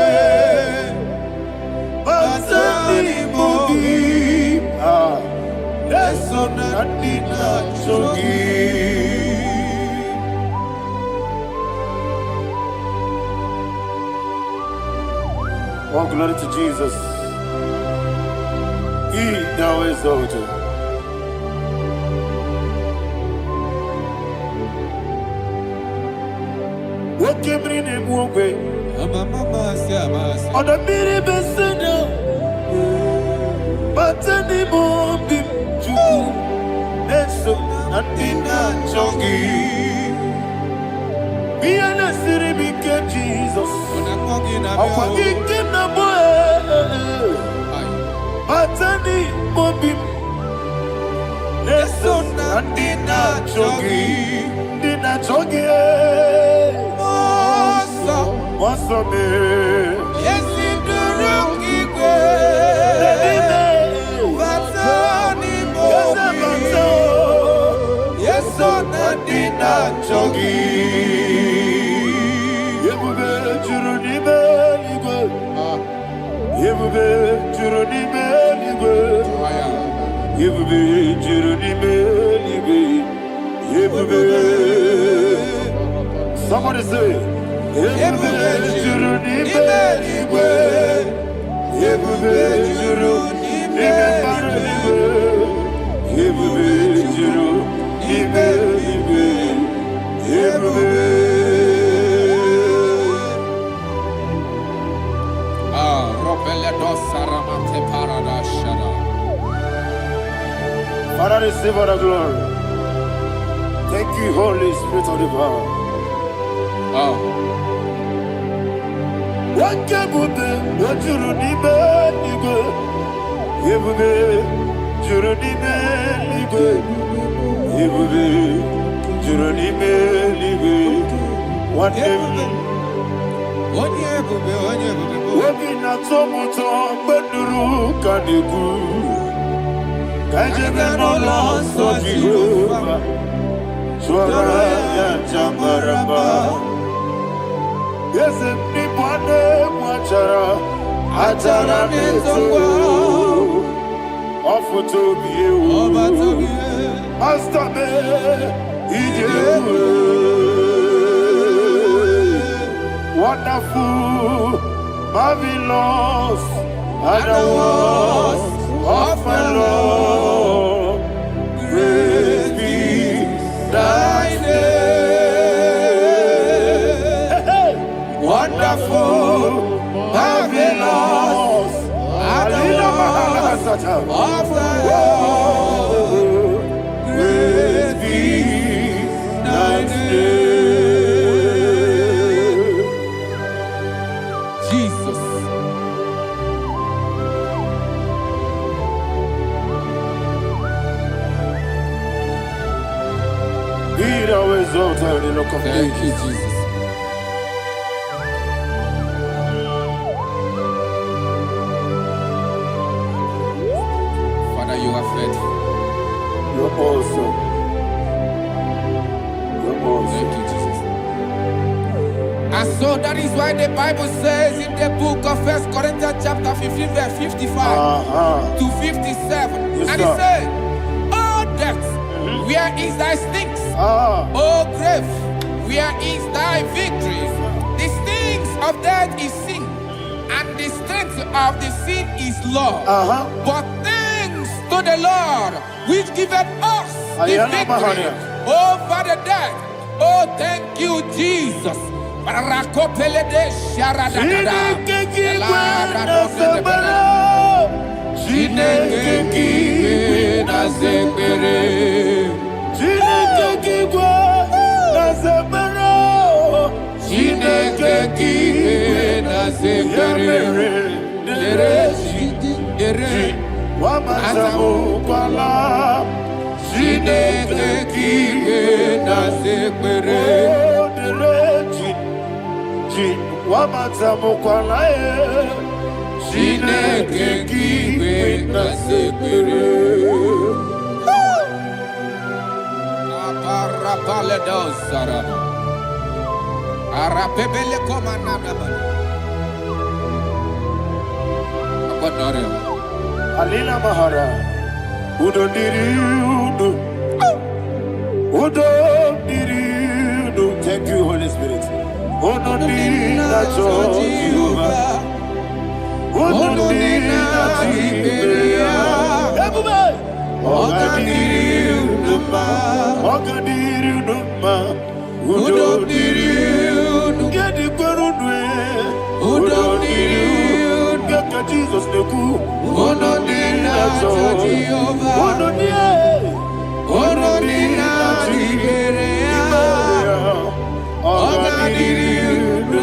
masani mogi. Eso na nina chogi. Oh, glory to Jesus. He now is over. What came in him one way? On the mini besena, but any more big juku, Neso, and in that chongi. Be an city became Jesus. I'm forgetting the boy. Matani mobi Neso nandina chogi Moso me Yesi duruki kwe Matani mobi Yeso nandina chogi Yebube juruni beligwe Yebube juruni beligwe Yebube juruni beligwe Yebube Somebody say Yebube juruni beligwe Yebube juruni beligwe Yebube juruni beligwe Yebube Father, receive all the glory. Thank you, Holy Spirit of the power. What can you do? What you need, you Yes, nipane mwachara Achara nezogo Ofu tobiye Master me Ijewe Wonderful Marvelous And the was of my Lord Praise be thy name Wonderful Marvelous And the was of my Lord Praise be thy name Jesus. Rock of Thank you, Ages. Jesus. Father, you are faithful. You're awesome. You're awesome. Thank you, Jesus. And so that is why the Bible says in the book of 1 Corinthians chapter 15 verse 55 to 57. Yes, and sir. it says, "Oh death, where is thy stings? Oh grave, where is thy victory? The stings of death is sin, and the strength of the sin is law. But thanks to the Lord, which giveth us the victory over the death." Oh, thank you, Jesus. Rakopele de sharadada. Chineke na zebere. Chineke na zebere. Dere Wamazamu kwala. Chineke na zebere. Wamazamu kwala. Chineke na zebere. Aparapale dosarama. Arapebele komanana mani. Akonare. Alina Mahara. Udo diriudo. Udo diriudo. Thank you, Holy Spirit. Udo diriudo. Jehovah. Udo diriudo. Everybody. Oga diriudo. Oga diriudo. Udo diriudo. Get the Gurudwe. Udo diriudo. Get the Jesus the Ku. Udo diriudo. Jehovah. Udo diriudo. Udo diriudo. Oga diriudo.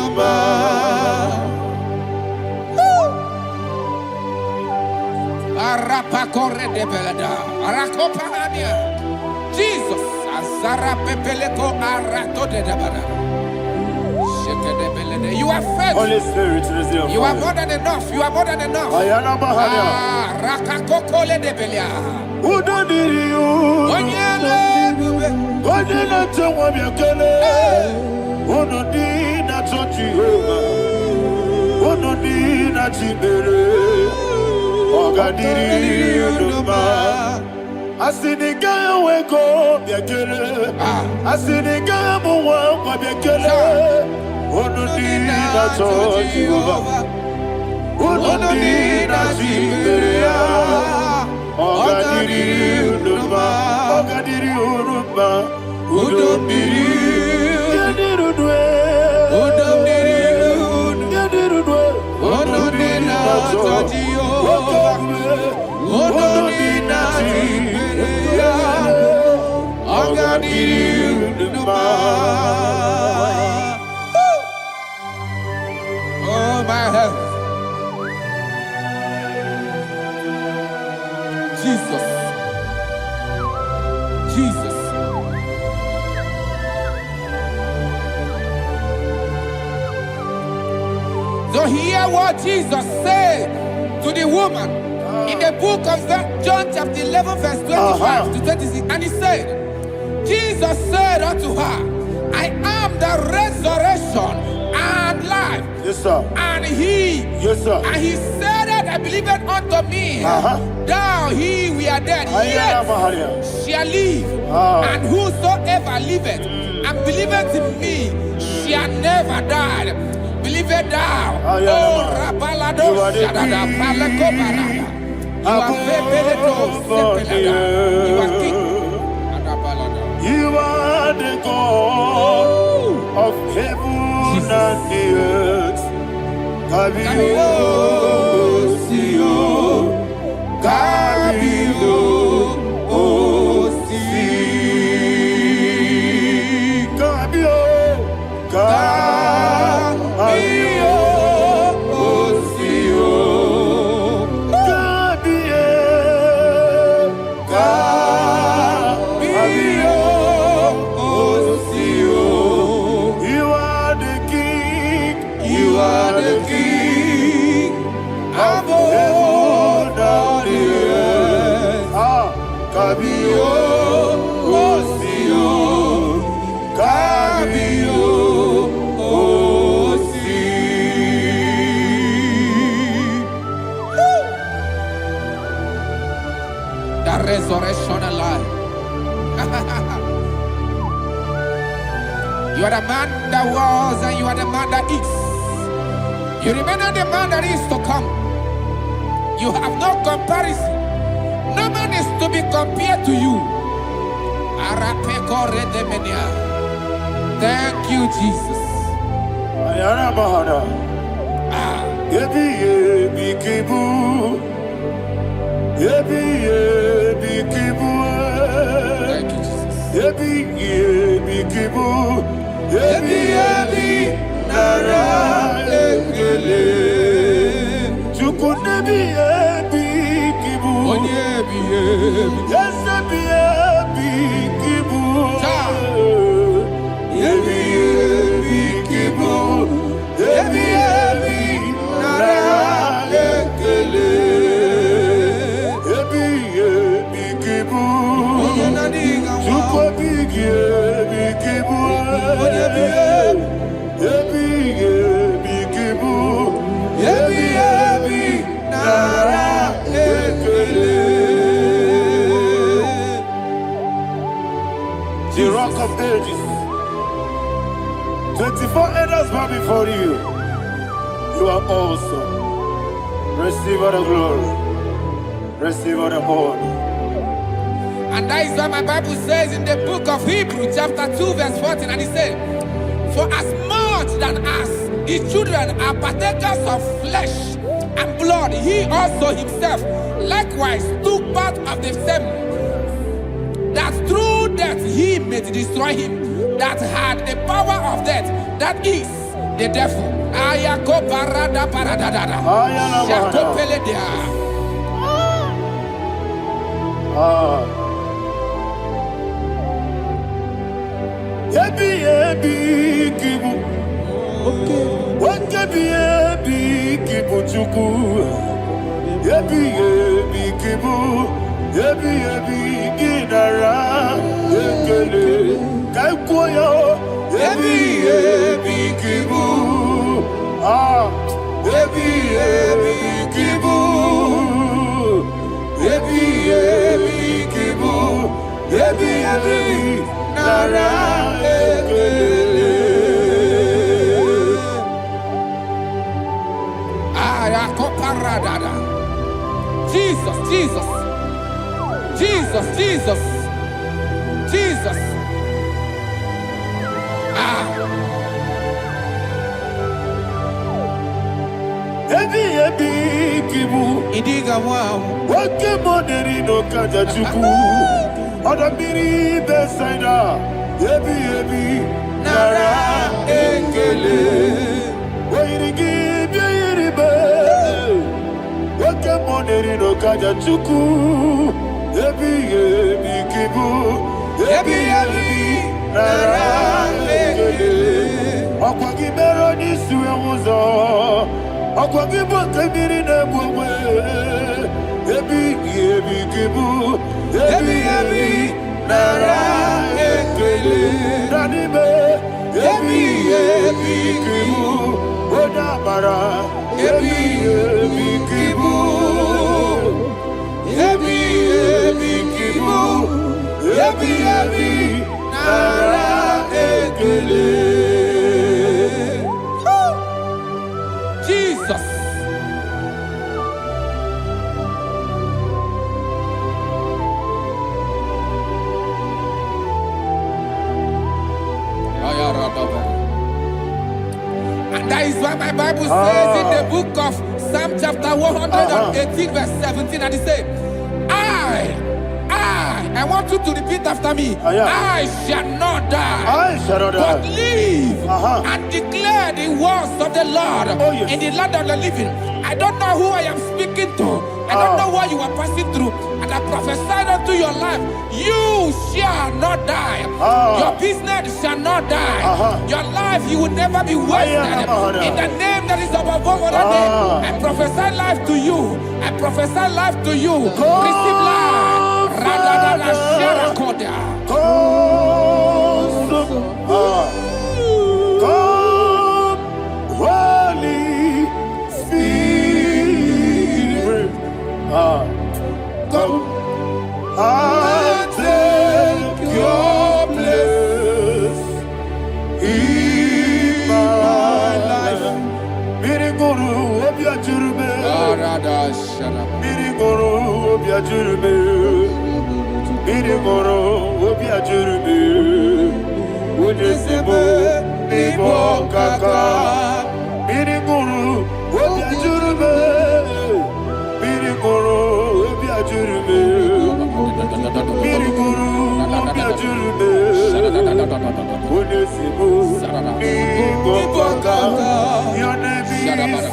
Arapa corre de belada. Arakopa ania. Jesus. Azara pepeleko arato de dabada. Sheke de belede. You are faithful. Holy Spirit, reserve. You are more than enough. You are more than enough. Ayana Mahaya. Rakakokole de belia. Udo diriudo. Onyele bube. Onyele tewa miakele. Udo dina to Jehovah. Udo dina Jibere. Oga diriudo. Asiniga weko miakele. Asiniga muwa miakele. Udo dina to Jehovah. Udo dina Jibere. Oga diriudo. Oga diriudo. Udo diriudo. Udo diriudo. Yadirudwe. Udo dina to Jehovah. Udo dina Jibere. Oga diriudo. Oh my heaven. Jesus. Jesus. So hear what Jesus said to the woman in the book of John chapter 11 verse 25 to 26. And he said, Jesus said unto her, I am the resurrection and life. Yes, sir. And he, Yes, sir. and he said that I believed unto me, thou he we are dead, Ayana yet Mahaya. shall live, and whosoever liveth and believeth in me shall never die. Believe it thou. Ayana Oh, Mahaya. Rabalado, You are the Shadada, king. Palakobarada. You are Febeledo, Sepelada. You are king. Adabalada. You are the God of heaven and the earth. Kabio, Sio, Kabio, Osi, Kabio, Kabio, Osio, Kabio, Kabio, Osio. You are the man that was and you are the man that is. You remember the man that is to come. You have no comparison. No man is to be compared to you. Thank you, Jesus. Thank you, The rock of ages. 24 elders bow before you. You are awesome. Receive all the glory. Receive all the honor. And that is what my Bible says in the book of Hebrews chapter 2 verse 14. And it said, for as much than as his children are partakers of flesh and blood, he also himself likewise took part of the same, that through death he may destroy him that had the power of death, that is the devil. Jesus, Jesus, Jesus, Jesus, Jesus. Idiga wow. Wake money no kaja chuku. Odamiri besaida. Ebi nara ekele. Wairigi biiribe. Wake money no kaja chuku. Ebi kibu. Ebi nara ekele. Akwagi mero ni suwe muzo. Akwagi bokamiri na bwe. Ebi kibu. Ebi nara ekele. Nanime. Ebi kibu. Odamara. Ebi kibu. Ebi kibu. Ebi nara ekele. Jesus. And that is why my Bible says in the book of Psalm chapter 118 verse 17, and it says, I want you to repeat after me. I shall not die, but live and declare the words of the Lord in the land of the living. I don't know who I am speaking to. I don't know what you are passing through. And I prophesied unto your life, you shall not die. Your business shall not die. Your life, you will never be wasted. In the name that is above all other name, I prophesy life to you. I prophesy life to you. Receive life. Radadada Sharakoda. Come, Holy Spirit. Come and take your place. Birigoro obia jurube. Birigoro obia jurube. Ujesebo ibo kaka. Birigoro obia jurube. Birigoro obia jurube. Birigoro obia jurube. Ujesebo ibo kaka. Your name is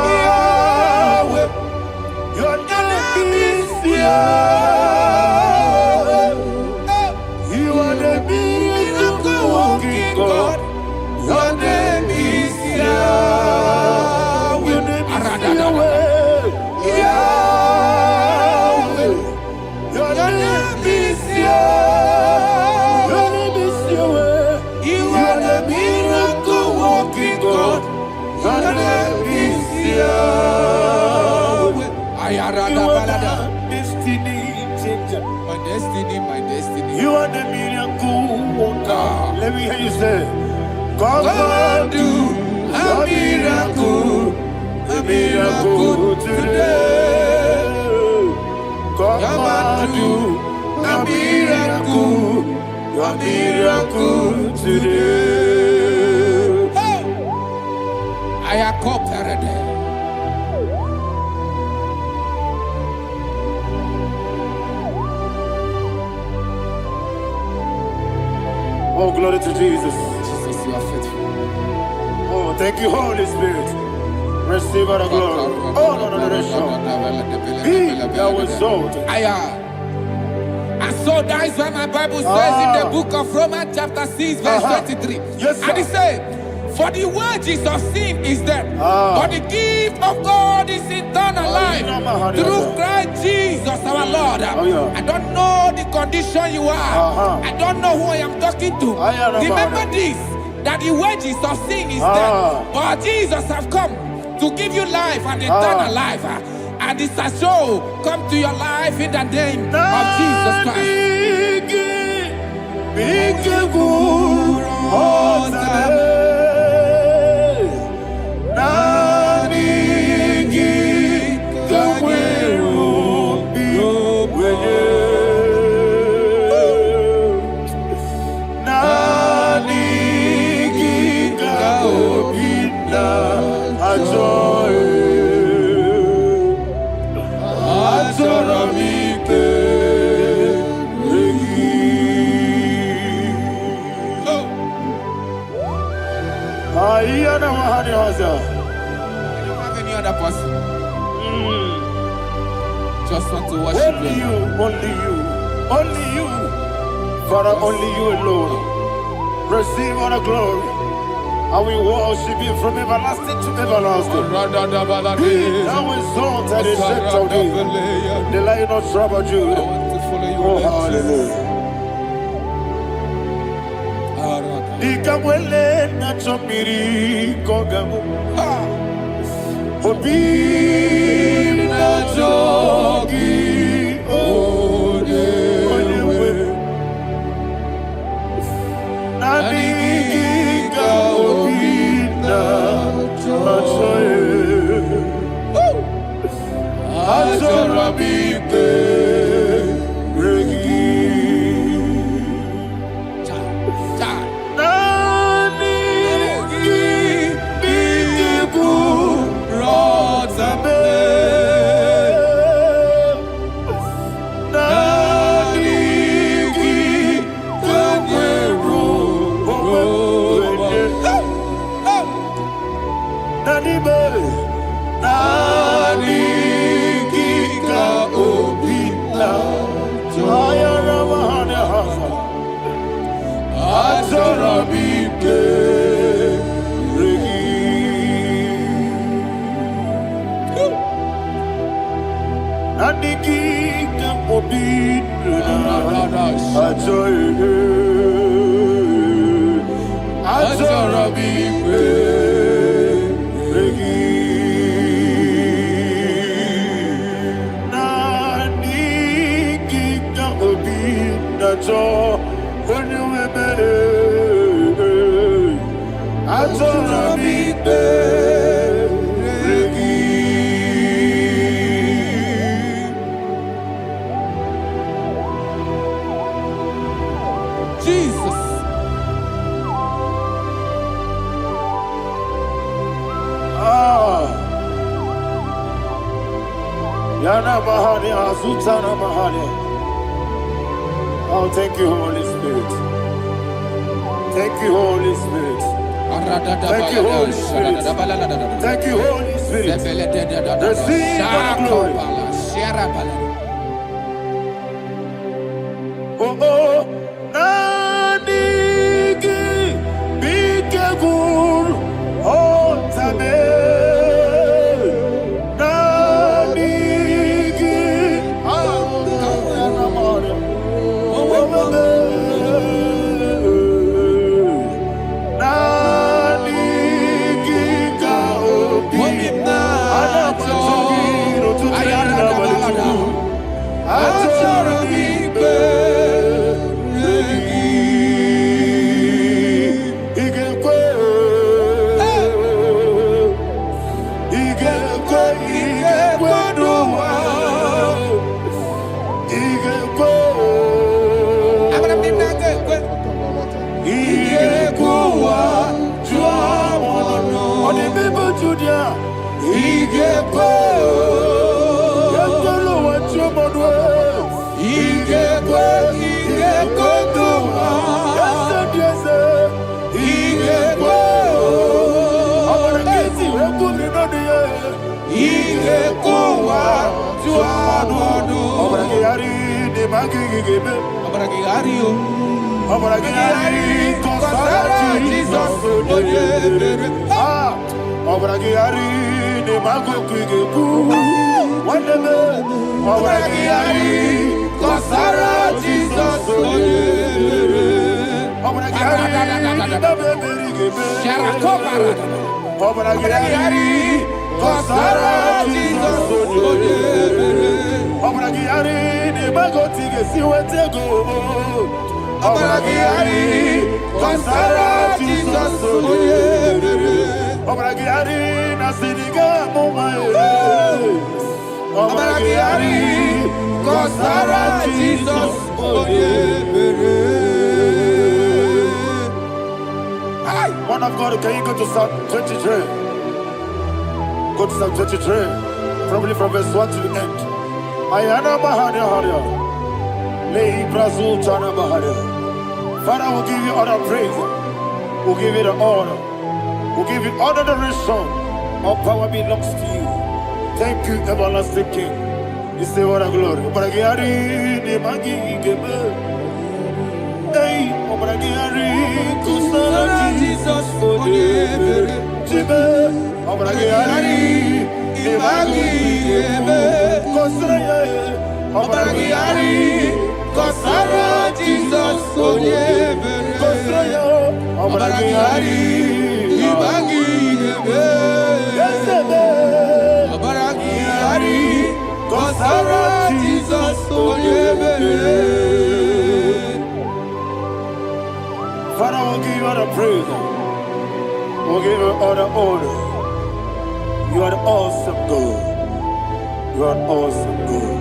Yahweh. Your name is Yahweh. You are the miracle working God. Your name is Yahweh. Your name is Yahweh. Yahweh. Your name is Yahweh. Your name is Yahweh. You are the miracle working God. Your name is Yahweh. You are the destiny changer. My destiny. You are the miracle worker. Let me hear you say, come and do a miracle today. Come and do a miracle today. I am cooperative. Oh, glory to Jesus. Jesus, you are faithful. Oh, thank you, Holy Spirit. Receive our glory. Oh, no, Be thou exalted. And so that is why my Bible says in the book of Romans chapter 6 verse 23. Yes, sir. And it says, for the wages of sin is death, but the gift of God is eternal life through Christ Jesus our Lord. I don't know the condition you are. I don't know who I am talking to. Remember this, that the wages of sin is death, but Jesus have come to give you life and eternal life. And this has so come to your life in the name of Jesus Christ. I don't have any other person. Just want to worship only you, only you, Father, only you alone. Receive all the glory. I will worship you from everlasting to everlasting. Be thou exalted, ancient of days, the Lion of tribe of Judah. Oh, hallelujah. Ikamwele na chomiri kogamu. Obi na jogi onewe. Naniga obi na choye. Azorabike regi. Yana Mahali, Azutana Mahali. Oh, thank you, Holy Spirit. Thank you, Holy Spirit. Thank you, Holy Spirit. Thank you, Holy Spirit. Receive the glory. Oh, oh, Nanigi, Bigagul, oh, Tame, Nanigi, One of God, can you go to Psalm 23? Go to Psalm 23, probably from verse 1 to the end. Ayana Mahania Haria. Lei Brazil Tana Mahania. Father, we'll give you all the praise. We'll give you the honor. We'll give you all the adoration. All power belongs to you. Thank you, everlasting King. You say what a glory. Obragiari, ne magi gebe. Hey, Obragiari, Kusara Jesus for the Jibe. Obragiari, ne magi gebe. Kusara, Obragiari, Kusara Jesus for the Kusara, Obragiari, ne magi gebe. Obragiari. Kosara Jesus Father, we'll give you all the praise. We'll give you all the honor. You are the awesome God. You are an awesome God.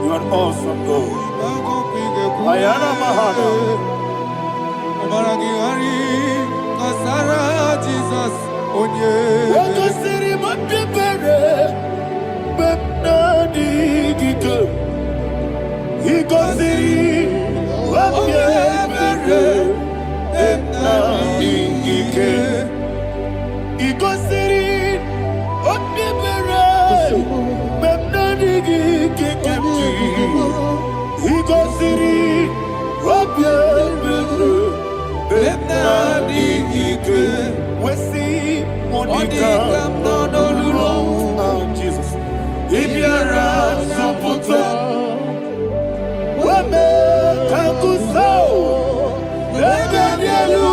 You are an awesome God. Ayana Mahana. Kosara Jesus Jesus. If you're a supporter, Wame Kakuso, Ebedielu,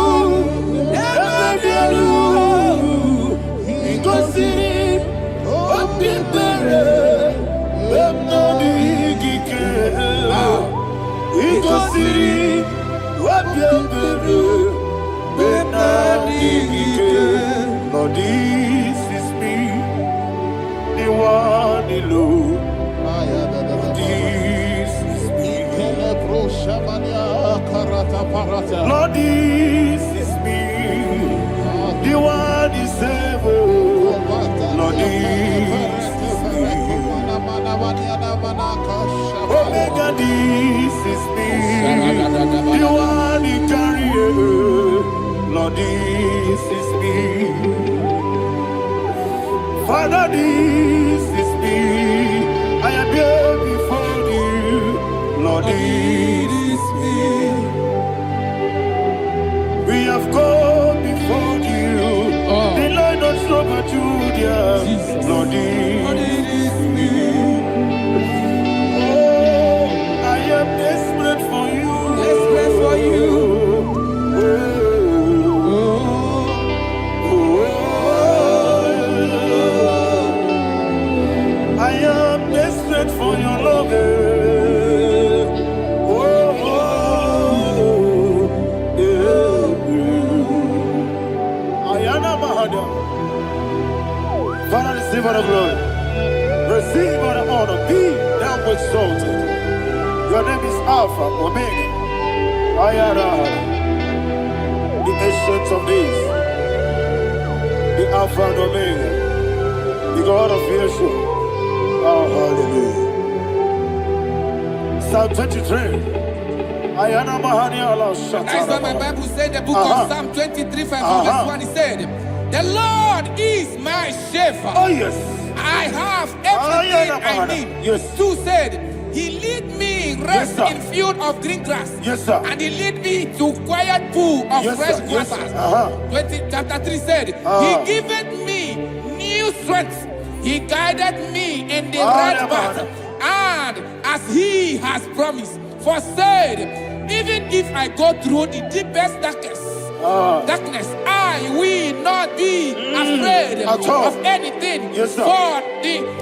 Ikosi, Opibere, Bemnabigike, Ikosi, Opibere, Bemnabigike. Lord, this is me, the one alone. This is me. Lord, this is me, the one is able. Lord, this Omega, this is me. You are the carrier. Lord, this is me. Father, this is me. I am here before you. Lord, this is me. We have gone before you. The Lord not so but you, dear. Lord, this is me. Oh, I am desperate for you. Desperate for you. I am desperate for your love. Father, receive all the glory. Receive all the honor. Be thou exalted. Your name is Alpha, Omega. The ancient of days. The Alpha and Omega. The God of creation. Oh, hallelujah. Psalm 23. That's why my Bible said, the book of Psalm 23, 5, verse 1, it said, the Lord is my shepherd. Oh, yes. I have everything I need. Yes. 2 said, he lead me rest Yes, in field of green grass. Yes, sir. And he lead me to quiet pool of Yes, fresh sir. Yes, waters. sir. Chapter 3 said, he giveth me new strength. He guided me in the right path. And as he has promised, for said, even if I go through the deepest darkness, I will not be afraid of anything. Yes, sir.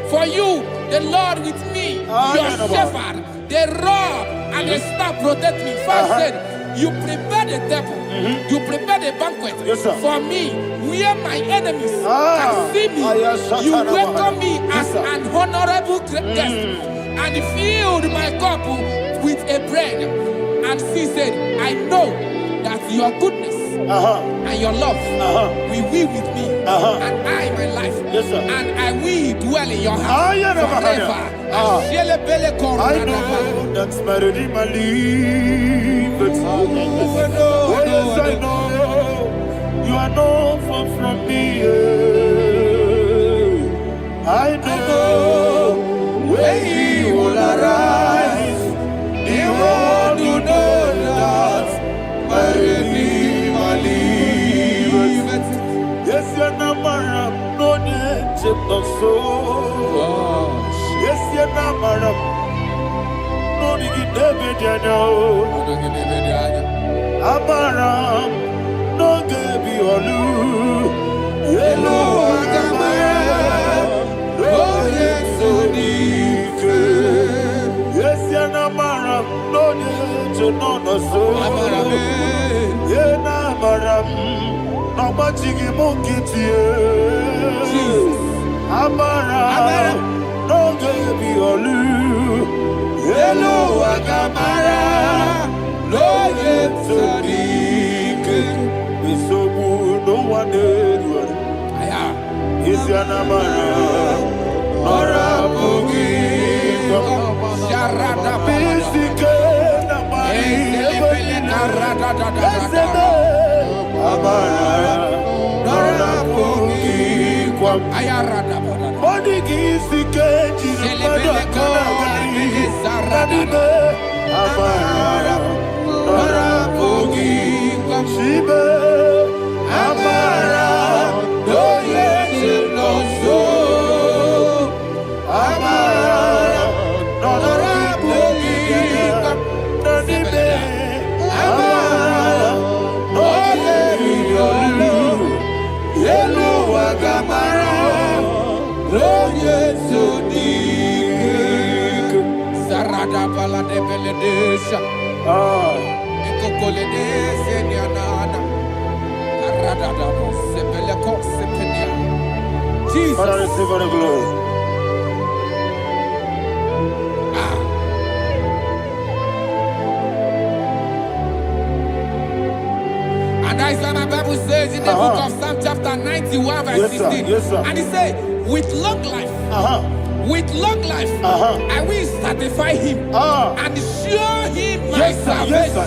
For you, the Lord with me, your shepherd, the rod and the staff protect me. First said, you prepare the table, you prepare the banquet for me, where my enemies can see me. You welcome me as an honorable guest, and filled my cup with a bread. And she said, I know that your goodness and your love will be with me, and I, my life, and I will dwell in your house forever. I know that's better than my life. Oh, yes, I know you are not far from me. I know when he will arise, the world will know that my Redeemer lives. Yes, you're not married, no need to so. Yes, you're not married, no need to be Amaram, no gebi olu. Yellow Agamara, no yesodike. Yes, Yanamaram, no yeto no so. Yenamaram, no machigi mukiti. Amaram, no gebi olu. Yellow Agamara, no yesodike. So no one did. Is Yanamara, or a boogie. Sharada Jesus. Father, receive all the glory. And that is what my Bible says in the book of Psalm chapter 91 verse 16. Yes, sir. And it says, with long life with long life, I will satisfy him and show him my salvation.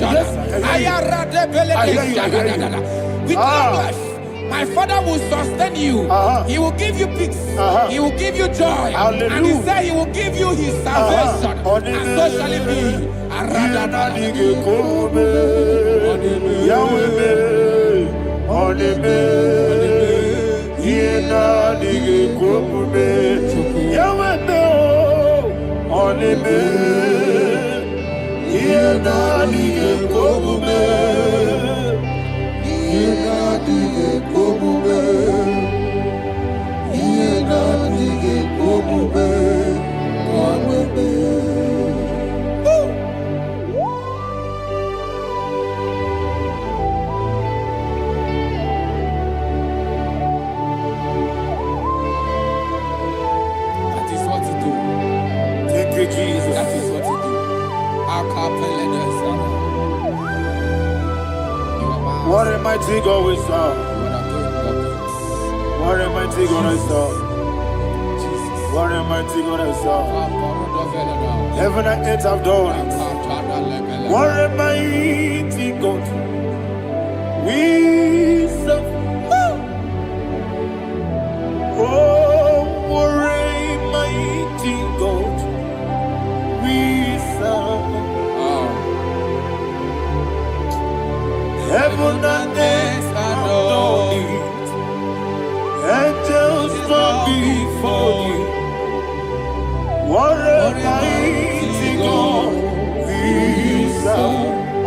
With long life, my Father will sustain you. He will give you peace. He will give you joy. Hallelujah. And he said he will give you his salvation. And so shall it be. Jesus. That is what you do. What a mighty God we serve. What a mighty God I serve. What a mighty God I serve. Heaven and earth have done it. What a mighty God we serve. Oh, what a mighty God we serve. Heaven and earth have done it. Angels bow before you. What a mighty God we serve.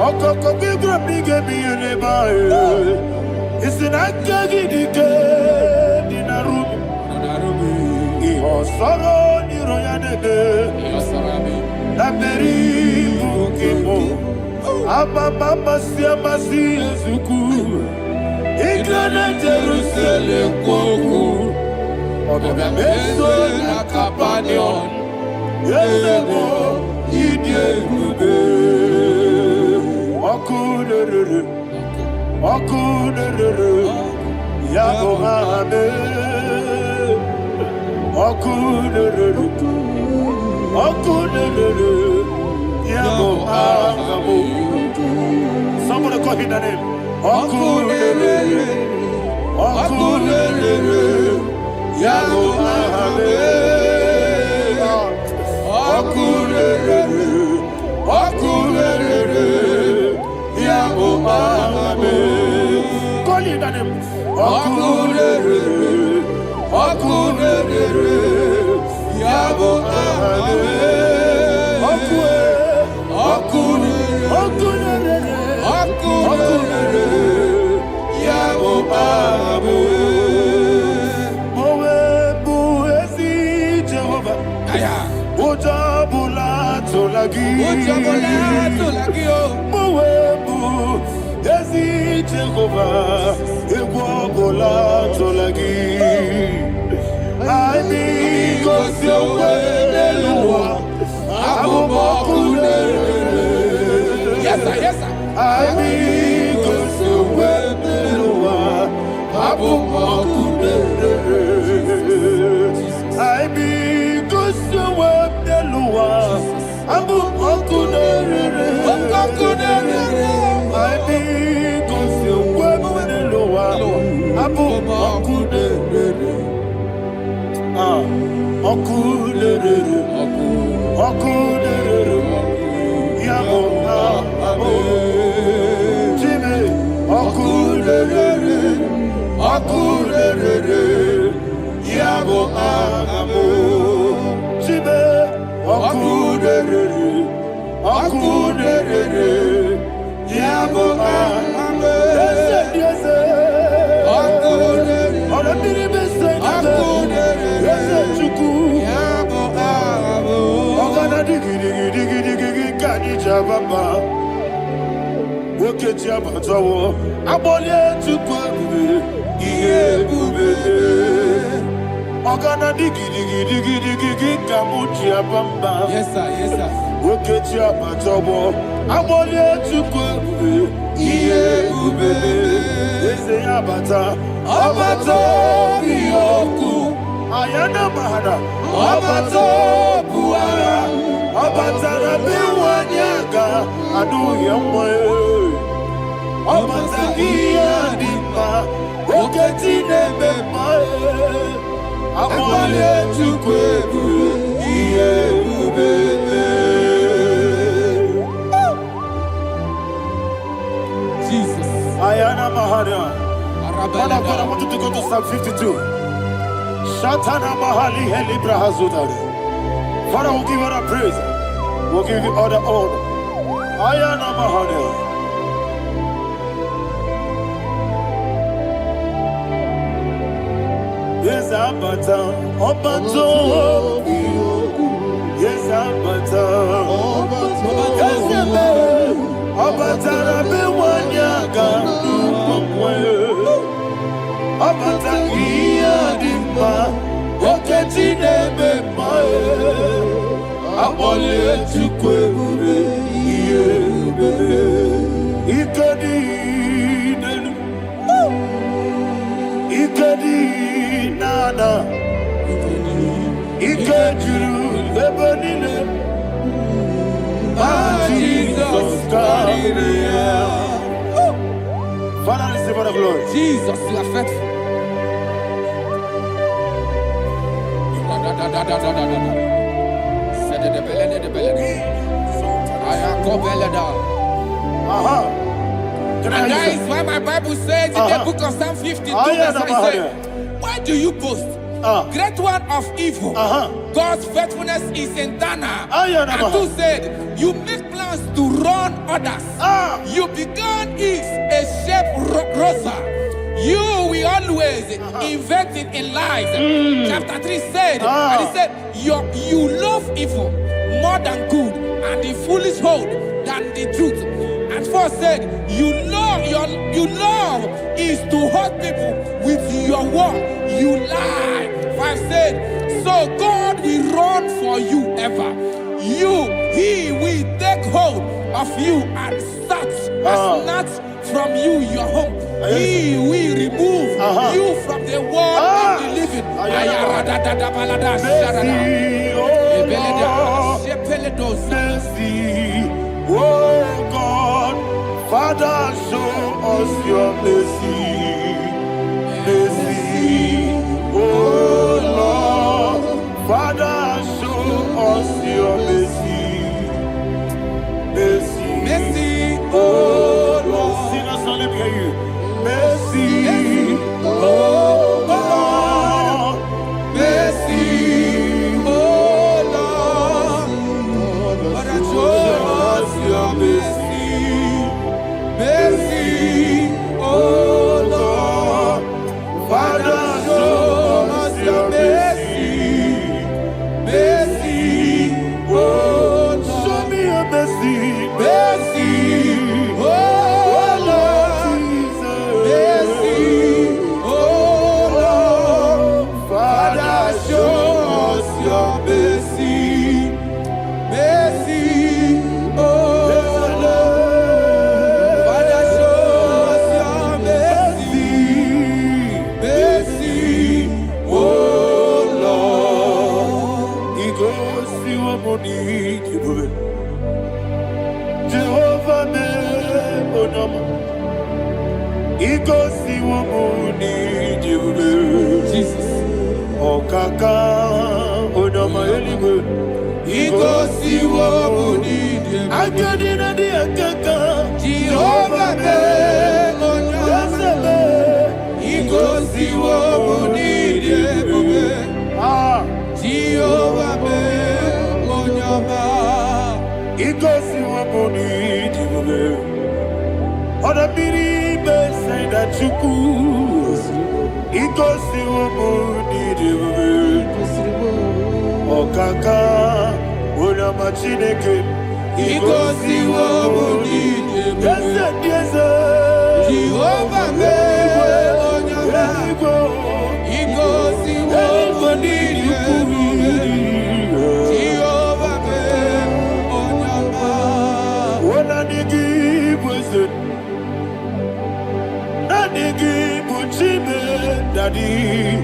Okoko bigro bige mi eleba. It's an akagi dike dinarubi. Iho soro ni royanebe. Naberi bukibo. Mama siamasi ezuku. Igrana Jerusalem koku. Oga meso na kapanion. Yesebo idie gube. Okunere. Yabo hame. Okunere. Yabo hame. Somebody call him the name. Okunere. Yabo hame. Okunere. Yabo hame. Call him the name. Okunere. Yabo hame. Yes, sir. Yes, sir. Ayana Mahada, Obato Buara, Obatara Biwanyaga, Adu Yamwe, Obatagia Dima, Oketine Bemae, Amale Chukwebu, Jesus. Ayana Mahada. Father, I want you to go to Psalm 52. Shatana Mahali Heli Brahazudari. Father, we'll give you all the praise. We'll give you all the honor. Ayana Mahada. Yes, Abata. Obato. Yes, Abata. Yes, Abata. Rabewanyaga. Abata iya dimba, oketine bemae, abole chukweure iye ikadi nana, ikajuru lebanine, Jesus God. Father, receive all the glory. Jesus, you are faithful. And that is why my Bible says in the book of Psalm 52, verse 9, why do you boast? Great one of evil. God's faithfulness is eternal. And two said, you make plans to run others. You began is a shape rosa. You will always invent it in lies. Chapter 3 said, and he said, you love evil more than good, and the foolish hold than the truth. And 4 said, you love is to hurt people with your word. You lie. 5 said, so God will run for you ever. He will take hold of you and snatch from you your home. He will remove you from the world of the living. Oh God, Father, show us your mercy. Mercy, oh Lord, Father, show us your mercy. Mercy, mercy, oh Lord. Sinners, let me hear you. Mercy, oh Lord, mercy, oh Lord, Father, show us your mercy. Mercy, oh Lord, Father, show us your mercy. Mercy, oh Lord, show me your mercy. Mercy, oh Lord, mercy, oh Lord, Father, show us your mercy. Mercy, oh Lord, Father, show us your mercy. Mercy, oh Lord. He goes to a Monie Jehovah me onama. He goes to a Monie Jesus. Oh kaka onama eligwe. He goes to a Monie I got in a dear kaka. Jehovah me onama. He goes to a Monie Jehovah me onama. He goes to a Monie Oda biri be say that you could. He goes to a Monie Okaka onama chineke. He goes to a Monie yes Jehovah me onama. He goes to a Monie Jehovah me onama. When I give was it Daddy,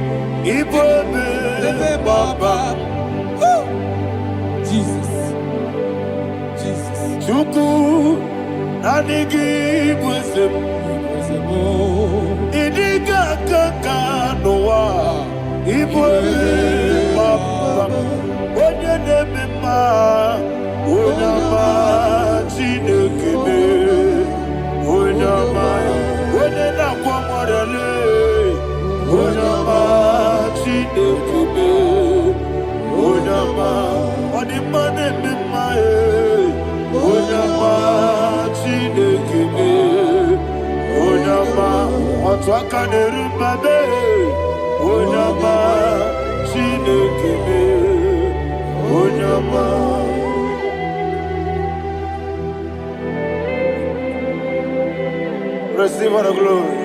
Ibobe, Baba. Jesus. Jesus. Chuku Nanigi Muslim Idiga Kaka Noa Ibwe Baba Onye Nebima Onyama Chinekebe Onyama Onye Nakwamorele Onyama Chinekebe Onyama Onimane Mimae Onyama Chinekebe Onyama Otwaka Nerubabe Onyama Chinekebe Onyama. Receive all the glory.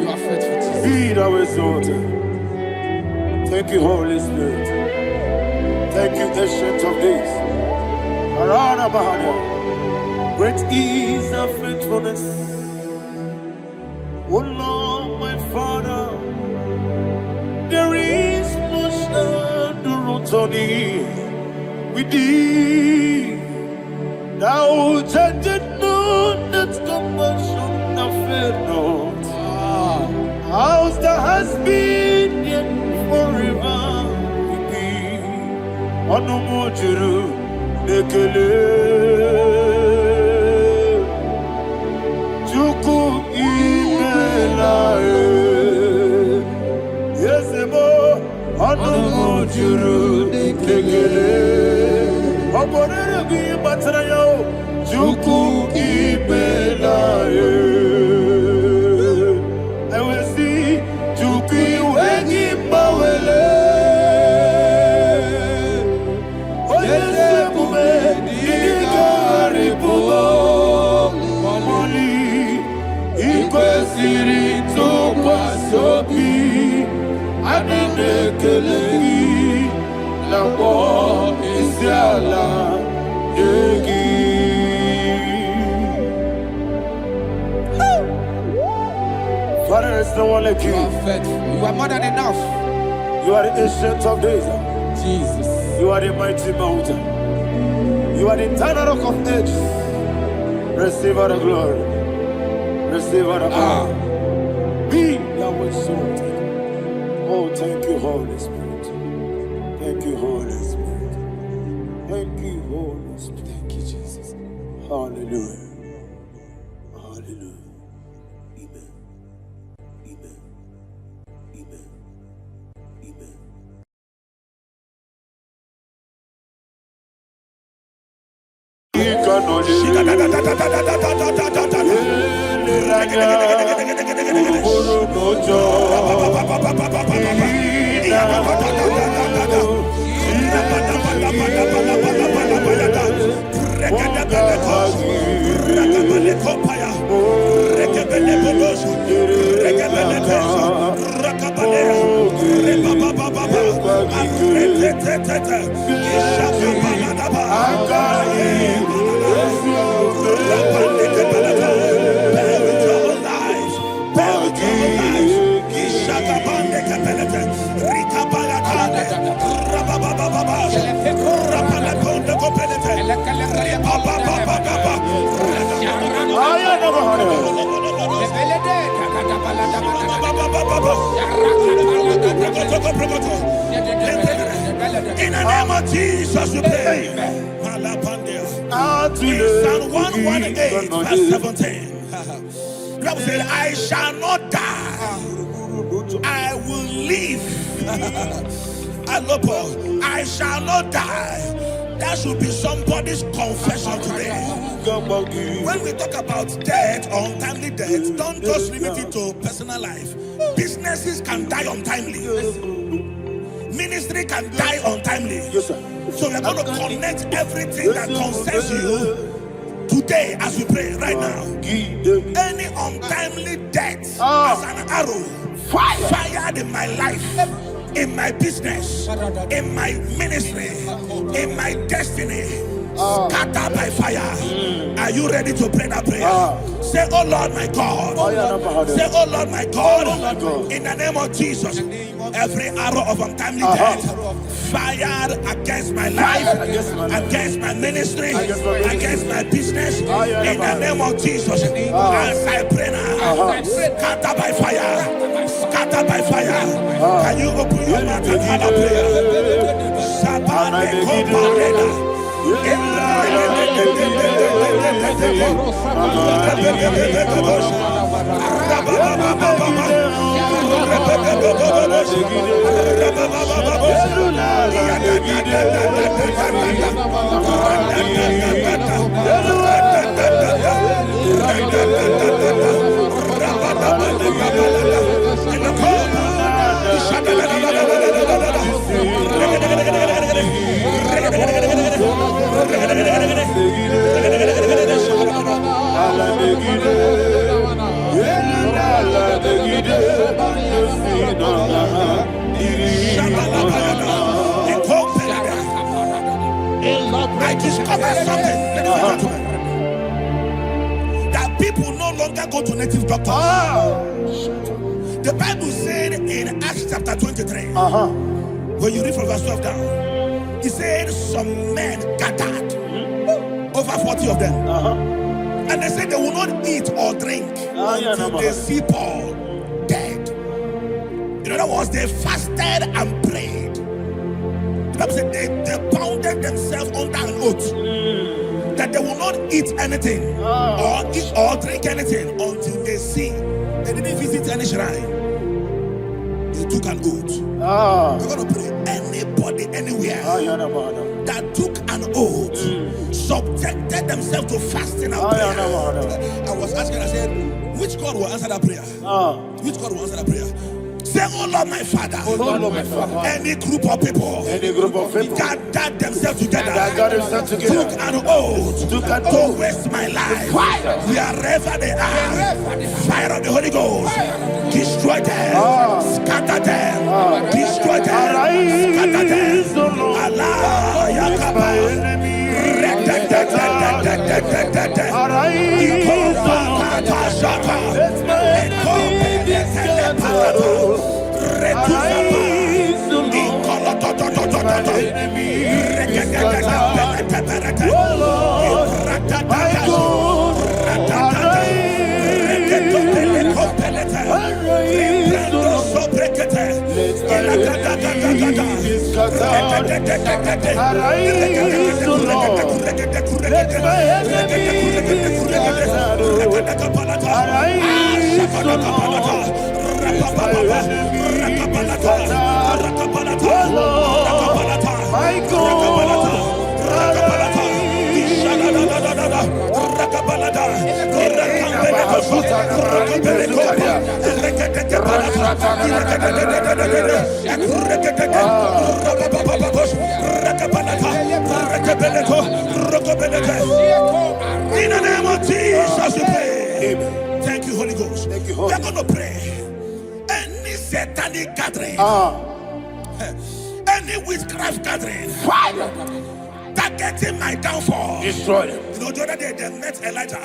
You are faithful, Jesus. Be thou exalted. Thank you, Holy Spirit. Thank you, Ancient of Days. Arana Bahania. Great is thy faithfulness. Oh Lord, my Father, there is no shadow on thee. With thee, thou judgest not that compassion of faith not. How's that has been yet forever with thee. Anumujuru nekele Chuku imelae Yesemo Anumujuru nekele Oborere gi batrayo Chuku imelae Ewesi Chuku wegi bawele Oyesebume Igari bubo Moli Ikwesiri Tukwa sobi Aninekeleyi Lambo Isiala Yegi. Father, there's no one like You you. are faithful. You are more than enough. You are the ancient of days. Jesus. You are the mighty mountain. You are the eternal rock of ages. Receive all the glory. Receive all the power. Be thou exalted. Oh, thank you, Holy Spirit. Thank you, Holy Spirit. Thank you, Holy Spirit. Thank you, Jesus. Hallelujah. Hallelujah. Amen. Amen. Amen. Amen. In the name of Jesus, we pray. In Psalm 118, verse 17, the Bible said, I shall not die, I will live. I shall not die. That should be somebody's confession today. When we talk about death or untimely death, don't just limit it to personal life. Businesses can die untimely. Ministry can die untimely. Yes, sir. So we're going to connect everything that concerns you today as we pray right now. Any untimely death as an arrow fired in my life, in my business, in my ministry, in my destiny, Scatter by fire. Are you ready to pray that prayer? Say, oh Lord my God. Say, oh Lord my God. In the name of Jesus, every arrow of untimely death fired against my life, against my ministry, against my business, in the name of Jesus, as I pray now, scatter by fire, scatter by fire. Can you open your mouth and have a prayer? I discovered something, ladies and gentlemen, that people no longer go to native doctors. The Bible said in Acts chapter 23, when you read from verse 12 down, it said some men gathered, over 40 of them, and they said they will not eat or drink until they see Paul dead. In other words, they fasted and prayed. The Bible said they bounded themselves under an oath that they will not eat anything or drink anything until they see. They didn't visit any shrine. They took an oath. We're going to pray. Anybody, anywhere that took an oath, subjected themselves to fasting and prayer. I was asking, I said, which God will answer that prayer? Which God will answer that prayer? Say, oh Lord my Father, any group of people gathered themselves together, took an oath to waste my life. Wherever they are, fire of the Holy Ghost, destroy them, scatter them, destroy them, scatter them. Allah Yakaba. In the name of Jesus, we pray. Thank you, Holy Ghost. We're going to pray. Any satanic gathering, any witchcraft gathering, targeting my downfall, destroy them. You know, the other day they met Elijah.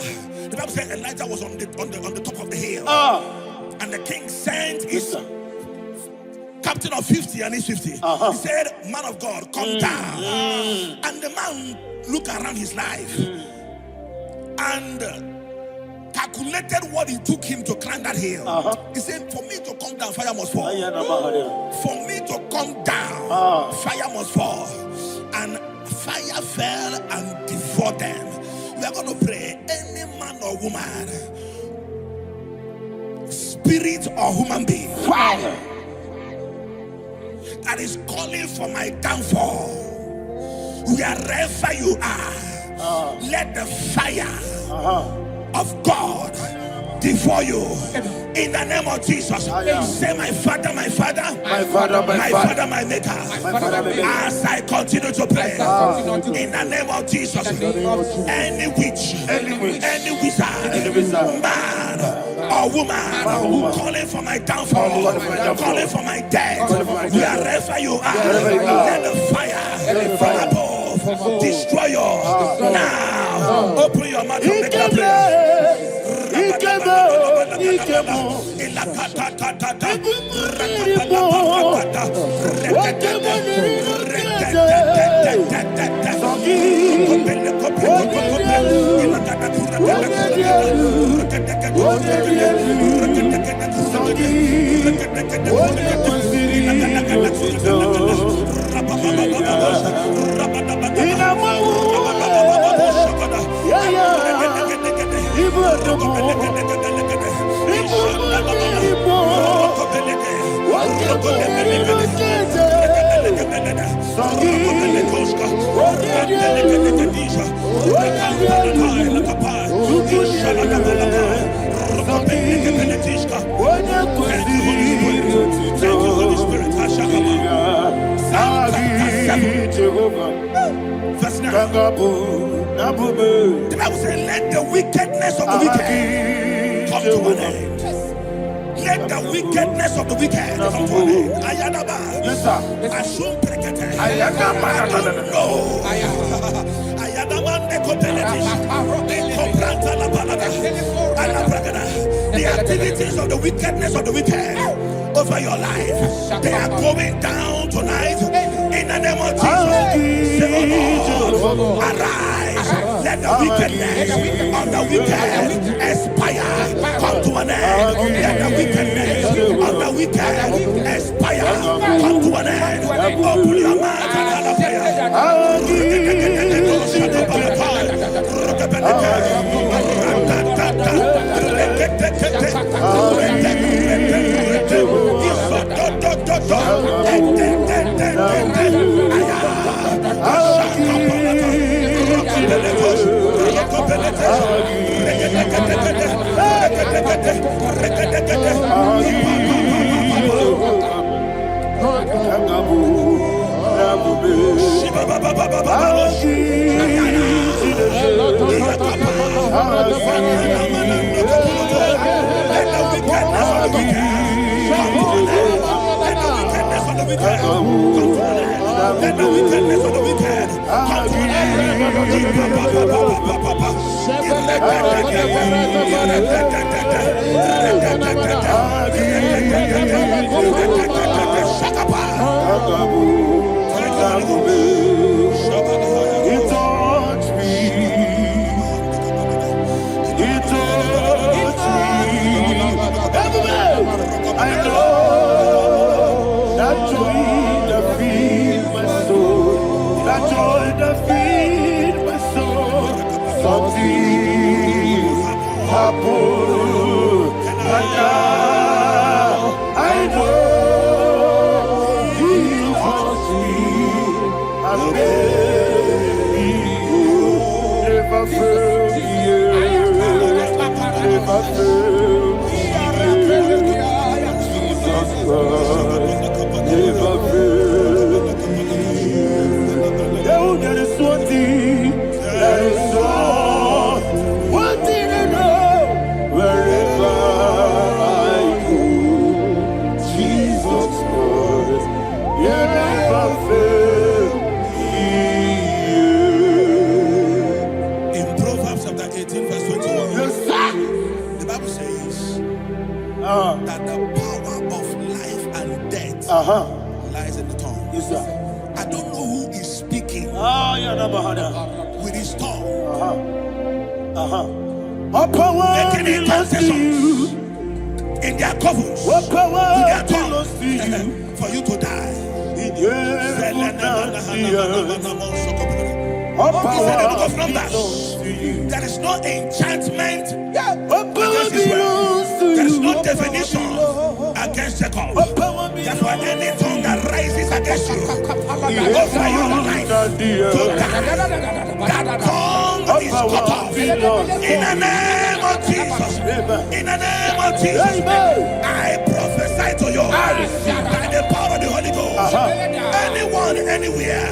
The Bible said Elijah was on the top of the hill, and the king sent his captain of 50 and his 50. He said, man of God, come down. And the man looked around his life and calculated what it took him to climb that hill. He said, for me to come down, fire must fall. For me to come down, fire must fall. And fire fell and devoured them. We are going to pray. Any man or woman, spirit or human being, fire, that is calling for my downfall, wherever you are, let the fire of God devour you in the name of Jesus. Say, my Father, my Father, my Father, my Father, my Maker. As I continue to pray in the name of Jesus, any witch, any wizard, man or woman calling for my downfall, calling for my death, wherever you are, let the fire from above destroy you Verse 9. The Bible says, let the wickedness of the wicked come to an end. Let the wickedness of the wicked come to an end. Ayadaba. Yes, sir. Assume prekete. Ayadaba. No. Ayadamande kopeletis. Kopranta la balada. Alabrakada. The activities of the wickedness of the wicked over your life, they are going down tonight in the name of Jesus. Say, oh Lord, arise. Let the wickedness of the wicked expire, come to an end. Let the wickedness of the wicked expire, come to an end. Open your mouth and have a prayer. Let the wickedness of the wicked come to an that the power of life and death lies in the tongue. Yes, sir. I don't know who is speaking with his tongue. Making intercessions in their covens with their tongue for you to die. He said the book of Numbers, there is no enchantment against Israel. There is no definition against Jacob. Therefore, any tongue that rises against you over your life to die, that tongue is cut off. In the name of Jesus. In the name of Jesus. I prophesy to you by the power of the Holy Ghost. Anyone, anywhere,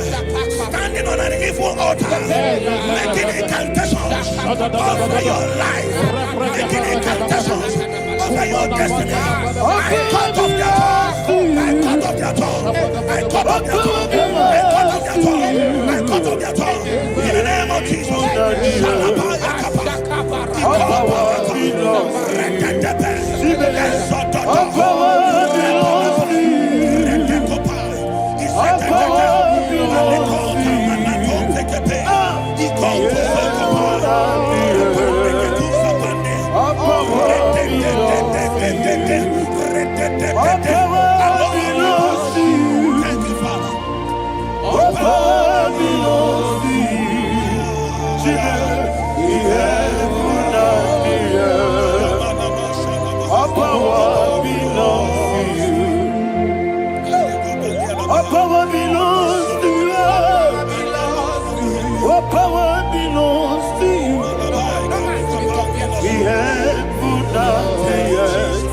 standing on an evil altar, making incantations over your life, making incantations over your destiny, I cut off their tongue. I cut off their tongue. I cut off their tongue. I cut off their tongue. I cut off their tongue. In the name of Jesus. All power belongs to you. All power belongs to you. All power belongs to you. Thank you, Father. All power belongs to you. All power belongs to you. All power belongs to you. All power belongs to you. We have put out the earth.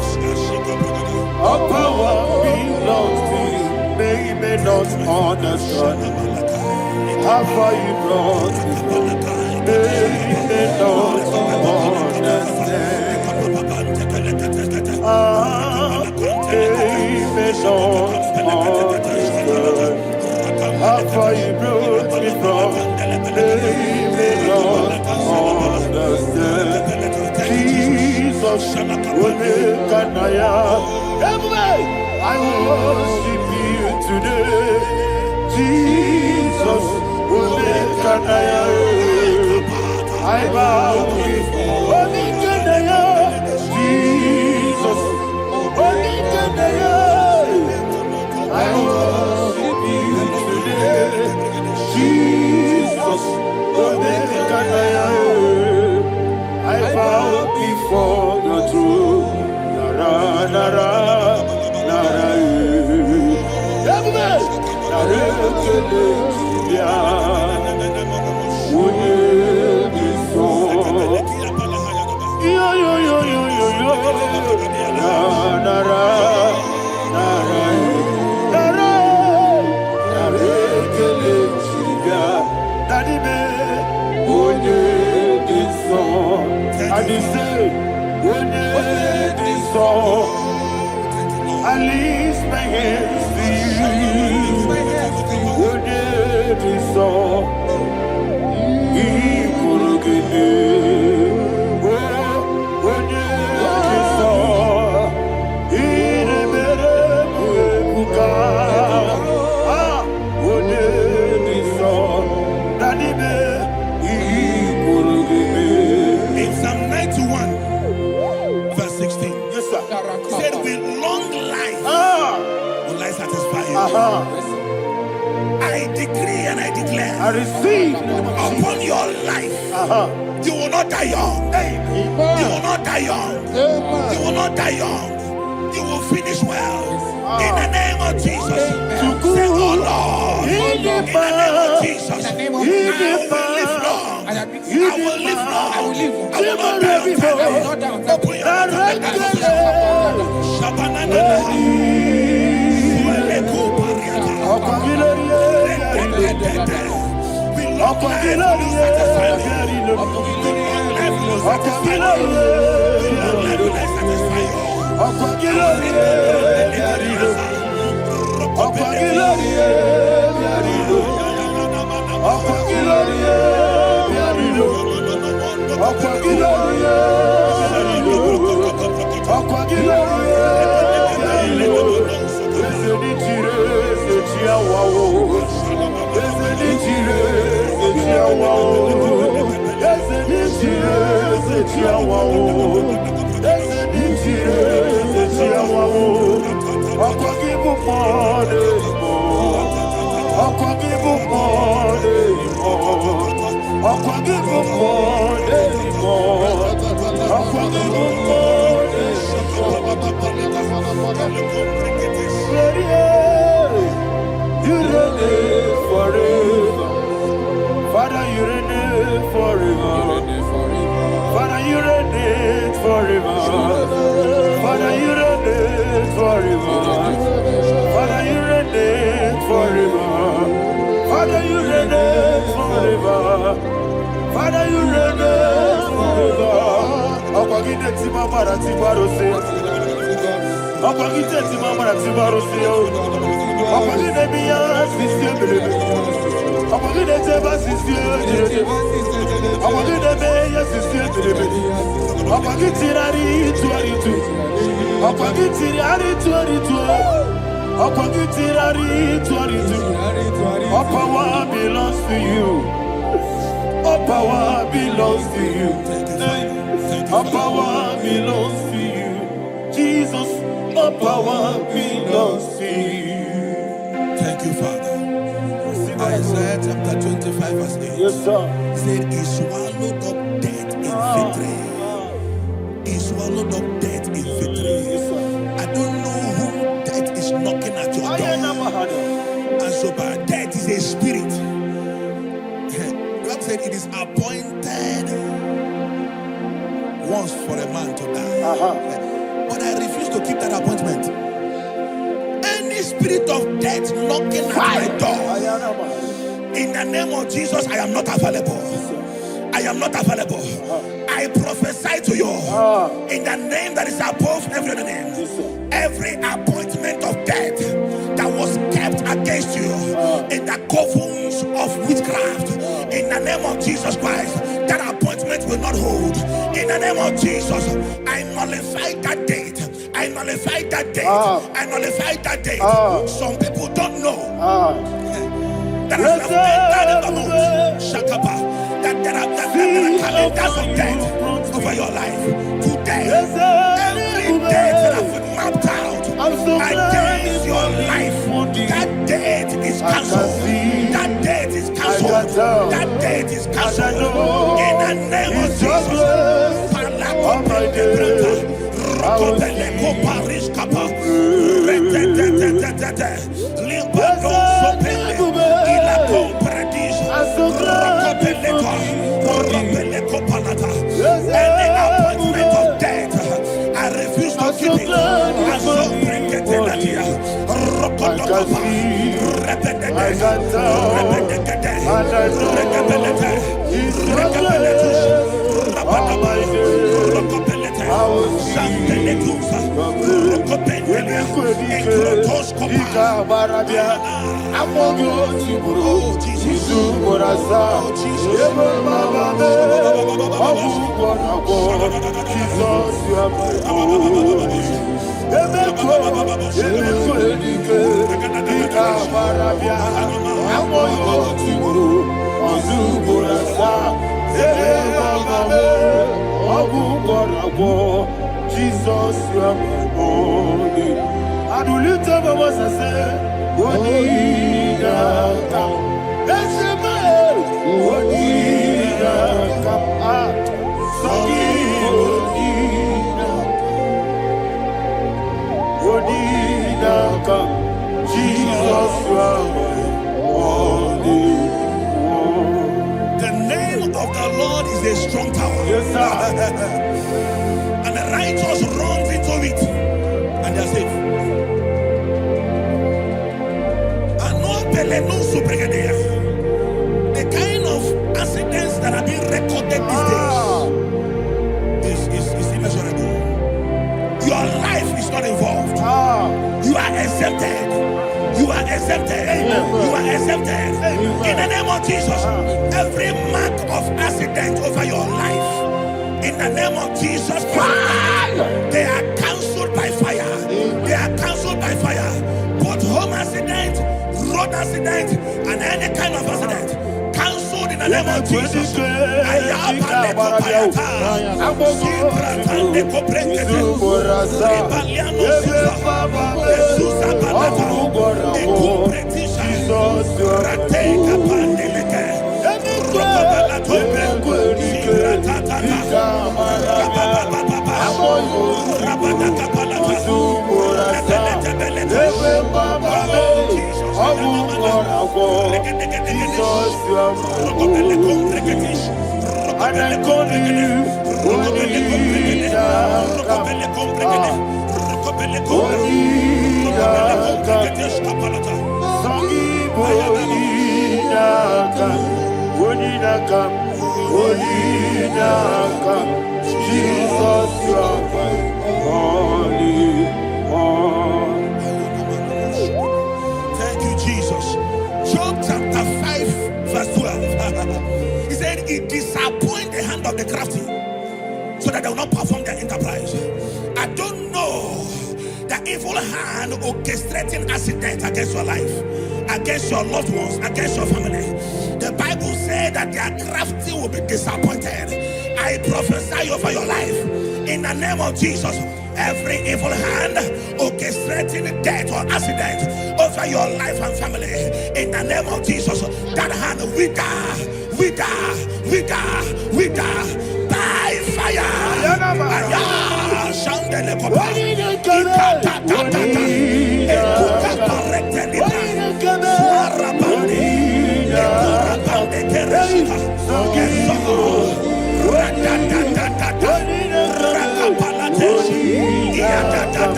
All power belongs to you. They may not understand how far you brought me from. They may not understand. They may not understand how far you brought me from. They may not understand. Jesus, Naija, I worship you today. Jesus, Naija, I bow before Naija. Jesus, Naija, I worship you today. Jesus, Naija, I bow before the throne. Nara, nara, nara, I lift my hands to you. In Psalm 91, verse 16, yes, sir. He said, with long life will I satisfy you. I decree and I declare, I receive upon your life, you will not die young. You will not die young. You will not die young. You will finish well. In the name of Jesus. Say, oh Lord, in the name of Jesus, I will live long. I will live long. I will not die young. Open your Father, you reign forever. Father, you reign forever. Father, you reign forever. Father, you reign forever. Father, you reign forever. Father, you reign forever. Akwagide ti mama na ti barose. Akwagide ti mama na ti barose. Akwagide biya sisi belebe. Akwagide te ba sisi belebe. Akwagide be ya sisi belebe. Akwagide rari tu ari tu. All power belongs to you. All power belongs to you. All power belongs to you. Jesus, all power belongs to you. Thank you, Father. Isaiah chapter 25 verse 8. Yes, sir. Said he swallowed up death in victory. He swallowed up death in victory. I don't know who death is knocking at your door. And so but death is a spirit. God said it is appointed once for a man to die. But I refuse to keep that appointment. Any spirit of death knocking at my door, in the name of Jesus, I am not available. I am not available. I prophesy to you in the name that is above every other name. Every appointment of death that was kept against you in the covens of witchcraft, in the name of Jesus Christ, that appointment will not hold. In the name of Jesus, I nullify that date. I nullify that date. I nullify that date. Some people don't know that as of Shakapa, that there are calendars of death over your life. Today, every date that I've mapped out against your life, that date is cancelled. That date is cancelled. That date is cancelled. In the name of Jesus. Any appointment of death, I refuse to keep it. I so bring it in the year. Jesus, you are my only. I do lift up my voice and say, Wodina come. Let's say my head. Wodina come. Sorry, Wodina come. Jesus, you are my only. The name of the Lord is a strong tower. Yes, sir. And the righteous runs into it and they are safe. The kind of accidents that are being recorded these days is immeasurable. Your life is not involved. You are exempted. You are exempted. You are exempted. In the name of Jesus, every mark of accident over your life, in the name of Jesus Christ, they are cancelled by fire. They are cancelled by fire. Both home accident, road accident, and any kind of accident, cancelled in the name of Jesus. Jesus, you are my only one. Thank you, Jesus. Job chapter 5, verse 12. He said, it disappoints the hand of the crafty so that they will not perform their enterprise. I don't know evil hand orchestrating accident against your life, against your loved ones, against your family. The Bible said that their crafty will be disappointed. I prophesy over your life in the name of Jesus. Every evil hand orchestrating death or accident over your life and family, in the name of Jesus, that hand wither by fire.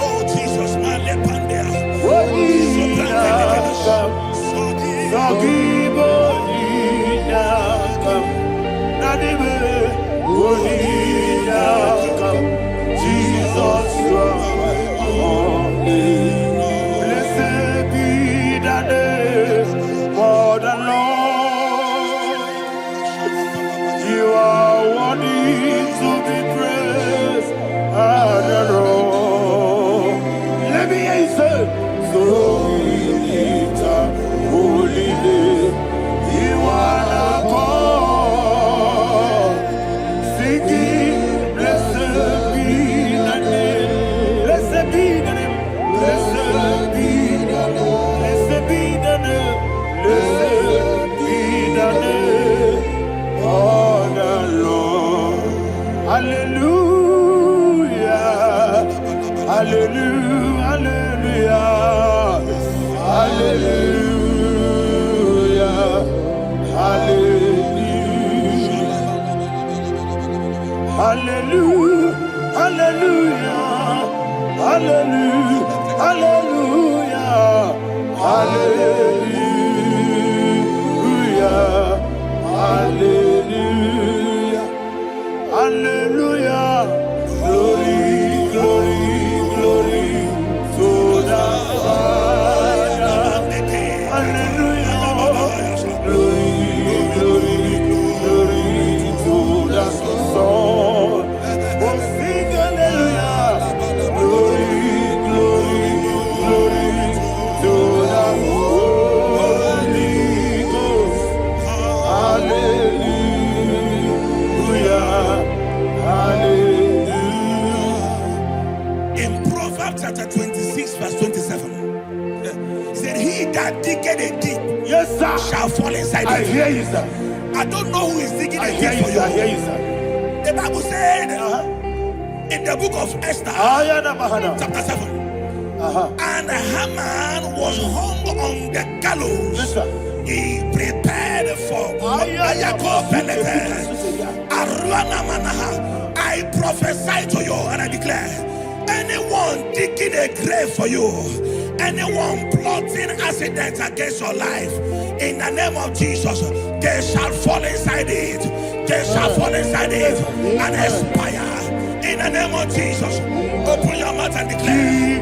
Oh Jesus, blessed be the name for the Lord. You are worthy to be praised and adored. Let me hear you say, so we lift up holy name. You are the God. Singing, blessed be the name. Blessed be the name. Blessed be the name. Blessed be the name. Blessed be the name of the Lord. Hallelujah. Hallelujah. Hallelujah. Hallelujah. Hallelujah. Hallelujah. Hallelujah. Hallelujah. Hallelujah. Hallelujah. Hallelujah. Glory, glory, glory to the Father. Hallelujah. Glory, glory, glory to the Son. Oh, sing hallelujah. Glory, glory, glory to the Holy Ghost. Hallelujah. Hallelujah. In Proverbs chapter 26, verse 27, he said, he that diggeth a deep, yes, sir, shall fall inside it. I hear you, sir. I don't know who is digging a deep for you. I hear you, sir. The Bible said in the book of Esther, chapter 7, and Haman was hung on the gallows. Yes, sir. He prepared for I prophesy to you and I declare, anyone digging a grave for you, anyone plotting accidents against your life, in the name of Jesus, they shall fall inside it. They shall fall inside it and expire. In the name of Jesus, open your mouth and declare.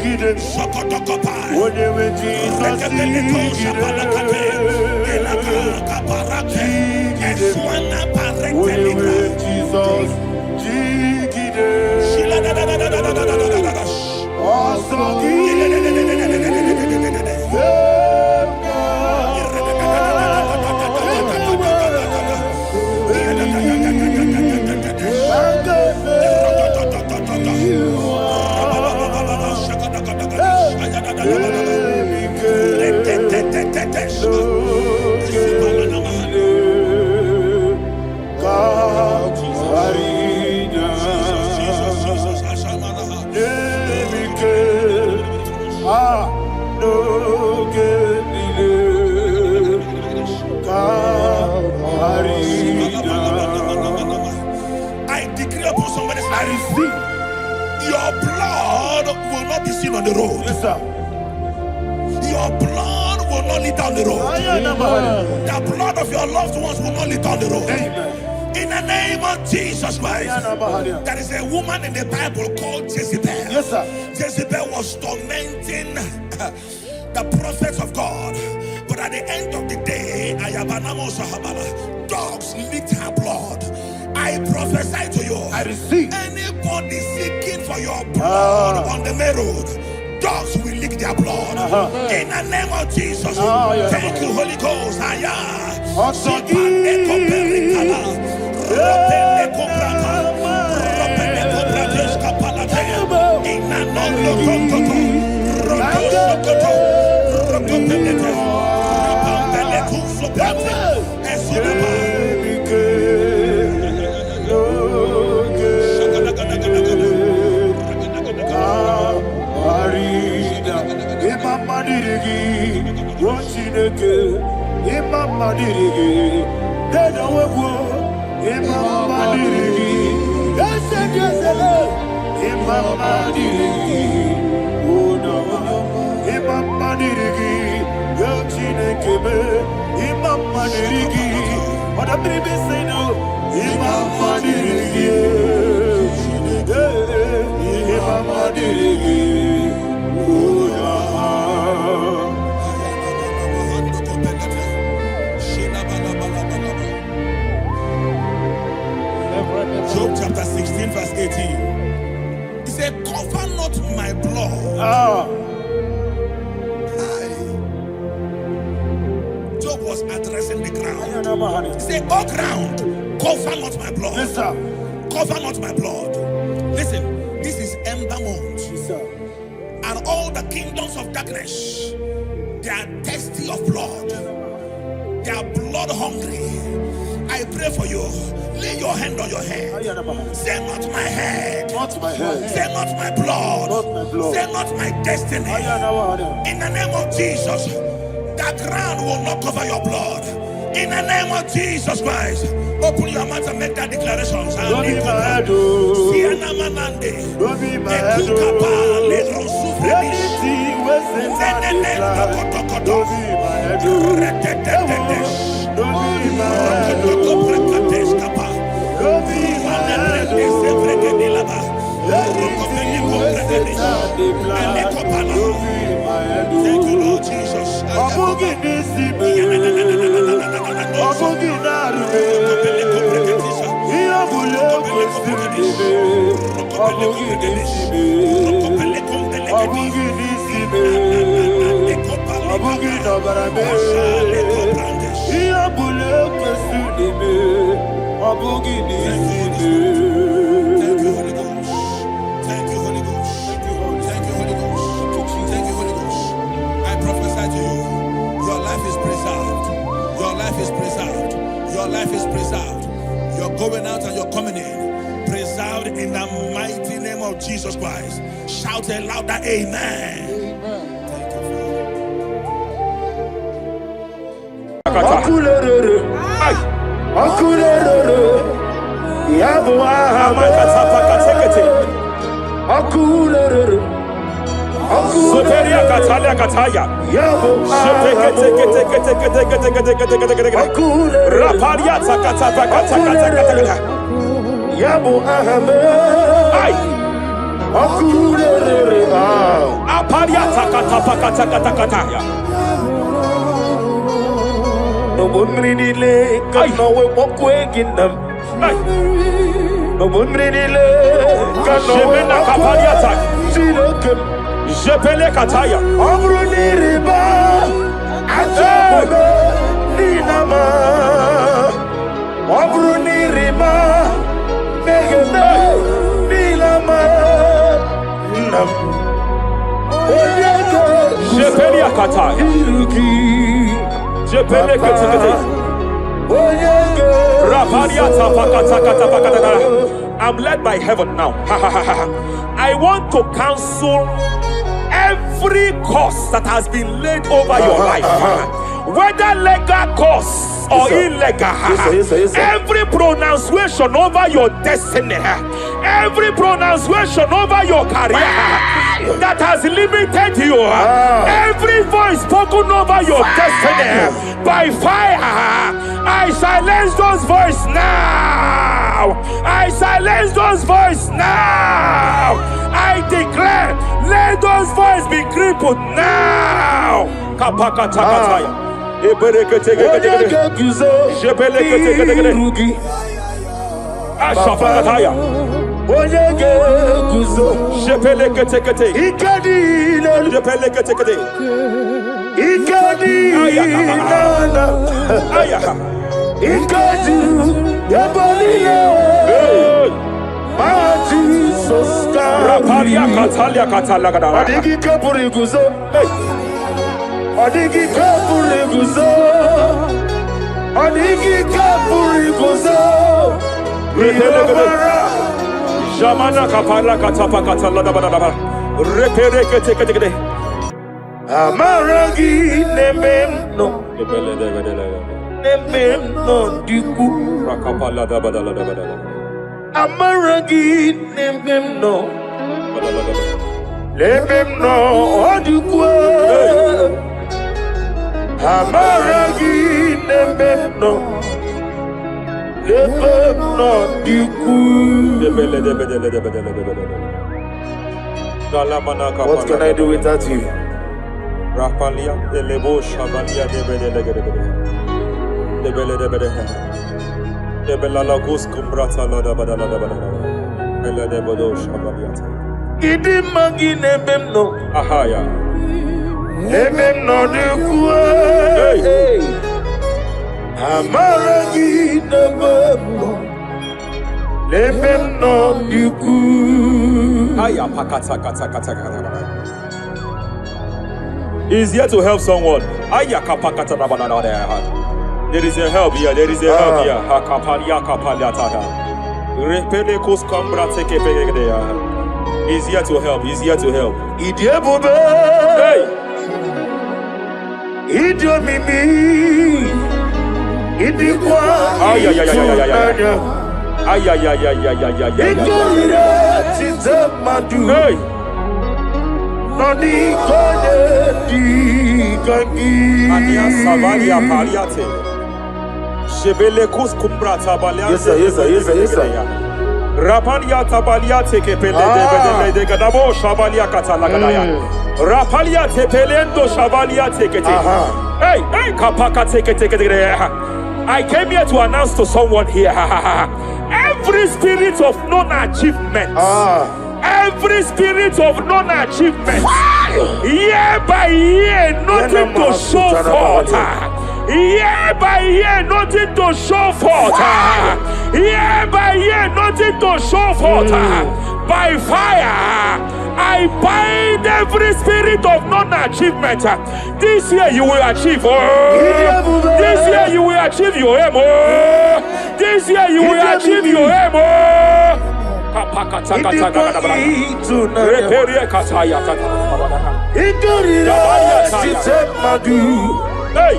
I decree upon somebody's life, I receive. Your blood will not be seen on the road. Yes, sir. Your blood will not lead down the road. The blood of your loved ones will not lead down the road. Amen. In the name of Jesus Christ. There is a woman in the Bible called Jezebel. Yes, sir. Jezebel was tormenting the prophets of God. But But at the end of the day, dogs licked her blood. I prophesy to you. I receive. Anybody seeking for your blood on the main road, dogs will lick their blood. In the name of Jesus. Thank you, Holy Ghost. Job chapter 16 verse 18. He said, cover not my blood. Job was addressing the ground. He said, oh ground, cover not my blood. Yes, sir. Cover not my blood. Listen, this is ember month. Yes, sir. And all the kingdoms of darkness, they are thirsty of blood. They are blood hungry. I pray for you. Lay your hand on your head. Say not my head. Not my head. Say not my blood. Not my blood. Say not my destiny. In the name of Jesus, that ground will not cover your blood. In the name of Jesus Christ, open your mouth and make that declaration. Don't be my head. Don't be my head. Don't be my head. Don't be my head. Don't be my head. Thank you, Lord Jesus. Your life is preserved. You're going out and you're coming in. Preserved in the mighty name of Jesus Christ. Shout a louder amen. Thank you, Soteria Katalia Kataya. Raparia Takata Kata. Yabu Ahame. Aparia Takata Kataya. No one really lay, cause no way walk away in them. No one really lay, cause no way walk away. Jepele Kataya. Abruni riba, ajabe, ninama. Abruni riba, megene, nilama. Nam. Jepele Kataya. Jepele Kataya. I'm led by heaven now. I want to cancel every curse that has been laid over your life, whether legal curse or illegal. Every pronunciation over your destiny, every pronunciation over your career that has limited you, every voice spoken over your destiny by fire, I silence those voices now. I silence those voices now. I declare, let those voices be crippled now. Ashafakataya. Shepelekete. Rapalia Katalia Katalaga. Adigi kapuriguzo. Adigi kapuriguzo. Adigi kapuriguzo. Jamana kapala katapa katala da da. Repere. Amaragi nememno. Nememno diku. Rakapala da badala da. Amaragi nememno. Nememno diku. Amaragi nememno. What can I do without you? Rapalia de Lebo Shavalia de Belalagos Cumbrata Lada Badala Bella de Bodo Shavaliata. Idi Magi Nebemno. Ahaya. Nebemno de Kua. Amaragi Nebemno. Nebemno de Kua. Aya Pakata. He's here to help someone. Aya Kapakata. There is a help here. Hakapalia Kapaliata. Repelekos Cambrate Kepegedea. He's here to help. Idiabube. Hey! Idiomimi. Idikwa. Ay. Hey! Noni kone di kangi. Ania Savalia Paliate. Shebelekus Kumbrata Balia. Yes, sir. Rapalia Tabalia Tekepele de Gadabo Shavalia Catalagadaya. Rapalia Tepelendo Shavalia Tekete. Hey, Kapaka take. I came here to announce to someone here. Every spirit of non-achievement. Every spirit of non-achievement. Year by year, nothing to show forth. Year by year, nothing to show forth. Year by year, nothing to show forth. By fire, I bind every spirit of non-achievement. This year you will achieve. This year you will achieve your aim. This year you will achieve your aim. Hey!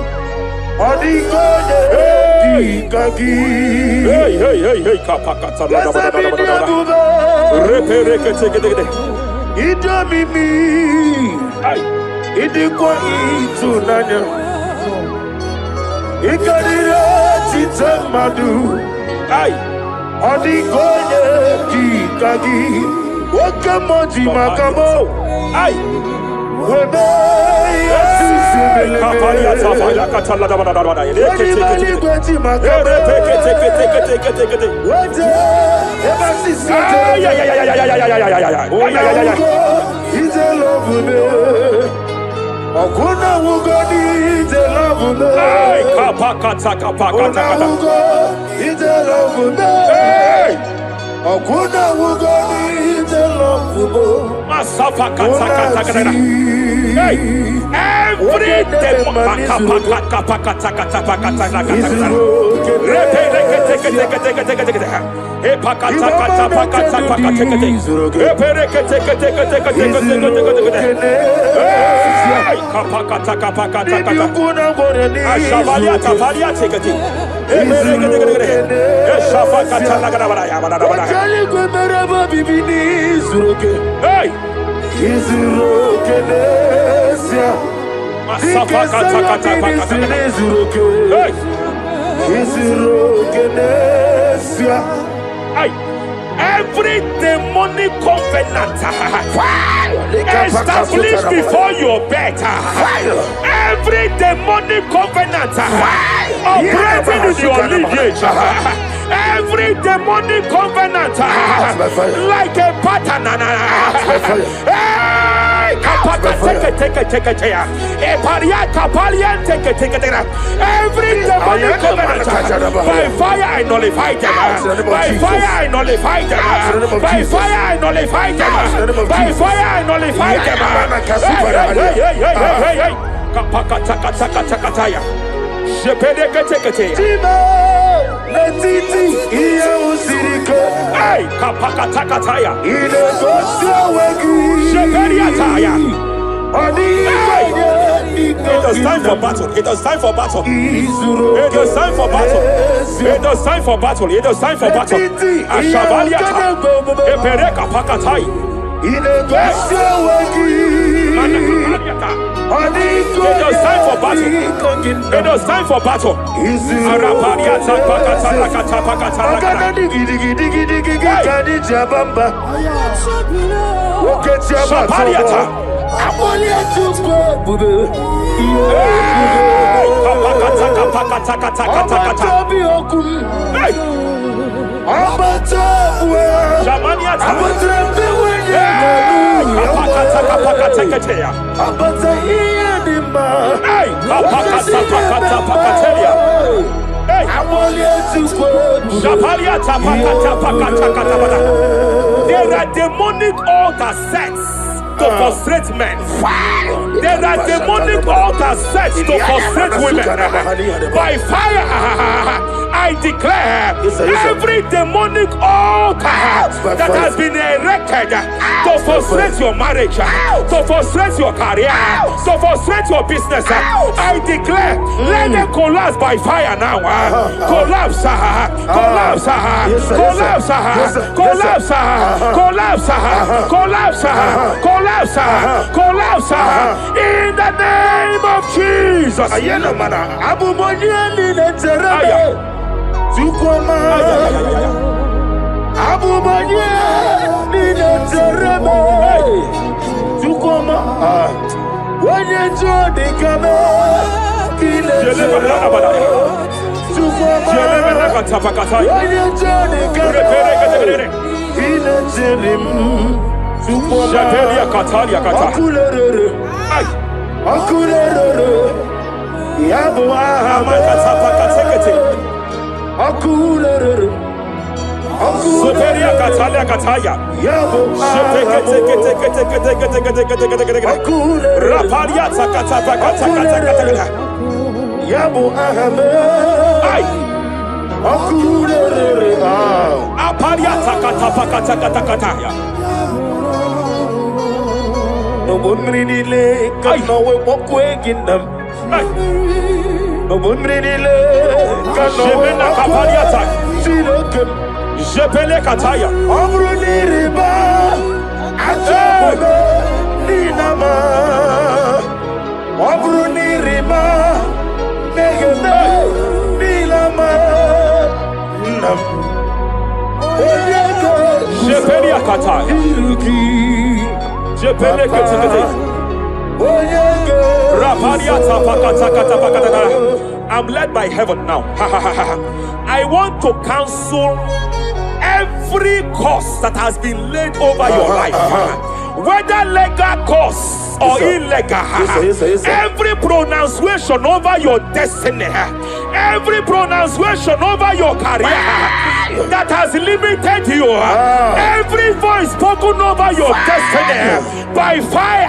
Hey, Kapakata. Idomimi. Idikwa itunanya. Ikarira chitemadu. Odigoye dikagi. Wakamoji makamo. Webe yasisimele. Kapalia Savalia Catalada. Every demonic covenant established before your bed, Every demonic covenant operating in your lineage, every demonic covenant like a pattern. Every demonic covenant, by fire I nullify them. By fire I nullify them. By fire I nullify them. By fire I nullify them. Kapakatakatakatakataya. Shepedekatekate. Hey, kapakatakataya. Shepediataya. It was time for battle. It was time for battle. It was time for battle. It was time for battle. It was time for battle. Ashabaliata. Epereka pakatai. It was time for battle. It was time for battle. Arapariata pakata pakata. Shapariata. There are demonic altar sets to frustrate men. There are demonic altars set to frustrate women. By fire, I declare every demonic altar that has been erected to frustrate your marriage, to frustrate your career, to frustrate your business, I declare, let them collapse by fire now. Collapse, collapse, collapse, collapse, collapse, collapse, collapse, collapse, in the name of Jesus. Jatelia Katalia Kata. Superia Katalia Kataya. Raparia Takata Kata. Yabu Ahmed. Aparia Takata Kata. No one really lay, cause no one walk away in them. No one really lay, cause no one walk away. Jepele Kataya. Obruni riba, ajabu ninama. Obruni riba, negene nilama. Nam. Jepele Kataya. Jepele Kataya. I'm led by heaven now. I want to counsel every curse that has been laid over your life, whether legal curse or illegal. Every pronunciation over your destiny, every pronunciation over your career that has limited you, every voice spoken over your destiny, by fire,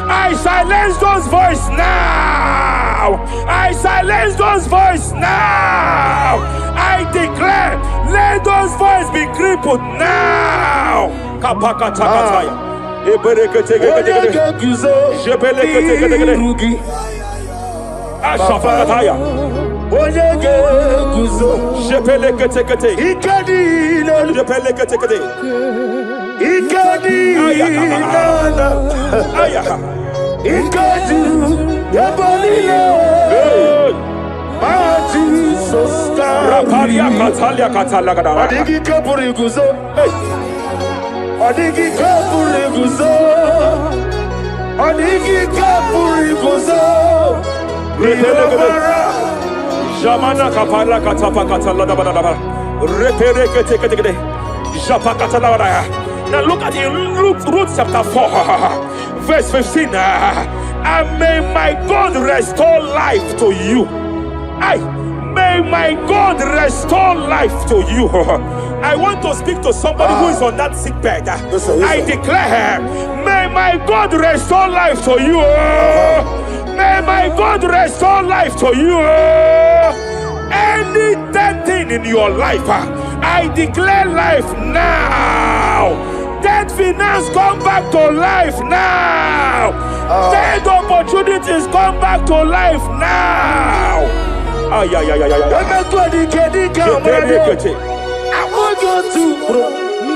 I silence those voices now. I silence those voices now. I declare, let those voices be crippled now. Kapakatakataya. Ashafakataya. Shepelekete. Raparia Katalia Katalagada. Adigi kapuri guzo. Onigi kapuri kozo. Jamana kapala katapa katala da da da. Repere kete kete kete. Japa katala da. Now look at it, Ruth chapter 4, verse 15. And may my God restore life to you. May my God restore life to you. I want to speak to somebody who is on that sick bed. I declare, may my God restore life to you. May my God restore life to you. Any dead thing in your life, I declare life now. Dead finance come back to life now. Dead opportunities come back to life now. I want you to bro.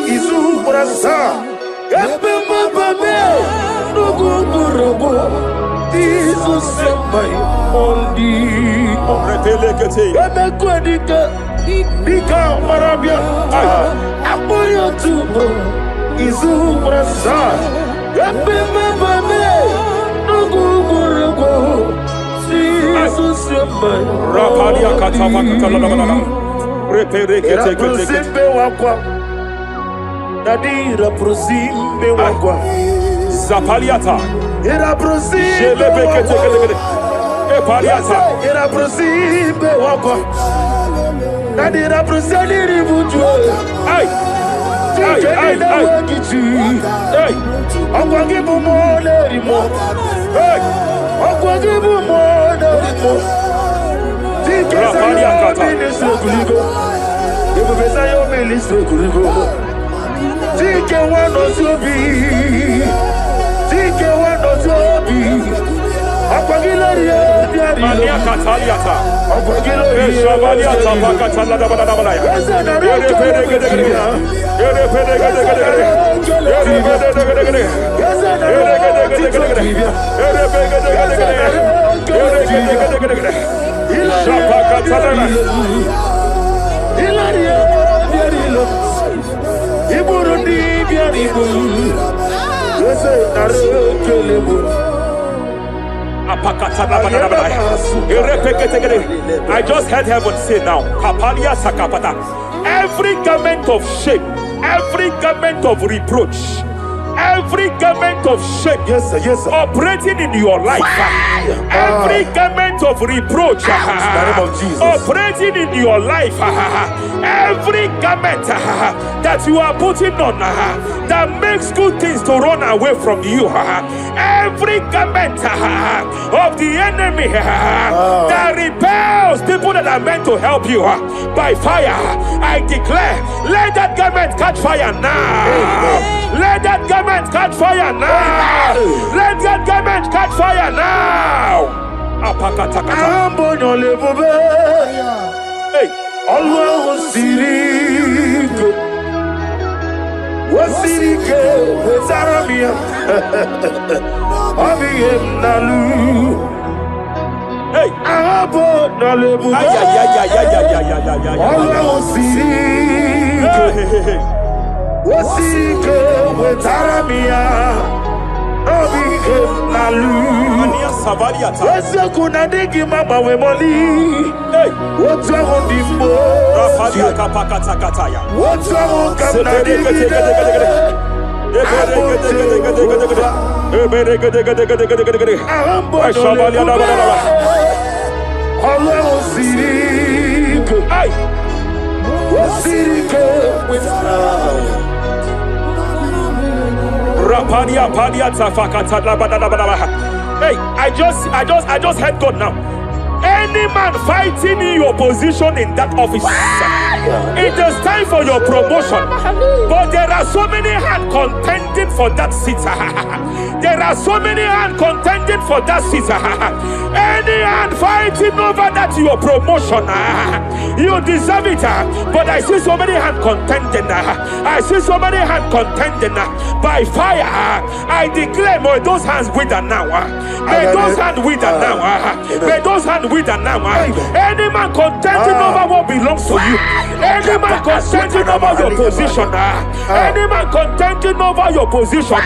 Izu brasa. Epe mababe. Nugu nugu. Izu semai. Ondi. Repelekete. Epe kwadika. Dika marabia. I want you to bro. Izu brasa. Epe mababe. Nugu nugu. Izu semai. Rapalia katava katala. Era prosimbe wakwa. Nadira prosimbe wakwa. Zapaliata. Era prosimbe wakwa. Epaliata. Era prosimbe wakwa. Nadira prosimbe wakwa. Ay. Okwa gibu mole rimo. Okwa gibu mole rimo. Rapalia kata. Tike wano sobi. Akwagilariye biari. Mania kataliata. Akwagilariye. Eshavaliata pakatala da bada bada ya. I just heard heaven say now, Kapalia Sakapata. Every garment of shame, every garment of reproach, every garment of shame, Yes, sir. operating in your life, every garment of reproach, name of Jesus. operating in your life, every garment that you are putting on that makes good things to run away from you, every garment of the enemy that repels people that are meant to help you by fire, I declare, let that garment catch fire now. Let that garment catch fire now. Let that garment catch fire now. Hey. Allah Sirike Wasirike Zaramia Abiyem Nalu Hey. Abo Nalebu Allah Sirike Wasirike Zaramia Abiyem Nalu Wese kuna digi mama we moli. Hey. What's wrong with you? Rafalia kapakata kataya. What's wrong with Hey, I just heard God now. Any man fighting in your position in that office, it is time for your promotion. But there are so many hands contending for that seat. There are so many hands contending for that seat. Any hand fighting over that your promotion, you deserve it. But I see so many hands contending. I see so many hands contending by fire. I declare, may those hands wither now. May those hands wither now. May those hands wither now. Any man contending over what belongs to you. Any man contending over your position. Any man contending over your opposition,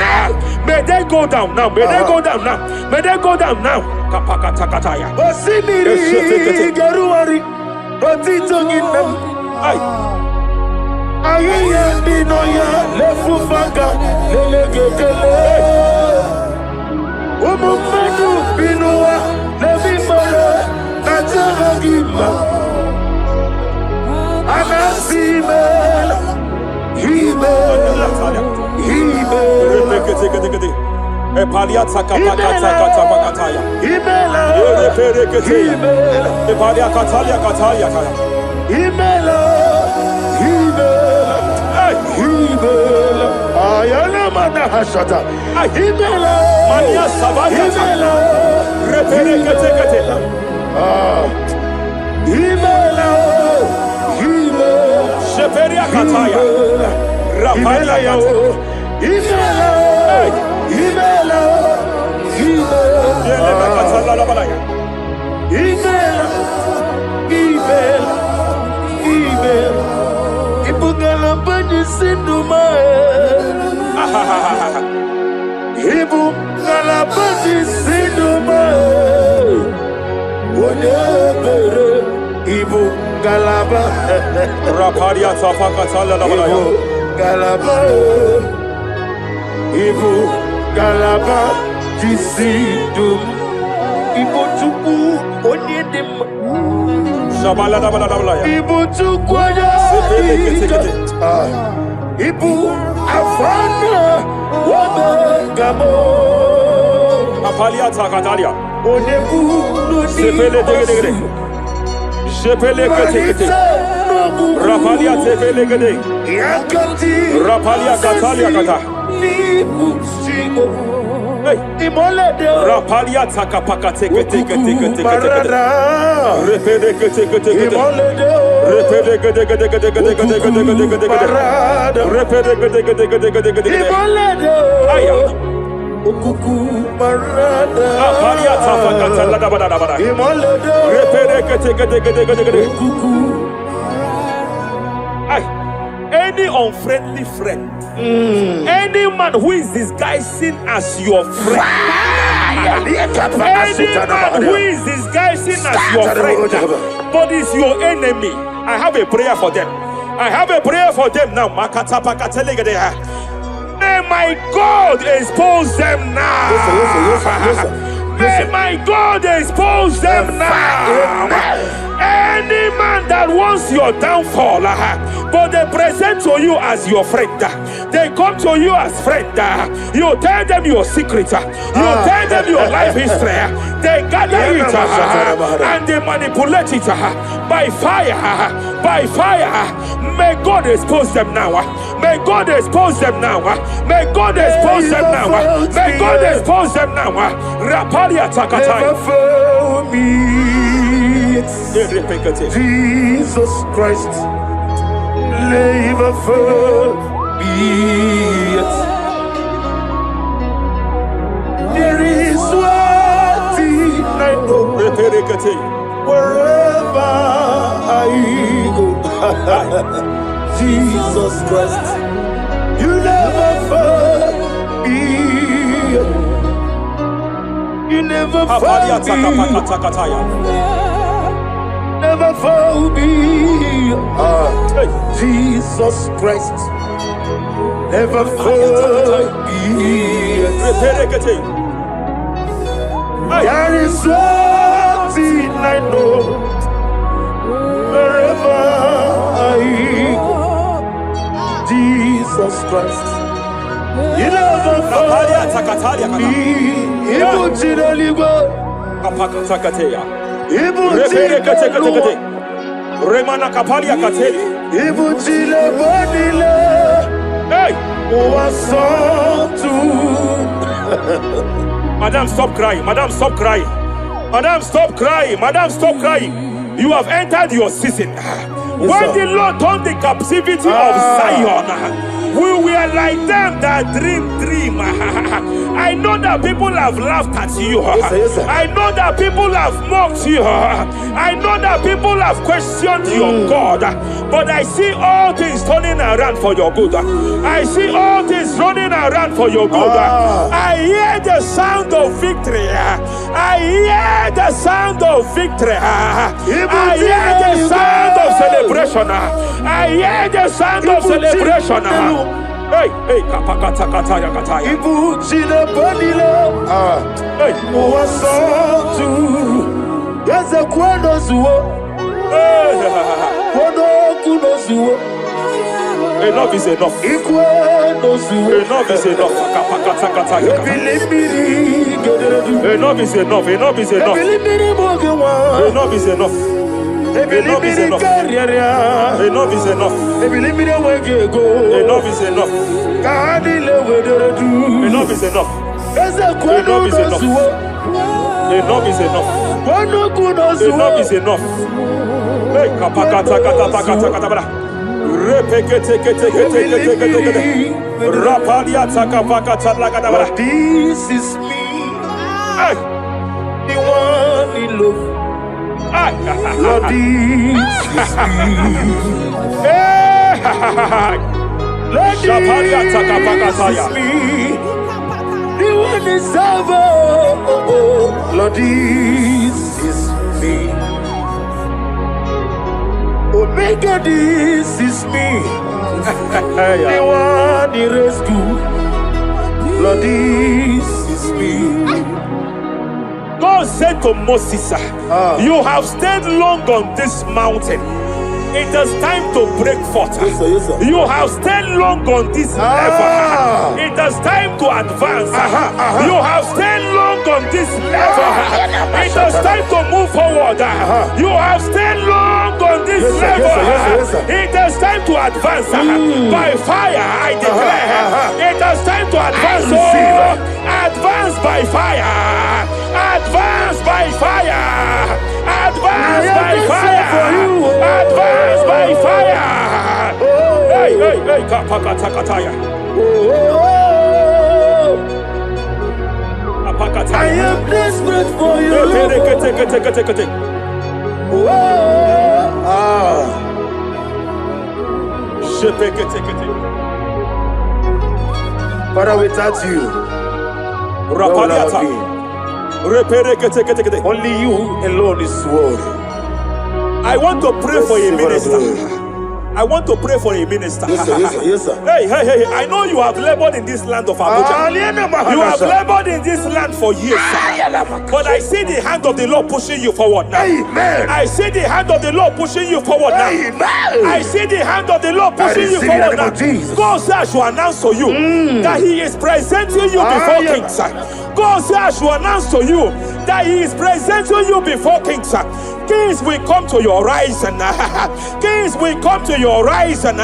may they go down now. May they go down now. May they go down now. Kapakatakataya. Osimiri Geruari Otitonginem Ayaya Dinoya Lefufaka Lelegele Umumadu Binua Levimara Najaragima Anasimela Himela Epalia Takapakataya. Himela Epalia Katalia Katalia. Himela Ayana Manahashata Himela Mania Sabaya Himela Reperekete Himela Sheperia Kataya Rapalia Himela Ibugala bani sinduma Ibugala bani sinduma Wonebere Ibugalaba Raparia Tapakatala Galaba Ibugalaba Jisidum Ibutuku Onyedim Shabala Ibutuku Ibu Afana Wabagamo Apalia Takatalia Onebu Sepele Degede Sepele Kete Rapalia Sepele Gede Yakati Rapalia Katalia Kata Nibusigo Hey Rapalia Takapakate any unfriendly friend, any man who is disguising as your friend, any man who is disguising as your friend, but is your enemy, I have a prayer for them. I have a prayer for them now. May my God expose them now. May my God expose them now. Any man that wants your downfall, but they present to you as your friend, they come to you as friend, you tell them your secret, you tell them your life history, they gather it and they manipulate it by fire, by fire. May God expose them now. May God expose them now. May God expose them now. May God expose them now. Rapalia Takatai. Jesus Christ, never for me. There is one thing I know. Wherever I go, Jesus Christ, you never fail me. You never fail me. Never fail me. Jesus Christ, never fail me. There is one thing I know. Wherever I go, Jesus Christ, you never fail me. Remana Kapalia Kateli. Hey! Madam, stop crying. Madam, stop crying. Madam, stop crying. Madam, stop crying. You have entered your season. When the Lord turned the captivity of Zion, We were like them that dream. I know that people have laughed at you. Yes, sir. I know that people have mocked you. I know that people have questioned your God. But I see all things turning around for your good. I see all things running around for your good. I hear the sound of victory. I hear the sound of victory. I hear the sound of celebration. I hear the sound of celebration. Hey, kapakata kataya kataya. Ibu chile panilo. Hey, Muwasotu. Yaza kwendo zuo. Kwendo kuno zuo. enough is enough. Ikwendo zuo. Enough is enough. Kapakata kataya. Ebilibiri gederedu. Enough is enough. Enough is enough. Ebilibiri mogewa. Enough is enough. Enough is enough. Enough is enough. Ebilibiri wegego. Enough is enough. Kahadile wederedu. Enough is enough. Eze kwendo Enough is enough. zuo. Enough is enough. Kwendo kuno zuo. Enough is enough. Hey, kapakata katata katata. Repekete kete kete kete kete. Rapalia takapakata lagadabara. This is me. Hey, The one in love. Lord, this is me. hey, Lord, Shapalia takapakataya. this is me. The one is over. Lord, this is me. Omega, this is me. The one in rescue. Lord, this is me. God said to Moses, you have stayed long on this mountain. It is time to break forth. Yes, sir, yes, sir. You have stayed long on this level. It is time to advance. You have stayed long on this level. It is time to move forward. You have stayed long on this Yes, sir, level. yes, sir, yes, sir, yes, sir. It is time to advance. By fire, I declare. It is time to advance. Advance by fire. Advance by fire. Advance by fire. Advance by fire. Hey, hey, hey, kapakatakataya. I am desperate for you. Father, without you, where would I be? Only you alone is worthy. I want to pray for a minister. I want to pray for a minister. Yes, sir, yes, sir, yes, sir. Hey, hey, hey, I know you have labored in this land of Abuja. You have labored in this land for years. But I see the hand of the Lord pushing you forward now. Amen. I see the hand of the Lord pushing you forward now. Amen. I see the hand of the Lord pushing you receive forward in the name now. of Jesus. God says I should announce to you that He is presenting you before kings. God says I should announce to you that He is presenting you before kings. Kings will come to your horizon. Kings will come to your horizon.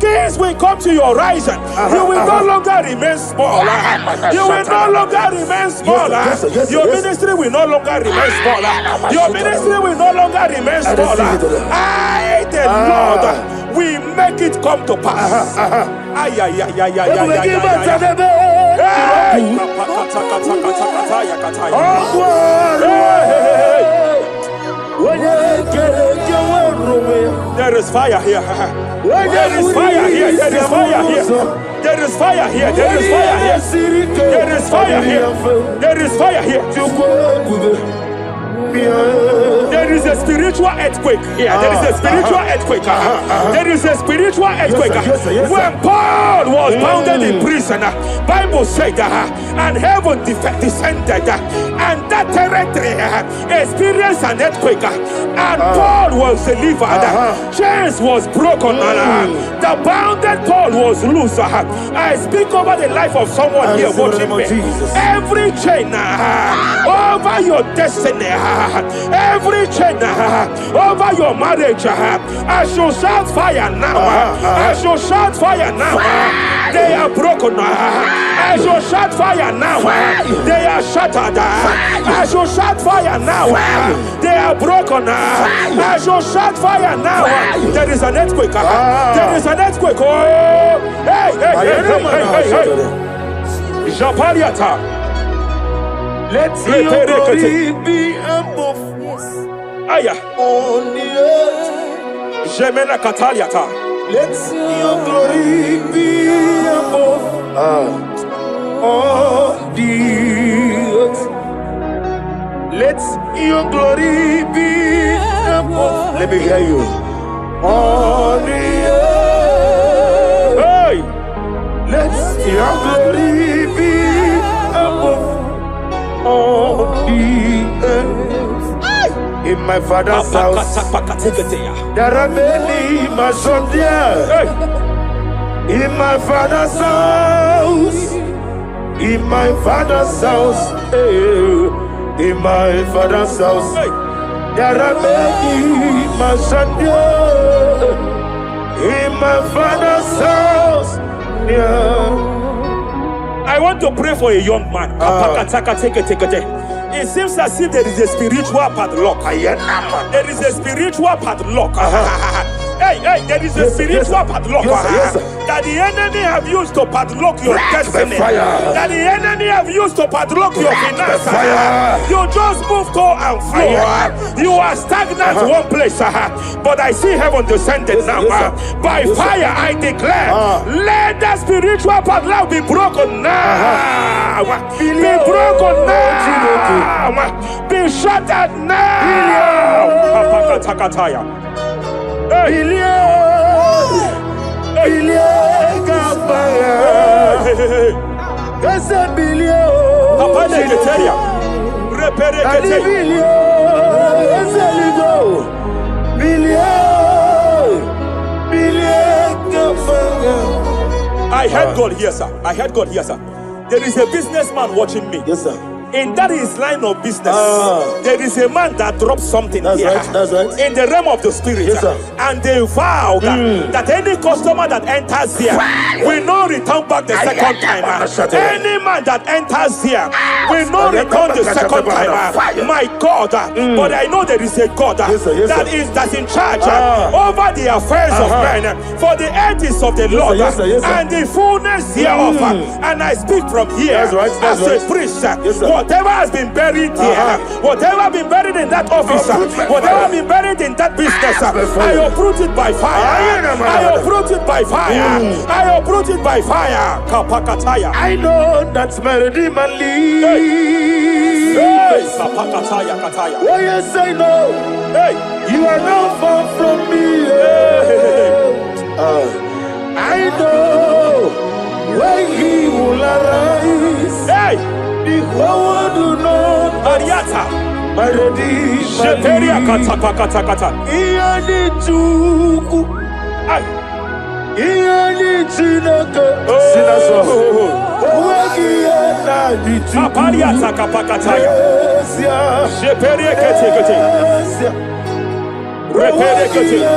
Kings will come to your horizon. You will no longer remain small. You will no longer remain small. Your ministry will no longer remain small. Your ministry will no longer remain small. I, the Lord, will make it come to pass. Ay, ay, ay, ay, ay, ay, there is fire here. There is fire here. There is fire here. There is fire here. There is fire here. There is fire here. There is fire here. There is a spiritual earthquake here. There is a spiritual earthquake. There is a spiritual earthquake. When Paul was bounded in prison, Bible said and heaven descended, and that territory experienced an earthquake, and Paul was delivered. Chains was broken. The bounded Paul was loose. I speak over the life of someone here watching me. Every chain over your destiny, every chain over your marriage, I shall shout fire now. I shall shout fire now. They are broken. I shall shout fire now. They are shattered. I shall shout fire now. They are broken. I shall shout fire now. There is an earthquake. There is an earthquake. Oh, hey. Japariata. Let your glory be above Aya. on the earth. Jemena Kataliata. Let your glory be above on the earth. Let your glory be above. Let me hear you. On the earth. Hey. Let your glory be above on the earth. In my father's house, there are many mansions there. In my father's house, in my father's house, in my father's house, there are many mansions there. In my father's house, I want to pray for a young man. It seems as if there is a spiritual padlock. There is a spiritual padlock. Hey, there is a spiritual padlock that the enemy have used to padlock your destiny. That the enemy have used to padlock your finances. You just move to and fro. You are stagnant one place, but I see heaven descended now. By fire, I declare, let the spiritual padlock be broken now. Be broken now. Be shattered now. I heard God here, sir. I heard God here, sir. There is a businessman watching me. Yes, sir. In that his line of business, there is a man that dropped something That's here. right, that's right. In the realm of the spirit. Yes, sir. And they vow that any customer that enters here will not return back the second time. Any man that enters here will not return the second time. My God, but I know there is a God that's in charge over the affairs of men. For the earth is of the Lord and the fullness hereof. And I speak from here as a priest. Whatever has been buried here, whatever been buried in that office, whatever been buried in that business, I uproot it by fire. I uproot it by fire. I uproot it by fire. Kapakataya. I know that's my Redeemer lives. Kapakataya kataya. Oh yes, I know. Hey, You are not far from me. I know when He will arise. hey, The whole world do not Ariata. my Redeemer Sheperia lives. kata. Iya ni Chukwu, Ay. iya ni Chineke. Sinaso. Owegi ya na ni Chukwu. Kapariata kapakataya. Esia. Sheperia kete. Esia. Repere Owegi kete. ya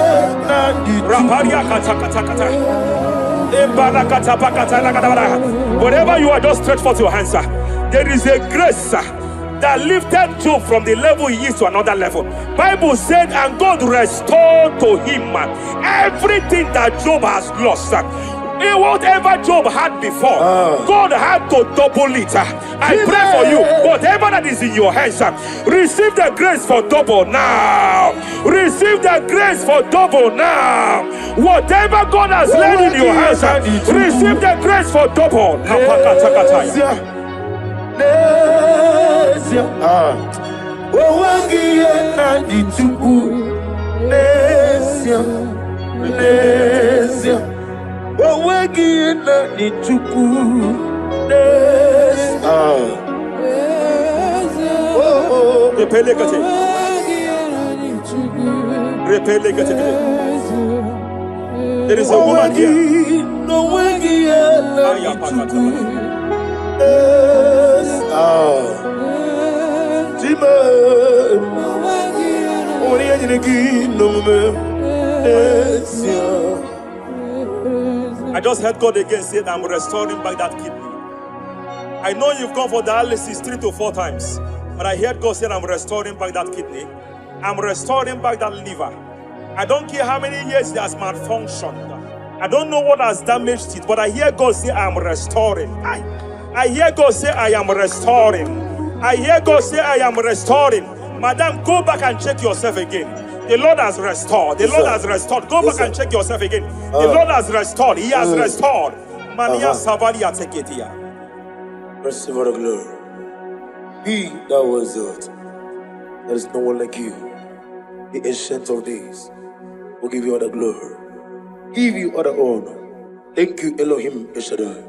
na ni Chukwu. Raparia kata. Wherever you are, just stretch forth your hands, sir. There is a grace, sir, that lifted Job from the level he is to another level. Bible said, and God restored to him everything that Job has lost. Whatever Job had before, God had to double it. I pray for you, whatever that is in your hands, receive the grace for double now. Receive the grace for double now. Whatever God has laid in your hands, receive the grace for double. Owegi ya na ni Chukwu. Esia. Owegi ya na ni Chukwu. There is a woman here. Owegi ya na ni Chukwu. I just heard God again say that I'm restoring back that kidney. I know you've gone for dialysis 3 to 4 times, but I heard God say I'm restoring back that kidney. I'm restoring back that liver. I don't care how many years it has malfunctioned. I don't know what has damaged it, but I hear God say, I am restoring. I hear God say, I am restoring. I hear God say, I am restoring. Madam, go back and check yourself again. The Lord has restored. The Lord has restored. Go back and check yourself again. The Lord has restored. He has restored. Mania Savalia Teketia. Receive all the glory. He that was it. There is no one like you. The ancient of days will give you all the glory. Give you all the honor. Thank you, Elohim El Shaddai.